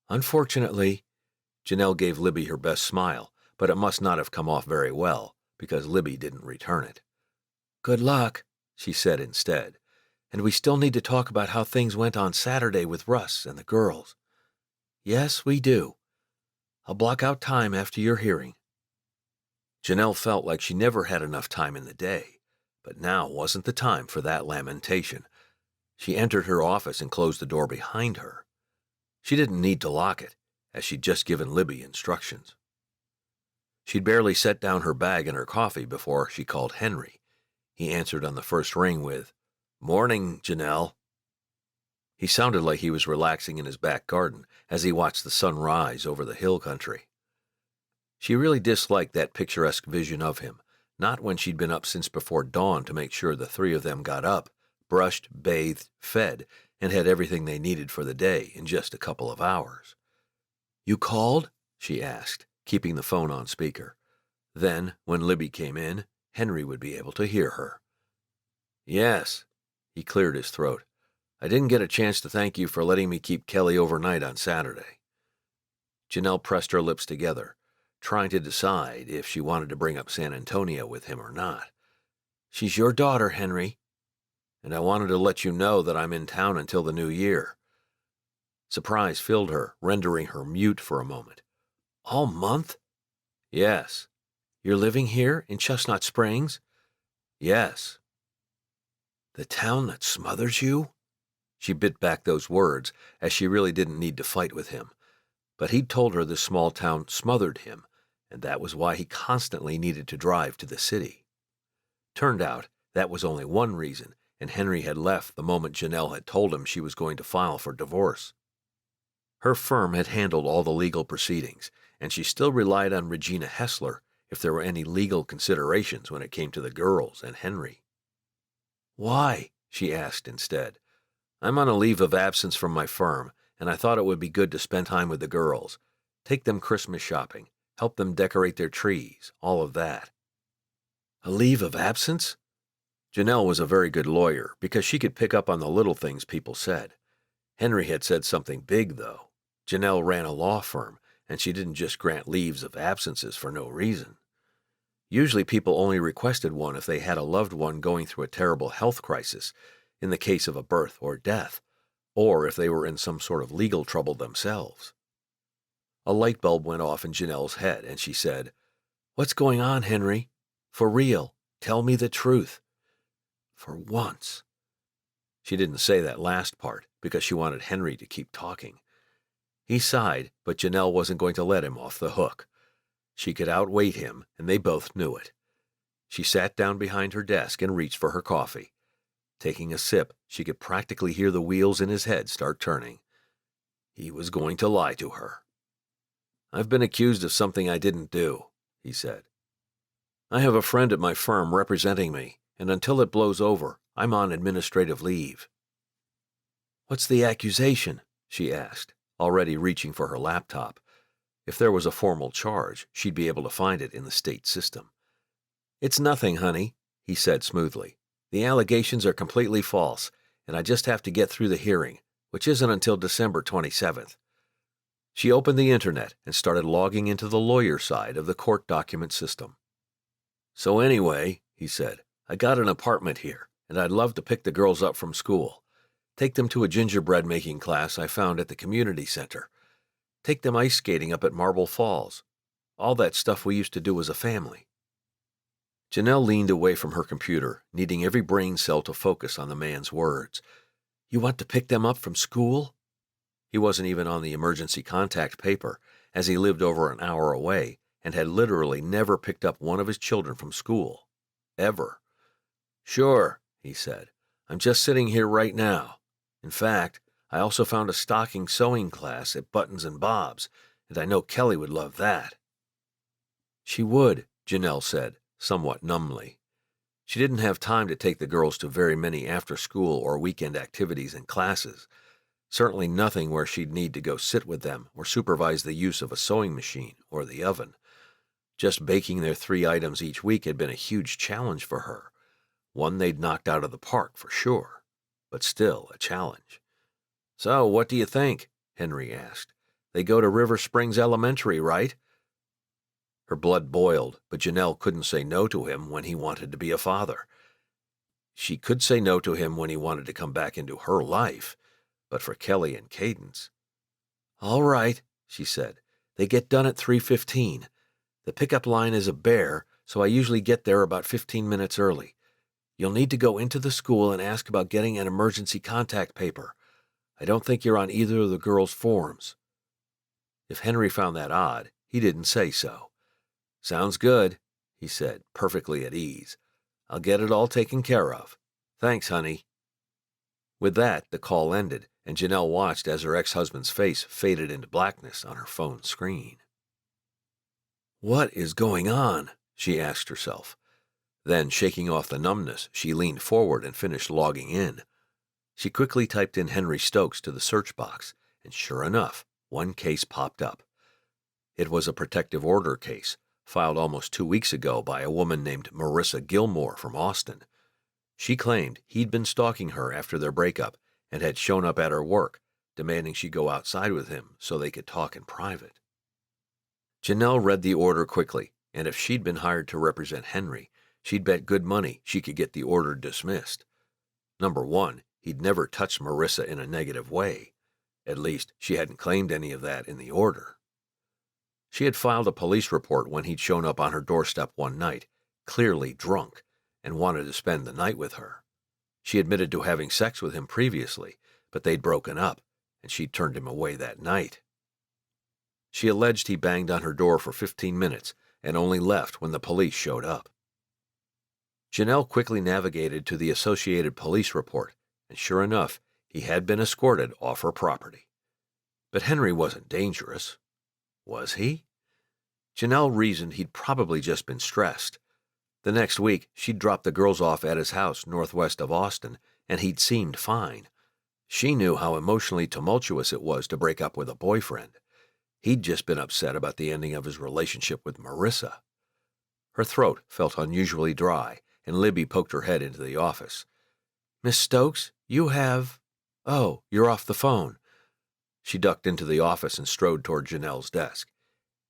Speaker 1: Unfortunately, Janelle gave Libby her best smile, but it must not have come off very well, because Libby didn't return it. Good luck, she said instead, and we still need to talk about how things went on Saturday with Russ and the girls. Yes, we do. I'll block out time after your hearing. Janelle felt like she never had enough time in the day, but now wasn't the time for that lamentation. She entered her office and closed the door behind her. She didn't need to lock it, as she'd just given Libby instructions. She'd barely set down her bag and her coffee before she called Henry. He answered on the first ring with, Morning, Janelle. He sounded like he was relaxing in his back garden as he watched the sun rise over the hill country. She really disliked that picturesque vision of him, not when she'd been up since before dawn to make sure the three of them got up, brushed, bathed, fed, and had everything they needed for the day in just a couple of hours. You called? She asked, keeping the phone on speaker. Then, when Libby came in, Henry would be able to hear her. Yes, he cleared his throat. I didn't get a chance to thank you for letting me keep Kelly overnight on Saturday. Janelle pressed her lips together, trying to decide if she wanted to bring up San Antonio with him or not. She's your daughter, Henry, and I wanted to let you know that I'm in town until the new year. Surprise filled her, rendering her mute for a moment. All month? Yes. You're living here in Chestnut Springs? Yes. The town that smothers you? She bit back those words, as she really didn't need to fight with him. But he'd told her this small town smothered him, and that was why he constantly needed to drive to the city. Turned out that was only one reason, and Henry had left the moment Janelle had told him she was going to file for divorce. Her firm had handled all the legal proceedings, and she still relied on Regina Hessler if there were any legal considerations when it came to the girls and Henry. Why? She asked instead. I'm on a leave of absence from my firm, and I thought it would be good to spend time with the girls. Take them Christmas shopping, help them decorate their trees, all of that. A leave of absence? Janelle was a very good lawyer because she could pick up on the little things people said. Henry had said something big, though. Janelle ran a law firm, and she didn't just grant leaves of absences for no reason. Usually people only requested one if they had a loved one going through a terrible health crisis, in the case of a birth or death, or if they were in some sort of legal trouble themselves. A light bulb went off in Janelle's head, and she said, What's going on, Henry? For real, tell me the truth. For once. She didn't say that last part because she wanted Henry to keep talking. He sighed, but Janelle wasn't going to let him off the hook. She could outweight him, and they both knew it. She sat down behind her desk and reached for her coffee. Taking a sip, she could practically hear the wheels in his head start turning. He was going to lie to her. I've been accused of something I didn't do, he said. I have a friend at my firm representing me, and until it blows over, I'm on administrative leave. What's the accusation? She asked, already reaching for her laptop. If there was a formal charge, she'd be able to find it in the state system. It's nothing, honey, he said smoothly. The allegations are completely false, and I just have to get through the hearing, which isn't until December 27th. She opened the internet and started logging into the lawyer side of the court document system. So anyway, he said, I got an apartment here, and I'd love to pick the girls up from school. Take them to a gingerbread making class I found at the community center. Take them ice skating up at Marble Falls. All that stuff we used to do as a family. Janelle leaned away from her computer, needing every brain cell to focus on the man's words. You want to pick them up from school? He wasn't even on the emergency contact paper, as he lived over an hour away and had literally never picked up one of his children from school. Ever. Sure, he said. I'm just sitting here right now. In fact, I also found a stocking sewing class at Buttons and Bob's, and I know Kelly would love that. She would, Janelle said, somewhat numbly. She didn't have time to take the girls to very many after-school or weekend activities and classes, certainly nothing where she'd need to go sit with them or supervise the use of a sewing machine or the oven. Just baking their 3 items each week had been a huge challenge for her. One they'd knocked out of the park for sure, but still a challenge. "So, what do you think?" Henry asked. "They go to River Springs Elementary, right?" Her blood boiled, but Janelle couldn't say no to him when he wanted to be a father. She could say no to him when he wanted to come back into her life, but for Kelly and Cadence. "All right," she said. "They get done at 3:15. The pickup line is a bear, so I usually get there about 15 minutes early. You'll need to go into the school and ask about getting an emergency contact paper. I don't think you're on either of the girls' forms." If Henry found that odd, he didn't say so. "Sounds good," he said, perfectly at ease. "I'll get it all taken care of. Thanks, honey." With that, the call ended, and Janelle watched as her ex-husband's face faded into blackness on her phone screen. "What is going on?" she asked herself. Then, shaking off the numbness, she leaned forward and finished logging in. She quickly typed in Henry Stokes to the search box, and sure enough, one case popped up. It was a protective order case, filed almost 2 weeks ago by a woman named Marissa Gilmore from Austin. She claimed he'd been stalking her after their breakup and had shown up at her work, demanding she go outside with him so they could talk in private. Janelle read the order quickly, and if she'd been hired to represent Henry, she'd bet good money she could get the order dismissed. Number one, he'd never touched Marissa in a negative way. At least, she hadn't claimed any of that in the order. She had filed a police report when he'd shown up on her doorstep one night, clearly drunk, and wanted to spend the night with her. She admitted to having sex with him previously, but they'd broken up, and she'd turned him away that night. She alleged he banged on her door for 15 minutes and only left when the police showed up. Janelle quickly navigated to the Associated Police report, and sure enough, he had been escorted off her property. But Henry wasn't dangerous. Was he? Janelle reasoned he'd probably just been stressed. The next week, she'd dropped the girls off at his house northwest of Austin, and he'd seemed fine. She knew how emotionally tumultuous it was to break up with a boyfriend. He'd just been upset about the ending of his relationship with Marissa. Her throat felt unusually dry, and Libby poked her head into the office. "Miss Stokes, you have... Oh, you're off the phone." She ducked into the office and strode toward Janelle's desk.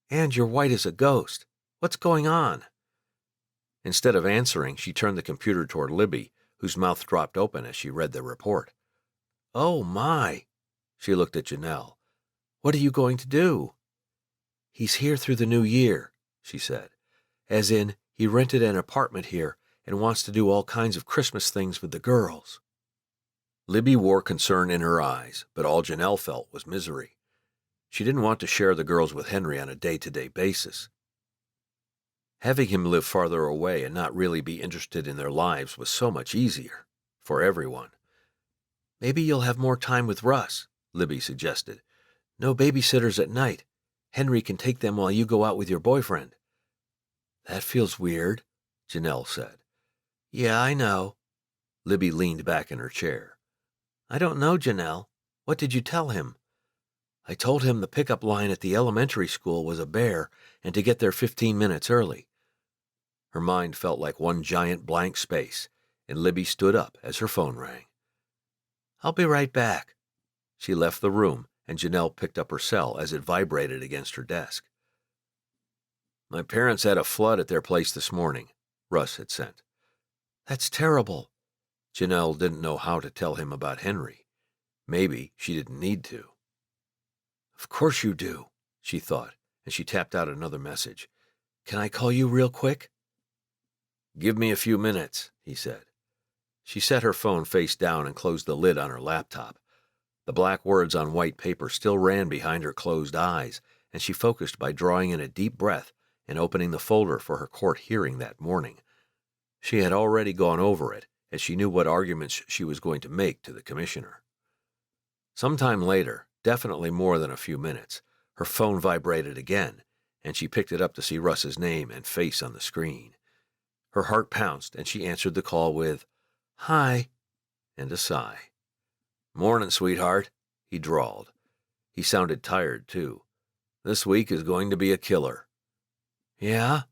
Speaker 1: "And you're white as a ghost. What's going on?" Instead of answering, she turned the computer toward Libby, whose mouth dropped open as she read the report. "Oh, my." She looked at Janelle. "What are you going to do?" "He's here through the new year," she said. "As in, he rented an apartment here and wants to do all kinds of Christmas things with the girls." Libby wore concern in her eyes, but all Janelle felt was misery. She didn't want to share the girls with Henry on a day-to-day basis. Having him live farther away and not really be interested in their lives was so much easier, for everyone. "Maybe you'll have more time with Russ," Libby suggested. "No babysitters at night. Henry can take them while you go out with your boyfriend." "That feels weird," Janelle said. "Yeah, I know." Libby leaned back in her chair. "I don't know, Janelle. What did you tell him?" "I told him the pickup line at the elementary school was a bear and to get there 15 minutes early." Her mind felt like one giant blank space, and Libby stood up as her phone rang. "I'll be right back." She left the room, and Janelle picked up her cell as it vibrated against her desk. "My parents had a flood at their place this morning," Russ had sent. "That's terrible." Janelle didn't know how to tell him about Henry. Maybe she didn't need to. "Of course you do," she thought, and she tapped out another message. "Can I call you real quick?" "Give me a few minutes," he said. She set her phone face down and closed the lid on her laptop. The black words on white paper still ran behind her closed eyes, and she focused by drawing in a deep breath and opening the folder for her court hearing that morning. She had already gone over it, as she knew what arguments she was going to make to the commissioner. Sometime later, definitely more than a few minutes, her phone vibrated again, and she picked it up to see Russ's name and face on the screen. Her heart pounced, and she answered the call with, "Hi," and a sigh. "Morning, sweetheart," he drawled. He sounded tired, too. "This week is going to be a killer." "Yeah?"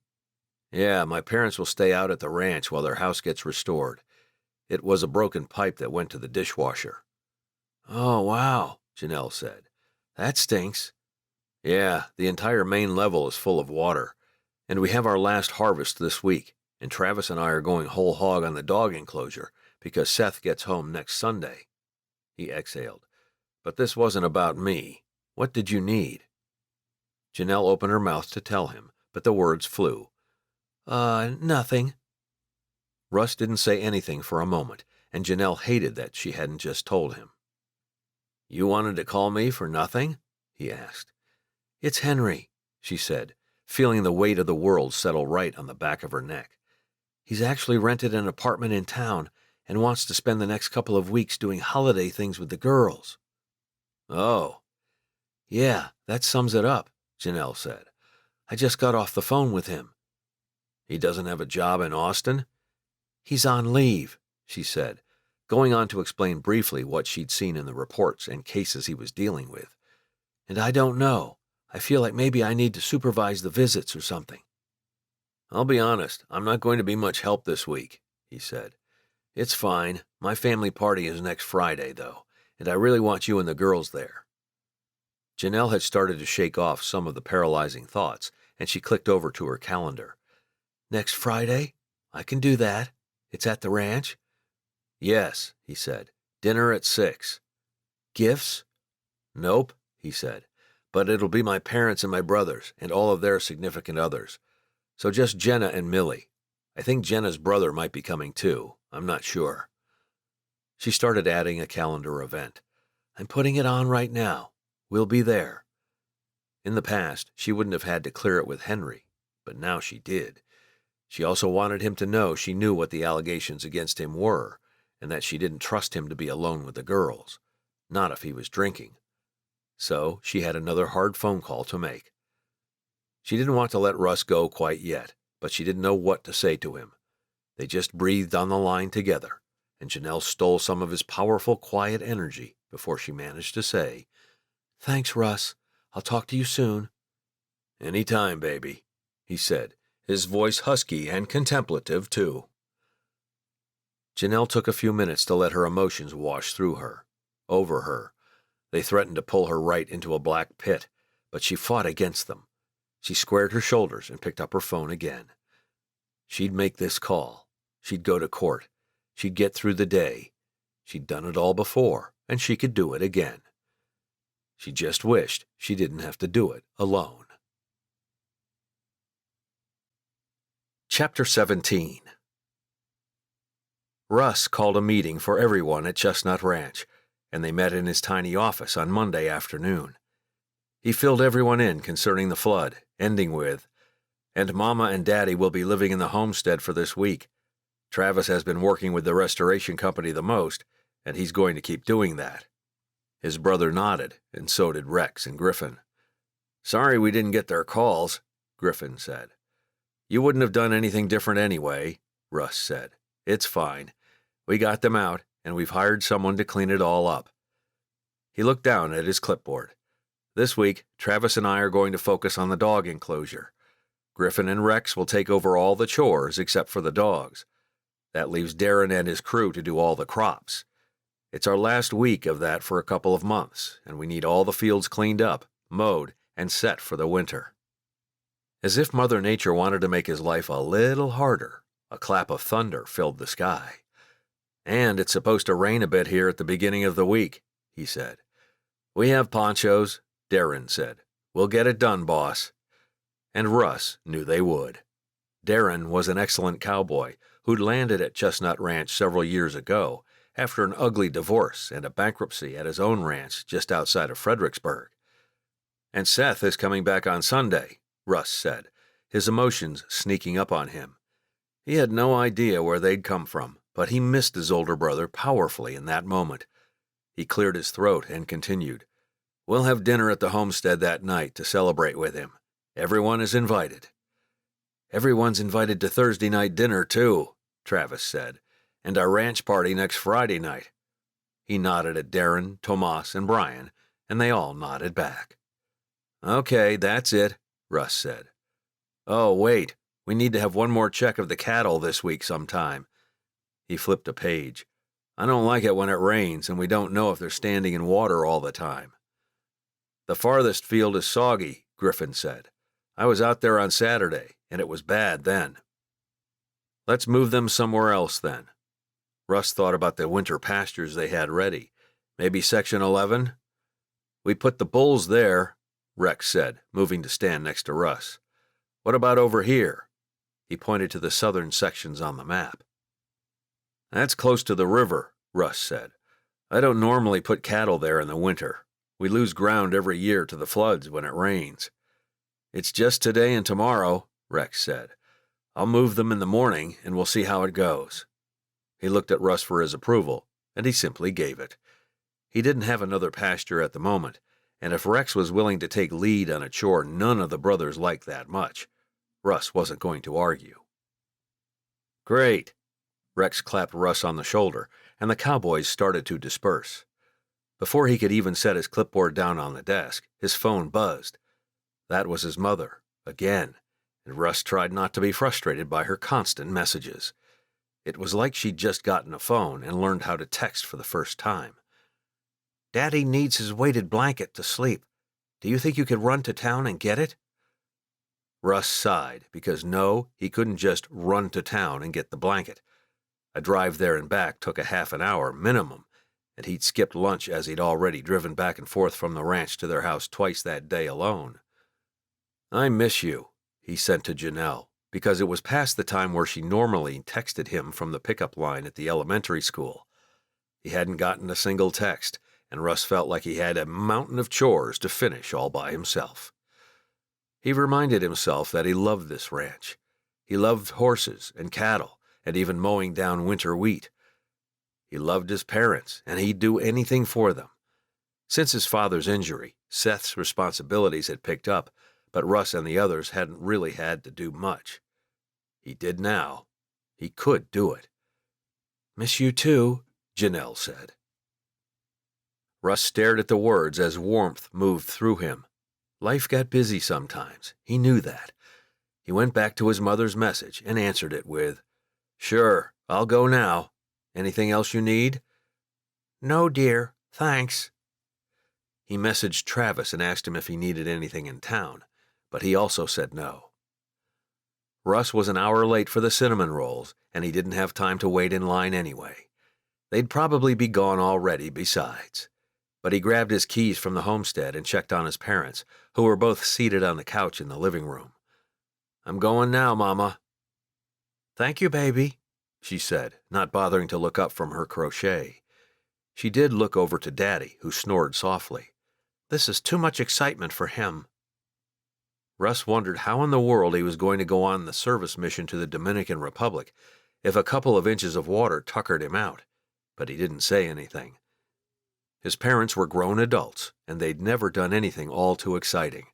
Speaker 1: Yeah, my parents will stay out at the ranch while their house gets restored. It was a broken pipe that went to the dishwasher. Oh, wow, Janelle said. That stinks. Yeah, the entire main level is full of water. And we have our last harvest this week, and Travis and I are going whole hog on the dog enclosure because Seth gets home next Sunday. He exhaled. But this wasn't about me. What did you need? Janelle opened her mouth to tell him, but the words flew. Nothing. Russ didn't say anything for a moment, and Janelle hated that she hadn't just told him. You wanted to call me for nothing? He asked. It's Henry, she said, feeling the weight of the world settle right on the back of her neck. He's actually rented an apartment in town and wants to spend the next couple of weeks doing holiday things with the girls. Oh. Yeah, that sums it up, Janelle said. I just got off the phone with him. He doesn't have a job in Austin? He's on leave, she said, going on to explain briefly what she'd seen in the reports and cases he was dealing with. And I don't know. I feel like maybe I need to supervise the visits or something. I'll be honest, I'm not going to be much help this week, he said. It's fine. My family party is next Friday, though, and I really want you and the girls there. Janelle had started to shake off some of the paralyzing thoughts, and she clicked over to her calendar. Next Friday? I can do that. It's at the ranch? Yes, he said. Dinner at 6. Gifts? Nope, he said. But it'll be my parents and my brothers, and all of their significant others. So just Jenna and Millie. I think Jenna's brother might be coming too. I'm not sure. She started adding a calendar event. I'm putting it on right now. We'll be there. In the past, she wouldn't have had to clear it with Henry, but now she did. She also wanted him to know she knew what the allegations against him were, and that she didn't trust him to be alone with the girls, not if he was drinking. So she had another hard phone call to make. She didn't want to let Russ go quite yet, but she didn't know what to say to him. They just breathed on the line together, and Janelle stole some of his powerful, quiet energy before she managed to say, Thanks, Russ. I'll talk to you soon. Any time, baby, he said, his voice husky and contemplative, too. Janelle took a few minutes to let her emotions wash through her, over her. They threatened to pull her right into a black pit, but she fought against them. She squared her shoulders and picked up her phone again. She'd make this call. She'd go to court. She'd get through the day. She'd done it all before, and she could do it again. She just wished she didn't have to do it alone. Chapter 17. Russ called a meeting for everyone at Chestnut Ranch, and they met in his tiny office on Monday afternoon. He filled everyone in concerning the flood, ending with, And Mama and Daddy will be living in the homestead for this week. Travis has been working with the restoration company the most, and he's going to keep doing that. His brother nodded, and so did Rex and Griffin. Sorry we didn't get their calls, Griffin said. You wouldn't have done anything different anyway, Russ said. It's fine. We got them out, and we've hired someone to clean it all up. He looked down at his clipboard. This week, Travis and I are going to focus on the dog enclosure. Griffin and Rex will take over all the chores except for the dogs. That leaves Darren and his crew to do all the crops. It's our last week of that for a couple of months, and we need all the fields cleaned up, mowed, and set for the winter. As if Mother Nature wanted to make his life a little harder, a clap of thunder filled the sky. And it's supposed to rain a bit here at the beginning of the week, he said. We have ponchos, Darren said. We'll get it done, boss. And Russ knew they would. Darren was an excellent cowboy who'd landed at Chestnut Ranch several years ago after an ugly divorce and a bankruptcy at his own ranch just outside of Fredericksburg. And Seth is coming back on Sunday, Russ said, his emotions sneaking up on him. He had no idea where they'd come from, but he missed his older brother powerfully in that moment. He cleared his throat and continued. We'll have dinner at the homestead that night to celebrate with him. Everyone is invited. Everyone's invited to Thursday night dinner, too, Travis said, and our ranch party next Friday night. He nodded at Darren, Tomas, and Brian, and they all nodded back. Okay, that's it, Russ said. Oh, wait, We need to have one more check of the cattle this week sometime." He flipped a page. "I don't like it when it rains and we don't know if they're standing in water all the time." "The farthest field is soggy," Griffin said. "I was out there on Saturday, and it was bad then." "Let's move them somewhere else then." Russ thought about the winter pastures they had ready. "Maybe Section 11? "We put the bulls there," Rex said, moving to stand next to Russ. "What about over here?" He pointed to the southern sections on the map. "That's close to the river," Russ said. "I don't normally put cattle there in the winter. We lose ground every year to the floods when it rains." "It's just today and tomorrow," Rex said. "I'll move them in the morning, and we'll see how it goes." He looked at Russ for his approval, and he simply gave it. He didn't have another pasture at the moment, and if Rex was willing to take lead on a chore none of the brothers liked that much, Russ wasn't going to argue. "Great!" Rex clapped Russ on the shoulder, and the cowboys started to disperse. Before he could even set his clipboard down on the desk, his phone buzzed. That was his mother, again, and Russ tried not to be frustrated by her constant messages. It was like she'd just gotten a phone and learned how to text for the first time. "Daddy needs his weighted blanket to sleep. Do you think you could run to town and get it?" Russ sighed, because no, he couldn't just run to town and get the blanket. A drive there and back took a half an hour minimum, and he'd skipped lunch as he'd already driven back and forth from the ranch to their house twice that day alone. "I miss you," he sent to Janelle, because it was past the time where she normally texted him from the pickup line at the elementary school. He hadn't gotten a single text, and Russ felt like he had a mountain of chores to finish all by himself. He reminded himself that he loved this ranch. He loved horses and cattle, and even mowing down winter wheat. He loved his parents, and he'd do anything for them. Since his father's injury, Seth's responsibilities had picked up, but Russ and the others hadn't really had to do much. He did now. He could do it. "Miss you too," Janelle said. Russ stared at the words as warmth moved through him. Life got busy sometimes. He knew that. He went back to his mother's message and answered it with, "Sure, I'll go now. Anything else you need?" "No, dear. Thanks." He messaged Travis and asked him if he needed anything in town, but he also said no. Russ was an hour late for the cinnamon rolls, and he didn't have time to wait in line anyway. They'd probably be gone already besides. But he grabbed his keys from the homestead and checked on his parents, who were both seated on the couch in the living room. "I'm going now, Mama." "Thank you, baby," she said, not bothering to look up from her crochet. She did look over to Daddy, who snored softly. "This is too much excitement for him." Russ wondered how in the world he was going to go on the service mission to the Dominican Republic if a couple of inches of water tuckered him out, but he didn't say anything. His parents were grown adults, and they'd never done anything all too exciting.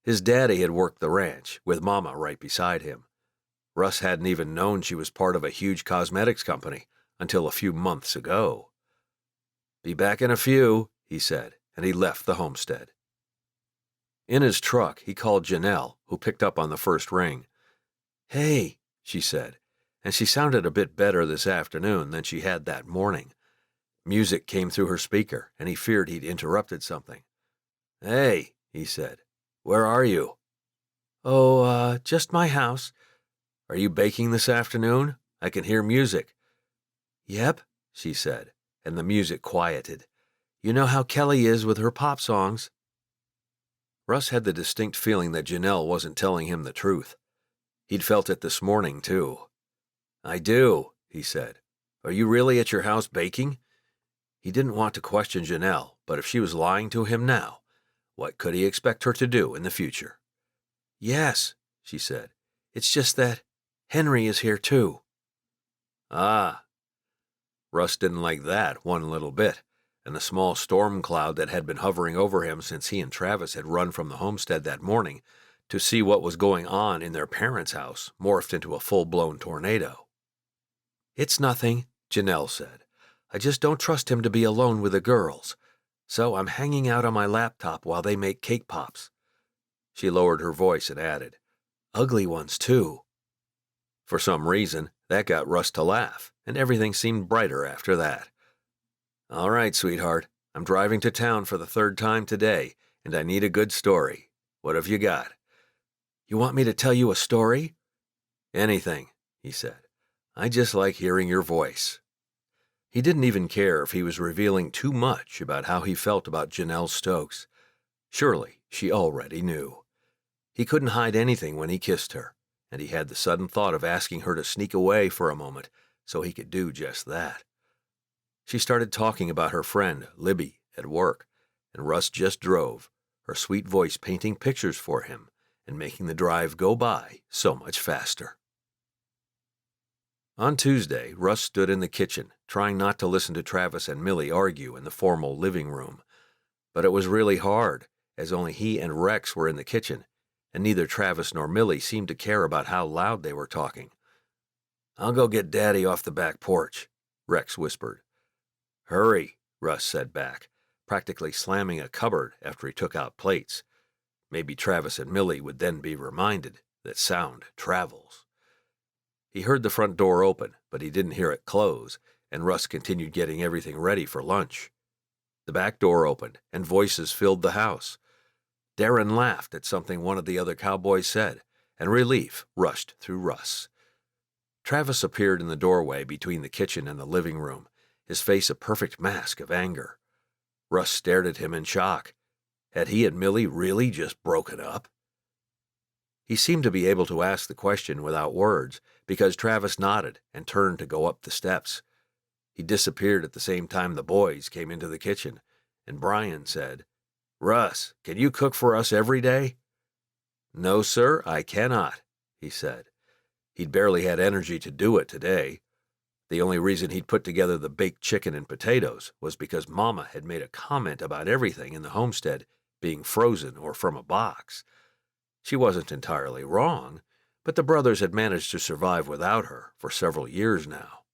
Speaker 1: His daddy had worked the ranch, with Mama right beside him. Russ hadn't even known she was part of a huge cosmetics company until a few months ago. "Be back in a few," he said, and he left the homestead. In his truck, he called Janelle, who picked up on the first ring. "Hey," she said, and she sounded a bit better this afternoon than she had that morning. Music came through her speaker, and he feared he'd interrupted something. "Hey," he said, "where are you?" "Oh, just my house." "Are you baking this afternoon? I can hear music." "Yep," she said, and the music quieted. "You know how Kelly is with her pop songs." Russ had the distinct feeling that Janelle wasn't telling him the truth. He'd felt it this morning, too. "I do," he said. "Are you really at your house baking?" He didn't want to question Janelle, but if she was lying to him now, what could he expect her to do in the future? "Yes," she said. "It's just that Henry is here, too." "Ah." Russ didn't like that one little bit, and the small storm cloud that had been hovering over him since he and Travis had run from the homestead that morning to see what was going on in their parents' house morphed into a full-blown tornado. "It's nothing," Janelle said. "I just don't trust him to be alone with the girls. So I'm hanging out on my laptop while they make cake pops." She lowered her voice and added, "Ugly ones, too." For some reason, that got Russ to laugh, and everything seemed brighter after that. "All right, sweetheart, I'm driving to town for the third time today, and I need a good story. What have you got?" "You want me to tell you a story?" "Anything," he said. "I just like hearing your voice." He didn't even care if he was revealing too much about how he felt about Janelle Stokes. Surely she already knew. He couldn't hide anything when he kissed her, and he had the sudden thought of asking her to sneak away for a moment so he could do just that. She started talking about her friend, Libby, at work, and Russ just drove, her sweet voice painting pictures for him and making the drive go by so much faster. On Tuesday, Russ stood in the kitchen, trying not to listen to Travis and Millie argue in the formal living room. But it was really hard, as only he and Rex were in the kitchen, and neither Travis nor Millie seemed to care about how loud they were talking. "I'll go get Daddy off the back porch," Rex whispered. "Hurry," Russ said back, practically slamming a cupboard after he took out plates. Maybe Travis and Millie would then be reminded that sound travels. He heard the front door open, but he didn't hear it close, and Russ continued getting everything ready for lunch. The back door opened, and voices filled the house. Darren laughed at something one of the other cowboys said, and relief rushed through Russ. Travis appeared in the doorway between the kitchen and the living room, his face a perfect mask of anger. Russ stared at him in shock. Had he and Millie really just broken up? He seemed to be able to ask the question without words, because Travis nodded and turned to go up the steps. He disappeared at the same time the boys came into the kitchen, and Brian said, "Russ, can you cook for us every day?" "No, sir, I cannot," he said. He'd barely had energy to do it today. The only reason he'd put together the baked chicken and potatoes was because Mama had made a comment about everything in the homestead being frozen or from a box. She wasn't entirely wrong, but the brothers had managed to survive without her for several years now.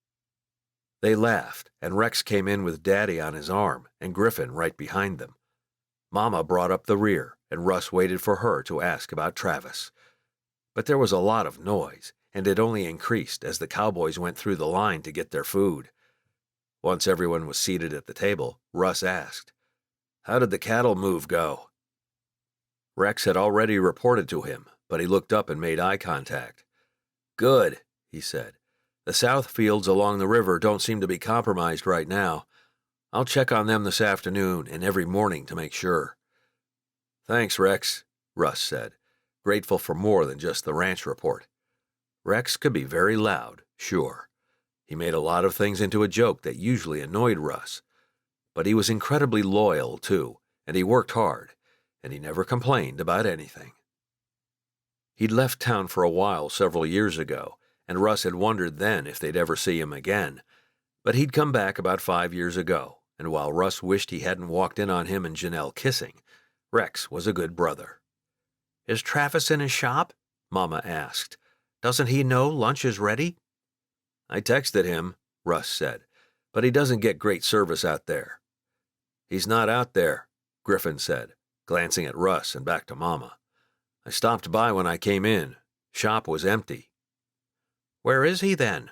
Speaker 1: They laughed, and Rex came in with Daddy on his arm and Griffin right behind them. Mama brought up the rear, and Russ waited for her to ask about Travis. But there was a lot of noise, and it only increased as the cowboys went through the line to get their food. Once everyone was seated at the table, Russ asked, "How did the cattle move go?" Rex had already reported to him, but he looked up and made eye contact. "Good," he said. "The south fields along the river don't seem to be compromised right now. I'll check on them this afternoon and every morning to make sure." "Thanks, Rex," Russ said, grateful for more than just the ranch report. Rex could be very loud, sure. He made a lot of things into a joke that usually annoyed Russ. But he was incredibly loyal, too, and he worked hard, and he never complained about anything. He'd left town for a while several years ago, and Russ had wondered then if they'd ever see him again. But he'd come back about 5 years ago, and while Russ wished he hadn't walked in on him and Janelle kissing, Rex was a good brother. "Is Travis in his shop?" Mama asked. "Doesn't he know lunch is ready?" "I texted him," Russ said, "but he doesn't get great service out there." "He's not out there," Griffin said, glancing at Russ and back to Mama. "I stopped by when I came in. Shop was empty." "Where is he then?"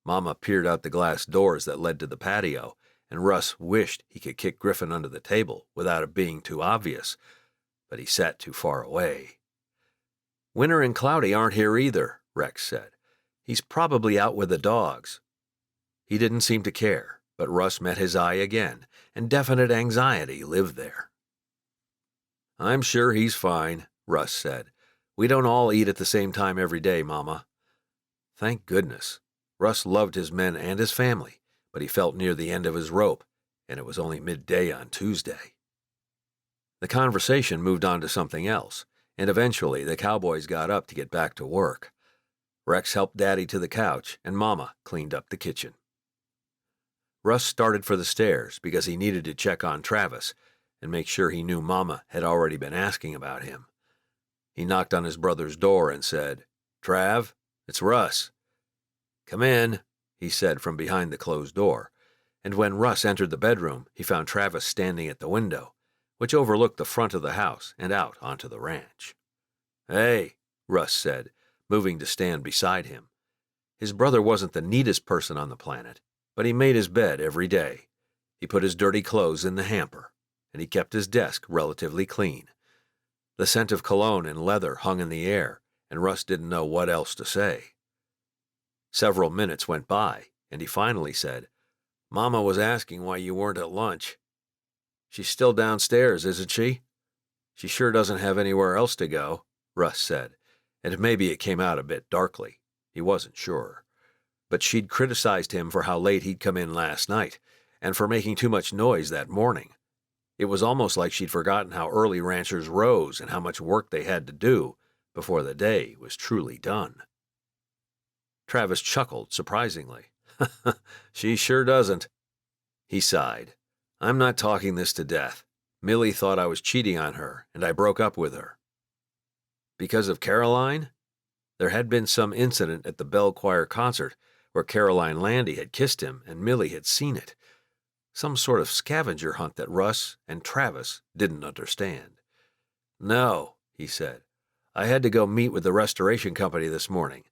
Speaker 1: Mama peered out the glass doors that led to the patio, and Russ wished he could kick Griffin under the table without it being too obvious, but he sat too far away. "Winter and Cloudy aren't here either," Rex said. "He's probably out with the dogs." He didn't seem to care, but Russ met his eye again, and definite anxiety lived there. "I'm sure he's fine," Russ said. "We don't all eat at the same time every day, Mama." Thank goodness. Russ loved his men and his family, but he felt near the end of his rope, and it was only midday on Tuesday. The conversation moved on to something else, and eventually the cowboys got up to get back to work. Rex helped Daddy to the couch, and Mama cleaned up the kitchen. Russ started for the stairs because he needed to check on Travis and make sure he knew Mama had already been asking about him. He knocked on his brother's door and said, "Trav, it's Russ." "Come in," he said from behind the closed door, and when Russ entered the bedroom, he found Travis standing at the window, which overlooked the front of the house and out onto the ranch. "Hey," Russ said, moving to stand beside him, His brother wasn't the neatest person on the planet, but he made his bed every day. He put his dirty clothes in the hamper, and he kept his desk relatively clean. The scent of cologne and leather hung in the air, and Russ didn't know what else to say. Several minutes went by, and he finally said, "Mama was asking why you weren't at lunch." "She's still downstairs, isn't she?" "She sure doesn't have anywhere else to go," Russ said, and maybe it came out a bit darkly. He wasn't sure. But she'd criticized him for how late he'd come in last night, and for making too much noise that morning. It was almost like she'd forgotten how early ranchers rose and how much work they had to do before the day was truly done. Travis chuckled surprisingly. "She sure doesn't." He sighed. "I'm not talking this to death. Millie thought I was cheating on her, and I broke up with her." "Because of Caroline?" There had been some incident at the Bell Choir concert where Caroline Landy had kissed him and Millie had seen it. Some sort of scavenger hunt that Russ and Travis didn't understand. "No," he said. "I had to go meet with the restoration company this morning.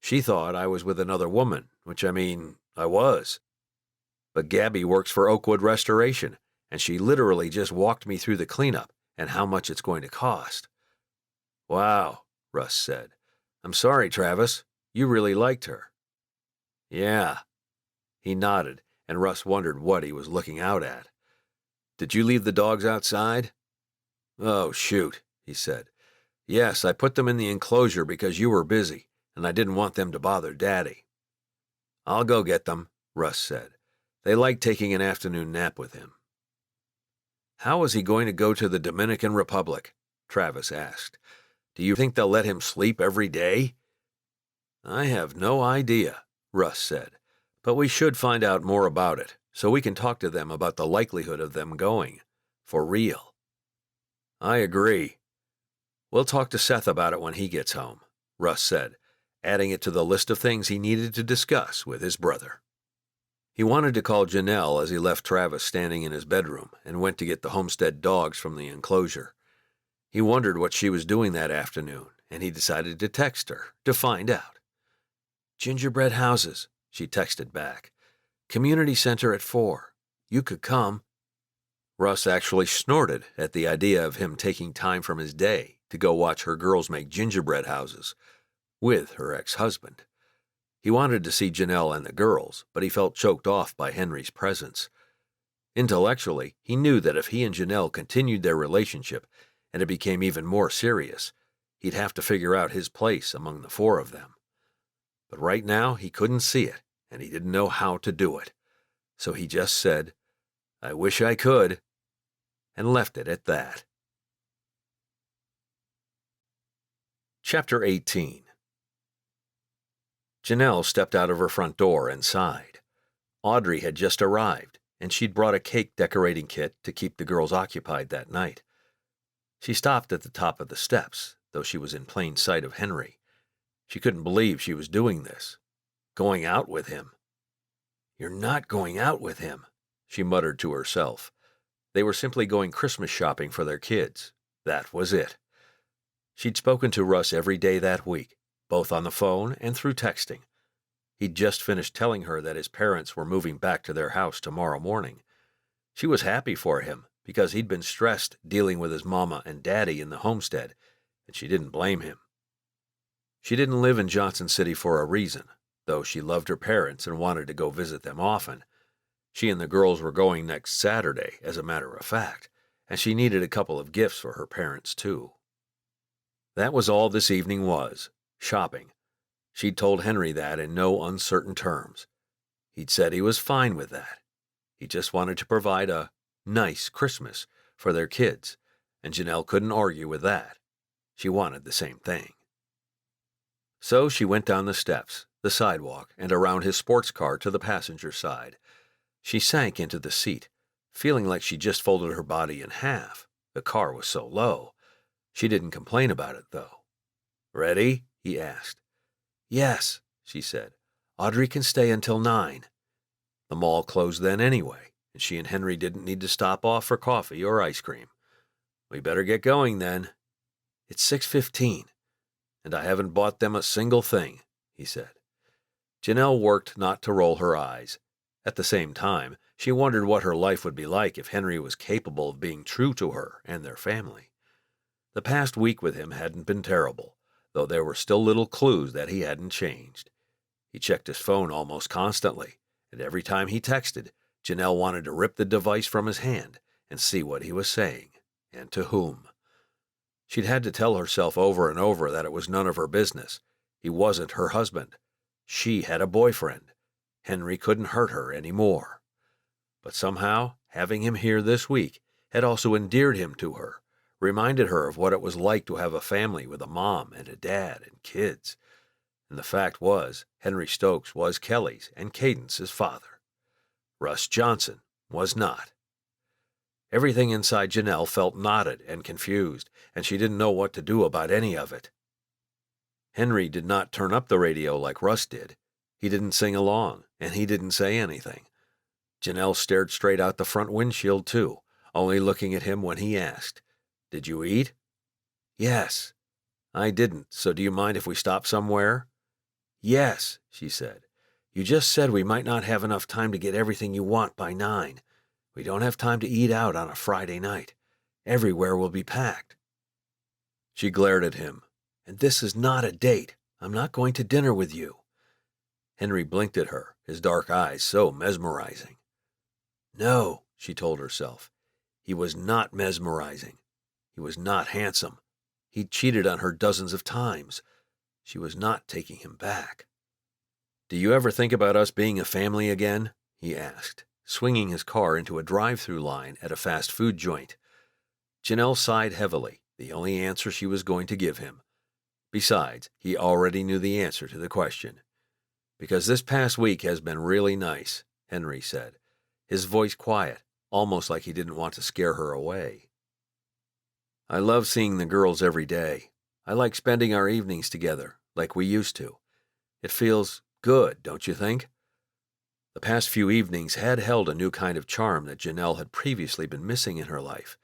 Speaker 1: She thought I was with another woman, which I was. But Gabby works for Oakwood Restoration, and she literally just walked me through the cleanup and how much it's going to cost." "Wow," Russ said. "I'm sorry, Travis. You really liked her." "Yeah." He nodded, and Russ wondered what he was looking out at. "Did you leave the dogs outside?" "Oh, shoot," he said. "Yes, I put them in the enclosure because you were busy, and I didn't want them to bother Daddy." "I'll go get them," Russ said. They liked taking an afternoon nap with him. "How was he going to go to the Dominican Republic?" Travis asked. "Do you think they'll let him sleep every day?" "I have no idea," Russ said, "but we should find out more about it, so we can talk to them about the likelihood of them going. For real." "I agree." "We'll talk to Seth about it when he gets home," Russ said, adding it to the list of things he needed to discuss with his brother. He wanted to call Janelle as he left Travis standing in his bedroom and went to get the homestead dogs from the enclosure. He wondered what she was doing that afternoon, and he decided to text her to find out. "Gingerbread houses," she texted back. "Community center at 4. You could come." Russ actually snorted at the idea of him taking time from his day to go watch her girls make gingerbread houses with her ex-husband. He wanted to see Janelle and the girls, but he felt choked off by Henry's presence. Intellectually, he knew that if he and Janelle continued their relationship and it became even more serious, he'd have to figure out his place among the 4 of them. But right now he couldn't see it, and he didn't know how to do it. So he just said, "I wish I could," and left it at that. Chapter 18. Janelle stepped out of her front door and sighed. Audrey had just arrived, and she'd brought a cake decorating kit to keep the girls occupied that night. She stopped at the top of the steps, though she was in plain sight of Henry. She couldn't believe she was doing this. Going out with him. "You're not going out with him," she muttered to herself. They were simply going Christmas shopping for their kids. That was it. She'd spoken to Russ every day that week, both on the phone and through texting. He'd just finished telling her that his parents were moving back to their house tomorrow morning. She was happy for him because he'd been stressed dealing with his mama and daddy in the homestead, and she didn't blame him. She didn't live in Johnson City for a reason, though she loved her parents and wanted to go visit them often. She and the girls were going next Saturday, as a matter of fact, and she needed a couple of gifts for her parents, too. That was all this evening was, shopping. She'd told Henry that in no uncertain terms. He'd said he was fine with that. He just wanted to provide a nice Christmas for their kids, and Janelle couldn't argue with that. She wanted the same thing. So she went down the steps, the sidewalk, and around his sports car to the passenger side. She sank into the seat, feeling like she just folded her body in half. The car was so low. She didn't complain about it, though. "Ready?" he asked. "Yes," she said. "Audrey can stay until 9. The mall closed then anyway, and she and Henry didn't need to stop off for coffee or ice cream. "We better get going then." "It's 6:15, and I haven't bought them a single thing," he said. Janelle worked not to roll her eyes. At the same time, she wondered what her life would be like if Henry was capable of being true to her and their family. The past week with him hadn't been terrible, though there were still little clues that he hadn't changed. He checked his phone almost constantly, and every time he texted, Janelle wanted to rip the device from his hand and see what he was saying, and to whom. She'd had to tell herself over and over that it was none of her business. He wasn't her husband. She had a boyfriend. Henry couldn't hurt her any more. But somehow, having him here this week had also endeared him to her, reminded her of what it was like to have a family with a mom and a dad and kids. And the fact was, Henry Stokes was Kelly's and Cadence's father. Russ Johnson was not. Everything inside Janelle felt knotted and confused, and she didn't know what to do about any of it. Henry did not turn up the radio like Russ did. He didn't sing along, and he didn't say anything. Janelle stared straight out the front windshield, too, only looking at him when he asked, "Did you eat?" "Yes." "I didn't, so do you mind if we stop somewhere?" "Yes," she said. "You just said we might not have enough time to get everything you want by 9. We don't have time to eat out on a Friday night. Everywhere will be packed." She glared at him. "And this is not a date. I'm not going to dinner with you." Henry blinked at her, his dark eyes so mesmerizing. No, she told herself. He was not mesmerizing. He was not handsome. He'd cheated on her dozens of times. She was not taking him back. "Do you ever think about us being a family again?" he asked, swinging his car into a drive-through line at a fast food joint. Janelle sighed heavily, the only answer she was going to give him. Besides, he already knew the answer to the question. "Because this past week has been really nice," Henry said, his voice quiet, almost like he didn't want to scare her away. "I love seeing the girls every day. I like spending our evenings together, like we used to. It feels good, don't you think?" The past few evenings had held a new kind of charm that Janelle had previously been missing in her life,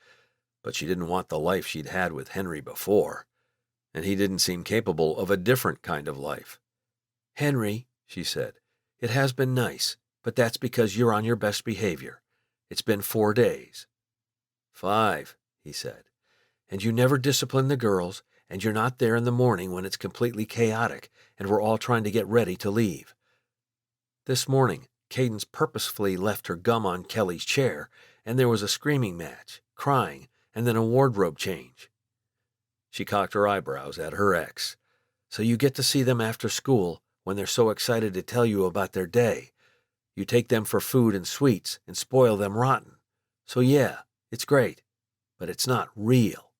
Speaker 1: but she didn't want the life she'd had with Henry before, and he didn't seem capable of a different kind of life. "Henry," she said, "it has been nice, but that's because you're on your best behavior. It's been 4 days. 5, he said. "And you never discipline the girls, and you're not there in the morning when it's completely chaotic and we're all trying to get ready to leave. This morning, Cadence purposefully left her gum on Kelly's chair, and there was a screaming match, crying, and then a wardrobe change." She cocked her eyebrows at her ex. "So you get to see them after school when they're so excited to tell you about their day. You take them for food and sweets and spoil them rotten. So yeah, it's great, but it's not real."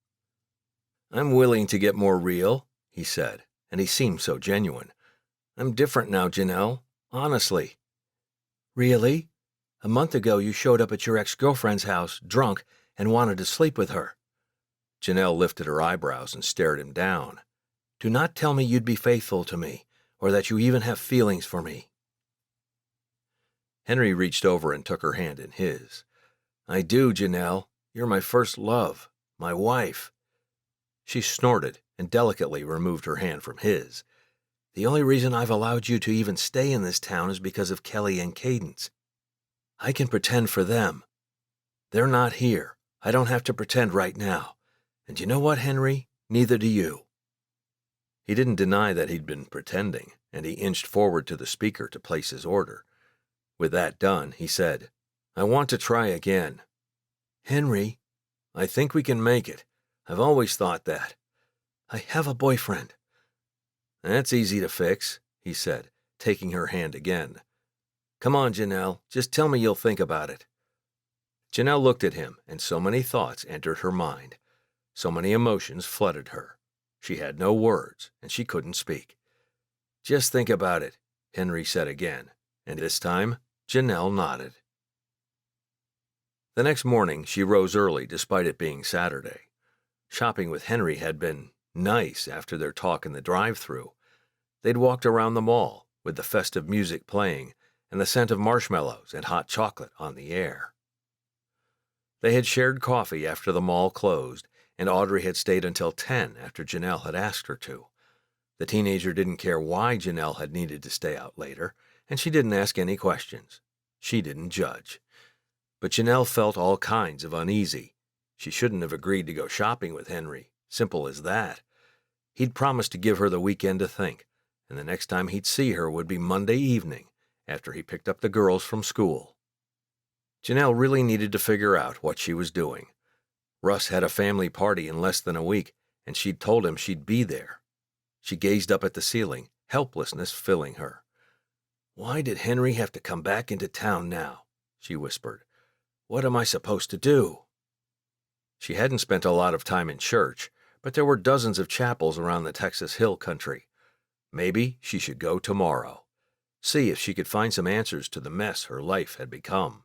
Speaker 1: "I'm willing to get more real," he said, and he seemed so genuine. "I'm different now, Janelle. Honestly." "Really? A month ago you showed up at your ex-girlfriend's house, drunk, and wanted to sleep with her." Janelle lifted her eyebrows and stared him down. "Do not tell me you'd be faithful to me, or that you even have feelings for me." Henry reached over and took her hand in his. "I do, Janelle. You're my first love, my wife." She snorted and delicately removed her hand from his. "The only reason I've allowed you to even stay in this town is because of Kelly and Cadence. I can pretend for them. They're not here. I don't have to pretend right now. And you know what, Henry? Neither do you." He didn't deny that he'd been pretending, and he inched forward to the speaker to place his order. With that done, he said, "I want to try again." "Henry, I think we can make it. I've always thought that. I have a boyfriend." "That's easy to fix," he said, taking her hand again. "Come on, Janelle, just tell me you'll think about it." Janelle looked at him, and so many thoughts entered her mind. So many emotions flooded her. She had no words, and she couldn't speak. "Just think about it," Henry said again, and this time Janelle nodded. The next morning she rose early despite it being Saturday. Shopping with Henry had been nice after their talk in the drive-thru. They'd walked around the mall, with the festive music playing and the scent of marshmallows and hot chocolate on the air. They had shared coffee after the mall closed, and Audrey had stayed until 10 after Janelle had asked her to. The teenager didn't care why Janelle had needed to stay out later, and she didn't ask any questions. She didn't judge. But Janelle felt all kinds of uneasy. She shouldn't have agreed to go shopping with Henry. Simple as that. He'd promised to give her the weekend to think, and the next time he'd see her would be Monday evening, after he picked up the girls from school. Janelle really needed to figure out what she was doing. Russ had a family party in less than a week, and she'd told him she'd be there. She gazed up at the ceiling, helplessness filling her. "Why did Henry have to come back into town now?" she whispered. "What am I supposed to do?" She hadn't spent a lot of time in church, but there were dozens of chapels around the Texas Hill Country. Maybe she should go tomorrow. See if she could find some answers to the mess her life had become.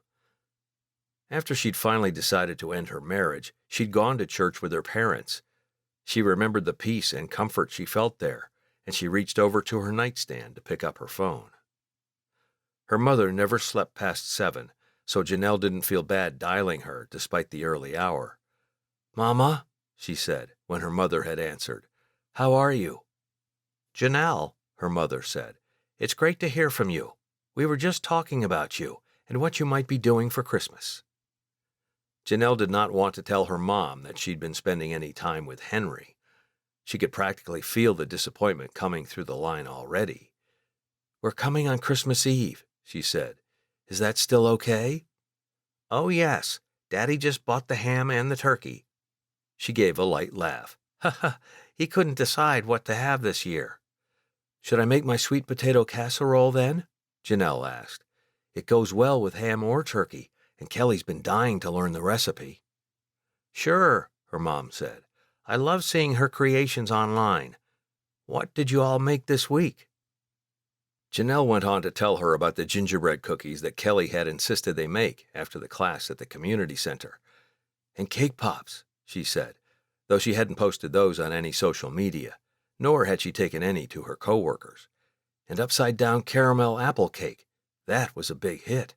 Speaker 1: After she'd finally decided to end her marriage, she'd gone to church with her parents. She remembered the peace and comfort she felt there, and she reached over to her nightstand to pick up her phone. Her mother never slept past 7, so Janelle didn't feel bad dialing her despite the early hour. "Mama," she said when her mother had answered, "how are you?" "Janelle," her mother said, "it's great to hear from you. We were just talking about you and what you might be doing for Christmas." Janelle did not want to tell her mom that she'd been spending any time with Henry. She could practically feel the disappointment coming through the line already. "We're coming on Christmas Eve," she said. "Is that still okay?" "Oh, yes. Daddy just bought the ham and the turkey." She gave a light laugh. "Ha ha, he couldn't decide what to have this year." "Should I make my sweet potato casserole then?" Janelle asked. "It goes well with ham or turkey, and Kelly's been dying to learn the recipe." "Sure," her mom said. "I love seeing her creations online. What did you all make this week?" Janelle went on to tell her about the gingerbread cookies that Kelly had insisted they make after the class at the community center. "And cake pops," she said, though she hadn't posted those on any social media, nor had she taken any to her coworkers. "And upside-down caramel apple cake. That was a big hit."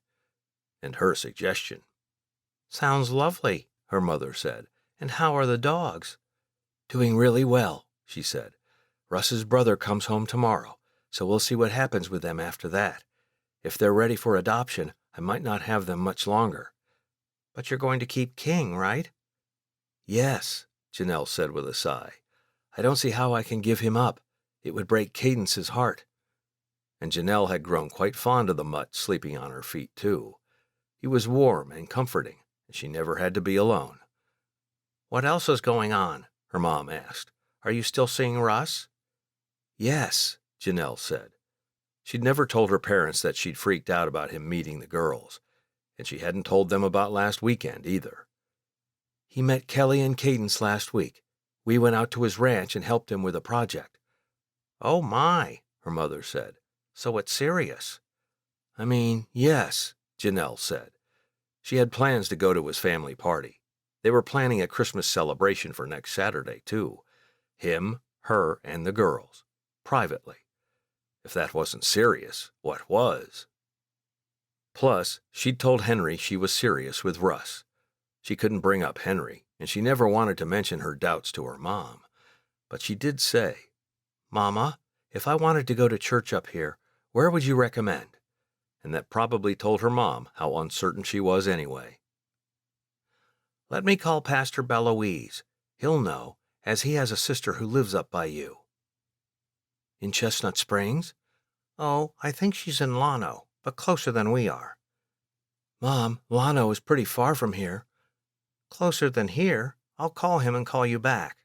Speaker 1: And her suggestion. "Sounds lovely," her mother said. "And how are the dogs?" "Doing really well," she said. "Russ's brother comes home tomorrow, so we'll see what happens with them after that. If they're ready for adoption, I might not have them much longer." "But you're going to keep King, right?" "Yes," Janelle said with a sigh. "I don't see how I can give him up. It would break Cadence's heart." And Janelle had grown quite fond of the mutt sleeping on her feet, too. He was warm and comforting, and she never had to be alone. "What else is going on?" her mom asked. "Are you still seeing Russ?" "Yes," Janelle said. She'd never told her parents that she'd freaked out about him meeting the girls, and she hadn't told them about last weekend either. "He met Kelly and Cadence last week. We went out to his ranch and helped him with a project." "Oh my," her mother said. "So it's serious." "I mean, yes," Janelle said. She had plans to go to his family party. They were planning a Christmas celebration for next Saturday, too. Him, her, and the girls. Privately. If that wasn't serious, what was? Plus, she'd told Henry she was serious with Russ. She couldn't bring up Henry, and she never wanted to mention her doubts to her mom. But she did say, "Mama, if I wanted to go to church up here, where would you recommend?" And that probably told her mom how uncertain she was anyway. "Let me call Pastor Beloise. He'll know, as he has a sister who lives up by you." "In Chestnut Springs?" "Oh, I think she's in Llano, but closer than we are." "Mom, Llano is pretty far from here." "Closer than here. I'll call him and call you back."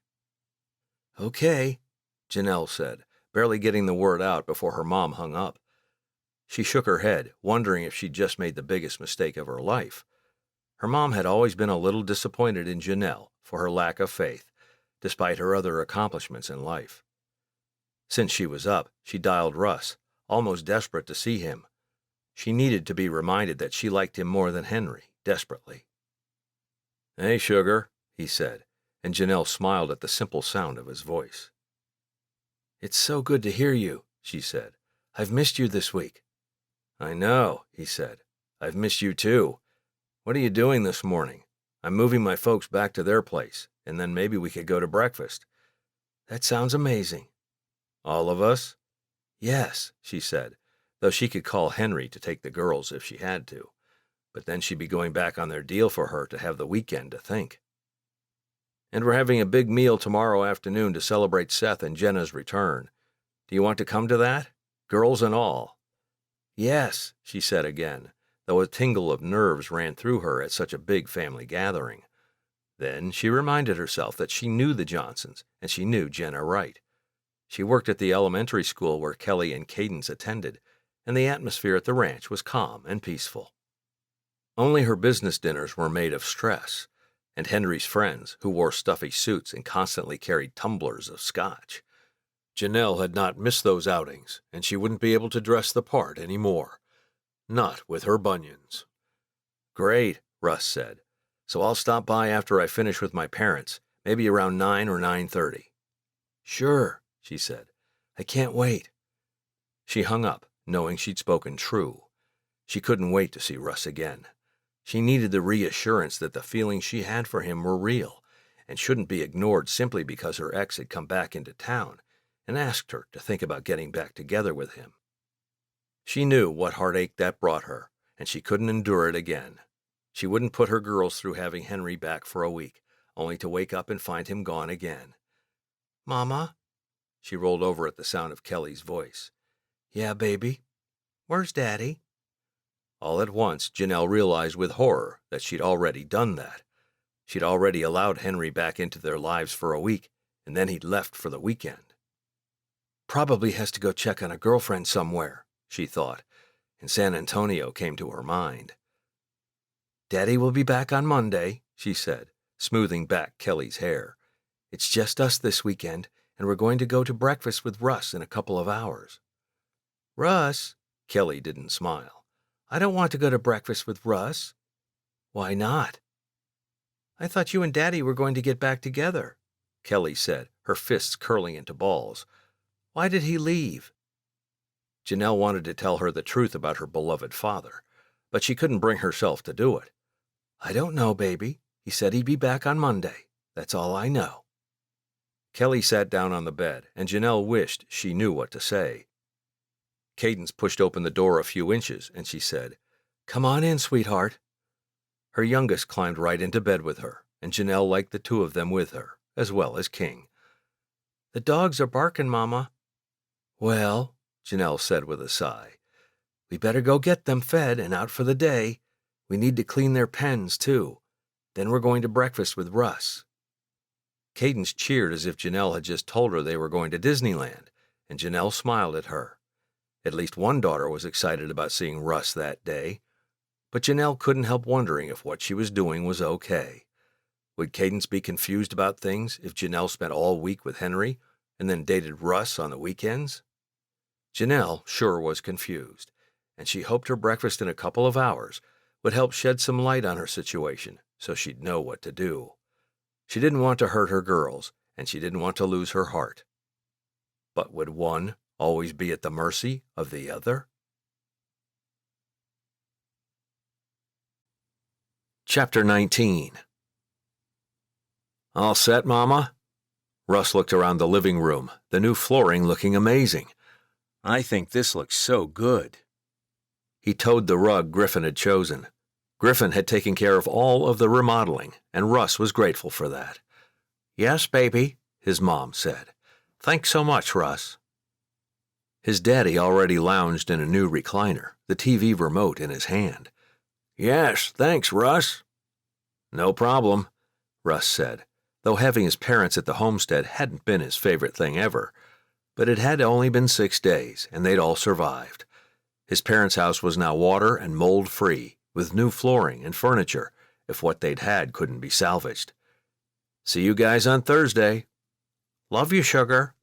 Speaker 1: "Okay," Janelle said, barely getting the word out before her mom hung up. She shook her head, wondering if she'd just made the biggest mistake of her life. Her mom had always been a little disappointed in Janelle for her lack of faith, despite her other accomplishments in life. Since she was up, she dialed Russ, almost desperate to see him. She needed to be reminded that she liked him more than Henry, desperately. "Hey, sugar," he said, and Janelle smiled at the simple sound of his voice. "It's so good to hear you," she said. "I've missed you this week." "I know," he said. "I've missed you too. What are you doing this morning?" "I'm moving my folks back to their place, and then maybe we could go to breakfast." "That sounds amazing." All of us? Yes, she said, though she could call Henry to take the girls if she had to. But then she'd be going back on their deal for her to have the weekend to think. And we're having a big meal tomorrow afternoon to celebrate Seth and Jenna's return. Do you want to come to that? Girls and all. Yes, she said again, though a tingle of nerves ran through her at such a big family gathering. Then she reminded herself that she knew the Johnsons, and she knew Jenna Wright. She worked at the elementary school where Kelly and Cadence attended, and the atmosphere at the ranch was calm and peaceful. Only her business dinners were made of stress, and Henry's friends, who wore stuffy suits and constantly carried tumblers of scotch. Janelle had not missed those outings, and she wouldn't be able to dress the part any more. Not with her bunions. Great, Russ said. So I'll stop by after I finish with my parents, maybe around 9 or 9:30. Sure, she said. I can't wait. She hung up, knowing she'd spoken true. She couldn't wait to see Russ again. She needed the reassurance that the feelings she had for him were real, and shouldn't be ignored simply because her ex had come back into town and asked her to think about getting back together with him. She knew what heartache that brought her, and she couldn't endure it again. She wouldn't put her girls through having Henry back for a week, only to wake up and find him gone again. Mama? She rolled over at the sound of Kelly's voice. Yeah, baby? Where's Daddy? All at once, Janelle realized with horror that she'd already done that. She'd already allowed Henry back into their lives for a week, and then he'd left for the weekend. Probably has to go check on a girlfriend somewhere, she thought, and San Antonio came to her mind. Daddy will be back on Monday, she said, smoothing back Kelly's hair. It's just us this weekend, and we're going to go to breakfast with Russ in a couple of hours. Russ? Kelly didn't smile. I don't want to go to breakfast with Russ. Why not? I thought you and Daddy were going to get back together, Kelly said, her fists curling into balls. Why did he leave? Janelle wanted to tell her the truth about her beloved father, but she couldn't bring herself to do it. I don't know, baby. He said he'd be back on Monday. That's all I know. Kelly sat down on the bed, and Janelle wished she knew what to say. Cadence pushed open the door a few inches, and she said, Come on in, sweetheart. Her youngest climbed right into bed with her, and Janelle liked the two of them with her, as well as King. The dogs are barking, Mama. Well, Janelle said with a sigh, we better go get them fed and out for the day. We need to clean their pens, too. Then we're going to breakfast with Russ. Cadence cheered as if Janelle had just told her they were going to Disneyland, and Janelle smiled at her. At least one daughter was excited about seeing Russ that day, but Janelle couldn't help wondering if what she was doing was okay. Would Cadence be confused about things if Janelle spent all week with Henry and then dated Russ on the weekends? Janelle sure was confused, and she hoped her breakfast in a couple of hours would help shed some light on her situation so she'd know what to do. She didn't want to hurt her girls, and she didn't want to lose her heart. But would one always be at the mercy of the other? Chapter 19. All set, Mama? Russ looked around the living room, the new flooring looking amazing. I think this looks so good. He towed the rug Griffin had chosen. Griffin had taken care of all of the remodeling, and Russ was grateful for that. Yes, baby, his mom said. Thanks so much, Russ. His daddy already lounged in a new recliner, the TV remote in his hand. Yes, thanks, Russ. No problem, Russ said, though having his parents at the homestead hadn't been his favorite thing ever. But it had only been 6 days, and they'd all survived. His parents' house was now water and mold-free, with new flooring and furniture, if what they'd had couldn't be salvaged. See you guys on Thursday. Love you, sugar.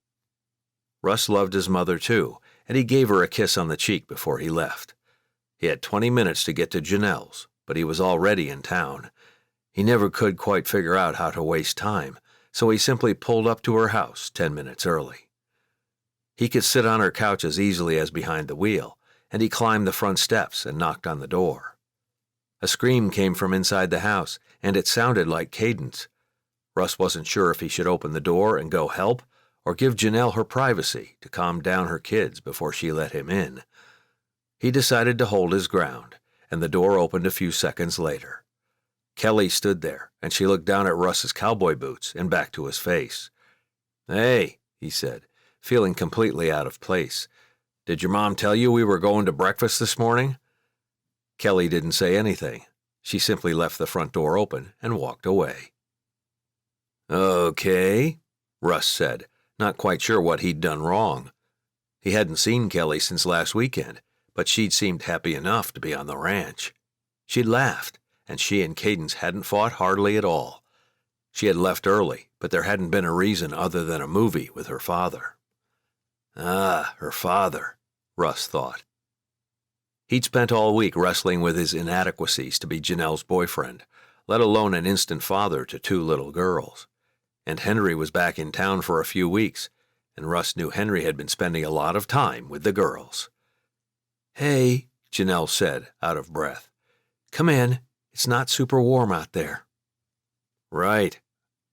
Speaker 1: Russ loved his mother, too, and he gave her a kiss on the cheek before he left. He had 20 minutes to get to Janelle's, but he was already in town. He never could quite figure out how to waste time, so he simply pulled up to her house 10 minutes early. He could sit on her couch as easily as behind the wheel, and he climbed the front steps and knocked on the door. A scream came from inside the house, and it sounded like Cadence. Russ wasn't sure if he should open the door and go help, or give Janelle her privacy to calm down her kids before she let him in. He decided to hold his ground, and the door opened a few seconds later. Kelly stood there, and she looked down at Russ's cowboy boots and back to his face. "Hey," he said, feeling completely out of place. "Did your mom tell you we were going to breakfast this morning?" Kelly didn't say anything. She simply left the front door open and walked away. "Okay," Russ said, not quite sure what he'd done wrong. He hadn't seen Kelly since last weekend, but she'd seemed happy enough to be on the ranch. She'd laughed, and she and Cadence hadn't fought hardly at all. She had left early, but there hadn't been a reason other than a movie with her father. Ah, her father, Russ thought. He'd spent all week wrestling with his inadequacies to be Janelle's boyfriend, let alone an instant father to 2 little girls. And Henry was back in town for a few weeks, and Russ knew Henry had been spending a lot of time with the girls. "Hey," Janelle said, out of breath. "Come in. It's not super warm out there." "Right."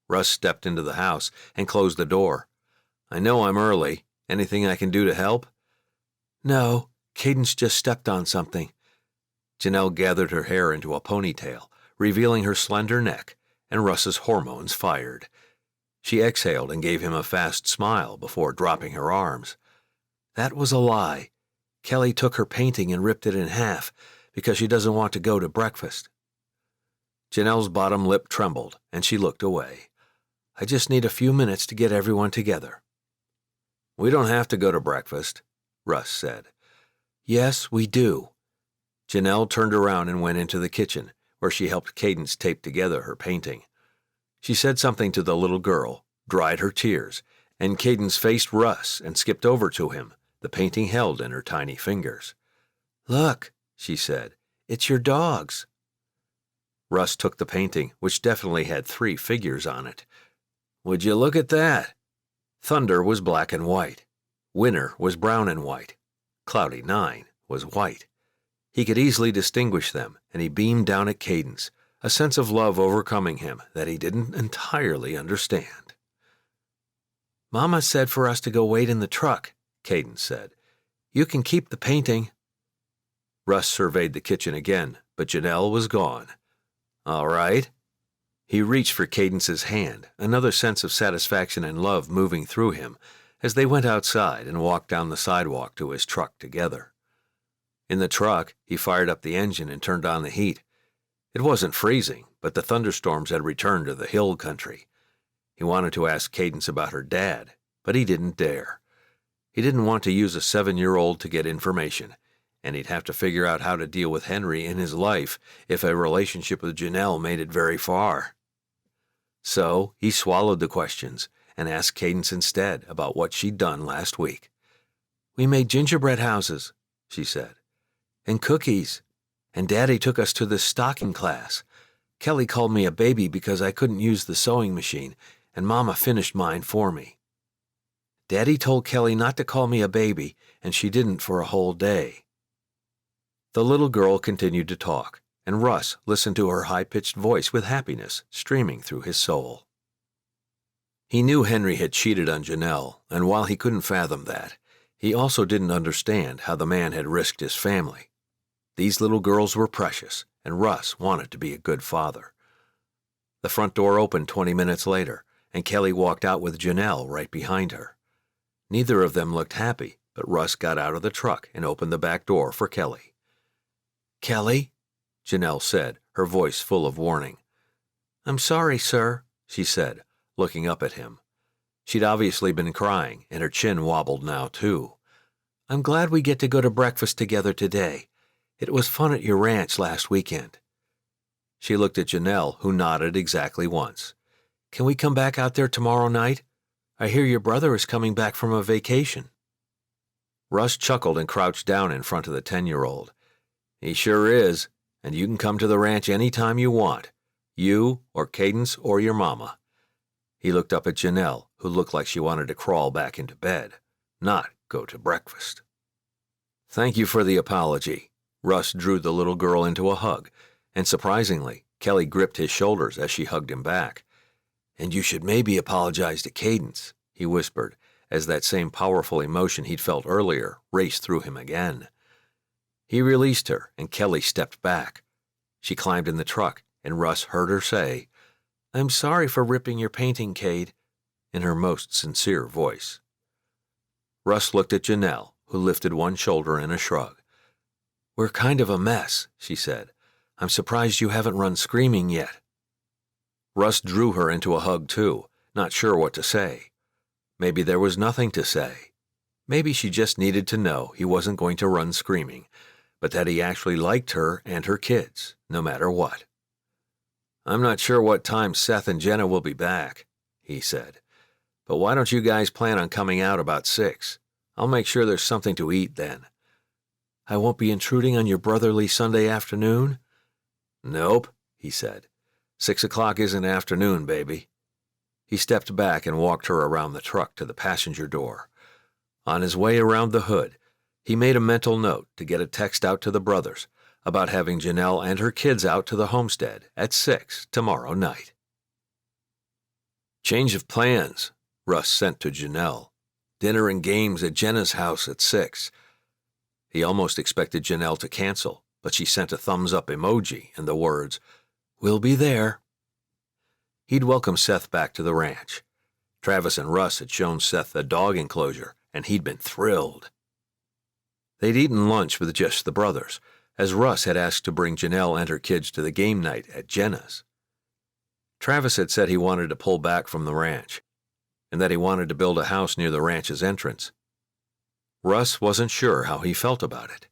Speaker 1: Russ stepped into the house and closed the door. "I know I'm early. Anything I can do to help?" "No, Cadence just stepped on something." Janelle gathered her hair into a ponytail, revealing her slender neck, and Russ's hormones fired. She exhaled and gave him a fast smile before dropping her arms. "That was a lie. Kelly took her painting and ripped it in half because she doesn't want to go to breakfast." Janelle's bottom lip trembled, and she looked away. "I just need a few minutes to get everyone together." "We don't have to go to breakfast," Russ said. "Yes, we do." Janelle turned around and went into the kitchen, where she helped Cadence tape together her painting. She said something to the little girl, dried her tears, and Cadence faced Russ and skipped over to him, the painting held in her tiny fingers. "Look," she said, "it's your dogs." Russ took the painting, which definitely had 3 figures on it. "Would you look at that?" Thunder was black and white. Winter was brown and white. Cloudy 9 was white. He could easily distinguish them, and he beamed down at Cadence, a sense of love overcoming him that he didn't entirely understand. "Mama said for us to go wait in the truck," Cadence said. "You can keep the painting." Russ surveyed the kitchen again, but Janelle was gone. "All right." He reached for Cadence's hand, another sense of satisfaction and love moving through him, as they went outside and walked down the sidewalk to his truck together. In the truck, he fired up the engine and turned on the heat. It wasn't freezing, but the thunderstorms had returned to the hill country. He wanted to ask Cadence about her dad, but he didn't dare. He didn't want to use a 7-year-old to get information, and he'd have to figure out how to deal with Henry in his life if a relationship with Janelle made it very far. So he swallowed the questions and asked Cadence instead about what she'd done last week. "We made gingerbread houses," she said, "and cookies, and Daddy took us to this stocking class. Kelly called me a baby because I couldn't use the sewing machine, and Mama finished mine for me. Daddy told Kelly not to call me a baby, and she didn't for a whole day." The little girl continued to talk, and Russ listened to her high-pitched voice with happiness streaming through his soul. He knew Henry had cheated on Janelle, and while he couldn't fathom that, he also didn't understand how the man had risked his family. These little girls were precious, and Russ wanted to be a good father. The front door opened 20 minutes later, and Kelly walked out with Janelle right behind her. Neither of them looked happy, but Russ got out of the truck and opened the back door for Kelly. "Kelly?" Janelle said, her voice full of warning. "I'm sorry, sir," she said, looking up at him. She'd obviously been crying, and her chin wobbled now, too. "I'm glad we get to go to breakfast together today. It was fun at your ranch last weekend." She looked at Janelle, who nodded exactly once. "Can we come back out there tomorrow night? I hear your brother is coming back from a vacation." Russ chuckled and crouched down in front of the 10-year-old. "He sure is, and you can come to the ranch any time you want. You, or Cadence, or your mama." He looked up at Janelle, who looked like she wanted to crawl back into bed, not go to breakfast. "Thank you for the apology." Russ drew the little girl into a hug, and surprisingly, Kelly gripped his shoulders as she hugged him back. "And you should maybe apologize to Cadence," he whispered, as that same powerful emotion he'd felt earlier raced through him again. He released her, and Kelly stepped back. She climbed in the truck, and Russ heard her say, "I'm sorry for ripping your painting, Cade," in her most sincere voice. Russ looked at Janelle, who lifted one shoulder in a shrug. "We're kind of a mess," she said. "I'm surprised you haven't run screaming yet." Russ drew her into a hug too, not sure what to say. Maybe there was nothing to say. Maybe she just needed to know he wasn't going to run screaming, but that he actually liked her and her kids, no matter what. "I'm not sure what time Seth and Jenna will be back," he said, "but why don't you guys plan on coming out about 6? I'll make sure there's something to eat then." "I won't be intruding on your brotherly Sunday afternoon?" "Nope," he said. 6 o'clock isn't afternoon, baby." He stepped back and walked her around the truck to the passenger door. On his way around the hood, he made a mental note to get a text out to the brothers about having Janelle and her kids out to the homestead at 6 tomorrow night. "Change of plans," Russ sent to Janelle. "Dinner and games at Jenna's house at 6. He almost expected Janelle to cancel, but she sent a thumbs-up emoji and the words, "We'll be there." He'd welcomed Seth back to the ranch. Travis and Russ had shown Seth the dog enclosure, and he'd been thrilled. They'd eaten lunch with just the brothers, as Russ had asked to bring Janelle and her kids to the game night at Jenna's. Travis had said he wanted to pull back from the ranch, and that he wanted to build a house near the ranch's entrance. Russ wasn't sure how he felt about it.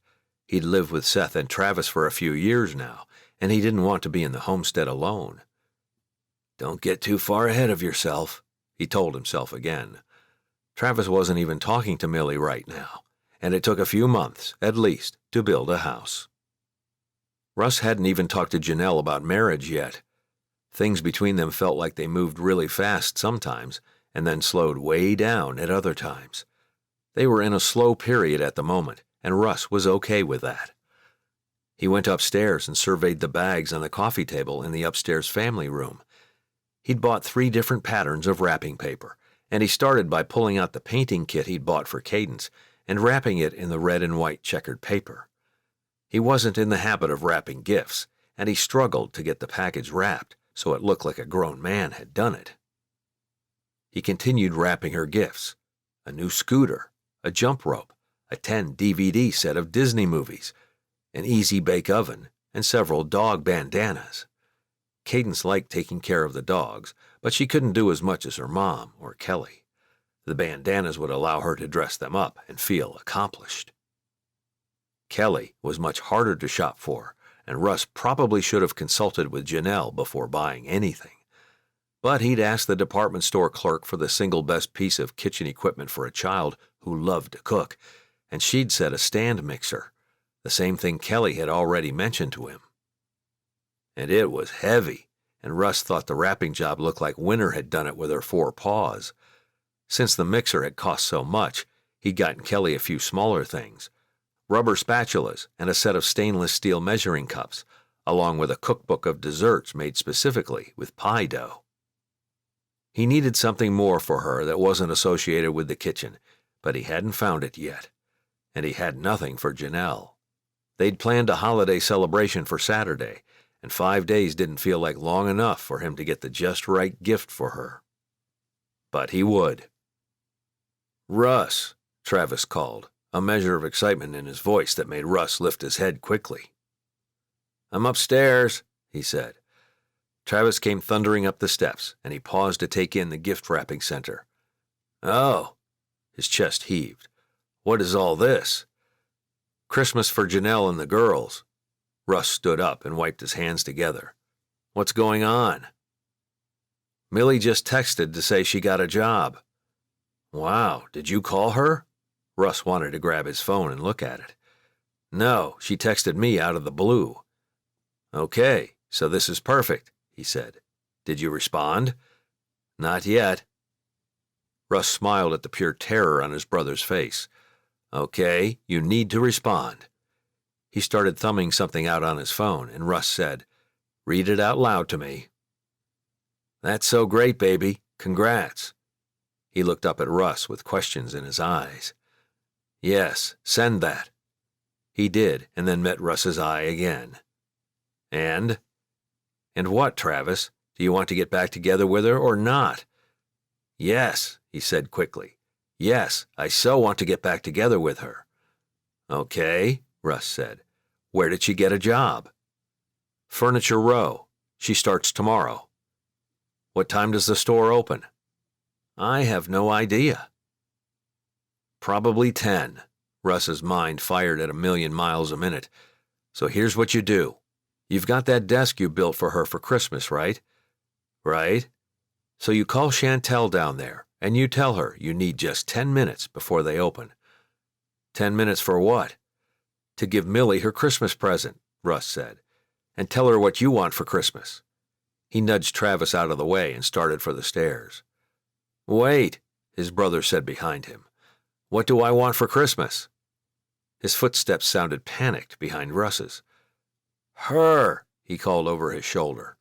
Speaker 1: He'd lived with Seth and Travis for a few years now, and he didn't want to be in the homestead alone. "Don't get too far ahead of yourself," he told himself again. Travis wasn't even talking to Millie right now, and it took a few months, at least, to build a house. Russ hadn't even talked to Janelle about marriage yet. Things between them felt like they moved really fast sometimes, and then slowed way down at other times. They were in a slow period at the moment, and Russ was okay with that. He went upstairs and surveyed the bags on the coffee table in the upstairs family room. He'd bought 3 different patterns of wrapping paper, and he started by pulling out the painting kit he'd bought for Cadence and wrapping it in the red and white checkered paper. He wasn't in the habit of wrapping gifts, and he struggled to get the package wrapped so it looked like a grown man had done it. He continued wrapping her gifts: a new scooter, a jump rope, a 10 DVD set of Disney movies, an easy bake oven, and several dog bandanas. Cadence liked taking care of the dogs, but she couldn't do as much as her mom or Kelly. The bandanas would allow her to dress them up and feel accomplished. Kelly was much harder to shop for, and Russ probably should have consulted with Janelle before buying anything. But he'd asked the department store clerk for the single best piece of kitchen equipment for a child who loved to cook, and she'd said a stand mixer, the same thing Kelly had already mentioned to him. And it was heavy, and Russ thought the wrapping job looked like Winter had done it with her 4 paws. Since the mixer had cost so much, he'd gotten Kelly a few smaller things: rubber spatulas and a set of stainless steel measuring cups, along with a cookbook of desserts made specifically with pie dough. He needed something more for her that wasn't associated with the kitchen, but he hadn't found it yet. And he had nothing for Janelle. They'd planned a holiday celebration for Saturday, and 5 days didn't feel like long enough for him to get the just right gift for her. But he would. "Russ," Travis called, a measure of excitement in his voice that made Russ lift his head quickly. "I'm upstairs," he said. Travis came thundering up the steps, and he paused to take in the gift-wrapping center. "Oh," his chest heaved. "What is all this?" "Christmas for Janelle and the girls." Russ stood up and wiped his hands together. "What's going on?" "Millie just texted to say she got a job." "Wow, did you call her?" Russ wanted to grab his phone and look at it. "No, she texted me out of the blue." "Okay, so this is perfect," he said. "Did you respond?" "Not yet." Russ smiled at the pure terror on his brother's face. "Okay, you need to respond." He started thumbing something out on his phone, and Russ said, "Read it out loud to me." "That's so great, baby. Congrats." He looked up at Russ with questions in his eyes. "Yes, send that." He did, and then met Russ's eye again. "And?" "And what, Travis? Do you want to get back together with her or not?" "Yes," he said quickly. "Yes, I so want to get back together with her." "Okay," Russ said. "Where did she get a job?" "Furniture Row. She starts tomorrow." "What time does the store open?" "I have no idea." "Probably 10. Russ's mind fired at 1,000,000 miles a minute. "So here's what you do. You've got that desk you built for her for Christmas, right?" "Right." "So you call Chantel down there, and you tell her you need just 10 minutes before they open." "10 minutes for what?" "To give Millie her Christmas present," Russ said. "And tell her what you want for Christmas." He nudged Travis out of the way and started for the stairs. "Wait," his brother said behind him. "What do I want for Christmas?" His footsteps sounded panicked behind Russ's. "Her," he called over his shoulder.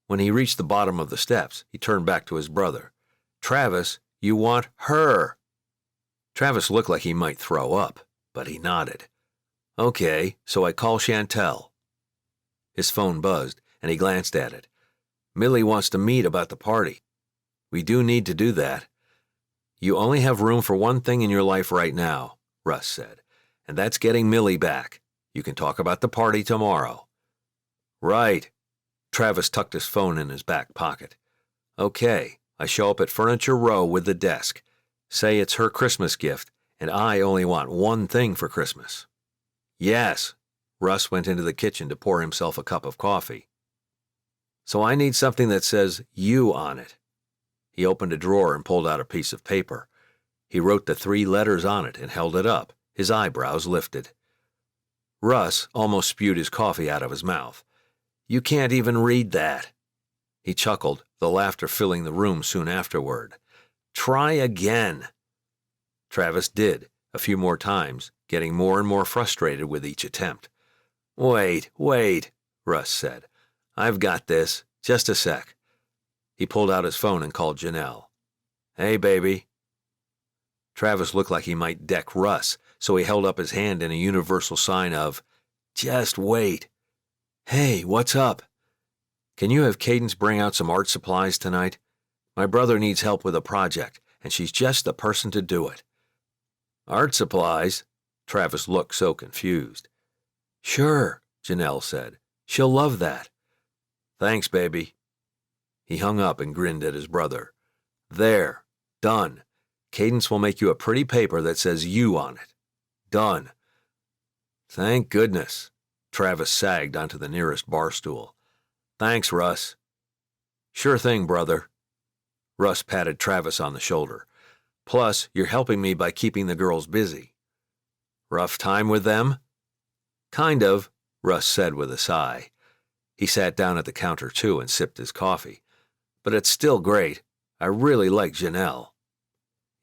Speaker 1: When he reached the bottom of the steps, he turned back to his brother. "Travis, you want her." Travis looked like he might throw up, but he nodded. "Okay, so I call Chantel." His phone buzzed, and he glanced at it. "Millie wants to meet about the party." "We do need to do that." "You only have room for one thing in your life right now," Russ said, "and that's getting Millie back. You can talk about the party tomorrow." "Right." Travis tucked his phone in his back pocket. "Okay, I show up at Furniture Row with the desk. Say it's her Christmas gift, and I only want one thing for Christmas." "Yes." Russ went into the kitchen to pour himself a cup of coffee. "So I need something that says you on it." He opened a drawer and pulled out a piece of paper. He wrote the 3 letters on it and held it up, his eyebrows lifted. Russ almost spewed his coffee out of his mouth. "You can't even read that." He chuckled, the laughter filling the room soon afterward. "Try again." Travis did, a few more times, getting more and more frustrated with each attempt. Wait, Russ said. "I've got this. Just a sec." He pulled out his phone and called Janelle. "Hey, baby." Travis looked like he might deck Russ, so he held up his hand in a universal sign of, "Just wait." "Hey, what's up?" "Can you have Cadence bring out some art supplies tonight? My brother needs help with a project, and she's just the person to do it." "Art supplies?" Travis looked so confused. "Sure," Janelle said. "She'll love that." "Thanks, baby." He hung up and grinned at his brother. "There. Done. Cadence will make you a pretty paper that says you on it. Done." "Thank goodness." Travis sagged onto the nearest bar stool. "Thanks, Russ." "Sure thing, brother." Russ patted Travis on the shoulder. "Plus, you're helping me by keeping the girls busy." "Rough time with them?" "Kind of," Russ said with a sigh. He sat down at the counter, too, and sipped his coffee. "But it's still great. I really like Janelle."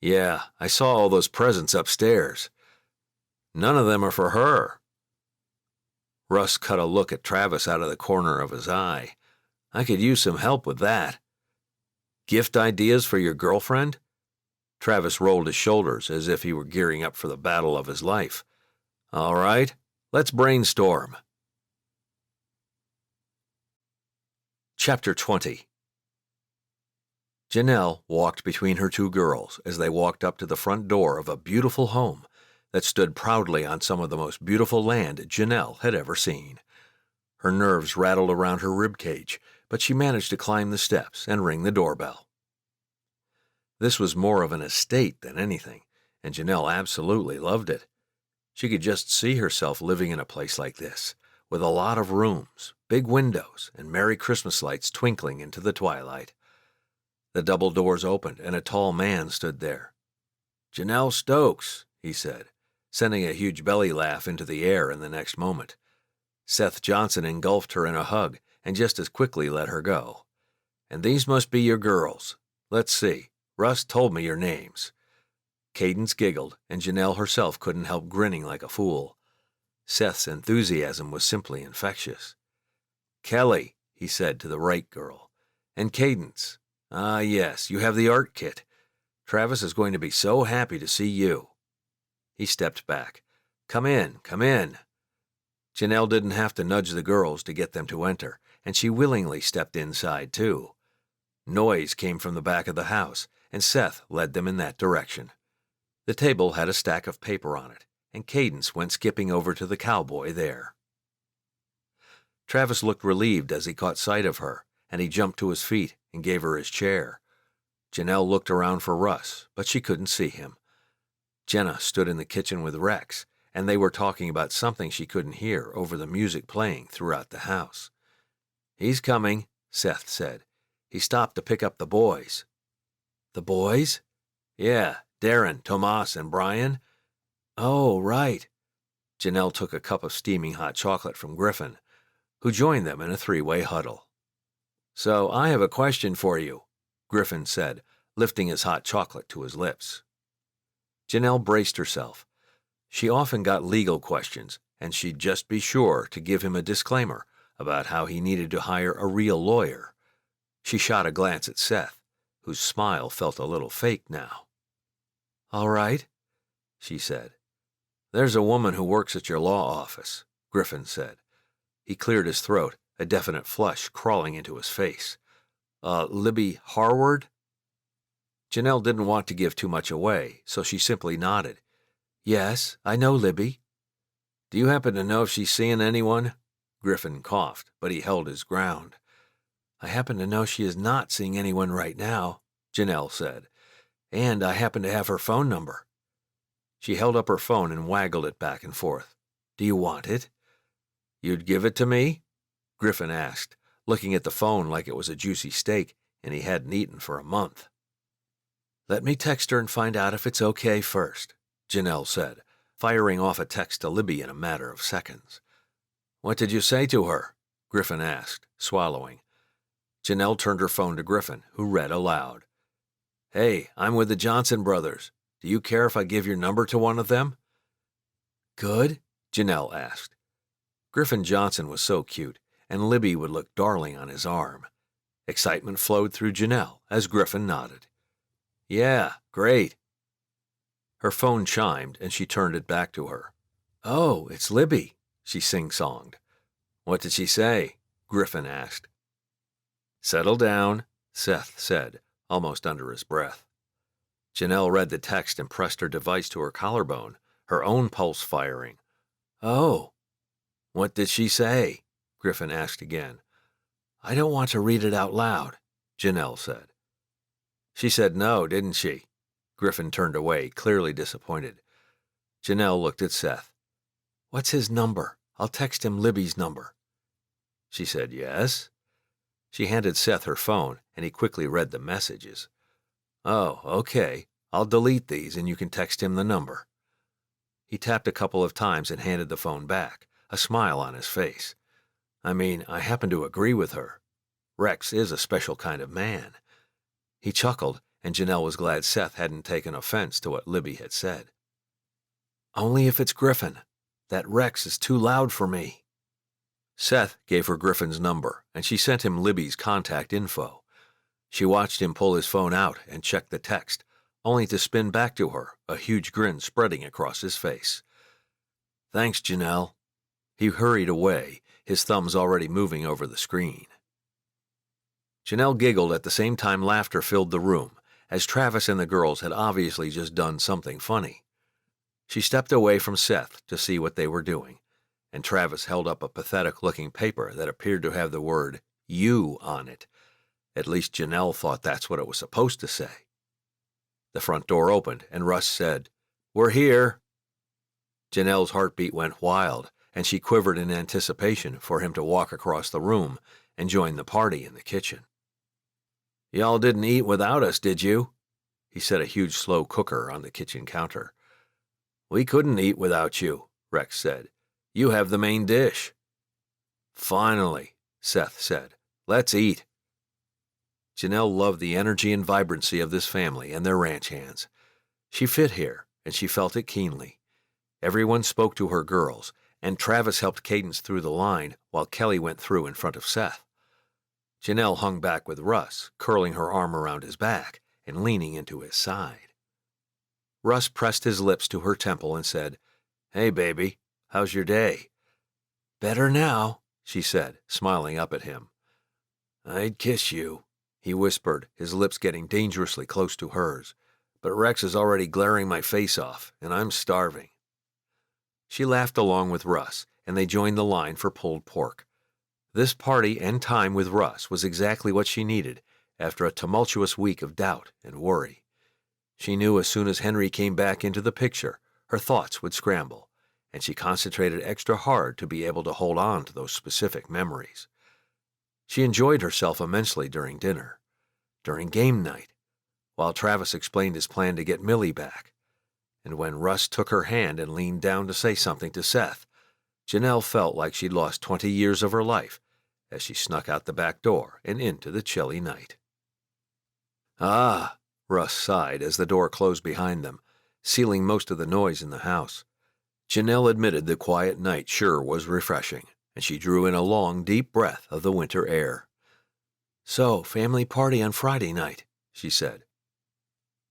Speaker 1: "Yeah, I saw all those presents upstairs." "None of them are for her." Russ cut a look at Travis out of the corner of his eye. "I could use some help with that." "Gift ideas for your girlfriend?" Travis rolled his shoulders as if he were gearing up for the battle of his life. "All right, let's brainstorm." Chapter 20. Janelle walked between her 2 girls as they walked up to the front door of a beautiful home that stood proudly on some of the most beautiful land Janelle had ever seen. Her nerves rattled around her ribcage, but she managed to climb the steps and ring the doorbell. This was more of an estate than anything, and Janelle absolutely loved it. She could just see herself living in a place like this, with a lot of rooms, big windows, and Merry Christmas lights twinkling into the twilight. The double doors opened, and a tall man stood there. "Janelle Stokes," he said, sending a huge belly laugh into the air in the next moment. Seth Johnson engulfed her in a hug and just as quickly let her go. "And these must be your girls. Let's see. Russ told me your names." Cadence giggled, and Janelle herself couldn't help grinning like a fool. Seth's enthusiasm was simply infectious. "Kelly," he said to the right girl. "And Cadence. Ah, yes, you have the art kit. Travis is going to be so happy to see you." He stepped back. Come in, come in." Janelle didn't have to nudge the girls to get them to enter, and she willingly stepped inside, too. Noise came from the back of the house, and Seth led them in that direction. The table had a stack of paper on it, and Cadence went skipping over to the cowboy there. Travis looked relieved as he caught sight of her, and he jumped to his feet and gave her his chair. Janelle looked around for Russ, but she couldn't see him. Jenna stood in the kitchen with Rex, and they were talking about something she couldn't hear over the music playing throughout the house. "He's coming," Seth said. "He stopped to pick up the boys." "The boys?" "Yeah, Darren, Tomas, and Brian." "Oh, right." Janelle took a cup of steaming hot chocolate from Griffin, who joined them in a three-way huddle. "So I have a question for you," Griffin said, lifting his hot chocolate to his lips. Janelle braced herself. She often got legal questions, and she'd just be sure to give him a disclaimer about how he needed to hire a real lawyer. She shot a glance at Seth, whose smile felt a little fake now. "All right," she said. "There's a woman who works at your law office," Griffin said. He cleared his throat, a definite flush crawling into his face. "Libby Harward?" Janelle didn't want to give too much away, so she simply nodded. "Yes, I know Libby." "Do you happen to know if she's seeing anyone?" Griffin coughed, but he held his ground. "I happen to know she is not seeing anyone right now," Janelle said. "And I happen to have her phone number." She held up her phone and waggled it back and forth. "Do you want it?" "You'd give it to me?" Griffin asked, looking at the phone like it was a juicy steak and he hadn't eaten for a month. "Let me text her and find out if it's okay first," Janelle said, firing off a text to Libby in a matter of seconds. "What did you say to her?" Griffin asked, swallowing. Janelle turned her phone to Griffin, who read aloud. "Hey, I'm with the Johnson brothers. Do you care if I give your number to one of them?" "Good?" Janelle asked. Griffin Johnson was so cute, and Libby would look darling on his arm. Excitement flowed through Janelle as Griffin nodded. "Yeah, great." Her phone chimed, and she turned it back to her. "Oh, it's Libby," she sing-songed. "What did she say?" Griffin asked. "Settle down," Seth said, almost under his breath. Janelle read the text and pressed her device to her collarbone, her own pulse firing. "Oh." "What did she say?" Griffin asked again. "I don't want to read it out loud," Janelle said. "She said no, didn't she?" Griffin turned away, clearly disappointed. Janelle looked at Seth. "What's his number? I'll text him Libby's number." She said yes. She handed Seth her phone, and he quickly read the messages. "Oh, okay. I'll delete these, and you can text him the number." He tapped a couple of times and handed the phone back, a smile on his face. "I mean, I happen to agree with her. Rex is a special kind of man." He chuckled, and Janelle was glad Seth hadn't taken offense to what Libby had said. "Only if it's Griffin. That Rex is too loud for me." Seth gave her Griffin's number, and she sent him Libby's contact info. She watched him pull his phone out and check the text, only to spin back to her, a huge grin spreading across his face. "Thanks, Janelle." He hurried away, his thumbs already moving over the screen. Janelle giggled at the same time laughter filled the room, as Travis and the girls had obviously just done something funny. She stepped away from Seth to see what they were doing, and Travis held up a pathetic-looking paper that appeared to have the word "you" on it. At least Janelle thought that's what it was supposed to say. The front door opened, and Russ said, "We're here." Janelle's heartbeat went wild, and she quivered in anticipation for him to walk across the room and join the party in the kitchen. "Y'all didn't eat without us, did you?" He set a huge slow cooker on the kitchen counter. "We couldn't eat without you," Rex said. "You have the main dish." "Finally," Seth said. "Let's eat." Janelle loved the energy and vibrancy of this family and their ranch hands. She fit here, and she felt it keenly. Everyone spoke to her girls, and Travis helped Cadence through the line while Kelly went through in front of Seth. Janelle hung back with Russ, curling her arm around his back, and leaning into his side. Russ pressed his lips to her temple and said, "Hey, baby, how's your day?" "Better now," she said, smiling up at him. "I'd kiss you," he whispered, his lips getting dangerously close to hers. "But Rex is already glaring my face off, and I'm starving." She laughed along with Russ, and they joined the line for pulled pork. This party and time with Russ was exactly what she needed after a tumultuous week of doubt and worry. She knew as soon as Henry came back into the picture, her thoughts would scramble, and she concentrated extra hard to be able to hold on to those specific memories. She enjoyed herself immensely during dinner, during game night, while Travis explained his plan to get Millie back, and when Russ took her hand and leaned down to say something to Seth, Janelle felt like she'd lost 20 years of her life as she snuck out the back door and into the chilly night. "Ah," Russ sighed as the door closed behind them, sealing most of the noise in the house. Janelle admitted the quiet night sure was refreshing, and she drew in a long, deep breath of the winter air. "So, family party on Friday night," she said.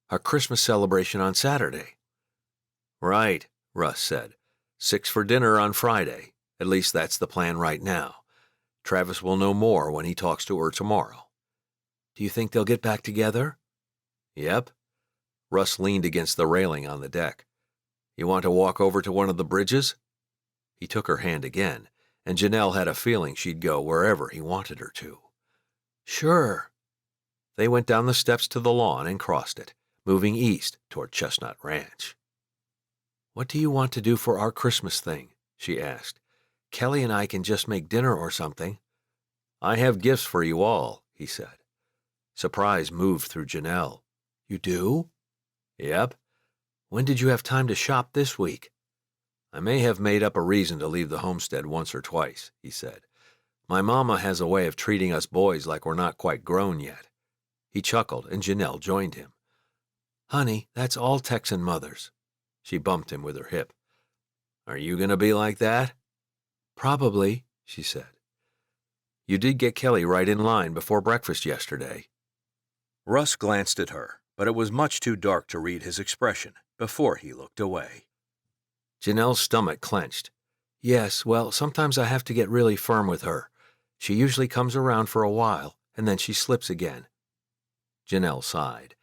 Speaker 1: "Our Christmas celebration on Saturday." "Right," Russ said. 6 for dinner on Friday. At least that's the plan right now. Travis will know more when he talks to her tomorrow." "Do you think they'll get back together?" "Yep." Russ leaned against the railing on the deck. "You want to walk over to one of the bridges?" He took her hand again, and Janelle had a feeling she'd go wherever he wanted her to. "Sure." They went down the steps to the lawn and crossed it, moving east toward Chestnut Ranch. "What do you want to do for our Christmas thing?" she asked. "Kelly and I can just make dinner or something." "I have gifts for you all," he said. Surprise moved through Janelle. "You do?" "Yep." "When did you have time to shop this week?" "I may have made up a reason to leave the homestead once or twice," he said. "My mama has a way of treating us boys like we're not quite grown yet." He chuckled, and Janelle joined him. "Honey, that's all Texan mothers." She bumped him with her hip. "Are you going to be like that?" "Probably," she said. "You did get Kelly right in line before breakfast yesterday." Russ glanced at her, but it was much too dark to read his expression before he looked away. Janelle's stomach clenched. "Yes, well, sometimes I have to get really firm with her. She usually comes around for a while, and then she slips again." Janelle sighed.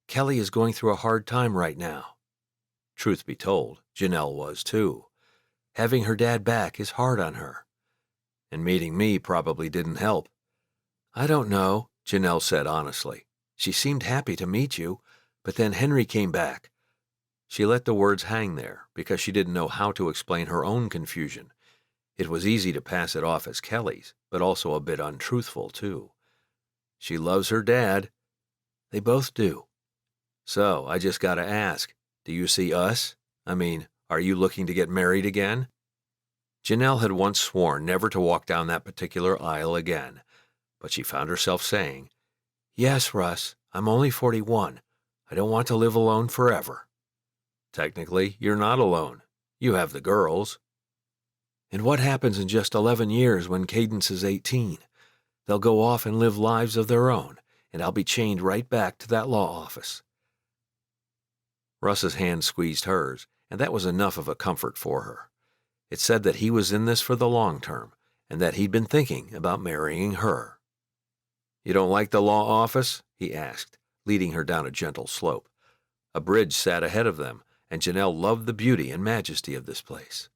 Speaker 1: "Kelly is going through a hard time right now." Truth be told, Janelle was too. Having her dad back is hard on her. "And meeting me probably didn't help." "I don't know," Janelle said honestly. "She seemed happy to meet you, but then Henry came back." She let the words hang there because she didn't know how to explain her own confusion. It was easy to pass it off as Kelly's, but also a bit untruthful, too. "She loves her dad." "They both do." "So, I just gotta ask, do you see us? I mean, are you looking to get married again?" Janelle had once sworn never to walk down that particular aisle again, but she found herself saying, "Yes, Russ, I'm only 41. I don't want to live alone forever." "Technically, you're not alone. You have the girls." "And what happens in just 11 years when Cadence is 18? They'll go off and live lives of their own, and I'll be chained right back to that law office." Russ's hand squeezed hers, and that was enough of a comfort for her. It said that he was in this for the long term, and that he'd been thinking about marrying her. "You don't like the law office?" he asked, leading her down a gentle slope. A bridge sat ahead of them, and Janelle loved the beauty and majesty of this place.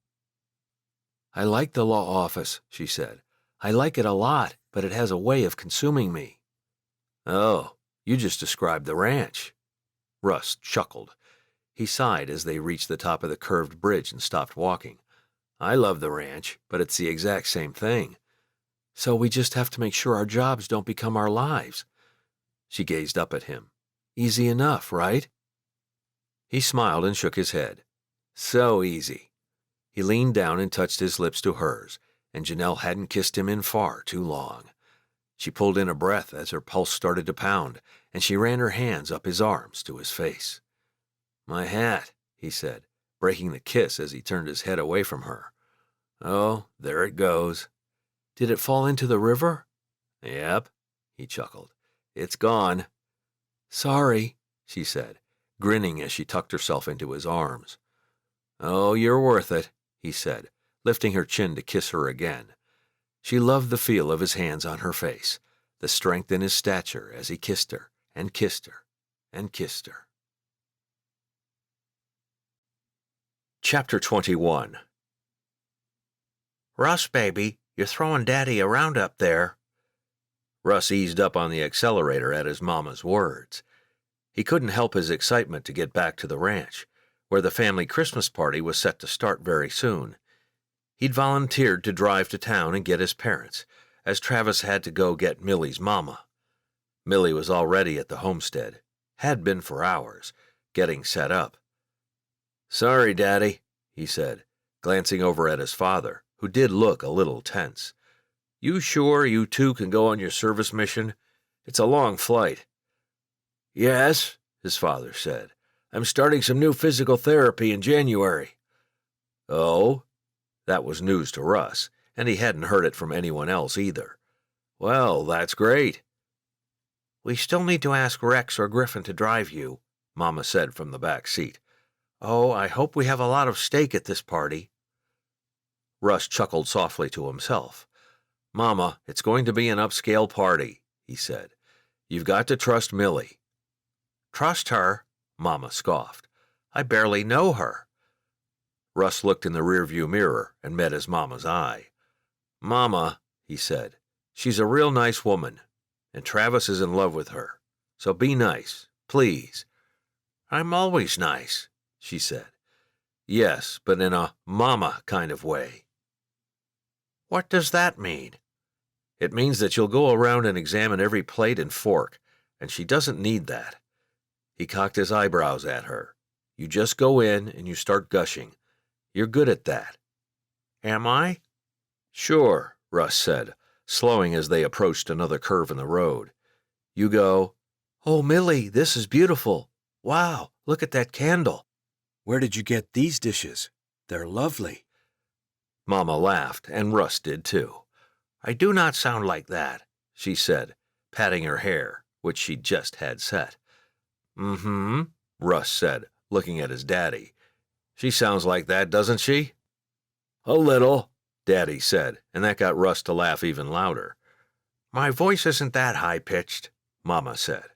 Speaker 1: "I like the law office," she said. "I like it a lot, but it has a way of consuming me." "Oh, you just described the ranch." Russ chuckled. He sighed as they reached the top of the curved bridge and stopped walking. "I love the ranch, but it's the exact same thing." "So we just have to make sure our jobs don't become our lives." She gazed up at him. "Easy enough, right?" He smiled and shook his head. "So easy." He leaned down and touched his lips to hers, and Janelle hadn't kissed him in far too long. She pulled in a breath as her pulse started to pound, and she ran her hands up his arms to his face. "My hat," he said, breaking the kiss as he turned his head away from her. "Oh, there it goes." "Did it fall into the river?" "Yep," he chuckled. "It's gone." "Sorry," she said, grinning as she tucked herself into his arms. "Oh, you're worth it," he said, lifting her chin to kiss her again. She loved the feel of his hands on her face, the strength in his stature as he kissed her and kissed her and kissed her. Chapter 21. "Russ, baby, you're throwing Daddy around up there." Russ eased up on the accelerator at his mama's words. He couldn't help his excitement to get back to the ranch, where the family Christmas party was set to start very soon. He'd volunteered to drive to town and get his parents, as Travis had to go get Millie's mama. Millie was already at the homestead, had been for hours, getting set up. "Sorry, Daddy," he said, glancing over at his father, who did look a little tense. "You sure you two can go on your service mission? It's a long flight." "Yes," his father said. "I'm starting some new physical therapy in January." "Oh?" That was news to Russ, and he hadn't heard it from anyone else either. "Well, that's great." "We still need to ask Rex or Griffin to drive you," Mama said from the back seat. "Oh, I hope we have a lot of steak at this party." Russ chuckled softly to himself. "Mama, it's going to be an upscale party," he said. "You've got to trust Millie." "Trust her?" Mama scoffed. "I barely know her." Russ looked in the rearview mirror and met his mama's eye. "Mama," he said, "she's a real nice woman, and Travis is in love with her. So be nice, please." "I'm always nice," she said. "Yes, but in a mama kind of way." "What does that mean?" "It means that you'll go around and examine every plate and fork, and she doesn't need that." He cocked his eyebrows at her. "You just go in and you start gushing. You're good at that." "Am I?" "Sure," Russ said, slowing as they approached another curve in the road. "You go, 'Oh, Millie, this is beautiful. Wow, look at that candle. Where did you get these dishes? They're lovely.'" Mama laughed, and Russ did too. "I do not sound like that," she said, patting her hair, which she'd just had set. "Mm-hmm," Russ said, looking at his daddy. "She sounds like that, doesn't she?" "A little," Daddy said, and that got Russ to laugh even louder. "My voice isn't that high-pitched," Mama said.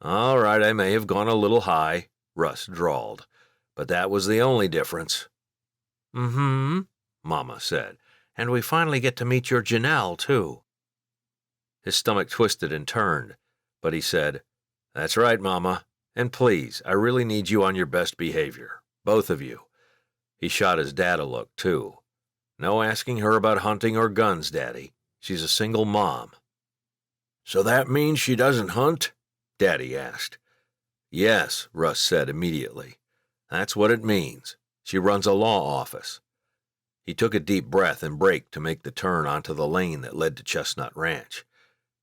Speaker 1: "All right, I may have gone a little high," Russ drawled, "but that was the only difference." "Mm-hmm," Mama said, "and we finally get to meet your Janelle, too." His stomach twisted and turned, but he said, "That's right, Mama, and please, I really need you on your best behavior, both of you." He shot his dad a look, too. "No asking her about hunting or guns, Daddy. She's a single mom." "So that means she doesn't hunt?" Daddy asked. "Yes," Russ said immediately. "That's what it means. She runs a law office." He took a deep breath and braked to make the turn onto the lane that led to Chestnut Ranch.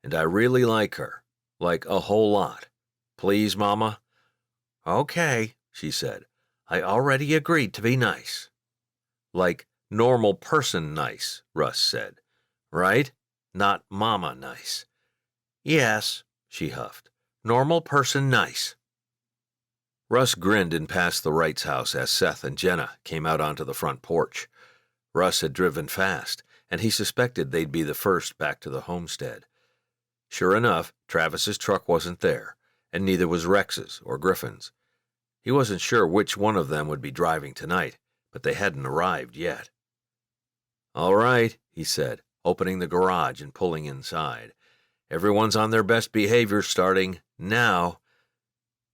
Speaker 1: "And I really like her. Like a whole lot. Please, Mama?" "Okay," she said. "I already agreed to be nice." "Like normal person nice," Russ said. "Right? Not Mama nice." "Yes," she huffed. "Normal person nice." Russ grinned and passed the Wrights' house as Seth and Jenna came out onto the front porch. Russ had driven fast, and he suspected they'd be the first back to the homestead. Sure enough, Travis's truck wasn't there, and neither was Rex's or Griffin's. He wasn't sure which one of them would be driving tonight, but they hadn't arrived yet. "All right," he said, opening the garage and pulling inside. "Everyone's on their best behavior starting now."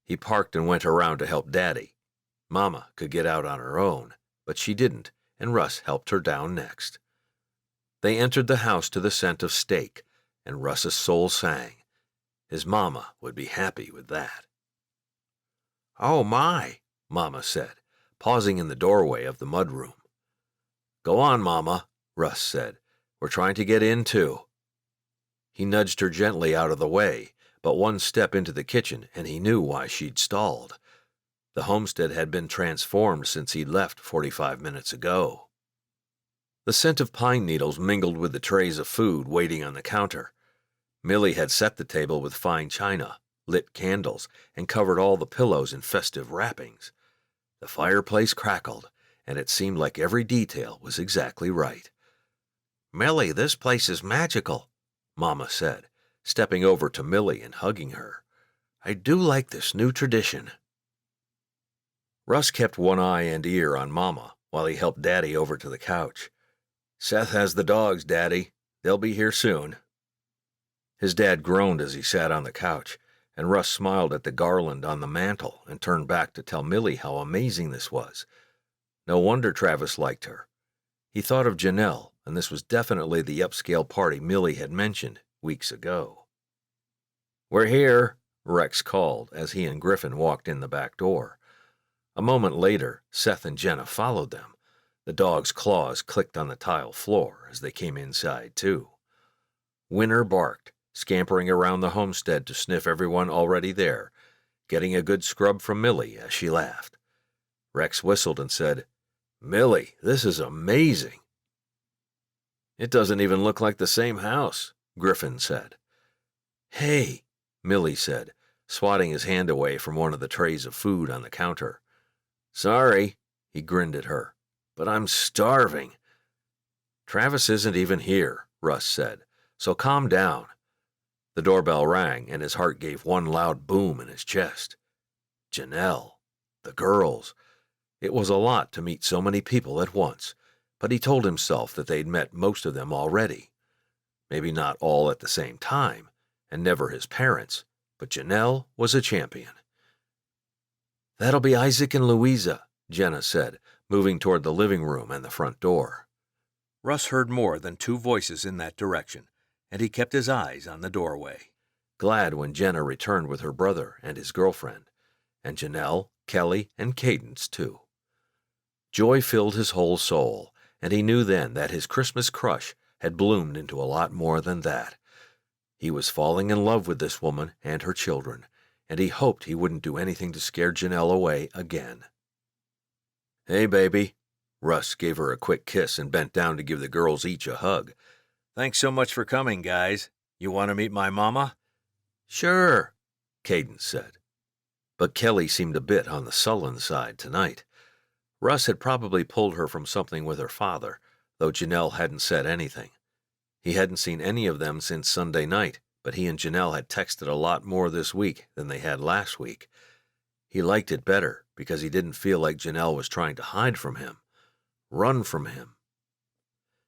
Speaker 1: He parked and went around to help Daddy. Mama could get out on her own, but she didn't, and Russ helped her down next. They entered the house to the scent of steak, and Russ's soul sang. His mama would be happy with that. "Oh, my," Mama said, pausing in the doorway of the mudroom. "Go on, Mama," Russ said. "We're trying to get in, too." He nudged her gently out of the way, but one step into the kitchen, and he knew why she'd stalled. The homestead had been transformed since he'd left 45 minutes ago. The scent of pine needles mingled with the trays of food waiting on the counter. Millie had set the table with fine china, lit candles, and covered all the pillows in festive wrappings. The fireplace crackled, and it seemed like every detail was exactly right. "Millie, this place is magical," Mama said, stepping over to Millie and hugging her. "I do like this new tradition." Russ kept one eye and ear on Mama while he helped Daddy over to the couch. "Seth has the dogs, Daddy. They'll be here soon." His dad groaned as he sat on the couch, and Russ smiled at the garland on the mantel and turned back to tell Millie how amazing this was. No wonder Travis liked her. He thought of Janelle, and this was definitely the upscale party Millie had mentioned weeks ago. "We're here," Rex called as he and Griffin walked in the back door. A moment later, Seth and Jenna followed them. The dog's claws clicked on the tile floor as they came inside, too. Winter barked, scampering around the homestead to sniff everyone already there, getting a good scrub from Millie as she laughed. Rex whistled and said, "Millie, this is amazing." "It doesn't even look like the same house," Griffin said. "Hey," Millie said, swatting his hand away from one of the trays of food on the counter. "Sorry," he grinned at her, "but I'm starving." "Travis isn't even here," Russ said, "so calm down." The doorbell rang, and his heart gave one loud boom in his chest. Janelle. The girls. It was a lot to meet so many people at once, but he told himself that they'd met most of them already. Maybe not all at the same time, and never his parents, but Janelle was a champion. "That'll be Isaac and Louisa," Jenna said, moving toward the living room and the front door. Russ heard more than two voices in that direction, and he kept his eyes on the doorway, glad when Jenna returned with her brother and his girlfriend, and Janelle, Kelly, and Cadence, too. Joy filled his whole soul, and he knew then that his Christmas crush had bloomed into a lot more than that. He was falling in love with this woman and her children, and he hoped he wouldn't do anything to scare Janelle away again. "Hey, baby." Russ gave her a quick kiss and bent down to give the girls each a hug. "Thanks so much for coming, guys. You want to meet my mama?" "Sure," Cadence said. But Kelly seemed a bit on the sullen side tonight. Russ had probably pulled her from something with her father, though Janelle hadn't said anything. He hadn't seen any of them since Sunday night, but he and Janelle had texted a lot more this week than they had last week. He liked it better because he didn't feel like Janelle was trying to hide from him, run from him.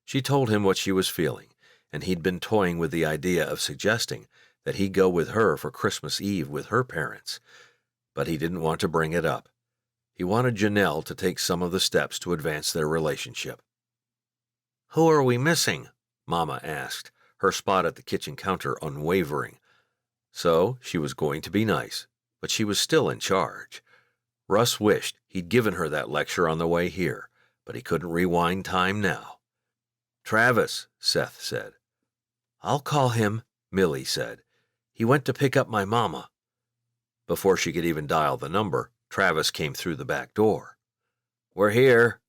Speaker 1: She told him what she was feeling, and he'd been toying with the idea of suggesting that he go with her for Christmas Eve with her parents, but he didn't want to bring it up. He wanted Janelle to take some of the steps to advance their relationship. "Who are we missing?" Mama asked, her spot at the kitchen counter unwavering. So she was going to be nice, but she was still in charge. Russ wished he'd given her that lecture on the way here, but he couldn't rewind time now. "Travis," Seth said. "I'll call him," Millie said. "He went to pick up my mama." Before she could even dial the number, Travis came through the back door. "We're here."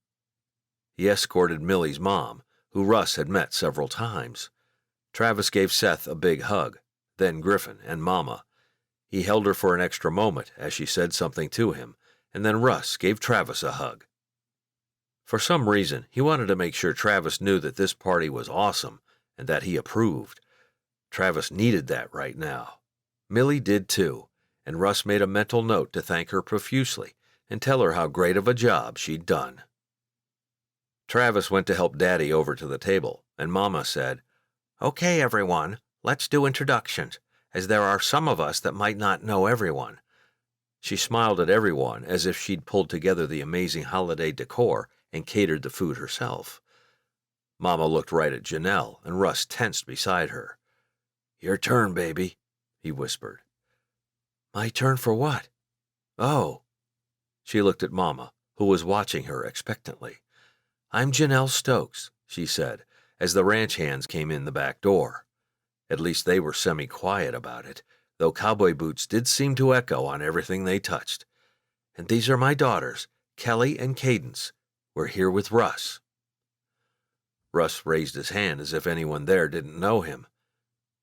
Speaker 1: He escorted Millie's mom, who Russ had met several times. Travis gave Seth a big hug, then Griffin and Mama. He held her for an extra moment as she said something to him, and then Russ gave Travis a hug. For some reason, he wanted to make sure Travis knew that this party was awesome and that he approved. Travis needed that right now. Millie did too, and Russ made a mental note to thank her profusely and tell her how great of a job she'd done. Travis went to help Daddy over to the table, and Mama said, "Okay, everyone, let's do introductions, as there are some of us that might not know everyone." She smiled at everyone as if she'd pulled together the amazing holiday decor and catered the food herself. Mama looked right at Janelle, and Russ tensed beside her. "Your turn, baby," he whispered. "My turn for what?" "Oh." She looked at Mama, who was watching her expectantly. "I'm Janelle Stokes," she said, as the ranch hands came in the back door. At least they were semi-quiet about it, though cowboy boots did seem to echo on everything they touched. "And these are my daughters, Kelly and Cadence. We're here with Russ." Russ raised his hand as if anyone there didn't know him.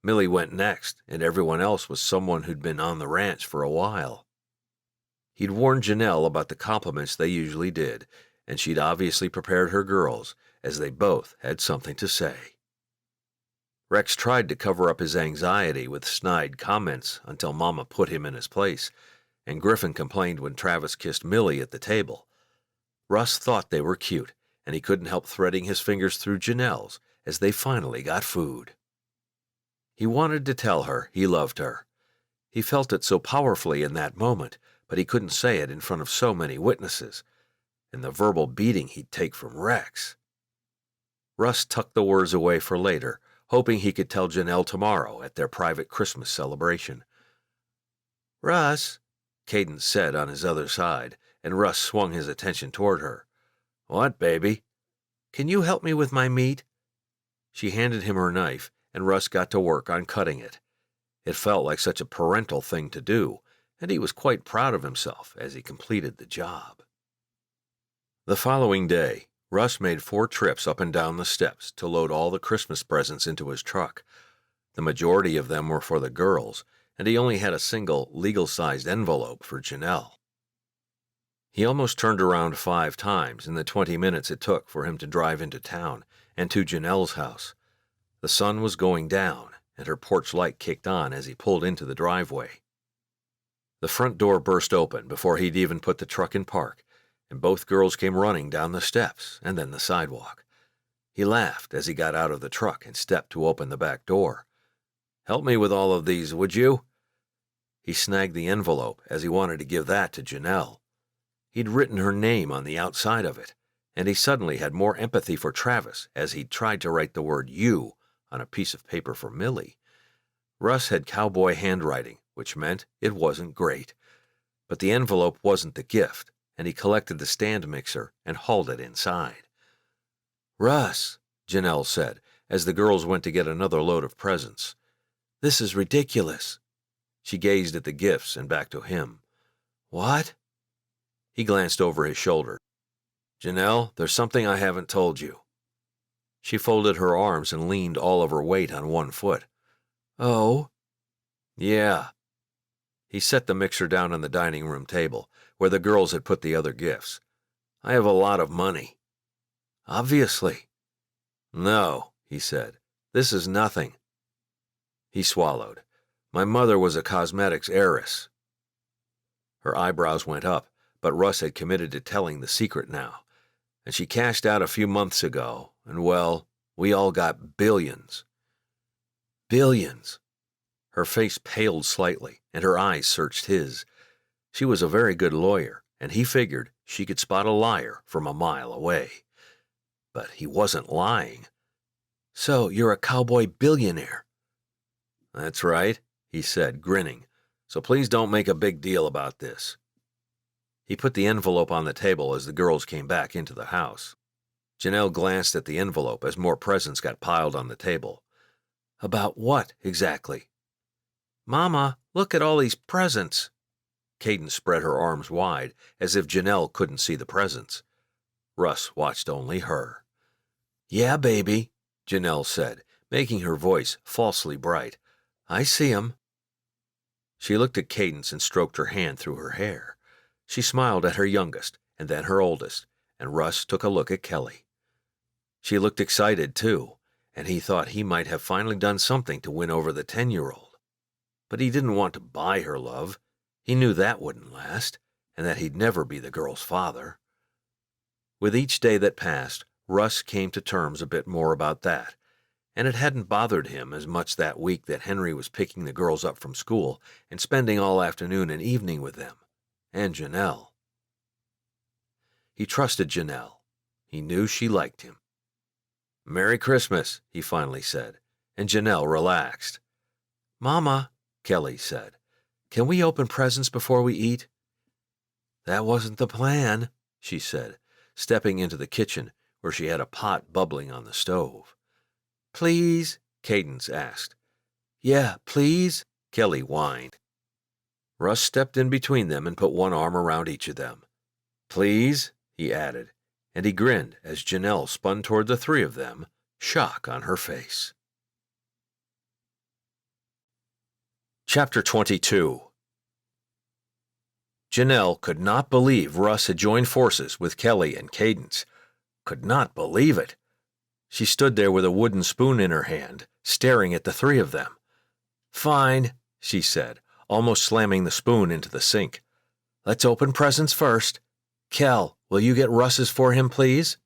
Speaker 1: Millie went next, and everyone else was someone who'd been on the ranch for a while. He'd warned Janelle about the compliments they usually did, and she'd obviously prepared her girls, as they both had something to say. Rex tried to cover up his anxiety with snide comments until Mama put him in his place, and Griffin complained when Travis kissed Millie at the table. Russ thought they were cute, and he couldn't help threading his fingers through Janelle's as they finally got food. He wanted to tell her he loved her. He felt it so powerfully in that moment, but he couldn't say it in front of so many witnesses, and the verbal beating he'd take from Rex. Russ tucked the words away for later, hoping he could tell Janelle tomorrow at their private Christmas celebration. "Russ," Cadence said on his other side, and Russ swung his attention toward her. "What, baby?" "Can you help me with my meat?" She handed him her knife, and Russ got to work on cutting it. It felt like such a parental thing to do, and he was quite proud of himself as he completed the job. The following day, Russ made 4 trips up and down the steps to load all the Christmas presents into his truck. The majority of them were for the girls, and he only had a single legal-sized envelope for Janelle. He almost turned around 5 times in the 20 minutes it took for him to drive into town and to Janelle's house. The sun was going down, and her porch light kicked on as he pulled into the driveway. The front door burst open before he'd even put the truck in park, and both girls came running down the steps and then the sidewalk. He laughed as he got out of the truck and stepped to open the back door. "Help me with all of these, would you?" He snagged the envelope as he wanted to give that to Janelle. He'd written her name on the outside of it, and he suddenly had more empathy for Travis as he'd tried to write the word "you" on a piece of paper for Millie. Russ had cowboy handwriting, which meant it wasn't great. But the envelope wasn't the gift, and he collected the stand mixer and hauled it inside. "Russ," Janelle said, as the girls went to get another load of presents, "this is ridiculous." She gazed at the gifts and back to him. "What?" He glanced over his shoulder. "Janelle, there's something I haven't told you." She folded her arms and leaned all of her weight on one foot. "Oh?" "Yeah." He set the mixer down on the dining room table, where the girls had put the other gifts. "I have a lot of money." "Obviously." "No," he said. "This is nothing." He swallowed. "My mother was a cosmetics heiress." Her eyebrows went up, but Russ had committed to telling the secret now. "And she cashed out a few months ago, and well, we all got billions." "Billions." Her face paled slightly, and her eyes searched his. She was a very good lawyer, and he figured she could spot a liar from a mile away. But he wasn't lying. "So you're a cowboy billionaire?" "That's right," he said, grinning. "So please don't make a big deal about this." He put the envelope on the table as the girls came back into the house. Janelle glanced at the envelope as more presents got piled on the table. "About what, exactly?" "Mama, look at all these presents." Cadence spread her arms wide, as if Janelle couldn't see the presents. Russ watched only her. "Yeah, baby," Janelle said, making her voice falsely bright. "I see 'em." She looked at Cadence and stroked her hand through her hair. She smiled at her youngest, and then her oldest, and Russ took a look at Kelly. She looked excited, too, and he thought he might have finally done something to win over the 10-year-old. But he didn't want to buy her love. He knew that wouldn't last, and that he'd never be the girl's father. With each day that passed, Russ came to terms a bit more about that, and it hadn't bothered him as much that week that Henry was picking the girls up from school and spending all afternoon and evening with them, and Janelle. He trusted Janelle. He knew she liked him. "Merry Christmas," he finally said, and Janelle relaxed. "Mama," Kelly said, "can we open presents before we eat?" "That wasn't the plan," she said, stepping into the kitchen where she had a pot bubbling on the stove. "Please?" Cadence asked. "Yeah, please," Kelly whined. Russ stepped in between them and put one arm around each of them. "Please?" he added, and he grinned as Janelle spun toward the 3 of them, shock on her face. Chapter 22. Janelle could not believe Russ had joined forces with Kelly and Cadence. Could not believe it. She stood there with a wooden spoon in her hand, staring at the three of them. "Fine," she said, almost slamming the spoon into the sink. "Let's open presents first. Kel, will you get Russ's for him, please?"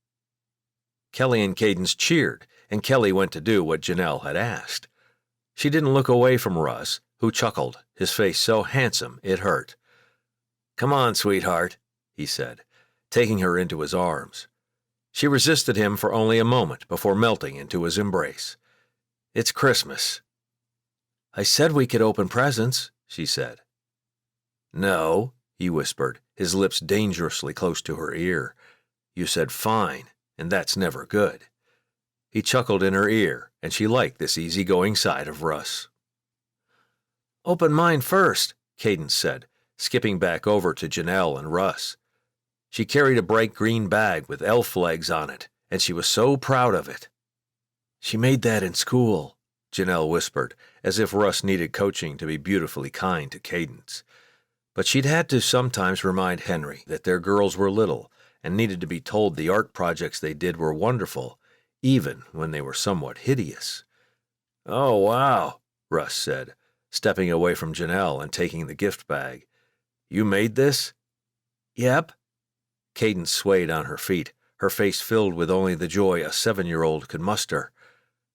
Speaker 1: Kelly and Cadence cheered, and Kelly went to do what Janelle had asked. She didn't look away from Russ, who chuckled, his face so handsome it hurt. "Come on, sweetheart," he said, taking her into his arms. She resisted him for only a moment before melting into his embrace. "It's Christmas." "I said we could open presents," she said. "No," he whispered, his lips dangerously close to her ear. "You said fine, and that's never good." He chuckled in her ear, and she liked this easygoing side of Russ. "Open mine first," Cadence said, skipping back over to Janelle and Russ. She carried a bright green bag with elf legs on it, and she was so proud of it. "She made that in school," Janelle whispered, as if Russ needed coaching to be beautifully kind to Cadence. But she'd had to sometimes remind Henry that their girls were little and needed to be told the art projects they did were wonderful, even when they were somewhat hideous. "Oh, wow," Russ said, stepping away from Janelle and taking the gift bag. "You made this?" "Yep." Cadence swayed on her feet, her face filled with only the joy a 7-year-old could muster.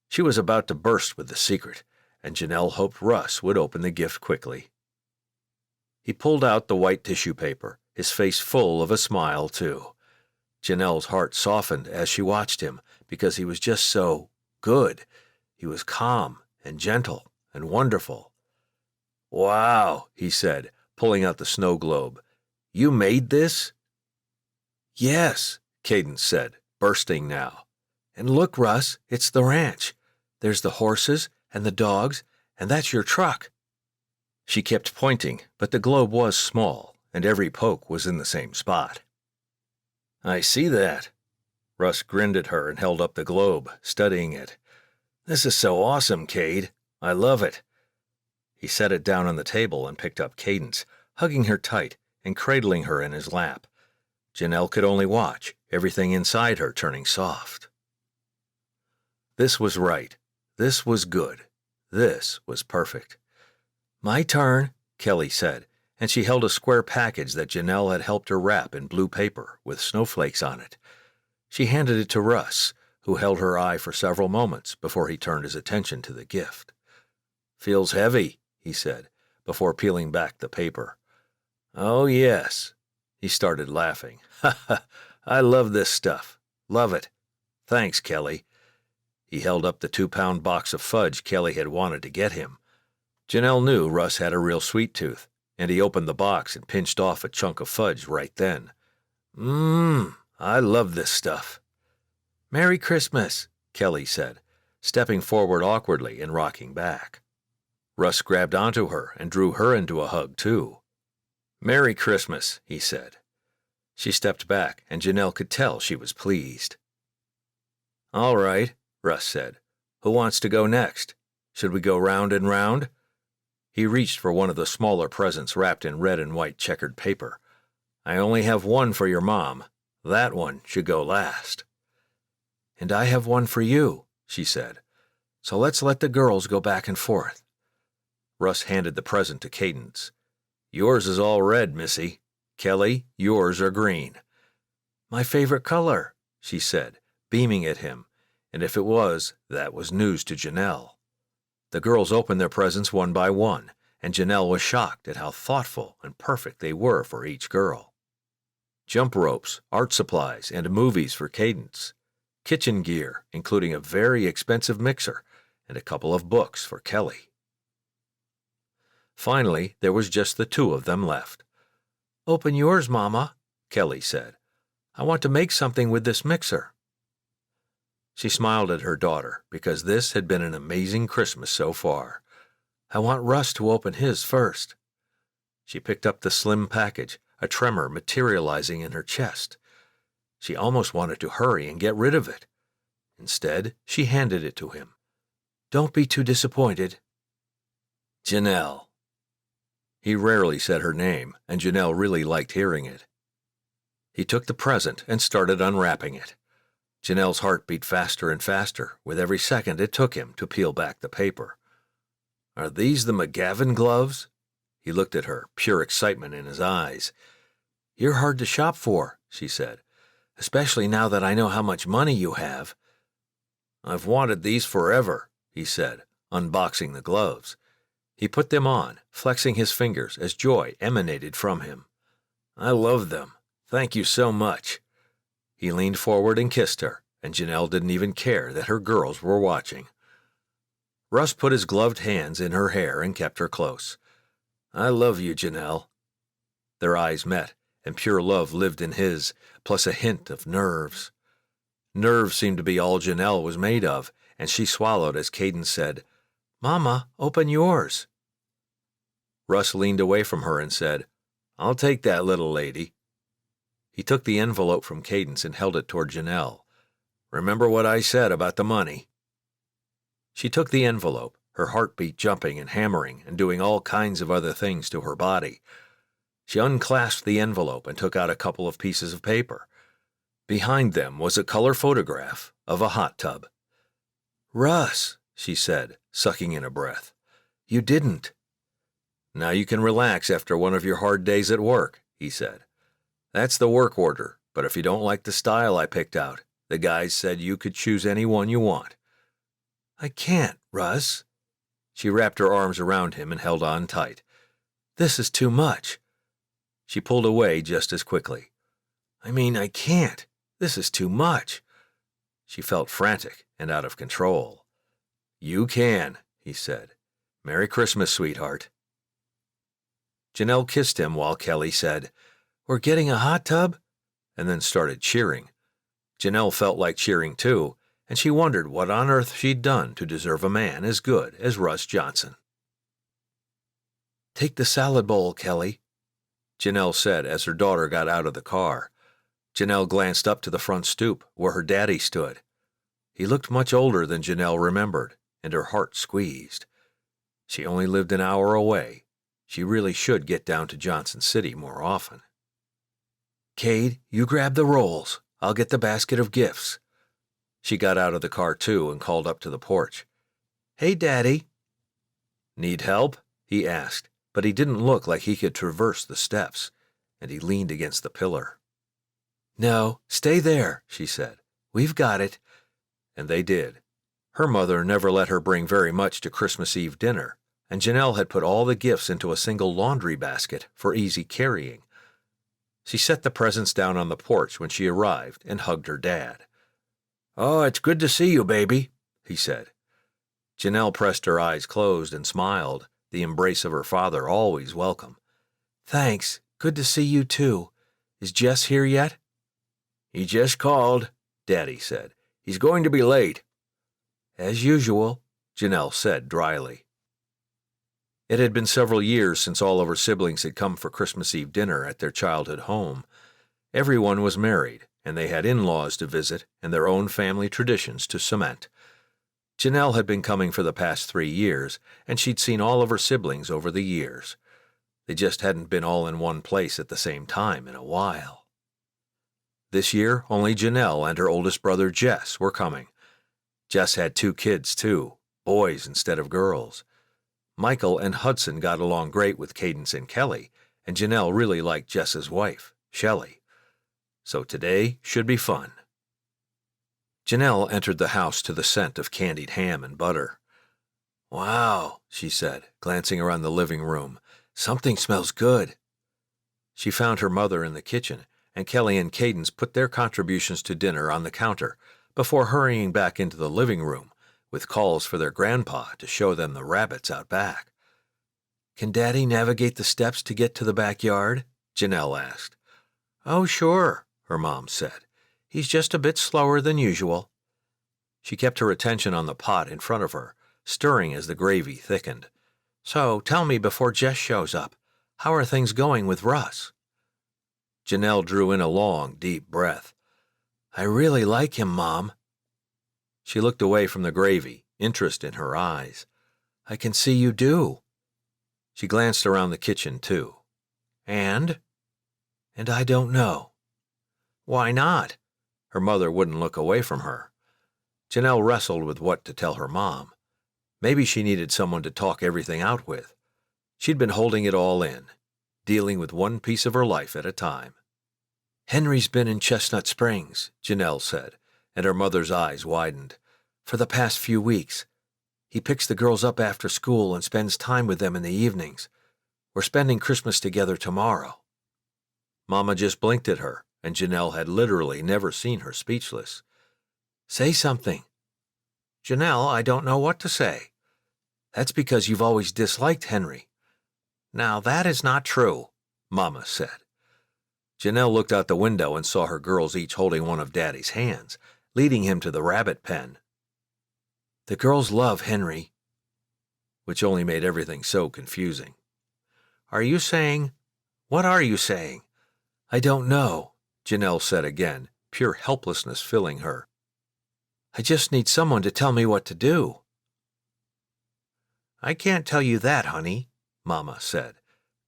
Speaker 1: She was about to burst with the secret, and Janelle hoped Russ would open the gift quickly. He pulled out the white tissue paper, his face full of a smile, too. Janelle's heart softened as she watched him, because he was just so good. He was calm and gentle and wonderful. "Wow," he said, pulling out the snow globe. "You made this?" "Yes," Cadence said, bursting now. "And look, Russ, it's the ranch. There's the horses and the dogs, and that's your truck." She kept pointing, but the globe was small, and every poke was in the same spot. "I see that." Russ grinned at her and held up the globe, studying it. "This is so awesome, Cade. I love it." He set it down on the table and picked up Cadence, hugging her tight and cradling her in his lap. Janelle could only watch, everything inside her turning soft. This was right. This was good. This was perfect. "My turn," Kelly said, and she held a square package that Janelle had helped her wrap in blue paper with snowflakes on it. She handed it to Russ, who held her eye for several moments before he turned his attention to the gift. "Feels heavy," he said, before peeling back the paper. "Oh, yes." He started laughing. "Ha ha, I love this stuff. Love it. Thanks, Kelly." He held up the 2-pound box of fudge Kelly had wanted to get him. Janelle knew Russ had a real sweet tooth, and he opened the box and pinched off a chunk of fudge right then. I love this stuff." "Merry Christmas," Kelly said, stepping forward awkwardly and rocking back. Russ grabbed onto her and drew her into a hug, too. "Merry Christmas," he said. She stepped back, and Janelle could tell she was pleased. "All right," Russ said. "Who wants to go next? Should we go round and round?" He reached for one of the smaller presents wrapped in red and white checkered paper. "I only have one for your mom. That one should go last." "And I have one for you," she said. "So let's let the girls go back and forth." Russ handed the present to Cadence. "Yours is all red, Missy. Kelly, yours are green." "My favorite color," she said, beaming at him, and if it was, that was news to Janelle. The girls opened their presents one by one, and Janelle was shocked at how thoughtful and perfect they were for each girl. Jump ropes, art supplies, and movies for Cadence. Kitchen gear, including a very expensive mixer, and a couple of books for Kelly. Finally, there was just the two of them left. "Open yours, Mama," Kelly said. "I want to make something with this mixer." She smiled at her daughter, because this had been an amazing Christmas so far. "I want Russ to open his first." She picked up the slim package, a tremor materializing in her chest. She almost wanted to hurry and get rid of it. Instead, she handed it to him. "Don't be too disappointed." "Janelle," He rarely said her name, and Janelle really liked hearing it. He took the present and started unwrapping it. Janelle's heart beat faster and faster with every second it took him to peel back the paper. "Are these the McGavin gloves?" He looked at her, pure excitement in his eyes. "You're hard to shop for," she said, "especially now that I know how much money you have." "I've wanted these forever," he said, unboxing the gloves. He put them on, flexing his fingers as joy emanated from him. "I love them. Thank you so much." He leaned forward and kissed her, and Janelle didn't even care that her girls were watching. Russ put his gloved hands in her hair and kept her close. "I love you, Janelle." Their eyes met, and pure love lived in his, plus a hint of nerves. Nerves seemed to be all Janelle was made of, and she swallowed as Caden said, "Mama, open yours." Russ leaned away from her and said, "I'll take that little lady." He took the envelope from Cadence and held it toward Janelle. "Remember what I said about the money." She took the envelope, her heartbeat jumping and hammering and doing all kinds of other things to her body. She unclasped the envelope and took out a couple of pieces of paper. Behind them was a color photograph of a hot tub. "Russ," she said, sucking in a breath, "you didn't." "Now you can relax after one of your hard days at work," he said. "That's the work order, but if you don't like the style I picked out, the guys said you could choose any one you want." "I can't, Russ." She wrapped her arms around him and held on tight. "This is too much." She pulled away just as quickly. I can't. This is too much." She felt frantic and out of control. "You can," he said. "Merry Christmas, sweetheart." Janelle kissed him while Kelly said, "We're getting a hot tub?" and then started cheering. Janelle felt like cheering too, and she wondered what on earth she'd done to deserve a man as good as Russ Johnson. "Take the salad bowl, Kelly," Janelle said as her daughter got out of the car. Janelle glanced up to the front stoop, where her daddy stood. He looked much older than Janelle remembered, and her heart squeezed. She only lived an hour away. She really should get down to Johnson City more often. "Cade, you grab the rolls. I'll get the basket of gifts." She got out of the car too and called up to the porch. "Hey, Daddy." "Need help?" he asked, but he didn't look like he could traverse the steps, and he leaned against the pillar. "No, stay there," she said. "We've got it." And they did. Her mother never let her bring very much to Christmas Eve dinner, and Janelle had put all the gifts into a single laundry basket for easy carrying. She set the presents down on the porch when she arrived and hugged her dad. "Oh, it's good to see you, baby," he said. Janelle pressed her eyes closed and smiled, the embrace of her father always welcome. "Thanks. Good to see you, too. Is Jess here yet?" "He just called," Daddy said. "He's going to be late." "As usual," Janelle said dryly. It had been several years since all of her siblings had come for Christmas Eve dinner at their childhood home. Everyone was married, and they had in-laws to visit and their own family traditions to cement. Janelle had been coming for the past 3 years, and she'd seen all of her siblings over the years. They just hadn't been all in one place at the same time in a while. This year, only Janelle and her oldest brother Jess were coming. Jess had 2 kids, too, boys instead of girls. Michael and Hudson got along great with Cadence and Kelly, and Janelle really liked Jess's wife, Shelley. So today should be fun. Janelle entered the house to the scent of candied ham and butter. "Wow," she said, glancing around the living room. "Something smells good." She found her mother in the kitchen, and Kelly and Cadence put their contributions to dinner on the counter before hurrying back into the living room with calls for their grandpa to show them the rabbits out back. "Can Daddy navigate the steps to get to the backyard?" Janelle asked. "Oh, sure," her mom said. "He's just a bit slower than usual." She kept her attention on the pot in front of her, stirring as the gravy thickened. "So, tell me before Jess shows up, how are things going with Russ?" Janelle drew in a long, deep breath. "I really like him, Mom." She looked away from the gravy, interest in her eyes. "I can see you do." She glanced around the kitchen, too. And I don't know. Why not? Her mother wouldn't look away from her. Janelle wrestled with what to tell her mom. Maybe she needed someone to talk everything out with. She'd been holding it all in, dealing with one piece of her life at a time. Henry's been in Chestnut Springs, Janelle said, and her mother's eyes widened. For the past few weeks. He picks the girls up after school and spends time with them in the evenings. We're spending Christmas together tomorrow. Mama just blinked at her, and Janelle had literally never seen her speechless. Say something. Janelle, I don't know what to say. That's because you've always disliked Henry. Now that is not true, Mama said. Janelle looked out the window and saw her girls each holding one of Daddy's hands, leading him to the rabbit pen. The girls love Henry, which only made everything so confusing. Are you saying? What are you saying? I don't know, Janelle said again, pure helplessness filling her. I just need someone to tell me what to do. I can't tell you that, honey, Mama said.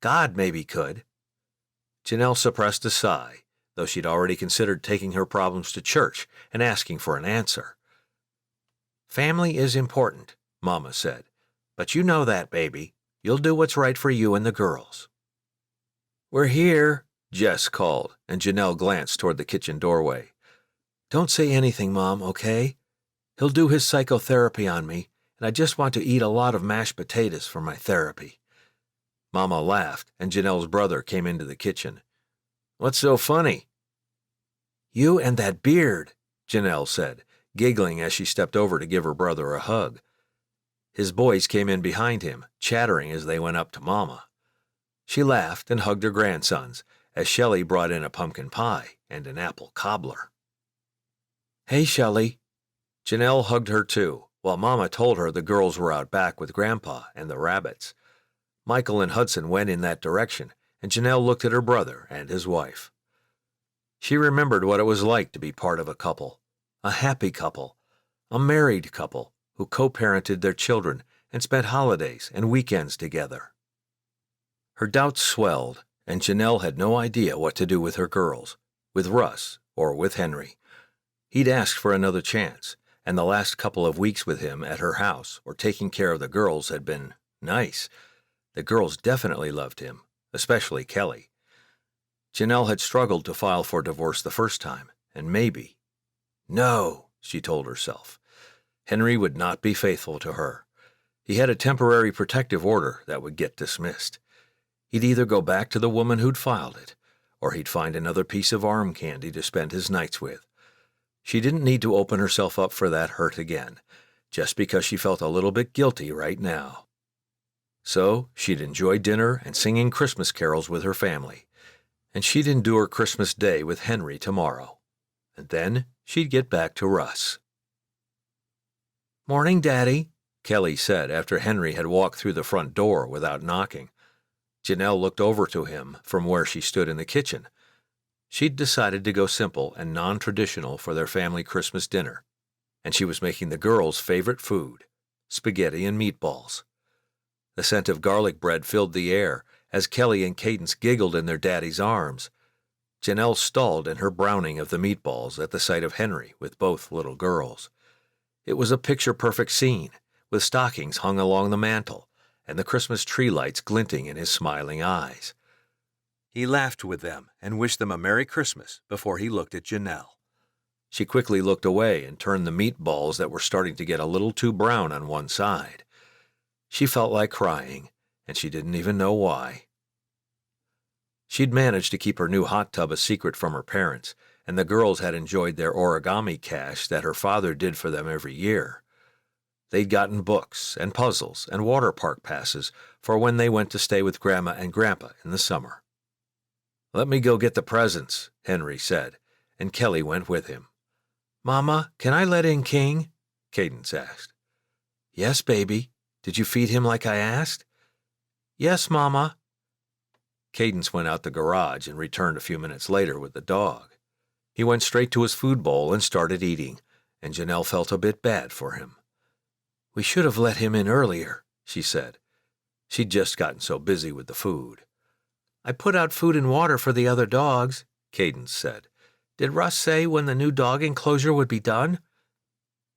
Speaker 1: God maybe could. Janelle suppressed a sigh, though she'd already considered taking her problems to church and asking for an answer. Family is important, Mama said. But you know that, baby. You'll do what's right for you and the girls. We're here, Jess called, and Janelle glanced toward the kitchen doorway. Don't say anything, Mom, okay? He'll do his psychotherapy on me, and I just want to eat a lot of mashed potatoes for my therapy. Mama laughed, and Janelle's brother came into the kitchen. What's so funny? You and that beard, Janelle said, giggling as she stepped over to give her brother a hug. His boys came in behind him, chattering as they went up to Mama. She laughed and hugged her grandsons as Shelley brought in a pumpkin pie and an apple cobbler. Hey, Shelley. Janelle hugged her too, while Mama told her the girls were out back with Grandpa and the rabbits. Michael and Hudson went in that direction, and Janelle looked at her brother and his wife. She remembered what it was like to be part of a couple. A happy couple, a married couple who co-parented their children and spent holidays and weekends together. Her doubts swelled, and Janelle had no idea what to do with her girls, with Russ or with Henry. He'd asked for another chance, and the last couple of weeks with him at her house or taking care of the girls had been nice. The girls definitely loved him, especially Kelly. Janelle had struggled to file for divorce the first time, and maybe. No, she told herself. Henry would not be faithful to her. He had a temporary protective order that would get dismissed. He'd either go back to the woman who'd filed it, or he'd find another piece of arm candy to spend his nights with. She didn't need to open herself up for that hurt again, just because she felt a little bit guilty right now. So she'd enjoy dinner and singing Christmas carols with her family, and she'd endure Christmas Day with Henry tomorrow. And then she'd get back to Russ. Morning, Daddy, Kelly said after Henry had walked through the front door without knocking. Janelle looked over to him from where she stood in the kitchen. She'd decided to go simple and non-traditional for their family Christmas dinner, and she was making the girls' favorite food, spaghetti and meatballs. The scent of garlic bread filled the air as Kelly and Cadence giggled in their daddy's arms. Janelle stalled in her browning of the meatballs at the sight of Henry with both little girls. It was a picture-perfect scene, with stockings hung along the mantel and the Christmas tree lights glinting in his smiling eyes. He laughed with them and wished them a Merry Christmas before he looked at Janelle. She quickly looked away and turned the meatballs that were starting to get a little too brown on one side. She felt like crying, and she didn't even know why. She'd managed to keep her new hot tub a secret from her parents, and the girls had enjoyed their origami cache that her father did for them every year. They'd gotten books and puzzles and water park passes for when they went to stay with Grandma and Grandpa in the summer. Let me go get the presents, Henry said, and Kelly went with him. Mama, can I let in King? Cadence asked. Yes, baby. Did you feed him like I asked? Yes, Mama. Cadence went out the garage and returned a few minutes later with the dog. He went straight to his food bowl and started eating, and Janelle felt a bit bad for him. We should have let him in earlier, she said. She'd just gotten so busy with the food. "I put out food and water for the other dogs," Cadence said. "Did Russ say when the new dog enclosure would be done?"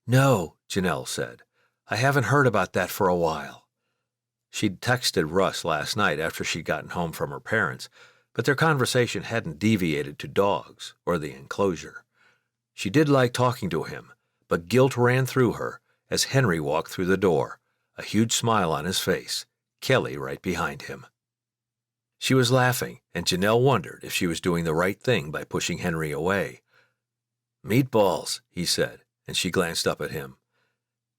Speaker 1: "No," Janelle said. "I haven't heard about that for a while." She'd texted Russ last night after she'd gotten home from her parents, but their conversation hadn't deviated to dogs or the enclosure. She did like talking to him, but guilt ran through her as Henry walked through the door, a huge smile on his face, Kelly right behind him. She was laughing, and Janelle wondered if she was doing the right thing by pushing Henry away. "Meatballs," he said, and she glanced up at him.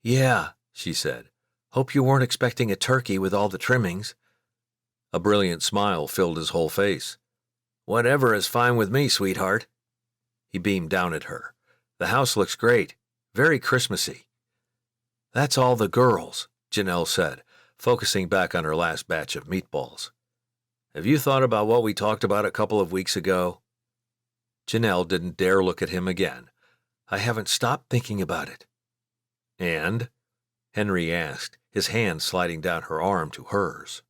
Speaker 1: "Yeah," she said. "Hope you weren't expecting a turkey with all the trimmings." A brilliant smile filled his whole face. "Whatever is fine with me, sweetheart." He beamed down at her. "The house looks great. Very Christmassy." "That's all the girls," Janelle said, focusing back on her last batch of meatballs. "Have you thought about what we talked about a couple of weeks ago?" Janelle didn't dare look at him again. "I haven't stopped thinking about it." "And?" Henry asked, his hand sliding down her arm to hers.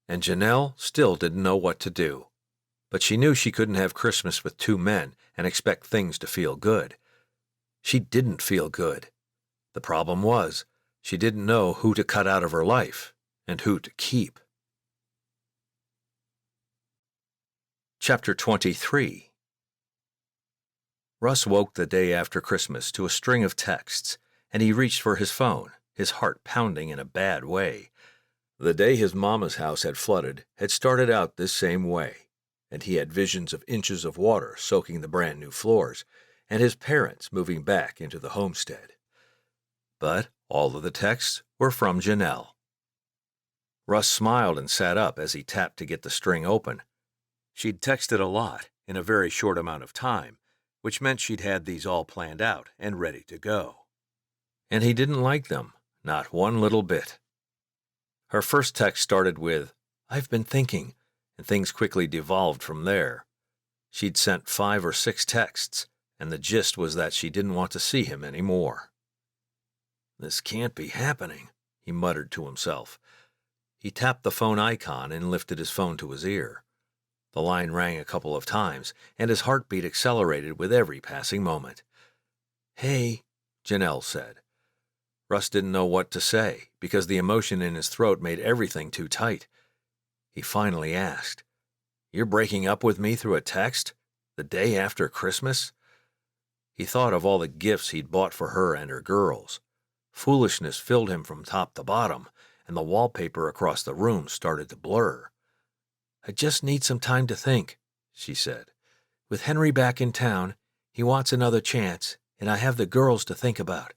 Speaker 1: And Janelle still didn't know what to do. But she knew she couldn't have Christmas with two men and expect things to feel good. She didn't feel good. The problem was, she didn't know who to cut out of her life and who to keep. Chapter 23. Russ woke the day after Christmas to a string of texts, and he reached for his phone, his heart pounding in a bad way. The day his mama's house had flooded had started out this same way, and he had visions of inches of water soaking the brand-new floors, and his parents moving back into the homestead. But all of the texts were from Janelle. Russ smiled and sat up as he tapped to get the string open. She'd texted a lot in a very short amount of time, which meant she'd had these all planned out and ready to go. And he didn't like them, not one little bit. Her first text started with, "I've been thinking," and things quickly devolved from there. She'd sent 5 or 6 texts, and the gist was that she didn't want to see him anymore. "This can't be happening," he muttered to himself. He tapped the phone icon and lifted his phone to his ear. The line rang a couple of times, and his heartbeat accelerated with every passing moment. "Hey," Janelle said. Russ didn't know what to say, because the emotion in his throat made everything too tight. He finally asked, "You're breaking up with me through a text? The day after Christmas?" He thought of all the gifts he'd bought for her and her girls. Foolishness filled him from top to bottom, and the wallpaper across the room started to blur. "I just need some time to think," she said. "With Henry back in town, he wants another chance, and I have the girls to think about."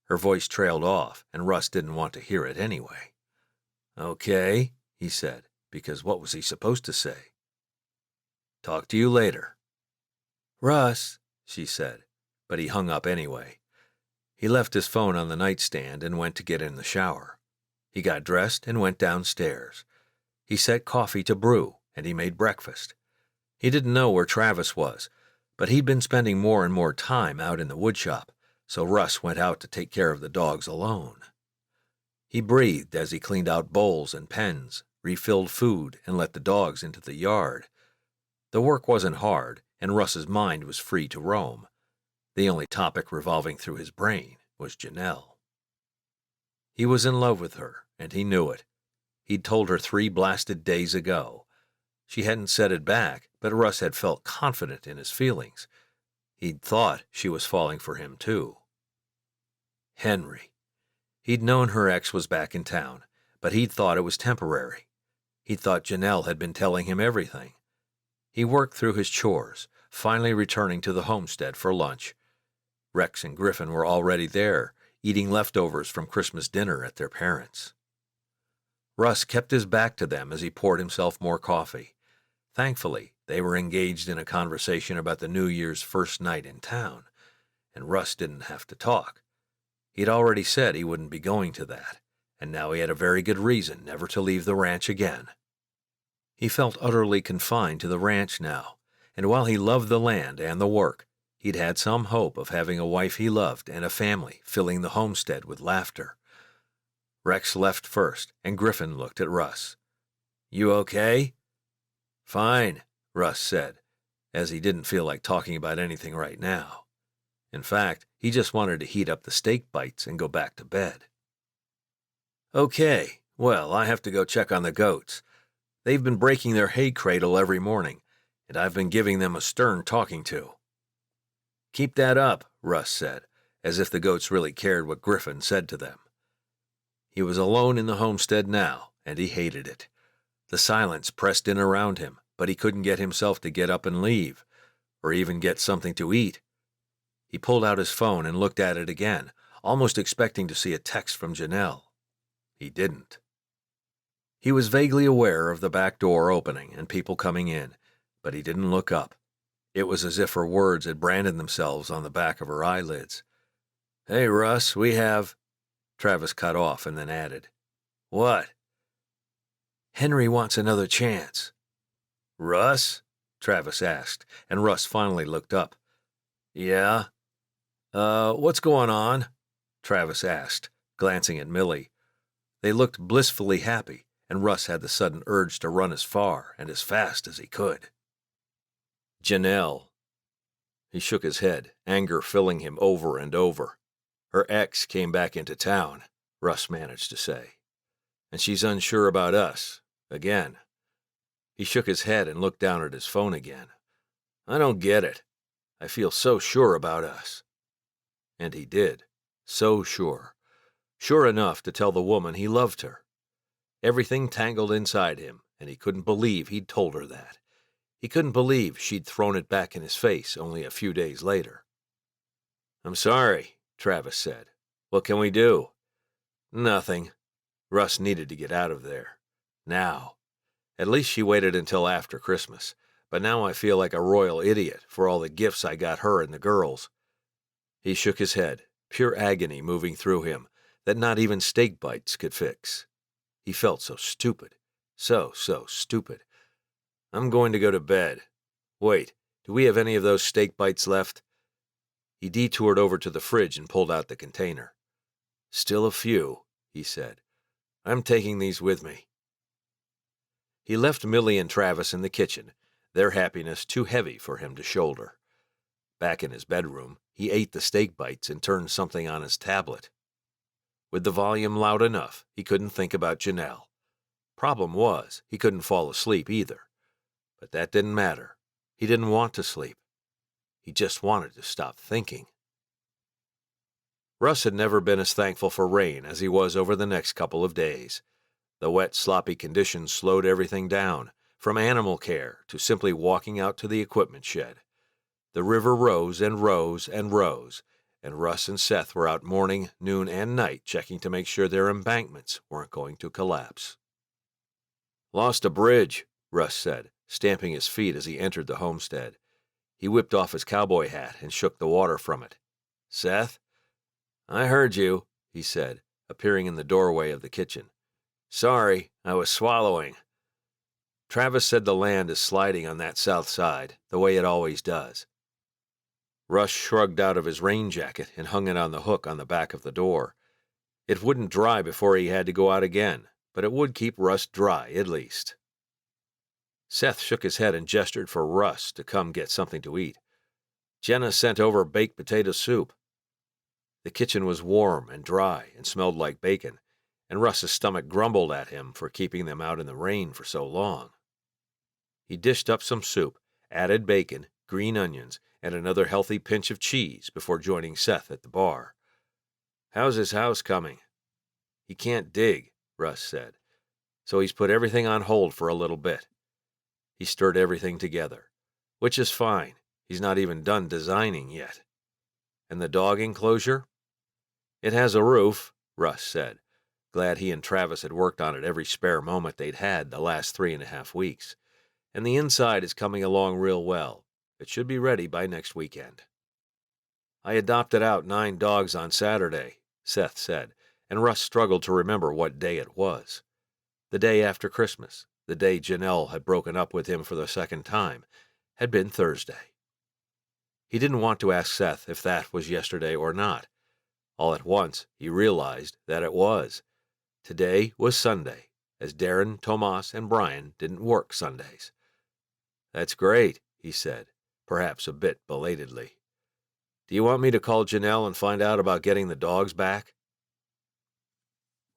Speaker 1: Her voice trailed off, and Russ didn't want to hear it anyway. "Okay," he said, because what was he supposed to say? "Talk to you later." "Russ," she said, but he hung up anyway. He left his phone on the nightstand and went to get in the shower. He got dressed and went downstairs. He set coffee to brew, and he made breakfast. He didn't know where Travis was, but he'd been spending more and more time out in the woodshop, so Russ went out to take care of the dogs alone. He breathed as he cleaned out bowls and pens, refilled food, and let the dogs into the yard. The work wasn't hard, and Russ's mind was free to roam. The only topic revolving through his brain was Janelle. He was in love with her, and he knew it. He'd told her 3 blasted days ago. She hadn't said it back, but Russ had felt confident in his feelings. He'd thought she was falling for him, too. Henry. He'd known her ex was back in town, but he'd thought it was temporary. He'd thought Janelle had been telling him everything. He worked through his chores, finally returning to the homestead for lunch. Rex and Griffin were already there, eating leftovers from Christmas dinner at their parents'. Russ kept his back to them as he poured himself more coffee. Thankfully, they were engaged in a conversation about the New Year's first night in town, and Russ didn't have to talk. He'd already said he wouldn't be going to that, and now he had a very good reason never to leave the ranch again. He felt utterly confined to the ranch now, and while he loved the land and the work, he'd had some hope of having a wife he loved and a family filling the homestead with laughter. Rex left first, and Griffin looked at Russ. "You okay?" "Fine," Russ said, as he didn't feel like talking about anything right now. In fact, he just wanted to heat up the steak bites and go back to bed. "Okay, well, I have to go check on the goats. They've been breaking their hay cradle every morning, and I've been giving them a stern talking to." "Keep that up," Russ said, as if the goats really cared what Griffin said to them. He was alone in the homestead now, and he hated it. The silence pressed in around him, but he couldn't get himself to get up and leave, or even get something to eat. He pulled out his phone and looked at it again, almost expecting to see a text from Janelle. He didn't. He was vaguely aware of the back door opening and people coming in, but he didn't look up. It was as if her words had branded themselves on the back of her eyelids. "Hey, Russ, we have—" Travis cut off and then added, "What?" "Henry wants another chance." "Russ?" Travis asked, and Russ finally looked up. "Yeah?" What's going on?" Travis asked, glancing at Millie. They looked blissfully happy, and Russ had the sudden urge to run as far and as fast as he could. "Janelle." He shook his head, anger filling him over and over. "Her ex came back into town," Russ managed to say. "And she's unsure about us. Again." He shook his head and looked down at his phone again. "I don't get it. I feel so sure about us." And he did. So sure. Sure enough to tell the woman he loved her. Everything tangled inside him, and he couldn't believe he'd told her that. He couldn't believe she'd thrown it back in his face only a few days later. "I'm sorry," Travis said. "What can we do?" "Nothing." Russ needed to get out of there. Now. At least she waited until after Christmas, but now I feel like a royal idiot for all the gifts I got her and the girls. He shook his head, pure agony moving through him that not even steak bites could fix. He felt so stupid. So stupid. "I'm going to go to bed. Wait, do we have any of those steak bites left?" He detoured over to the fridge and pulled out the container. "Still a few," he said. "I'm taking these with me." He left Millie and Travis in the kitchen, their happiness too heavy for him to shoulder. Back in his bedroom, he ate the steak bites and turned something on his tablet. With the volume loud enough, he couldn't think about Janelle. Problem was, he couldn't fall asleep either. But that didn't matter. He didn't want to sleep. He just wanted to stop thinking. Russ had never been as thankful for rain as he was over the next couple of days. The wet, sloppy conditions slowed everything down, from animal care to simply walking out to the equipment shed. The river rose and rose and rose, and Russ and Seth were out morning, noon, and night checking to make sure their embankments weren't going to collapse. "Lost a bridge," Russ said, stamping his feet as he entered the homestead. He whipped off his cowboy hat and shook the water from it. "Seth?" "I heard you," he said, appearing in the doorway of the kitchen. "Sorry, I was swallowing." Travis said the land is sliding on that south side, the way it always does. Russ shrugged out of his rain jacket and hung it on the hook on the back of the door. It wouldn't dry before he had to go out again, but it would keep Russ dry, at least. Seth shook his head and gestured for Russ to come get something to eat. "Jenna sent over baked potato soup." The kitchen was warm and dry and smelled like bacon, and Russ's stomach grumbled at him for keeping them out in the rain for so long. He dished up some soup, added bacon, green onions, and another healthy pinch of cheese before joining Seth at the bar. "How's his house coming?" "He can't dig," Russ said, "so he's put everything on hold for a little bit." He stirred everything together, which is fine. He's not even done designing yet. "And the dog enclosure?" "It has a roof," Russ said, glad he and Travis had worked on it every spare moment they'd had the last 3.5 weeks. "And the inside is coming along real well. It should be ready by next weekend." "I adopted out 9 dogs on Saturday," Seth said, and Russ struggled to remember what day it was. The day after Christmas, the day Janelle had broken up with him for the second time, had been Thursday. He didn't want to ask Seth if that was yesterday or not. All at once, he realized that it was. Today was Sunday, as Darren, Tomas, and Brian didn't work Sundays. "That's great," he said, perhaps a bit belatedly. "Do you want me to call Janelle and find out about getting the dogs back?"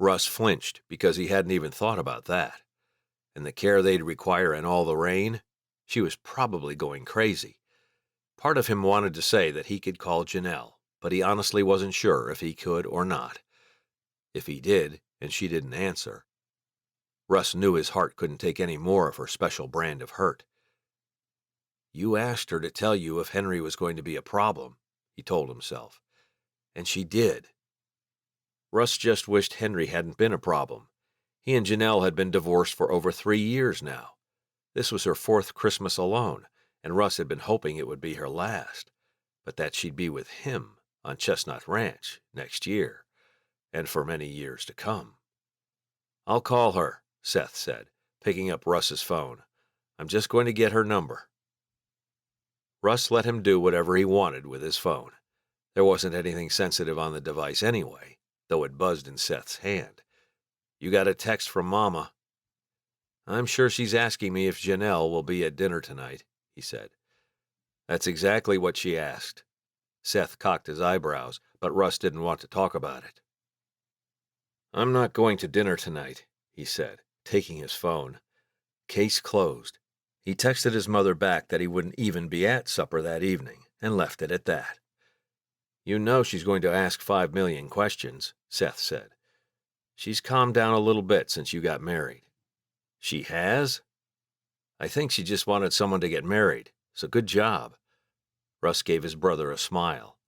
Speaker 1: Russ flinched because he hadn't even thought about that. And the care they'd require in all the rain? She was probably going crazy. Part of him wanted to say that he could call Janelle, but he honestly wasn't sure if he could or not. If he did, and she didn't answer, Russ knew his heart couldn't take any more of her special brand of hurt. "You asked her to tell you if Henry was going to be a problem," he told himself. "And she did." Russ just wished Henry hadn't been a problem. He and Janelle had been divorced for over 3 years now. This was her 4th Christmas alone, and Russ had been hoping it would be her last, but that she'd be with him on Chestnut Ranch next year, and for many years to come. "I'll call her," Seth said, picking up Russ's phone. "I'm just going to get her number." Russ let him do whatever he wanted with his phone. There wasn't anything sensitive on the device anyway, though it buzzed in Seth's hand. "You got a text from Mama." "I'm sure she's asking me if Janelle will be at dinner tonight," he said. "That's exactly what she asked." Seth cocked his eyebrows, but Russ didn't want to talk about it. "I'm not going to dinner tonight," he said, taking his phone. Case closed. He texted his mother back that he wouldn't even be at supper that evening, and left it at that. "You know she's going to ask 5 million questions," Seth said. "She's calmed down a little bit since you got married." "She has?" "I think she just wanted someone to get married, so good job." Russ gave his brother a smile.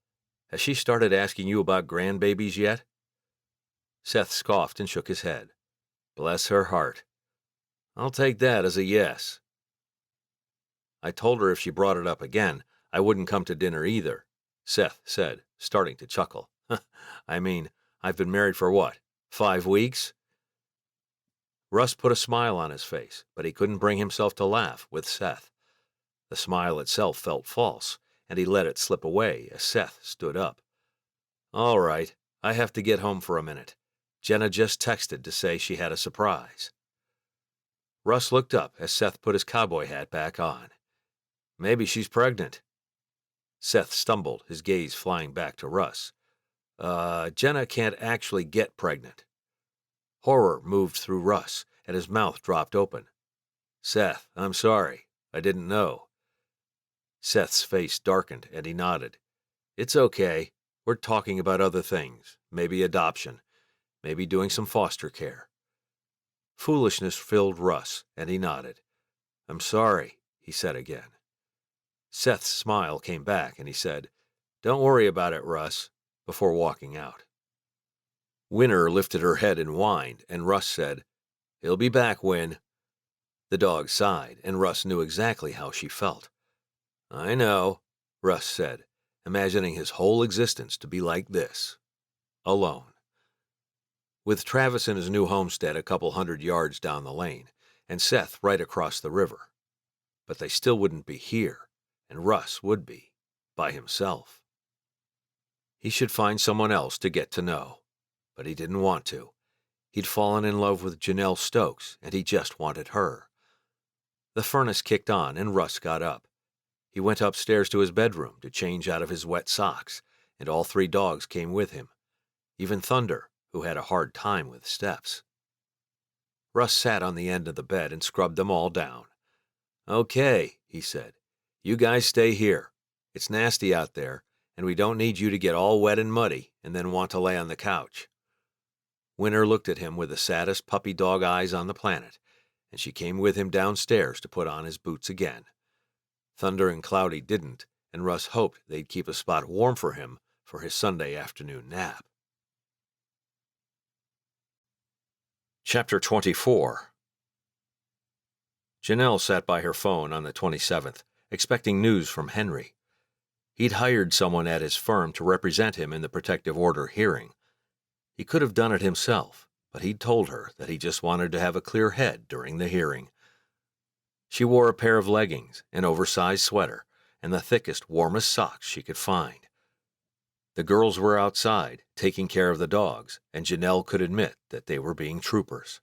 Speaker 1: "Has she started asking you about grandbabies yet?" Seth scoffed and shook his head. "Bless her heart. I'll take that as a yes." "I told her if she brought it up again, I wouldn't come to dinner either," Seth said, starting to chuckle. "I mean, I've been married for what, 5 weeks?" Russ put a smile on his face, but he couldn't bring himself to laugh with Seth. The smile itself felt false, and he let it slip away as Seth stood up. "All right, I have to get home for a minute. Jenna just texted to say she had a surprise." Russ looked up as Seth put his cowboy hat back on. "Maybe she's pregnant." Seth stumbled, his gaze flying back to Russ. Jenna can't actually get pregnant." Horror moved through Russ, and his mouth dropped open. "Seth, I'm sorry. I didn't know." Seth's face darkened, and he nodded. "It's okay. We're talking about other things. Maybe adoption. Maybe doing some foster care." Foolishness filled Russ, and he nodded. "I'm sorry," he said again. Seth's smile came back, and he said, "Don't worry about it, Russ," before walking out. Winner lifted her head and whined, and Russ said, "He'll be back, Win." The dog sighed, and Russ knew exactly how she felt. "I know," Russ said, imagining his whole existence to be like this. Alone. With Travis in his new homestead a couple 100 yards down the lane, and Seth right across the river. But they still wouldn't be here, and Russ would be, by himself. He should find someone else to get to know, but he didn't want to. He'd fallen in love with Janelle Stokes, and he just wanted her. The furnace kicked on, and Russ got up. He went upstairs to his bedroom to change out of his wet socks, and all 3 dogs came with him, even Thunder, who had a hard time with steps. Russ sat on the end of the bed and scrubbed them all down. "Okay," he said. "You guys stay here. It's nasty out there, and we don't need you to get all wet and muddy and then want to lay on the couch." Winter looked at him with the saddest puppy dog eyes on the planet, and she came with him downstairs to put on his boots again. Thunder and Cloudy didn't, and Russ hoped they'd keep a spot warm for him for his Sunday afternoon nap. Chapter 24. Janelle sat by her phone on the 27th, expecting news from Henry. He'd hired someone at his firm to represent him in the protective order hearing. He could have done it himself, but he'd told her that he just wanted to have a clear head during the hearing. She wore a pair of leggings, an oversized sweater, and the thickest, warmest socks she could find. The girls were outside, taking care of the dogs, and Janelle could admit that they were being troopers.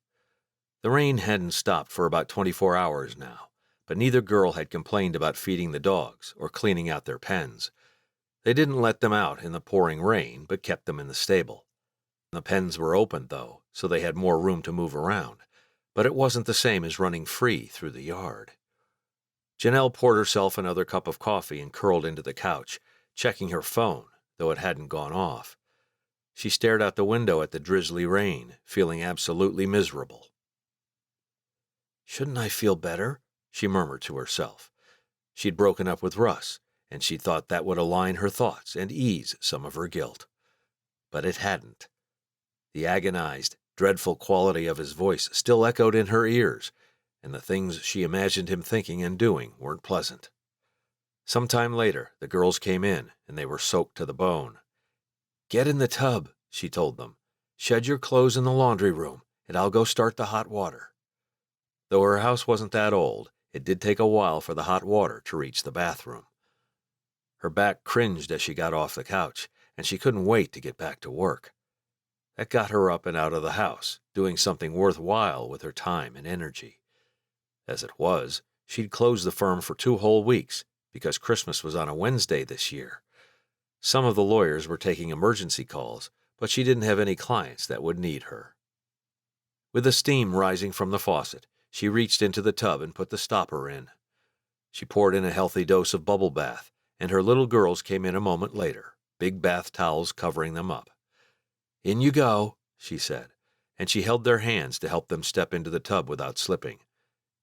Speaker 1: The rain hadn't stopped for about 24 hours now, but neither girl had complained about feeding the dogs or cleaning out their pens. They didn't let them out in the pouring rain, but kept them in the stable. The pens were open, though, so they had more room to move around, but it wasn't the same as running free through the yard. Janelle poured herself another cup of coffee and curled into the couch, checking her phone, though it hadn't gone off. She stared out the window at the drizzly rain, feeling absolutely miserable. "Shouldn't I feel better?" she murmured to herself. She'd broken up with Russ, and she thought that would align her thoughts and ease some of her guilt. But it hadn't. The agonized, dreadful quality of his voice still echoed in her ears, and the things she imagined him thinking and doing weren't pleasant. Some time later, the girls came in, and they were soaked to the bone. "Get in the tub," she told them. "Shed your clothes in the laundry room, and I'll go start the hot water." Though her house wasn't that old, it did take a while for the hot water to reach the bathroom. Her back cringed as she got off the couch, and she couldn't wait to get back to work. That got her up and out of the house, doing something worthwhile with her time and energy. As it was, she'd closed the firm for 2 whole weeks because Christmas was on a Wednesday this year. Some of the lawyers were taking emergency calls, but she didn't have any clients that would need her. With the steam rising from the faucet, she reached into the tub and put the stopper in. She poured in a healthy dose of bubble bath, and her little girls came in a moment later, big bath towels covering them up. "In you go," she said, and she held their hands to help them step into the tub without slipping.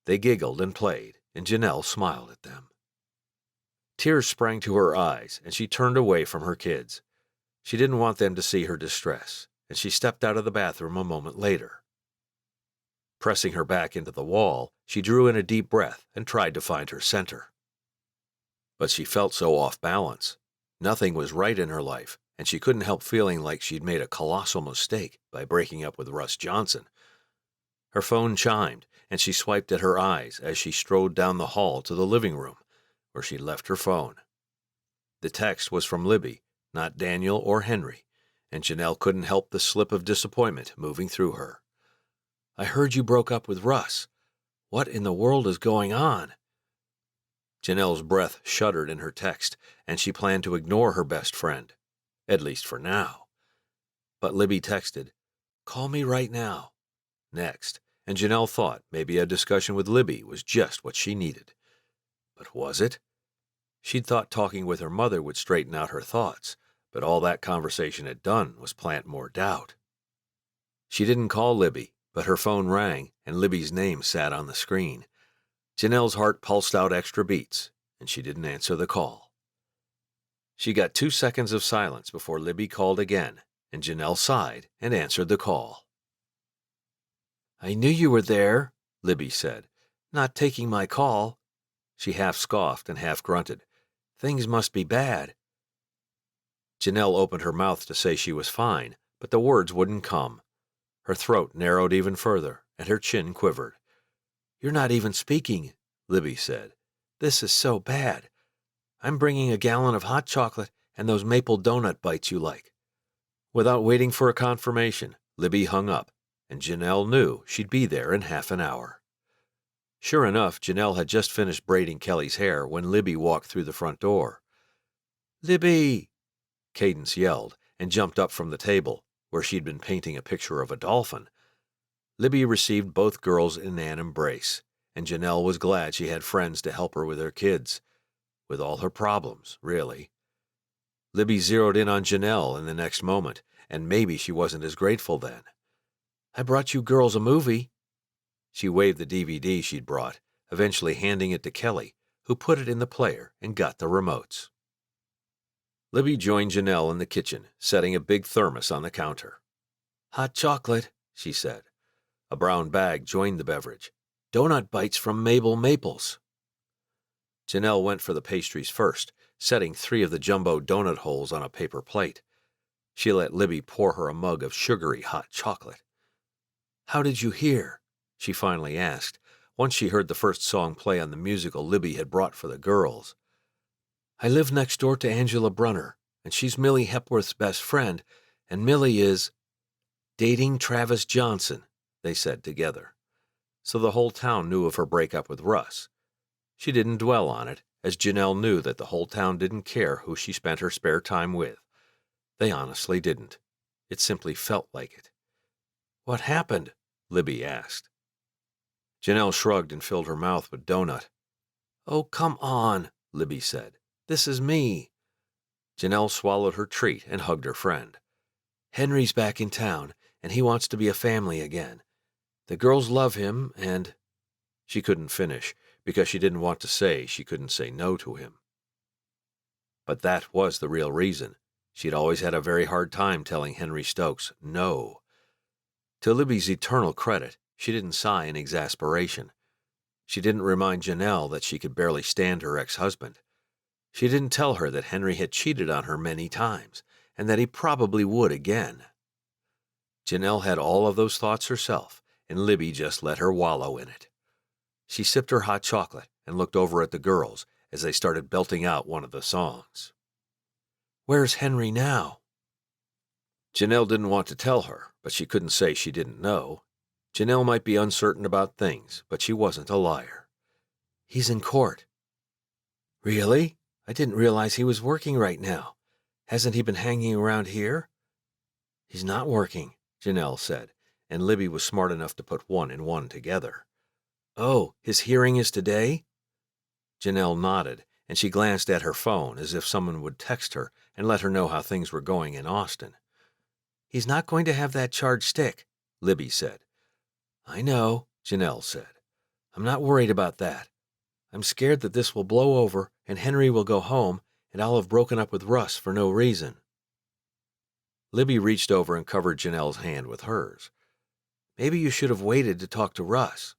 Speaker 1: They giggled and played, and Janelle smiled at them. Tears sprang to her eyes, and she turned away from her kids. She didn't want them to see her distress, and she stepped out of the bathroom a moment later. Pressing her back into the wall, she drew in a deep breath and tried to find her center. But she felt so off balance. Nothing was right in her life, and she couldn't help feeling like she'd made a colossal mistake by breaking up with Russ Johnson. Her phone chimed, and she swiped at her eyes as she strode down the hall to the living room, where she'd left her phone. The text was from Libby, not Daniel or Henry, and Janelle couldn't help the slip of disappointment moving through her. "I heard you broke up with Russ. What in the world is going on?" Janelle's breath shuddered in her text, and she planned to ignore her best friend, at least for now. But Libby texted, "Call me right now," next, and Janelle thought maybe a discussion with Libby was just what she needed. But was it? She'd thought talking with her mother would straighten out her thoughts, but all that conversation had done was plant more doubt. She didn't call Libby, but her phone rang, and Libby's name sat on the screen. Janelle's heart pulsed out extra beats, and she didn't answer the call. She got 2 seconds of silence before Libby called again, and Janelle sighed and answered the call. "I knew you were there," Libby said. "Not taking my call." She half scoffed and half grunted. "Things must be bad." Janelle opened her mouth to say she was fine, but the words wouldn't come. Her throat narrowed even further, and her chin quivered. "You're not even speaking," Libby said. "This is so bad. I'm bringing a gallon of hot chocolate and those maple donut bites you like." Without waiting for a confirmation, Libby hung up, and Janelle knew she'd be there in half an hour. Sure enough, Janelle had just finished braiding Kelly's hair when Libby walked through the front door. "Libby!" Cadence yelled, and jumped up from the table, where she'd been painting a picture of a dolphin. Libby received both girls in an embrace, and Janelle was glad she had friends to help her with her kids. With all her problems, really. Libby zeroed in on Janelle in the next moment, and maybe she wasn't as grateful then. "I brought you girls a movie." She waved the DVD she'd brought, eventually handing it to Kelly, who put it in the player and got the remotes. Libby joined Janelle in the kitchen, setting a big thermos on the counter. "Hot chocolate," she said. A brown bag joined the beverage. "Donut bites from Mabel Maples." Janelle went for the pastries first, setting 3 of the jumbo donut holes on a paper plate. She let Libby pour her a mug of sugary hot chocolate. "How did you hear?" she finally asked, once she heard the first song play on the musical Libby had brought for the girls. "I live next door to Angela Brunner," and she's Millie Hepworth's best friend, and Millie is dating Travis Johnson, they said together. So the whole town knew of her breakup with Russ. She didn't dwell on it, as Janelle knew that the whole town didn't care who she spent her spare time with. They honestly didn't. It simply felt like it. "What happened?" Libby asked. Janelle shrugged and filled her mouth with donut. "Oh, come on," Libby said. "This is me." Janelle swallowed her treat and hugged her friend. "Henry's back in town, and he wants to be a family again. The girls love him, and—" She couldn't finish, because she didn't want to say she couldn't say no to him. But that was the real reason. She'd always had a very hard time telling Henry Stokes no. To Libby's eternal credit, she didn't sigh in exasperation. She didn't remind Janelle that she could barely stand her ex-husband. She didn't tell her that Henry had cheated on her many times, and that he probably would again. Janelle had all of those thoughts herself, and Libby just let her wallow in it. She sipped her hot chocolate and looked over at the girls as they started belting out one of the songs. "Where's Henry now?" Janelle didn't want to tell her, but she couldn't say she didn't know. Janelle might be uncertain about things, but she wasn't a liar. "He's in court." "Really? I didn't realize he was working right now. Hasn't he been hanging around here?" "He's not working," Janelle said, and Libby was smart enough to put one and one together. "Oh, his hearing is today?" Janelle nodded, and she glanced at her phone as if someone would text her and let her know how things were going in Austin. "He's not going to have that charge stick," Libby said. "I know," Janelle said. "I'm not worried about that. I'm scared that this will blow over and Henry will go home and I'll have broken up with Russ for no reason." Libby reached over and covered Janelle's hand with hers. "Maybe you should have waited to talk to Russ.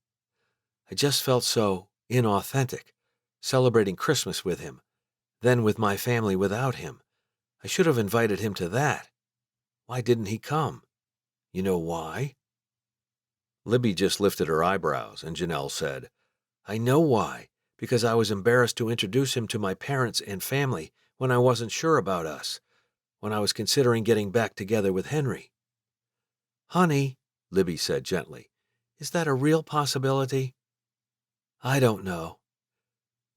Speaker 1: I just felt so inauthentic, celebrating Christmas with him, then with my family without him. I should have invited him to that. Why didn't he come? You know why?" Libby just lifted her eyebrows, and Janelle said, "I know why, because I was embarrassed to introduce him to my parents and family when I wasn't sure about us, when I was considering getting back together with Henry." "Honey," Libby said gently, "is that a real possibility?" "I don't know.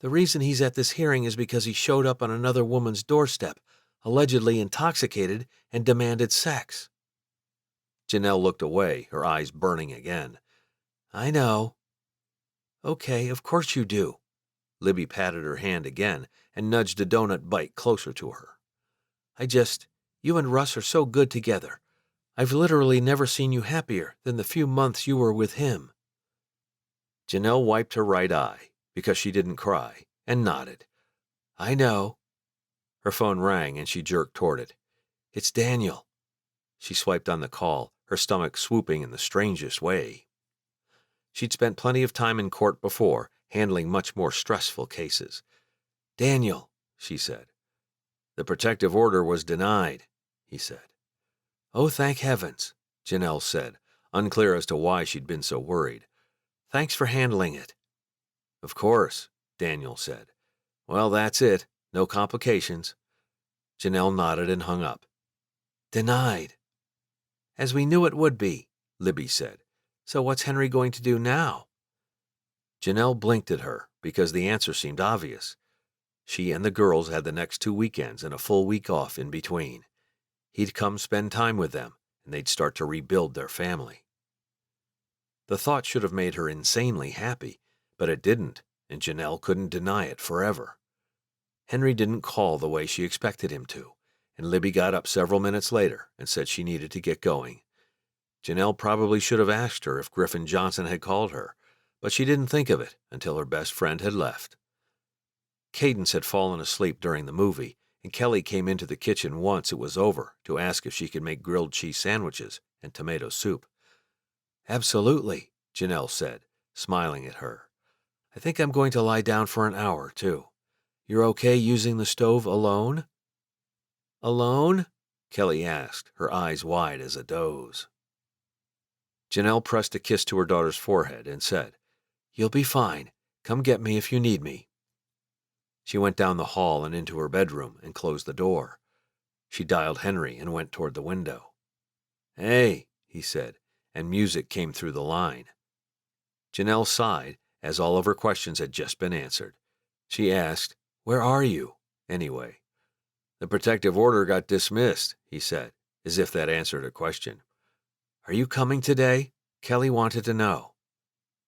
Speaker 1: The reason he's at this hearing is because he showed up on another woman's doorstep, allegedly intoxicated, and demanded sex." Janelle looked away, her eyes burning again. "I know." "Okay, of course you do." Libby patted her hand again and nudged a donut bite closer to her. You and Russ are so good together. I've literally never seen you happier than the few months you were with him." Janelle wiped her right eye, because she didn't cry, and nodded. "I know." Her phone rang and she jerked toward it. "It's Daniel." She swiped on the call, her stomach swooping in the strangest way. She'd spent plenty of time in court before, handling much more stressful cases. "Daniel," she said. "The protective order was denied," he said. "Oh, thank heavens," Janelle said, unclear as to why she'd been so worried. "Thanks for handling it." "Of course," Daniel said. "Well, that's it. No complications." Janelle nodded and hung up. "Denied." "As we knew it would be," Libby said. "So what's Henry going to do now?" Janelle blinked at her, because the answer seemed obvious. She and the girls had the next 2 weekends and a full week off in between. He'd come spend time with them, and they'd start to rebuild their family. The thought should have made her insanely happy, but it didn't, and Janelle couldn't deny it forever. Henry didn't call the way she expected him to, and Libby got up several minutes later and said she needed to get going. Janelle probably should have asked her if Griffin Johnson had called her, but she didn't think of it until her best friend had left. Cadence had fallen asleep during the movie, and Kelly came into the kitchen once it was over to ask if she could make grilled cheese sandwiches and tomato soup. "Absolutely," Janelle said, smiling at her. "I think I'm going to lie down for an hour, too. You're okay using the stove alone?" "Alone?" Kelly asked, her eyes wide as a doe's. Janelle pressed a kiss to her daughter's forehead and said, "You'll be fine. Come get me if you need me." She went down the hall and into her bedroom and closed the door. She dialed Henry and went toward the window. "Hey," he said, and music came through the line. Janelle sighed, as all of her questions had just been answered. She asked, "Where are you, anyway?" "The protective order got dismissed," he said, as if that answered a question. "Are you coming today? Kelly wanted to know."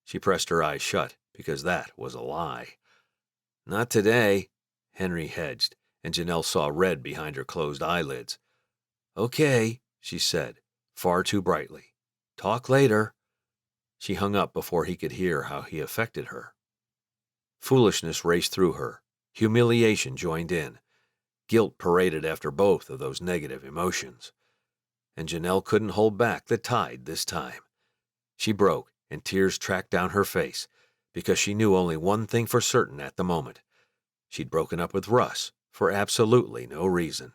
Speaker 1: She pressed her eyes shut, because that was a lie. "Not today," Henry hedged, and Janelle saw red behind her closed eyelids. "Okay," she said, far too brightly. "Talk later." She hung up before he could hear how he affected her. Foolishness raced through her. Humiliation joined in. Guilt paraded after both of those negative emotions. And Janelle couldn't hold back the tide this time. She broke, and tears tracked down her face, because she knew only one thing for certain at the moment. She'd broken up with Russ for absolutely no reason.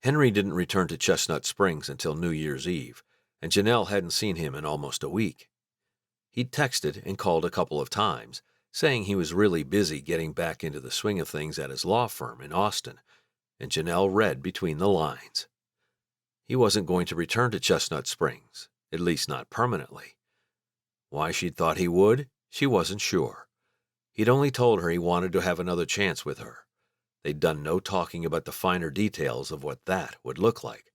Speaker 1: Henry didn't return to Chestnut Springs until New Year's Eve, and Janelle hadn't seen him in almost a week. He'd texted and called a couple of times, saying he was really busy getting back into the swing of things at his law firm in Austin, and Janelle read between the lines. He wasn't going to return to Chestnut Springs, at least not permanently. Why she'd thought he would, she wasn't sure. He'd only told her he wanted to have another chance with her. They'd done no talking about the finer details of what that would look like,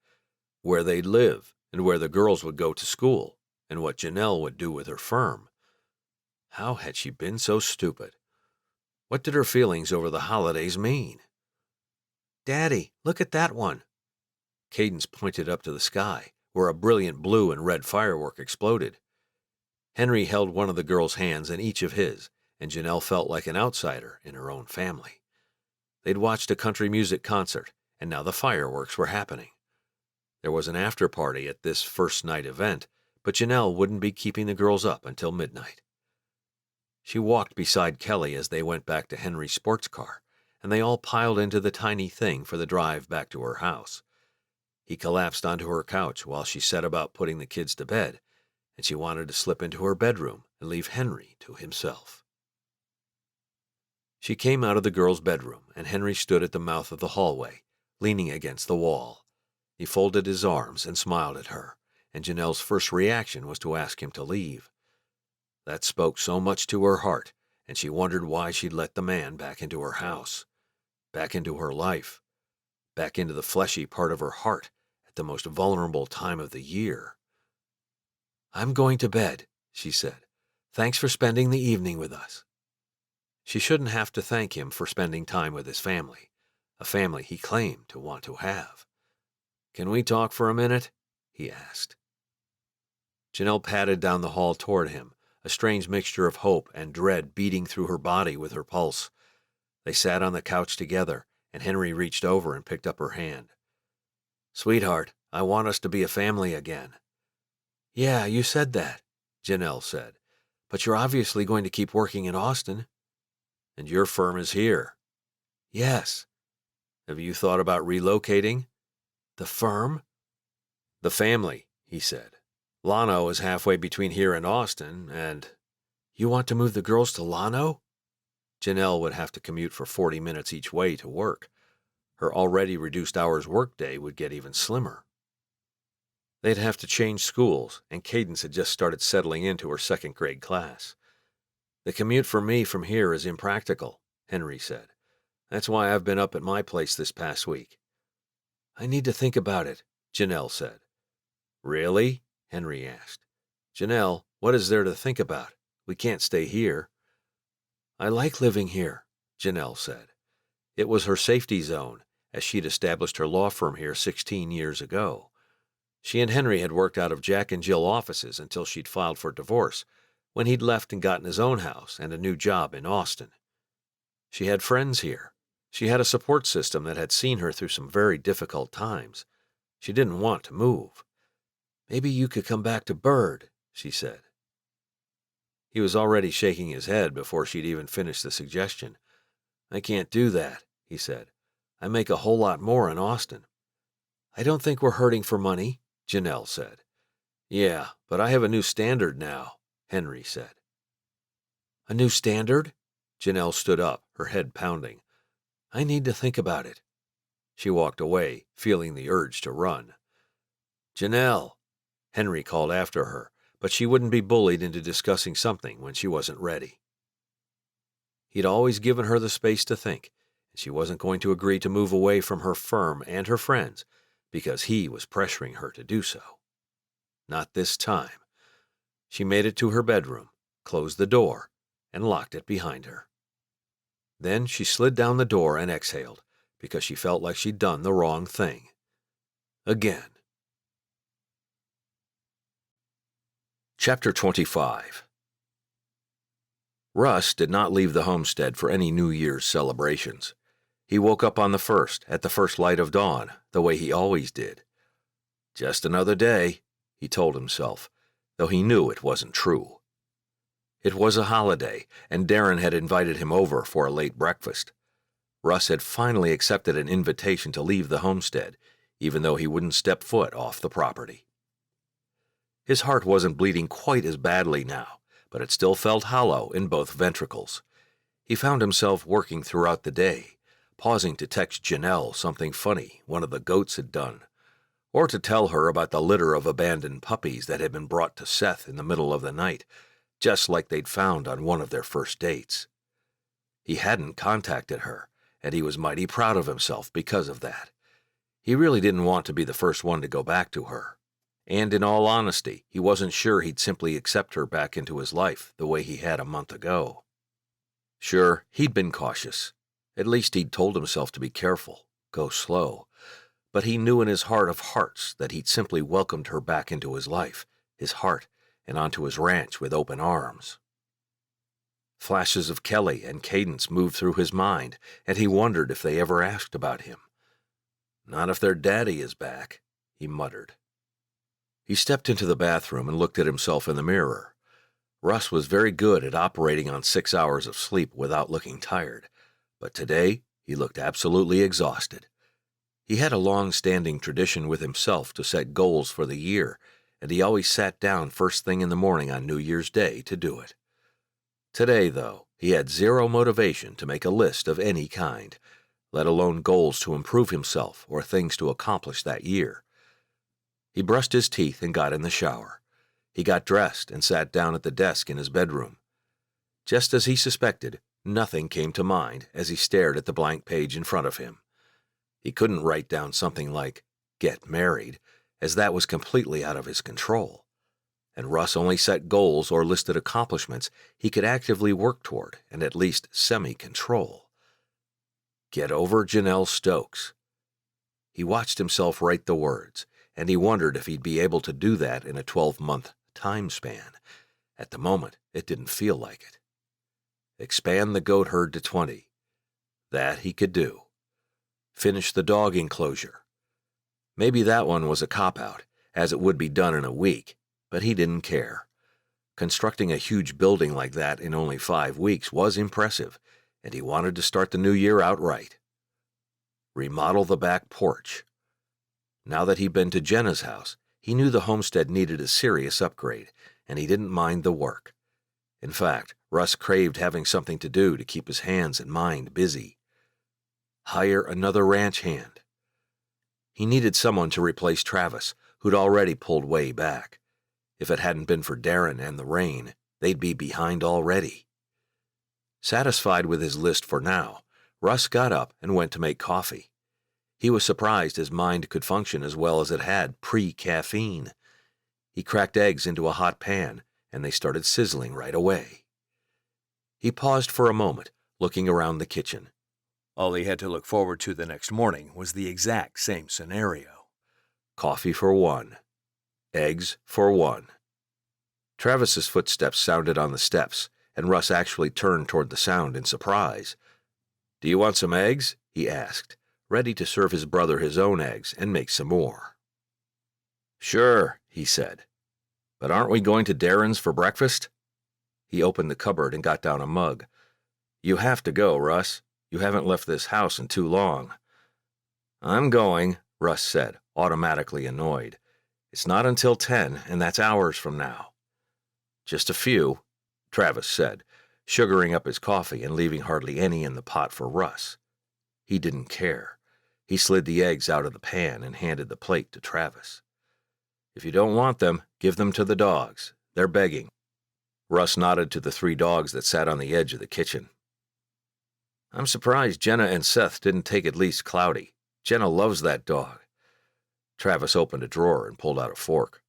Speaker 1: where they'd live, and where the girls would go to school, and what Janelle would do with her firm. How had she been so stupid? What did her feelings over the holidays mean? "Daddy, look at that one." Cadence pointed up to the sky, where a brilliant blue and red firework exploded. Henry held one of the girl's hands in each of his, and Janelle felt like an outsider in her own family. They'd watched a country music concert, and now the fireworks were happening. There was an after-party at this first-night event, but Janelle wouldn't be keeping the girls up until midnight. She walked beside Kelly as they went back to Henry's sports car, and they all piled into the tiny thing for the drive back to her house. He collapsed onto her couch while she set about putting the kids to bed, and she wanted to slip into her bedroom and leave Henry to himself. She came out of the girls' bedroom, and Henry stood at the mouth of the hallway, leaning against the wall. He folded his arms and smiled at her, and Janelle's first reaction was to ask him to leave. That spoke so much to her heart, and she wondered why she'd let the man back into her house, back into her life, back into the fleshy part of her heart at the most vulnerable time of the year. "I'm going to bed," she said. "Thanks for spending the evening with us." She shouldn't have to thank him for spending time with his family, a family he claimed to want to have. "Can we talk for a minute?" he asked. Janelle padded down the hall toward him, a strange mixture of hope and dread beating through her body with her pulse. They sat on the couch together, and Henry reached over and picked up her hand. "Sweetheart, I want us to be a family again." "Yeah, you said that," Janelle said. "But you're obviously going to keep working in Austin." "And your firm is here." "Yes." "Have you thought about relocating?" "The firm?" "The family," he said. "Llano is halfway between here and Austin, and—" "You want to move the girls to Llano?" Janelle would have to commute for 40 minutes each way to work. Her already reduced hours workday would get even slimmer. They'd have to change schools, and Cadence had just started settling into her second-grade class. "The commute for me from here is impractical," Henry said. "That's why I've been up at my place this past week." "I need to think about it," Janelle said. "Really?" Henry asked. "Janelle, what is there to think about? We can't stay here." "I like living here," Janelle said. It was her safety zone, as she'd established her law firm here 16 years ago. She and Henry had worked out of Jack and Jill offices until she'd filed for divorce, when he'd left and gotten his own house and a new job in Austin. She had friends here. She had a support system that had seen her through some very difficult times. She didn't want to move. "Maybe you could come back to Bird," she said. He was already shaking his head before she'd even finished the suggestion. "I can't do that," he said. "I make a whole lot more in Austin." "I don't think we're hurting for money," Janelle said. "Yeah, but I have a new standard now," Henry said. "A new standard?" Janelle stood up, her head pounding. "I need to think about it." She walked away, feeling the urge to run. "Janelle," Henry called after her, but she wouldn't be bullied into discussing something when she wasn't ready. He'd always given her the space to think, and she wasn't going to agree to move away from her firm and her friends because he was pressuring her to do so. Not this time. She made it to her bedroom, closed the door, and locked it behind her. Then she slid down the door and exhaled, because she felt like she'd done the wrong thing. Again. Chapter 25. Russ did not leave the homestead for any New Year's celebrations. He woke up on the 1st, at the first light of dawn, the way he always did. Just another day, he told himself, though he knew it wasn't true. It was a holiday, and Darren had invited him over for a late breakfast. Russ had finally accepted an invitation to leave the homestead, even though he wouldn't step foot off the property. His heart wasn't bleeding quite as badly now, but it still felt hollow in both ventricles. He found himself working throughout the day, pausing to text Janelle something funny one of the goats had done, or to tell her about the litter of abandoned puppies that had been brought to Seth in the middle of the night, just like they'd found on one of their first dates. He hadn't contacted her, and he was mighty proud of himself because of that. He really didn't want to be the first one to go back to her. And in all honesty, he wasn't sure he'd simply accept her back into his life the way he had a month ago. Sure, he'd been cautious. At least he'd told himself to be careful, go slow. But he knew in his heart of hearts that he'd simply welcomed her back into his life, his heart, and onto his ranch with open arms. Flashes of Kelly and Cadence moved through his mind, and he wondered if they ever asked about him. "Not if their daddy is back," he muttered. He stepped into the bathroom and looked at himself in the mirror. Russ was very good at operating on 6 hours of sleep without looking tired, but today he looked absolutely exhausted. He had a long-standing tradition with himself to set goals for the year, and he always sat down first thing in the morning on New Year's Day to do it. Today, though, he had zero motivation to make a list of any kind, let alone goals to improve himself or things to accomplish that year. He brushed his teeth and got in the shower. He got dressed and sat down at the desk in his bedroom. Just as he suspected, nothing came to mind as he stared at the blank page in front of him. He couldn't write down something like, "get married," as that was completely out of his control. And Russ only set goals or listed accomplishments he could actively work toward and at least semi-control. Get over Janelle Stokes. He watched himself write the words, and he wondered if he'd be able to do that in a 12-month time span. At the moment, it didn't feel like it. Expand the goat herd to 20. That he could do. Finish the dog enclosure. Maybe that one was a cop-out, as it would be done in a week, but he didn't care. Constructing a huge building like that in only 5 weeks was impressive, and he wanted to start the new year out right. Remodel the back porch. Now that he'd been to Jenna's house, he knew the homestead needed a serious upgrade, and he didn't mind the work. In fact, Russ craved having something to do to keep his hands and mind busy. Hire another ranch hand. He needed someone to replace Travis, who'd already pulled way back. If it hadn't been for Darren and the rain, they'd be behind already. Satisfied with his list for now, Russ got up and went to make coffee. He was surprised his mind could function as well as it had pre-caffeine. He cracked eggs into a hot pan, and they started sizzling right away. He paused for a moment, looking around the kitchen. All he had to look forward to the next morning was the exact same scenario. Coffee for one. Eggs for one. Travis's footsteps sounded on the steps, and Russ actually turned toward the sound in surprise. "Do you want some eggs?" he asked, ready to serve his brother his own eggs and make some more. "Sure," he said. "But aren't we going to Darren's for breakfast?" He opened the cupboard and got down a mug. "You have to go, Russ. You haven't left this house in too long." "I'm going," Russ said, automatically annoyed. "It's not until 10, and that's hours from now." "Just a few," Travis said, sugaring up his coffee and leaving hardly any in the pot for Russ. He didn't care. He slid the eggs out of the pan and handed the plate to Travis. "If you don't want them, give them to the dogs. They're begging." Russ nodded to the 3 dogs that sat on the edge of the kitchen. "I'm surprised Jenna and Seth didn't take at least Cloudy. Jenna loves that dog." Travis opened a drawer and pulled out a fork.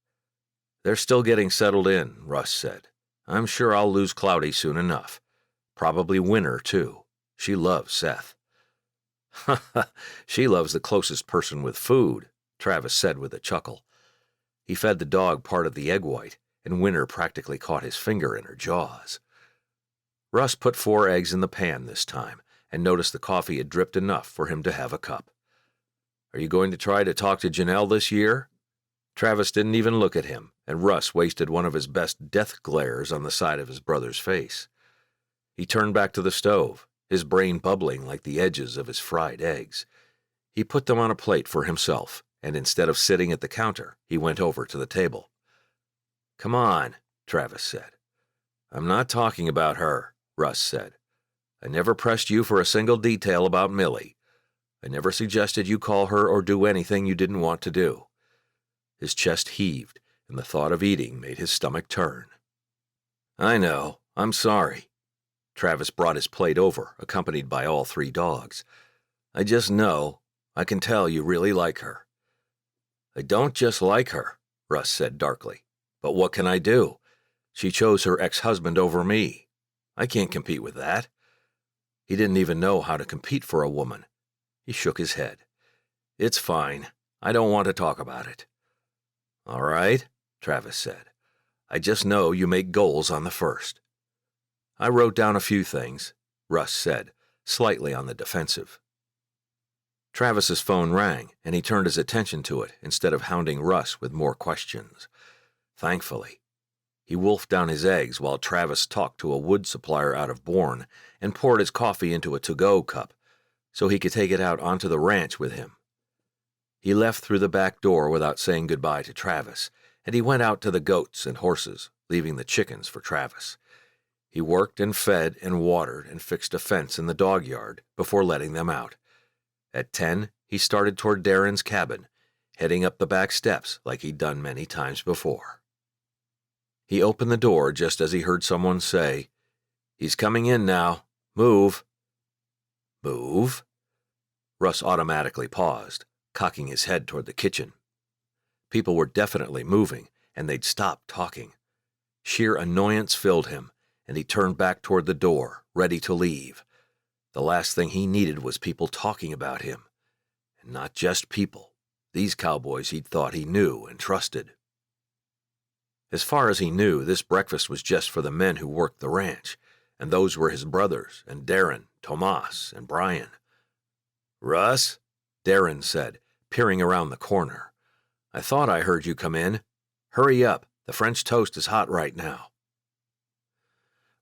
Speaker 1: "They're still getting settled in," Russ said. "I'm sure I'll lose Cloudy soon enough. Probably Winner, too. She loves Seth." "Ha ha, she loves the closest person with food," Travis said with a chuckle. He fed the dog part of the egg white, and Winner practically caught his finger in her jaws. Russ put 4 eggs in the pan this time, and noticed the coffee had dripped enough for him to have a cup. "Are you going to try to talk to Janelle this year?" Travis didn't even look at him, and Russ wasted one of his best death glares on the side of his brother's face. He turned back to the stove, his brain bubbling like the edges of his fried eggs. He put them on a plate for himself, and instead of sitting at the counter, he went over to the table. "Come on," Travis said. "I'm not talking about her," Russ said. "I never pressed you for a single detail about Millie. I never suggested you call her or do anything you didn't want to do." His chest heaved, and the thought of eating made his stomach turn. "I know. I'm sorry." Travis brought his plate over, accompanied by all 3 dogs. "I just know. I can tell you really like her." "I don't just like her," Russ said darkly. "But what can I do? She chose her ex-husband over me. I can't compete with that." He didn't even know how to compete for a woman. He shook his head. "It's fine. I don't want to talk about it." "All right," Travis said. "I just know you make goals on the first." "I wrote down a few things," Russ said, slightly on the defensive. Travis's phone rang, and he turned his attention to it instead of hounding Russ with more questions. Thankfully. He wolfed down his eggs while Travis talked to a wood supplier out of Bourne and poured his coffee into a to-go cup so he could take it out onto the ranch with him. He left through the back door without saying goodbye to Travis, and he went out to the goats and horses, leaving the chickens for Travis. He worked and fed and watered and fixed a fence in the dog yard before letting them out. At 10, he started toward Darren's cabin, heading up the back steps like he'd done many times before. He opened the door just as he heard someone say, "He's coming in now. Move." "Move?" Russ automatically paused, cocking his head toward the kitchen. People were definitely moving, and they'd stopped talking. Sheer annoyance filled him, and he turned back toward the door, ready to leave. The last thing he needed was people talking about him. And not just people. These cowboys he'd thought he knew and trusted. As far as he knew, this breakfast was just for the men who worked the ranch, and those were his brothers, and Darren, Tomas, and Brian. "Russ," Darren said, peering around the corner. "I thought I heard you come in. Hurry up, the French toast is hot right now."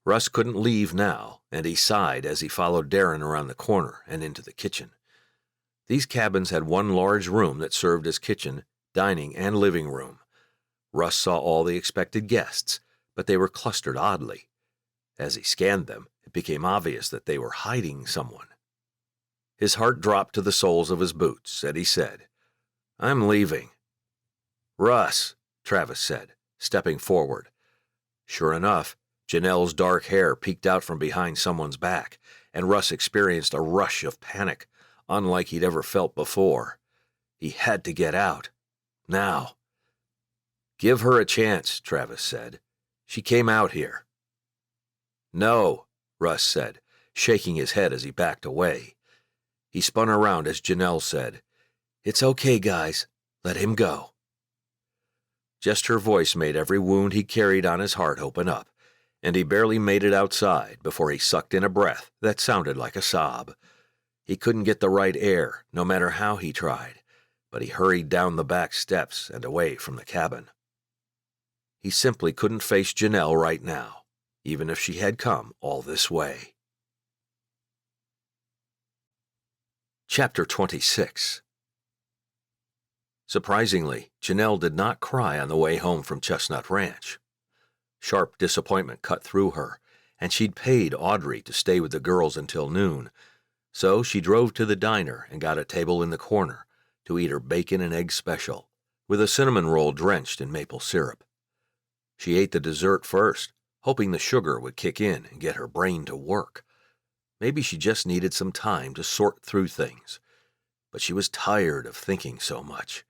Speaker 1: Russ couldn't leave now, and he sighed as he followed Darren around the corner and into the kitchen. These cabins had one large room that served as kitchen, dining, and living room. Russ saw all the expected guests, but they were clustered oddly. As he scanned them, it became obvious that they were hiding someone. His heart dropped to the soles of his boots, and he said, "I'm leaving." "Russ," Travis said, stepping forward. Sure enough, Janelle's dark hair peeked out from behind someone's back, and Russ experienced a rush of panic, unlike he'd ever felt before. He had to get out. Now. "Give her a chance," Travis said. "She came out here." "No," Russ said, shaking his head as he backed away. He spun around as Janelle said, "It's okay, guys. Let him go." Just her voice made every wound he carried on his heart open up, and he barely made it outside before he sucked in a breath that sounded like a sob. He couldn't get the right air, no matter how he tried, but he hurried down the back steps and away from the cabin. He simply couldn't face Janelle right now, even if she had come all this way. Chapter 26. Surprisingly, Janelle did not cry on the way home from Chestnut Ranch. Sharp disappointment cut through her, and she'd paid Audrey to stay with the girls until noon, So she drove to the diner and got a table in the corner to eat her bacon and egg special, with a cinnamon roll drenched in maple syrup. She ate the dessert first, hoping the sugar would kick in and get her brain to work. Maybe she just needed some time to sort through things. But she was tired of thinking so much.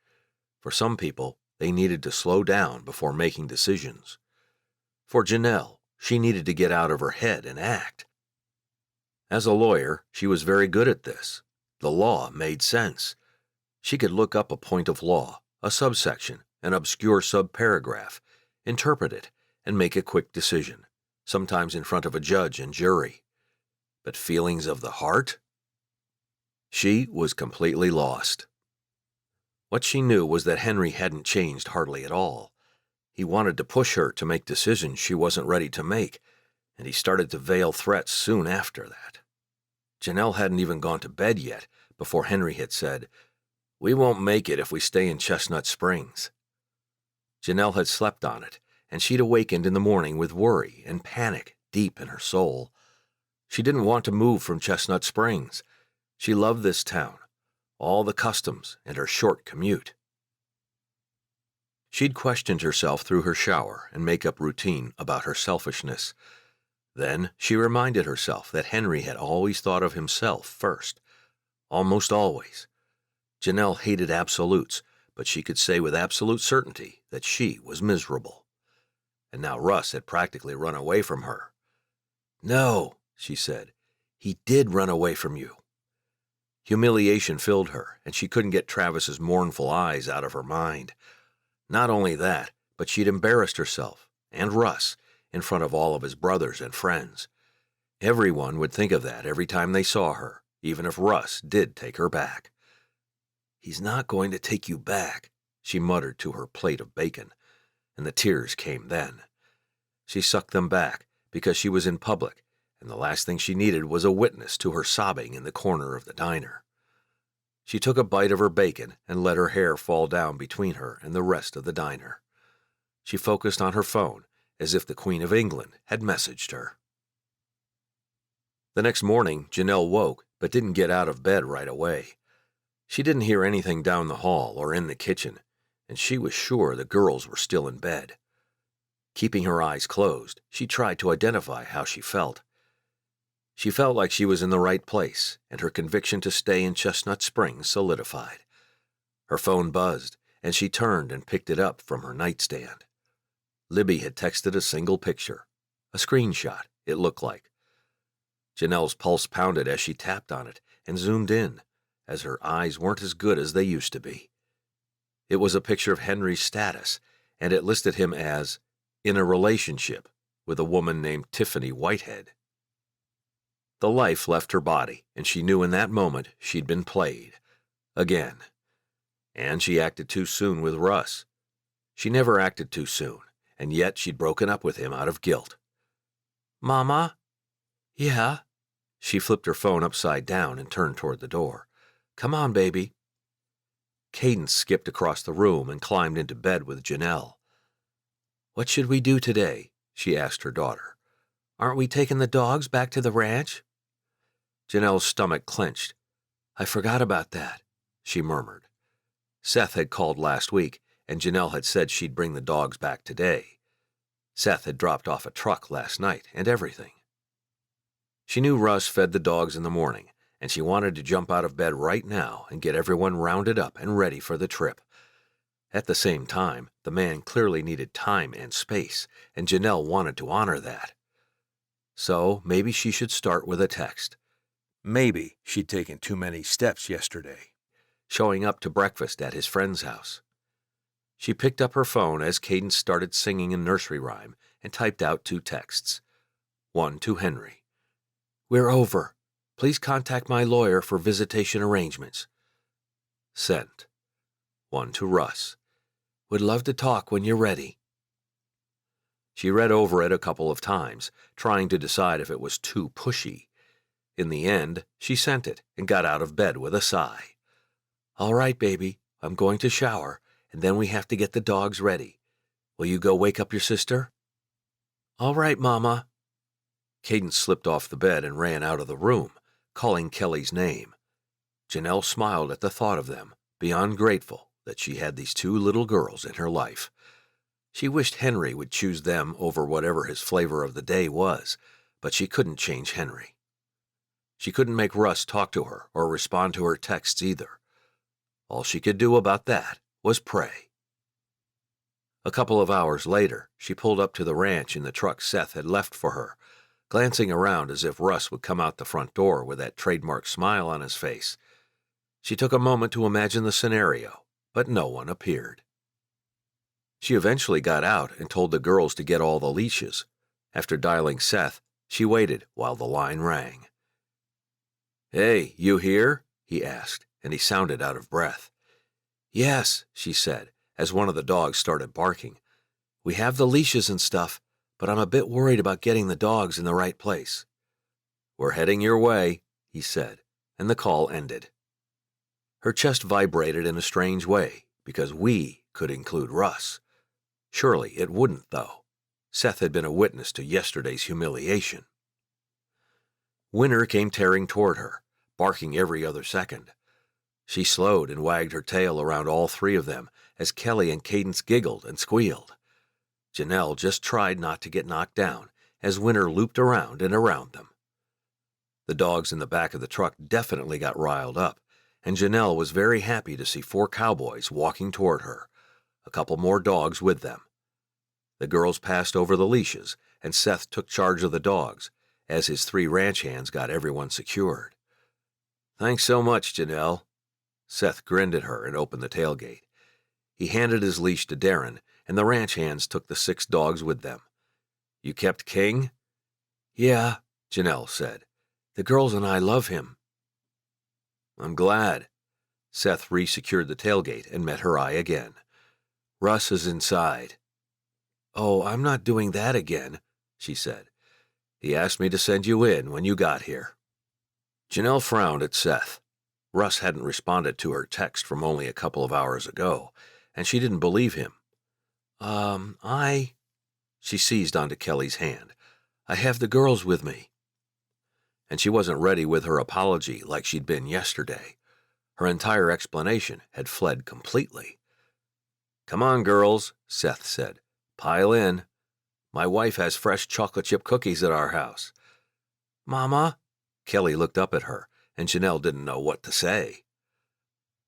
Speaker 1: For some people, they needed to slow down before making decisions. For Janelle, she needed to get out of her head and act. As a lawyer, she was very good at this. The law made sense. She could look up a point of law, a subsection, an obscure subparagraph, interpret it, and make a quick decision, sometimes in front of a judge and jury. But feelings of the heart? She was completely lost. What she knew was that Henry hadn't changed hardly at all. He wanted to push her to make decisions she wasn't ready to make, and he started to veil threats soon after that. Janelle hadn't even gone to bed yet before Henry had said, "We won't make it if we stay in Chestnut Springs." Janelle had slept on it, and she'd awakened in the morning with worry and panic deep in her soul. She didn't want to move from Chestnut Springs. She loved this town, all the customs, and her short commute. She'd questioned herself through her shower and makeup routine about her selfishness. Then she reminded herself that Henry had always thought of himself first. Almost always. Janelle hated absolutes, but she could say with absolute certainty that she was miserable. And now Russ had practically run away from her. "No," she said, "he did run away from you." Humiliation filled her, and she couldn't get Travis's mournful eyes out of her mind. Not only that, but she'd embarrassed herself, and Russ, in front of all of his brothers and friends. Everyone would think of that every time they saw her, even if Russ did take her back. "He's not going to take you back," she muttered to her plate of bacon, and the tears came then. She sucked them back because she was in public, and the last thing she needed was a witness to her sobbing in the corner of the diner. She took a bite of her bacon and let her hair fall down between her and the rest of the diner. She focused on her phone as if the Queen of England had messaged her. The next morning, Janelle woke but didn't get out of bed right away. She didn't hear anything down the hall or in the kitchen, and she was sure the girls were still in bed. Keeping her eyes closed, she tried to identify how she felt. She felt like she was in the right place, and her conviction to stay in Chestnut Springs solidified. Her phone buzzed, and she turned and picked it up from her nightstand. Libby had texted a single picture. A screenshot, it looked like. Janelle's pulse pounded as she tapped on it and zoomed in, as her eyes weren't as good as they used to be. It was a picture of Henry's status, and it listed him as in a relationship with a woman named Tiffany Whitehead. The life left her body, and she knew in that moment she'd been played. Again. And she acted too soon with Russ. She never acted too soon, and yet she'd broken up with him out of guilt. "Mama?" "Yeah?" She flipped her phone upside down and turned toward the door. "Come on, baby." Cadence skipped across the room and climbed into bed with Janelle. "What should we do today?" she asked her daughter. "Aren't we taking the dogs back to the ranch?" Janelle's stomach clenched. "I forgot about that," she murmured. Seth had called last week, and Janelle had said she'd bring the dogs back today. Seth had dropped off a truck last night and everything. She knew Russ fed the dogs in the morning, and she wanted to jump out of bed right now and get everyone rounded up and ready for the trip. At the same time, the man clearly needed time and space, and Janelle wanted to honor that. So maybe she should start with a text. Maybe she'd taken too many steps yesterday, showing up to breakfast at his friend's house. She picked up her phone as Cadence started singing a nursery rhyme and typed out 2 texts. One to Henry. "We're over. Please contact my lawyer for visitation arrangements." Sent. One to Russ. "Would love to talk when you're ready." She read over it a couple of times, trying to decide if it was too pushy. In the end, she sent it and got out of bed with a sigh. "All right, baby, I'm going to shower, and then we have to get the dogs ready. Will you go wake up your sister?" "All right, Mama." Cadence slipped off the bed and ran out of the room, calling Kelly's name. Janelle smiled at the thought of them, beyond grateful that she had these two little girls in her life. She wished Henry would choose them over whatever his flavor of the day was, but she couldn't change Henry. She couldn't make Russ talk to her or respond to her texts either. All she could do about that was pray. A couple of hours later, she pulled up to the ranch in the truck Seth had left for her, glancing around as if Russ would come out the front door with that trademark smile on his face. She took a moment to imagine the scenario, but no one appeared. She eventually got out and told the girls to get all the leashes. After dialing Seth, she waited while the line rang. "Hey, you here?" he asked, and he sounded out of breath. "Yes," she said, as one of the dogs started barking. "We have the leashes and stuff, but I'm a bit worried about getting the dogs in the right place." "We're heading your way," he said, and the call ended. Her chest vibrated in a strange way, because "we" could include Russ. Surely it wouldn't, though. Seth had been a witness to yesterday's humiliation. Winter came tearing toward her, barking every other second. She slowed and wagged her tail around all three of them as Kelly and Cadence giggled and squealed. Janelle just tried not to get knocked down as Winter looped around and around them. The dogs in the back of the truck definitely got riled up, and Janelle was very happy to see 4 cowboys walking toward her, a couple more dogs with them. The girls passed over the leashes, and Seth took charge of the dogs, as his 3 ranch hands got everyone secured. "Thanks so much, Janelle." Seth grinned at her and opened the tailgate. He handed his leash to Darren, and the ranch hands took the 6 dogs with them. "You kept King?" "Yeah," Janelle said. "The girls and I love him." "I'm glad." Seth re-secured the tailgate and met her eye again. "Russ is inside." "Oh, I'm not doing that again," she said. "He asked me to send you in when you got here." Janelle frowned at Seth. Russ hadn't responded to her text from only a couple of hours ago, and she didn't believe him. She seized onto Kelly's hand. "I have the girls with me." And she wasn't ready with her apology like she'd been yesterday. Her entire explanation had fled completely. "Come on, girls," Seth said. "Pile in. My wife has fresh chocolate chip cookies at our house." "Mama?" Kelly looked up at her, and Janelle didn't know what to say.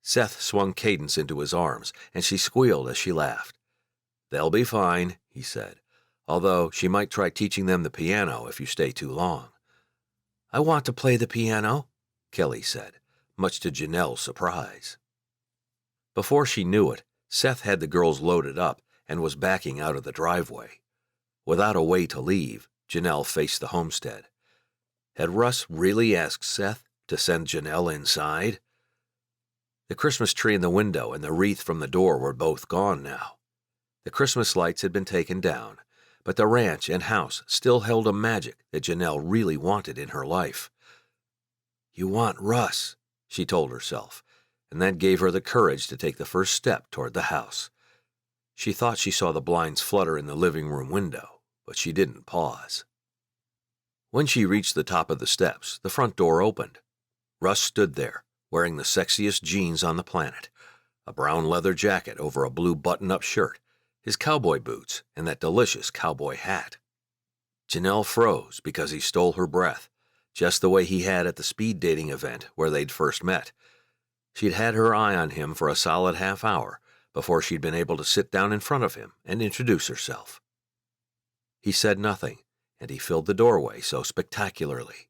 Speaker 1: Seth swung Cadence into his arms, and she squealed as she laughed. "They'll be fine," he said, "although she might try teaching them the piano if you stay too long." "I want to play the piano," Kelly said, much to Janelle's surprise. Before she knew it, Seth had the girls loaded up and was backing out of the driveway. Without a way to leave, Janelle faced the homestead. Had Russ really asked Seth to send Janelle inside? The Christmas tree in the window and the wreath from the door were both gone now. The Christmas lights had been taken down, but the ranch and house still held a magic that Janelle really wanted in her life. "You want Russ," she told herself, and that gave her the courage to take the first step toward the house. She thought she saw the blinds flutter in the living room window, but she didn't pause. When she reached the top of the steps, the front door opened. Russ stood there, wearing the sexiest jeans on the planet, a brown leather jacket over a blue button-up shirt, his cowboy boots, and that delicious cowboy hat. Janelle froze because he stole her breath, just the way he had at the speed dating event where they'd first met. She'd had her eye on him for a solid half hour before she'd been able to sit down in front of him and introduce herself. He said nothing, and he filled the doorway so spectacularly.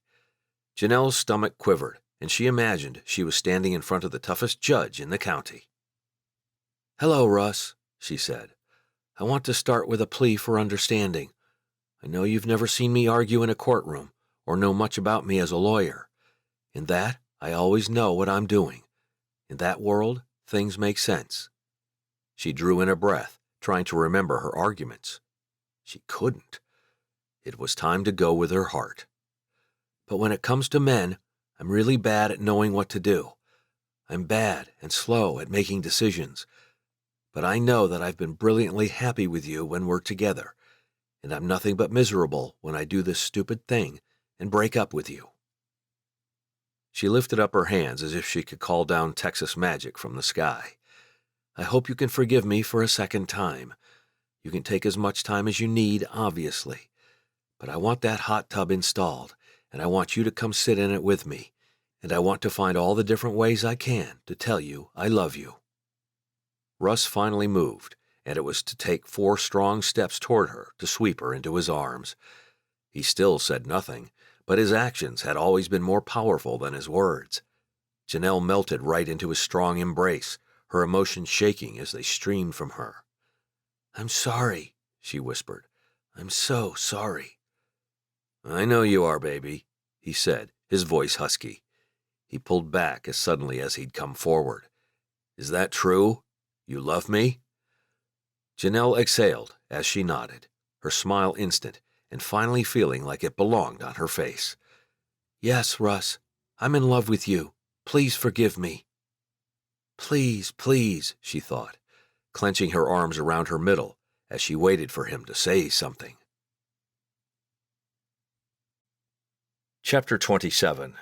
Speaker 1: Janelle's stomach quivered, and she imagined she was standing in front of the toughest judge in the county. "Hello, Russ," she said. "I want to start with a plea for understanding. I know you've never seen me argue in a courtroom or know much about me as a lawyer. In that, I always know what I'm doing. In that world, things make sense." She drew in a breath, trying to remember her arguments. She couldn't. It was time to go with her heart. "But when it comes to men, I'm really bad at knowing what to do. I'm bad and slow at making decisions. But I know that I've been brilliantly happy with you when we're together, and I'm nothing but miserable when I do this stupid thing and break up with you." She lifted up her hands as if she could call down Texas magic from the sky. "I hope you can forgive me for a second time. You can take as much time as you need, obviously. But I want that hot tub installed, and I want you to come sit in it with me, and I want to find all the different ways I can to tell you I love you." Russ finally moved, and it was to take 4 strong steps toward her to sweep her into his arms. He still said nothing, but his actions had always been more powerful than his words. Janelle melted right into his strong embrace, her emotions shaking as they streamed from her. "I'm sorry," she whispered. "I'm so sorry." "I know you are, baby," he said, his voice husky. He pulled back as suddenly as he'd come forward. "Is that true? You love me?" Janelle exhaled as she nodded, her smile instant, and finally feeling like it belonged on her face. "Yes, Russ, I'm in love with you. Please forgive me." "Please, please," she thought, clenching her arms around her middle as she waited for him to say something. Chapter 27.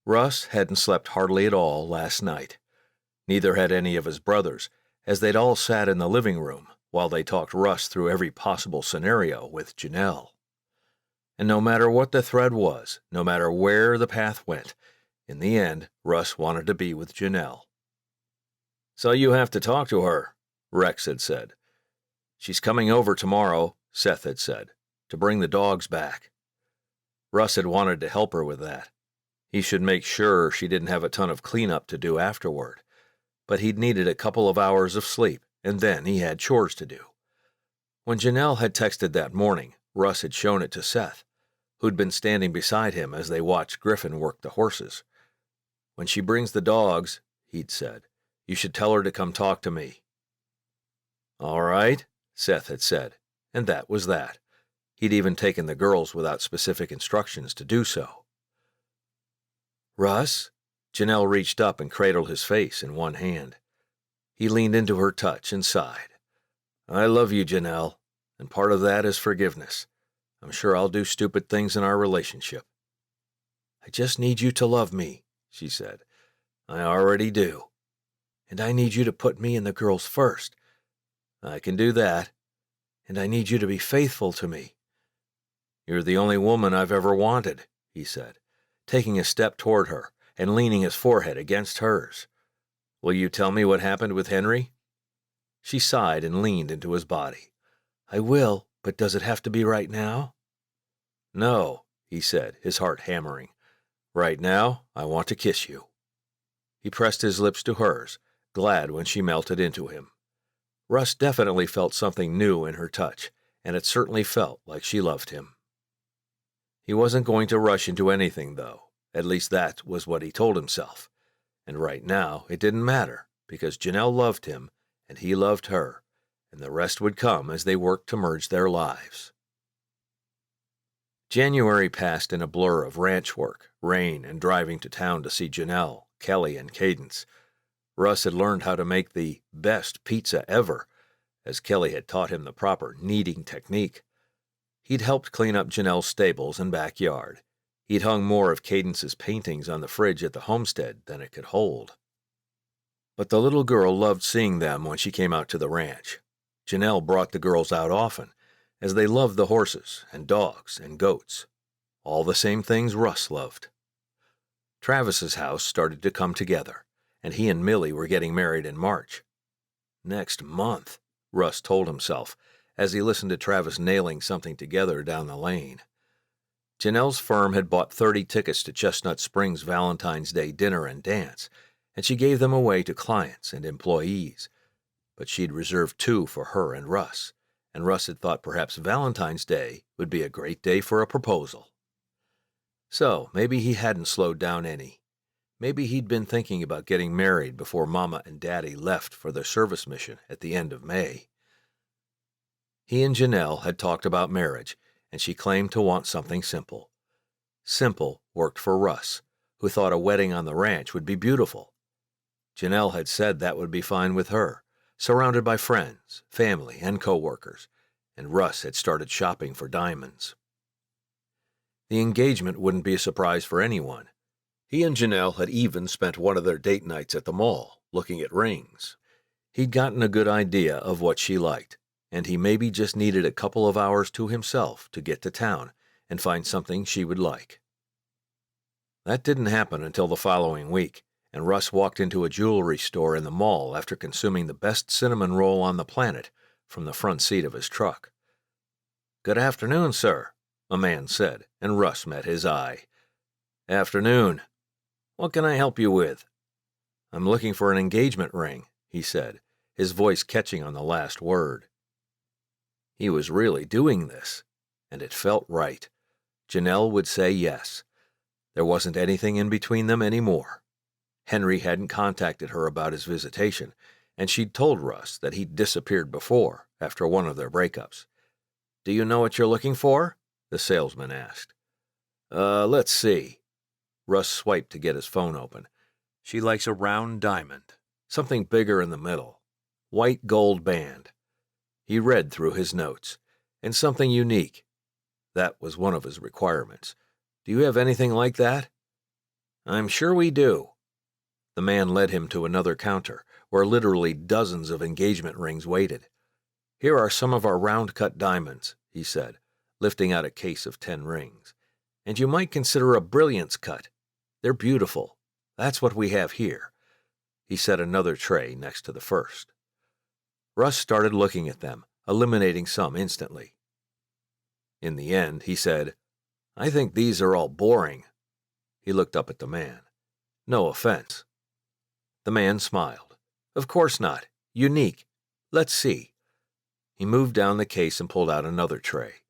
Speaker 1: Russ hadn't slept hardly at all last night. Neither had any of his brothers, as they'd all sat in the living room while they talked Russ through every possible scenario with Janelle. And no matter what the thread was, no matter where the path went, in the end, Russ wanted to be with Janelle. "So you have to talk to her," Rex had said. "She's coming over tomorrow," Seth had said, "to bring the dogs back." Russ had wanted to help her with that. He should make sure she didn't have a ton of cleanup to do afterward. But he'd needed a couple of hours of sleep, and then he had chores to do. When Janelle had texted that morning, Russ had shown it to Seth, who'd been standing beside him as they watched Griffin work the horses. "When she brings the dogs," he'd said, "you should tell her to come talk to me." "All right," Seth had said, and that was that. He'd even taken the girls without specific instructions to do so. "Russ?" Janelle reached up and cradled his face in one hand. He leaned into her touch and sighed. "I love you, Janelle, and part of that is forgiveness. I'm sure I'll do stupid things in our relationship." "I just need you to love me," she said. "I already do." "And I need you to put me and the girls first." "I can do that." "And I need you to be faithful to me." "You're the only woman I've ever wanted," he said, taking a step toward her and leaning his forehead against hers. "Will you tell me what happened with Henry?" She sighed and leaned into his body. "I will, but does it have to be right now?" "No," he said, his heart hammering. "Right now, I want to kiss you." He pressed his lips to hers, glad when she melted into him. Russ definitely felt something new in her touch, and it certainly felt like she loved him. He wasn't going to rush into anything, though. At least that was what he told himself. And right now, it didn't matter, because Janelle loved him, and he loved her, and the rest would come as they worked to merge their lives. January passed in a blur of ranch work, rain, and driving to town to see Janelle, Kelly, and Cadence. Russ had learned how to make the best pizza ever, as Kelly had taught him the proper kneading technique. He'd helped clean up Janelle's stables and backyard. He'd hung more of Cadence's paintings on the fridge at the homestead than it could hold. But the little girl loved seeing them when she came out to the ranch. Janelle brought the girls out often, as they loved the horses and dogs and goats. All the same things Russ loved. Travis's house started to come together, and he and Millie were getting married in March. Next month, Russ told himself, as he listened to Travis nailing something together down the lane. Janelle's firm had bought 30 tickets to Chestnut Springs Valentine's Day dinner and dance, and she gave them away to clients and employees. But she'd reserved 2 for her and Russ had thought perhaps Valentine's Day would be a great day for a proposal. So maybe he hadn't slowed down any. Maybe he'd been thinking about getting married before Mama and Daddy left for their service mission at the end of May. He and Janelle had talked about marriage, and she claimed to want something simple. Simple worked for Russ, who thought a wedding on the ranch would be beautiful. Janelle had said that would be fine with her, surrounded by friends, family, and co-workers, and Russ had started shopping for diamonds. The engagement wouldn't be a surprise for anyone. He and Janelle had even spent one of their date nights at the mall, looking at rings. He'd gotten a good idea of what she liked, and he maybe just needed a couple of hours to himself to get to town and find something she would like. That didn't happen until the following week, and Russ walked into a jewelry store in the mall after consuming the best cinnamon roll on the planet from the front seat of his truck. "Good afternoon, sir," a man said, and Russ met his eye. "Afternoon. What can I help you with?" "I'm looking for an engagement ring," he said, his voice catching on the last word. He was really doing this, and it felt right. Janelle would say yes. There wasn't anything in between them anymore. Henry hadn't contacted her about his visitation, and she'd told Russ that he'd disappeared before, after one of their breakups. "Do you know what you're looking for?" the salesman asked. Let's see." Russ swiped to get his phone open. "She likes a round diamond, something bigger in the middle, white gold band." He read through his notes. "And something unique." That was one of his requirements. "Do you have anything like that?" "I'm sure we do." The man led him to another counter, where literally dozens of engagement rings waited. "Here are some of our round-cut diamonds," he said, lifting out a case of 10 rings. "And you might consider a brilliance cut. They're beautiful. That's what we have here." He set another tray next to the first. Russ started looking at them, eliminating some instantly. In the end, he said, "I think these are all boring." He looked up at the man. "No offense." The man smiled. "Of course not. Unique. Let's see." He moved down the case and pulled out another tray.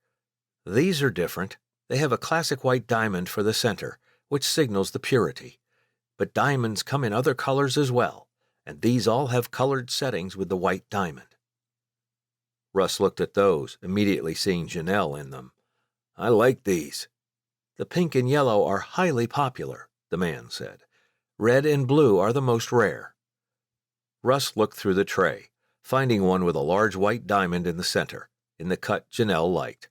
Speaker 1: "These are different. They have a classic white diamond for the center, which signals the purity. But diamonds come in other colors as well, and these all have colored settings with the white diamond." Russ looked at those, immediately seeing Janelle in them. "I like these." "The pink and yellow are highly popular," the man said. "Red and blue are the most rare." Russ looked through the tray, finding one with a large white diamond in the center, in the cut Janelle liked.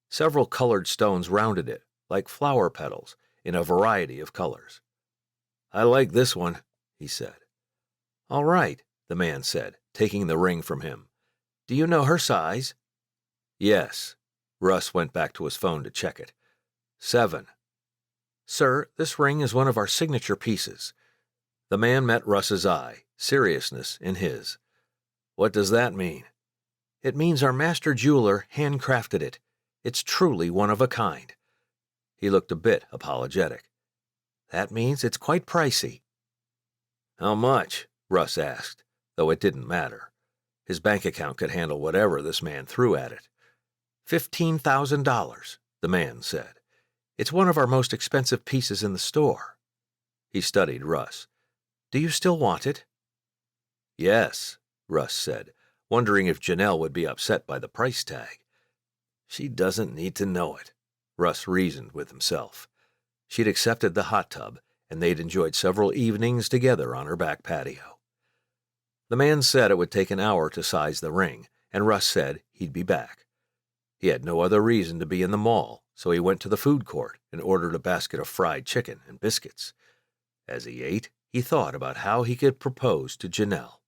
Speaker 1: Several colored stones rounded it, like flower petals, in a variety of colors. "I like this one," he said. "All right," the man said, taking the ring from him. "Do you know her size?" "Yes." Russ went back to his phone to check it. 7. "Sir, this ring is one of our signature pieces." The man met Russ's eye, seriousness in his. "What does that mean?" "It means our master jeweler handcrafted it. It's truly one of a kind." He looked a bit apologetic. "That means it's quite pricey." "How much?" Russ asked, though it didn't matter. His bank account could handle whatever this man threw at it. $15,000, the man said. "It's one of our most expensive pieces in the store." He studied Russ. "Do you still want it?" "Yes," Russ said, wondering if Janelle would be upset by the price tag. She doesn't need to know it, Russ reasoned with himself. She'd accepted the hot tub, and they'd enjoyed several evenings together on her back patio. The man said it would take an hour to size the ring, and Russ said he'd be back. He had no other reason to be in the mall, so he went to the food court and ordered a basket of fried chicken and biscuits. As he ate, he thought about how he could propose to Janelle.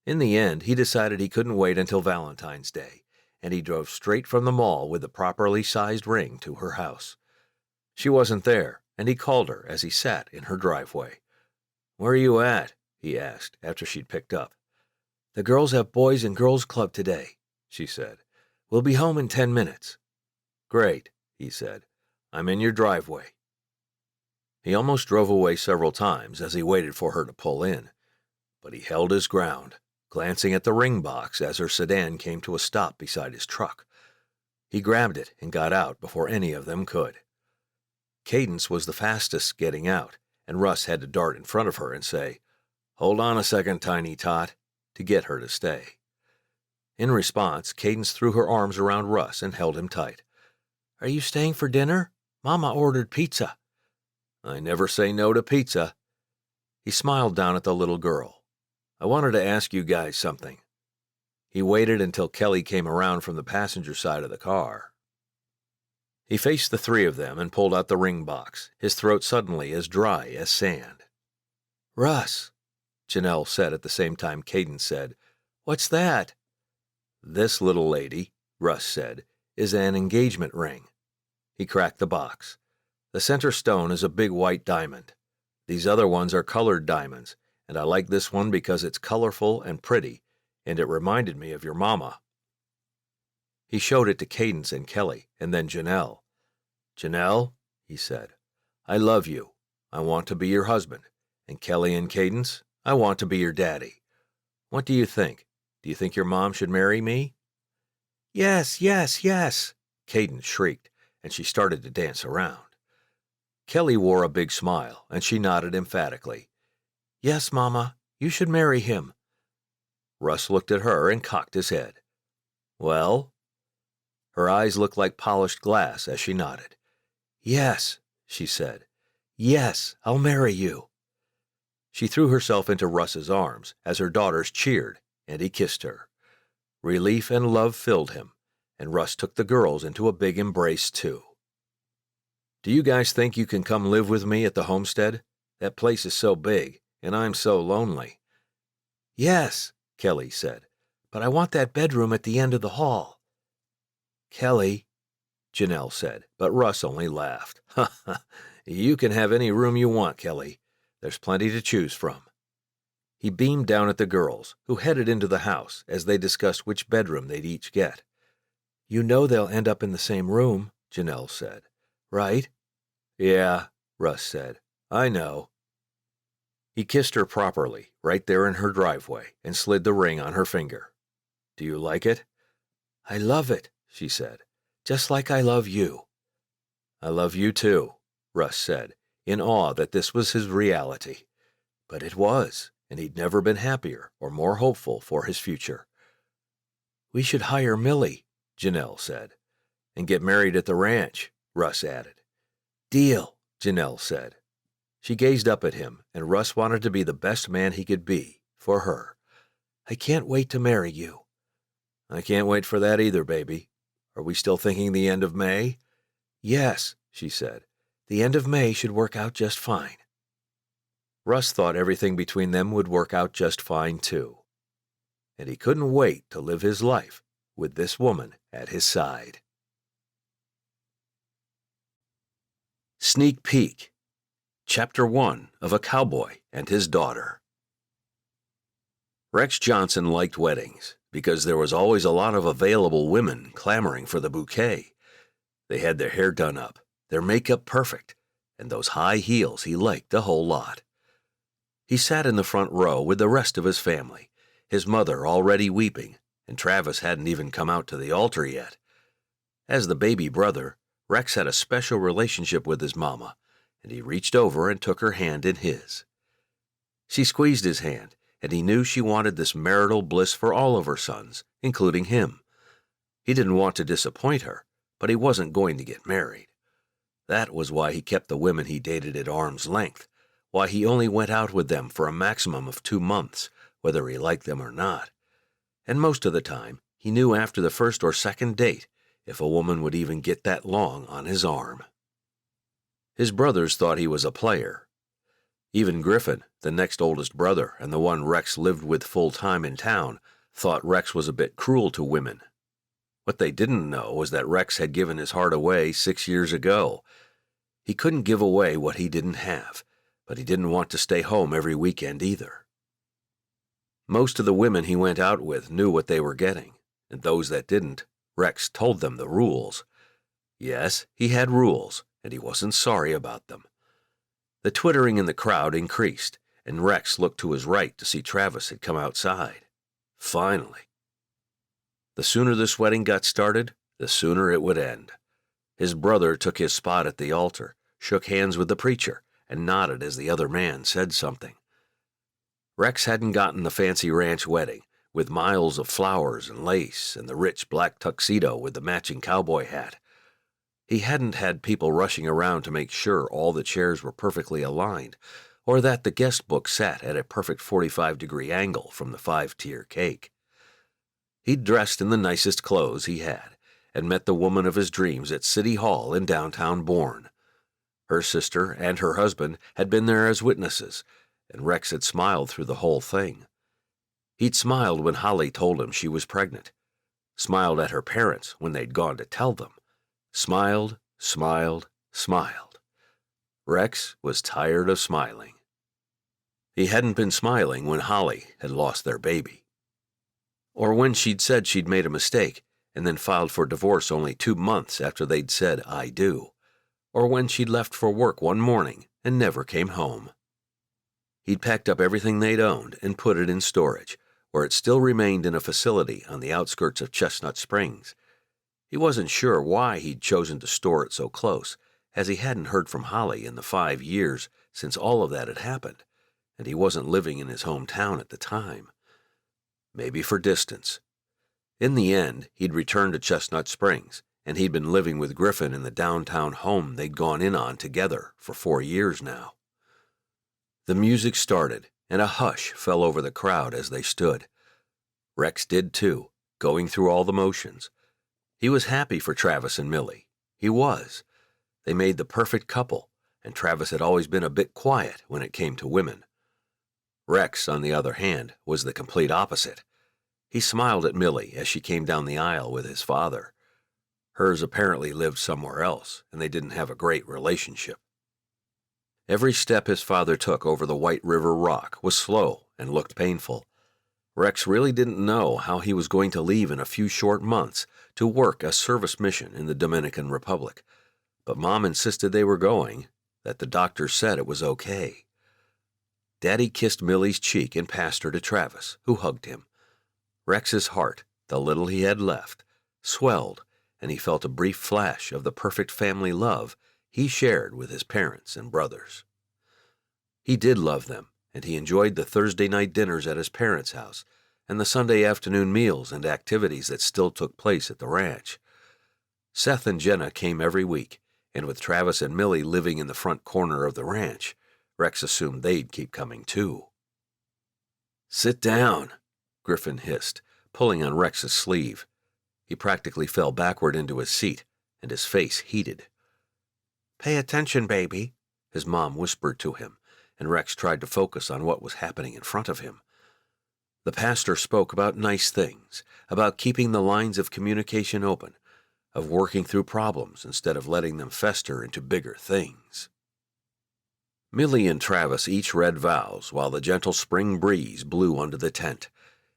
Speaker 1: In the end, he decided he couldn't wait until Valentine's Day, and he drove straight from the mall with the properly sized ring to her house. She wasn't there, and he called her as he sat in her driveway. "Where are you at?" he asked after she'd picked up. "The girls have Boys and Girls Club today," she said. "We'll be home in 10 minutes. "Great," he said. "I'm in your driveway." He almost drove away several times as he waited for her to pull in, but he held his ground, glancing at the ring box as her sedan came to a stop beside his truck. He grabbed it and got out before any of them could. Cadence was the fastest getting out, and Russ had to dart in front of her and say, "Hold on a second, Tiny Tot," to get her to stay. In response, Cadence threw her arms around Russ and held him tight. "Are you staying for dinner? Mama ordered pizza." "I never say no to pizza." He smiled down at the little girl. "I wanted to ask you guys something." He waited until Kelly came around from the passenger side of the car. He faced the three of them and pulled out the ring box, his throat suddenly as dry as sand. "Russ," Janelle said at the same time Cadence said, "What's that?" "This, little lady," Russ said, "is an engagement ring." He cracked the box. "The center stone is a big white diamond. These other ones are colored diamonds, and I like this one because it's colorful and pretty, and it reminded me of your mama." He showed it to Cadence and Kelly, and then Janelle. "Janelle," he said, "I love you. I want to be your husband. And Kelly and Cadence, I want to be your daddy. What do you think? Do you think your mom should marry me?" "Yes, yes, yes," Cadence shrieked, and she started to dance around. Kelly wore a big smile, and she nodded emphatically. "Yes, Mama, you should marry him." Russ looked at her and cocked his head. "Well?" Her eyes looked like polished glass as she nodded. "Yes," she said. "Yes, I'll marry you." She threw herself into Russ's arms as her daughters cheered, and he kissed her. Relief and love filled him, and Russ took the girls into a big embrace, too. "Do you guys think you can come live with me at the homestead? That place is so big, and I'm so lonely." "Yes," Kelly said, "but I want that bedroom at the end of the hall." "Kelly," Janelle said, but Russ only laughed. "Ha ha, you can have any room you want, Kelly. There's plenty to choose from." He beamed down at the girls, who headed into the house as they discussed which bedroom they'd each get. "You know they'll end up in the same room," Janelle said. "Right?" "Yeah," Russ said. "I know." He kissed her properly, right there in her driveway, and slid the ring on her finger. "Do you like it?" "I love it," she said. "Just like I love you." "I love you too," Russ said, in awe that this was his reality. But it was, and he'd never been happier or more hopeful for his future. "We should hire Millie," Janelle said. "And get married at the ranch," Russ added. "Deal," Janelle said. She gazed up at him, and Russ wanted to be the best man he could be, for her. "I can't wait to marry you." "I can't wait for that either, baby. Are we still thinking the end of May?" "Yes," she said. "The end of May should work out just fine." Russ thought everything between them would work out just fine, too. And he couldn't wait to live his life with this woman at his side. Sneak Peek, Chapter 1 of A Cowboy and His Daughter. Rex Johnson liked weddings because there was always a lot of available women clamoring for the bouquet. They had their hair done up, their makeup perfect, and those high heels he liked a whole lot. He sat in the front row with the rest of his family, his mother already weeping, and Travis hadn't even come out to the altar yet. As the baby brother, Rex had a special relationship with his mama, and he reached over and took her hand in his. She squeezed his hand, and he knew she wanted this marital bliss for all of her sons, including him. He didn't want to disappoint her, but he wasn't going to get married. That was why he kept the women he dated at arm's length, why he only went out with them for a maximum of 2 months, whether he liked them or not. And most of the time, he knew after the first or second date if a woman would even get that long on his arm. His brothers thought he was a player. Even Griffin, the next oldest brother and the one Rex lived with full-time in town, thought Rex was a bit cruel to women. What they didn't know was that Rex had given his heart away 6 years ago. He couldn't give away what he didn't have, but he didn't want to stay home every weekend either. Most of the women he went out with knew what they were getting, and those that didn't, Rex told them the rules. Yes, he had rules, and he wasn't sorry about them. The twittering in the crowd increased, and Rex looked to his right to see Travis had come outside. Finally. The sooner this wedding got started, the sooner it would end. His brother took his spot at the altar, shook hands with the preacher, and nodded as the other man said something. Rex hadn't gotten the fancy ranch wedding, with miles of flowers and lace and the rich black tuxedo with the matching cowboy hat. He hadn't had people rushing around to make sure all the chairs were perfectly aligned, or that the guest book sat at a perfect 45-degree angle from the 5-tier cake. He'd dressed in the nicest clothes he had, and met the woman of his dreams at City Hall in downtown Bourne. Her sister and her husband had been there as witnesses, and Rex had smiled through the whole thing. He'd smiled when Holly told him she was pregnant, smiled at her parents when they'd gone to tell them, smiled, smiled, smiled. Rex was tired of smiling. He hadn't been smiling when Holly had lost their baby, or when she'd said she'd made a mistake and then filed for divorce only 2 months after they'd said, "I do," or when she'd left for work one morning and never came home. He'd packed up everything they'd owned and put it in storage, where it still remained in a facility on the outskirts of Chestnut Springs. He wasn't sure why he'd chosen to store it so close, as he hadn't heard from Holly in the 5 years since all of that had happened, and he wasn't living in his hometown at the time. Maybe for distance. In the end, he'd returned to Chestnut Springs, and he'd been living with Griffin in the downtown home they'd gone in on together for 4 years now. The music started, and a hush fell over the crowd as they stood. Rex did too, going through all the motions. He was happy for Travis and Millie. He was. They made the perfect couple, and Travis had always been a bit quiet when it came to women. Rex, on the other hand, was the complete opposite. He smiled at Millie as she came down the aisle with his father. Hers apparently lived somewhere else, and they didn't have a great relationship. Every step his father took over the White River Rock was slow and looked painful. Rex really didn't know how he was going to leave in a few short months to work a service mission in the Dominican Republic, but Mom insisted they were going, that the doctor said it was okay. Daddy kissed Millie's cheek and passed her to Travis, who hugged him. Rex's heart, the little he had left, swelled, and he felt a brief flash of the perfect family love he shared with his parents and brothers. He did love them, and he enjoyed the Thursday night dinners at his parents' house and the Sunday afternoon meals and activities that still took place at the ranch. Seth and Jenna came every week, and with Travis and Millie living in the front corner of the ranch, Rex assumed they'd keep coming too. "Sit down," Griffin hissed, pulling on Rex's sleeve. He practically fell backward into his seat, and his face heated. "Pay attention, baby," his mom whispered to him, and Rex tried to focus on what was happening in front of him. The pastor spoke about nice things, about keeping the lines of communication open, of working through problems instead of letting them fester into bigger things. Millie and Travis each read vows while the gentle spring breeze blew under the tent,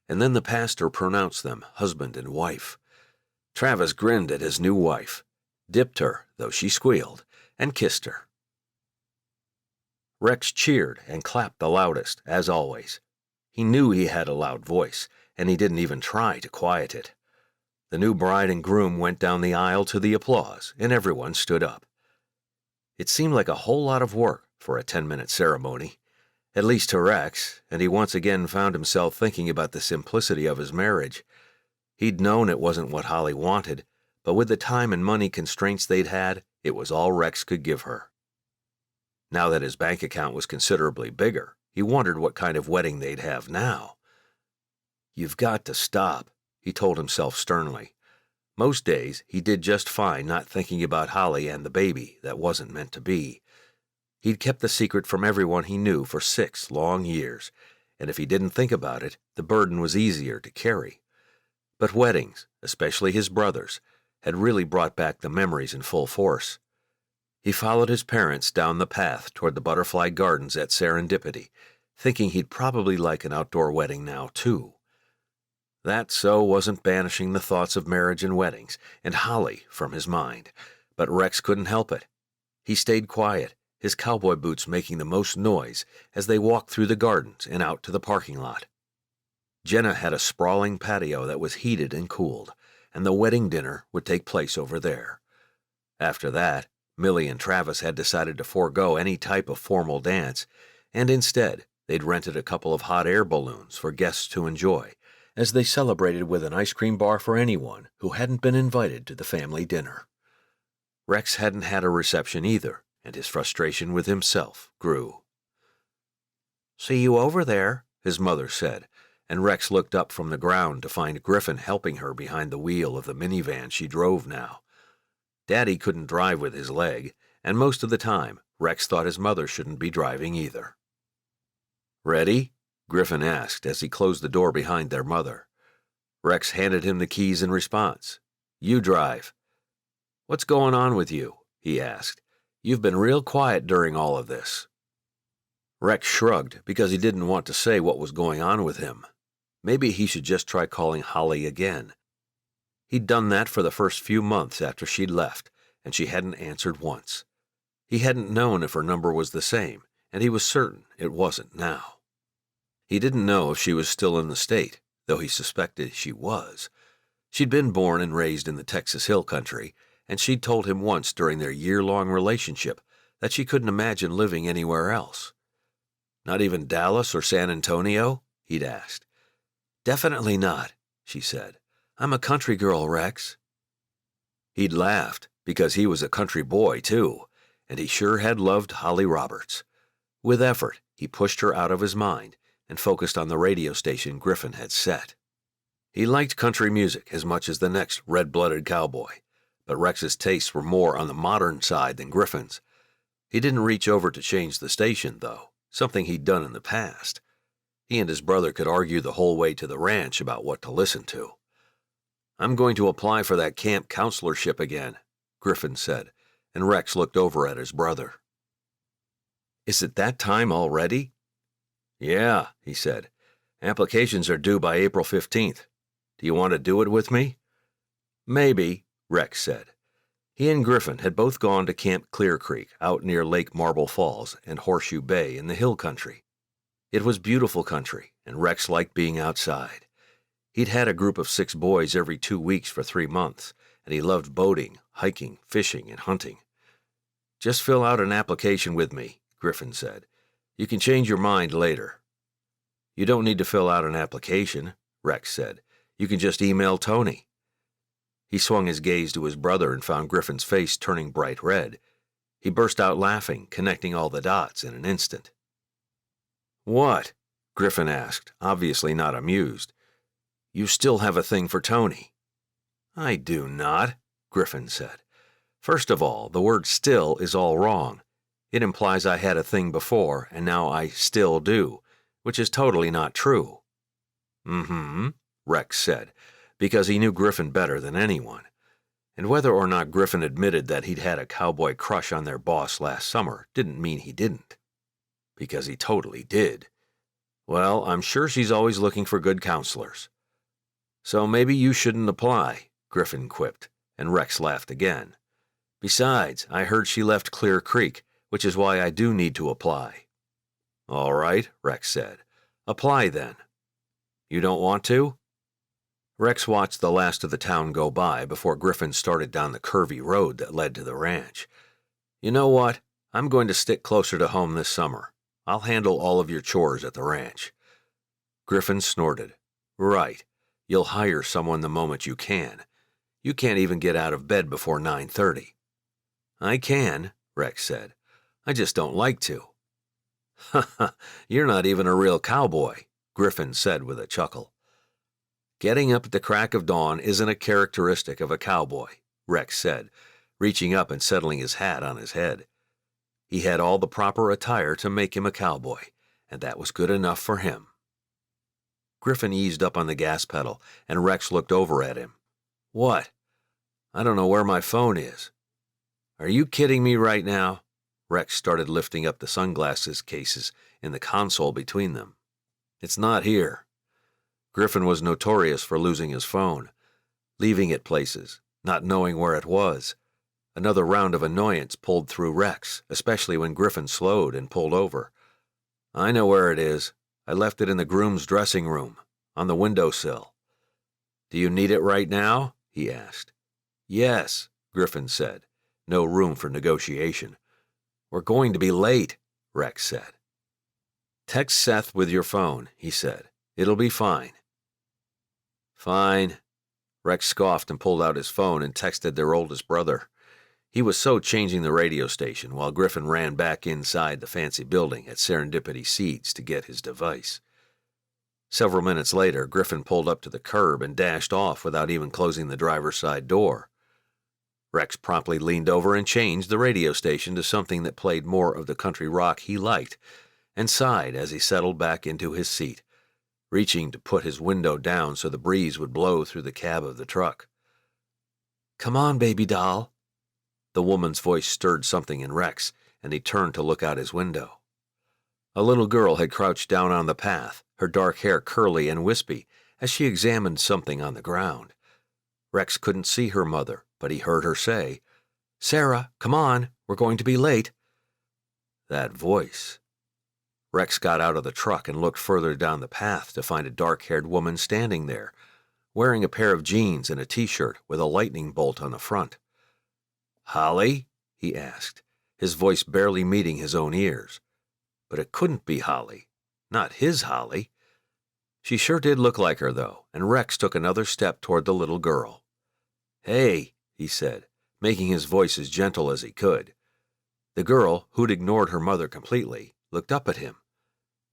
Speaker 1: and then the pastor pronounced them husband and wife. Travis grinned at his new wife, dipped her, though she squealed, and kissed her. Rex cheered and clapped the loudest, as always. He knew he had a loud voice, and he didn't even try to quiet it. The new bride and groom went down the aisle to the applause, and everyone stood up. It seemed like a whole lot of work for a 10-minute ceremony, at least to Rex, and he once again found himself thinking about the simplicity of his marriage. He'd known it wasn't what Holly wanted, but with the time and money constraints they'd had, it was all Rex could give her. Now that his bank account was considerably bigger, he wondered what kind of wedding they'd have now. "You've got to stop," he told himself sternly. Most days, he did just fine not thinking about Holly and the baby that wasn't meant to be. He'd kept the secret from everyone he knew for 6 long years, and if he didn't think about it, the burden was easier to carry. But weddings, especially his brother's, had really brought back the memories in full force. He followed his parents down the path toward the butterfly gardens at Serendipity, thinking he'd probably like an outdoor wedding now, too. That so wasn't banishing the thoughts of marriage and weddings and Holly from his mind, but Rex couldn't help it. He stayed quiet, his cowboy boots making the most noise as they walked through the gardens and out to the parking lot. Jenna had a sprawling patio that was heated and cooled, and the wedding dinner would take place over there. After that, Millie and Travis had decided to forego any type of formal dance, and instead they'd rented a couple of hot air balloons for guests to enjoy, as they celebrated with an ice cream bar for anyone who hadn't been invited to the family dinner. Rex hadn't had a reception either, and his frustration with himself grew. "See you over there," his mother said, and Rex looked up from the ground to find Griffin helping her behind the wheel of the minivan she drove now. Daddy couldn't drive with his leg, and most of the time, Rex thought his mother shouldn't be driving either. "Ready?" Griffin asked as he closed the door behind their mother. Rex handed him the keys in response. "You drive." "What's going on with you?" he asked. "You've been real quiet during all of this." Rex shrugged because he didn't want to say what was going on with him. Maybe he should just try calling Holly again. He'd done that for the first few months after she'd left, and she hadn't answered once. He hadn't known if her number was the same, and he was certain it wasn't now. He didn't know if she was still in the state, though he suspected she was. She'd been born and raised in the Texas Hill Country, and she'd told him once during their year-long relationship that she couldn't imagine living anywhere else. "Not even Dallas or San Antonio?" he'd asked. "Definitely not," she said. "I'm a country girl, Rex." He'd laughed, because he was a country boy, too, and he sure had loved Holly Roberts. With effort, he pushed her out of his mind and focused on the radio station Griffin had set. He liked country music as much as the next red-blooded cowboy, but Rex's tastes were more on the modern side than Griffin's. He didn't reach over to change the station, though, something he'd done in the past. He and his brother could argue the whole way to the ranch about what to listen to. "I'm going to apply for that camp counselorship again," Griffin said, and Rex looked over at his brother. "Is it that time already?" "Yeah," he said. "Applications are due by April 15th. Do you want to do it with me?" "Maybe," Rex said. He and Griffin had both gone to Camp Clear Creek out near Lake Marble Falls and Horseshoe Bay in the hill country. It was beautiful country, and Rex liked being outside. He'd had a group of 6 boys every 2 weeks for 3 months, and he loved boating, hiking, fishing, and hunting. "Just fill out an application with me," Griffin said. "You can change your mind later." "You don't need to fill out an application," Rex said. "You can just email Tony." He swung his gaze to his brother and found Griffin's face turning bright red. He burst out laughing, connecting all the dots in an instant. "What?" Griffin asked, obviously not amused. "You still have a thing for Tony." "I do not," Griffin said. "First of all, the word 'still' is all wrong. It implies I had a thing before, and now I still do, which is totally not true." "Mm-hmm," Rex said, because he knew Griffin better than anyone. And whether or not Griffin admitted that he'd had a cowboy crush on their boss last summer didn't mean he didn't. Because he totally did. "Well, I'm sure she's always looking for good counselors." "So maybe you shouldn't apply," Griffin quipped, and Rex laughed again. "Besides, I heard she left Clear Creek, which is why I do need to apply." "All right," Rex said. "Apply then." "You don't want to?" Rex watched the last of the town go by before Griffin started down the curvy road that led to the ranch. "You know what? I'm going to stick closer to home this summer. I'll handle all of your chores at the ranch." Griffin snorted. "Right. You'll hire someone the moment you can. You can't even get out of bed before 9:30. "I can," Rex said. "I just don't like to." "Ha ha, you're not even a real cowboy," Griffin said with a chuckle. "Getting up at the crack of dawn isn't a characteristic of a cowboy," Rex said, reaching up and settling his hat on his head. He had all the proper attire to make him a cowboy, and that was good enough for him. Griffin eased up on the gas pedal, and Rex looked over at him. "What?" "I don't know where my phone is." "Are you kidding me right now?" Rex started lifting up the sunglasses cases in the console between them. "It's not here." Griffin was notorious for losing his phone, leaving it places, not knowing where it was. Another round of annoyance pulled through Rex, especially when Griffin slowed and pulled over. "I know where it is. I left it in the groom's dressing room, on the windowsill." "Do you need it right now?" he asked. "Yes," Griffin said. No room for negotiation. "We're going to be late," Rex said. "Text Seth with your phone," he said. "It'll be fine." "Fine." Rex scoffed and pulled out his phone and texted their oldest brother. He was so changing the radio station while Griffin ran back inside the fancy building at Serendipity Seeds to get his device. Several minutes later, Griffin pulled up to the curb and dashed off without even closing the driver's side door. Rex promptly leaned over and changed the radio station to something that played more of the country rock he liked, and sighed as he settled back into his seat, reaching to put his window down so the breeze would blow through the cab of the truck. "Come on, baby doll." The woman's voice stirred something in Rex, and he turned to look out his window. A little girl had crouched down on the path, her dark hair curly and wispy, as she examined something on the ground. Rex couldn't see her mother, but he heard her say, "Sarah, come on, we're going to be late." That voice. Rex got out of the truck and looked further down the path to find a dark-haired woman standing there, wearing a pair of jeans and a t-shirt with a lightning bolt on the front. "Holly?" he asked, his voice barely meeting his own ears. But it couldn't be Holly. Not his Holly. She sure did look like her, though, and Rex took another step toward the little girl. "Hey," he said, making his voice as gentle as he could. The girl, who'd ignored her mother completely, looked up at him.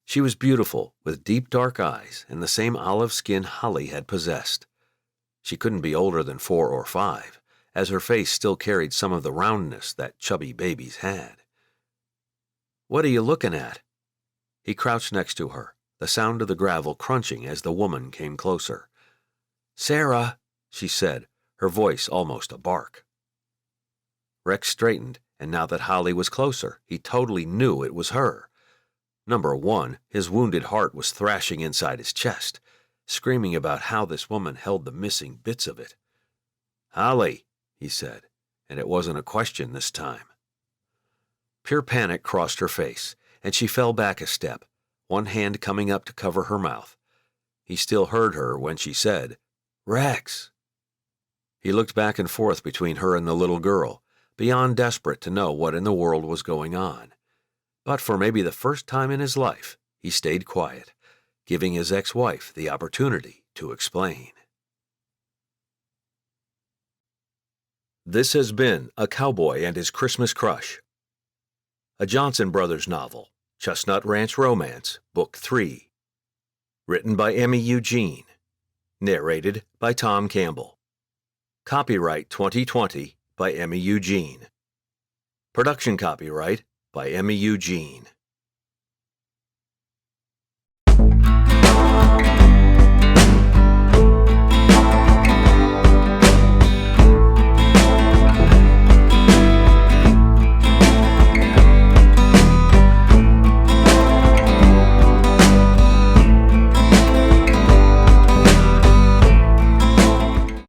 Speaker 1: She was beautiful, with deep dark eyes and the same olive skin Holly had possessed. She couldn't be older than 4 or 5, as her face still carried some of the roundness that chubby babies had. "What are you looking at?" He crouched next to her, the sound of the gravel crunching as the woman came closer. "Sarah," she said, her voice almost a bark. Rex straightened, and now that Holly was closer, he totally knew it was her. Number one, his wounded heart was thrashing inside his chest, screaming about how this woman held the missing bits of it. "Holly," he said, and it wasn't a question this time. Pure panic crossed her face, and she fell back a step, one hand coming up to cover her mouth. He still heard her when she said, "Rex." He looked back and forth between her and the little girl, beyond desperate to know what in the world was going on. But for maybe the first time in his life, he stayed quiet, giving his ex-wife the opportunity to explain. This has been A Cowboy and His Christmas Crush, a Johnson Brothers novel, Chestnut Ranch Romance, Book 3. Written by Emmy Eugene. Narrated by Tom Campbell. Copyright 2020 by Emmy Eugene. Production copyright by Emmy Eugene.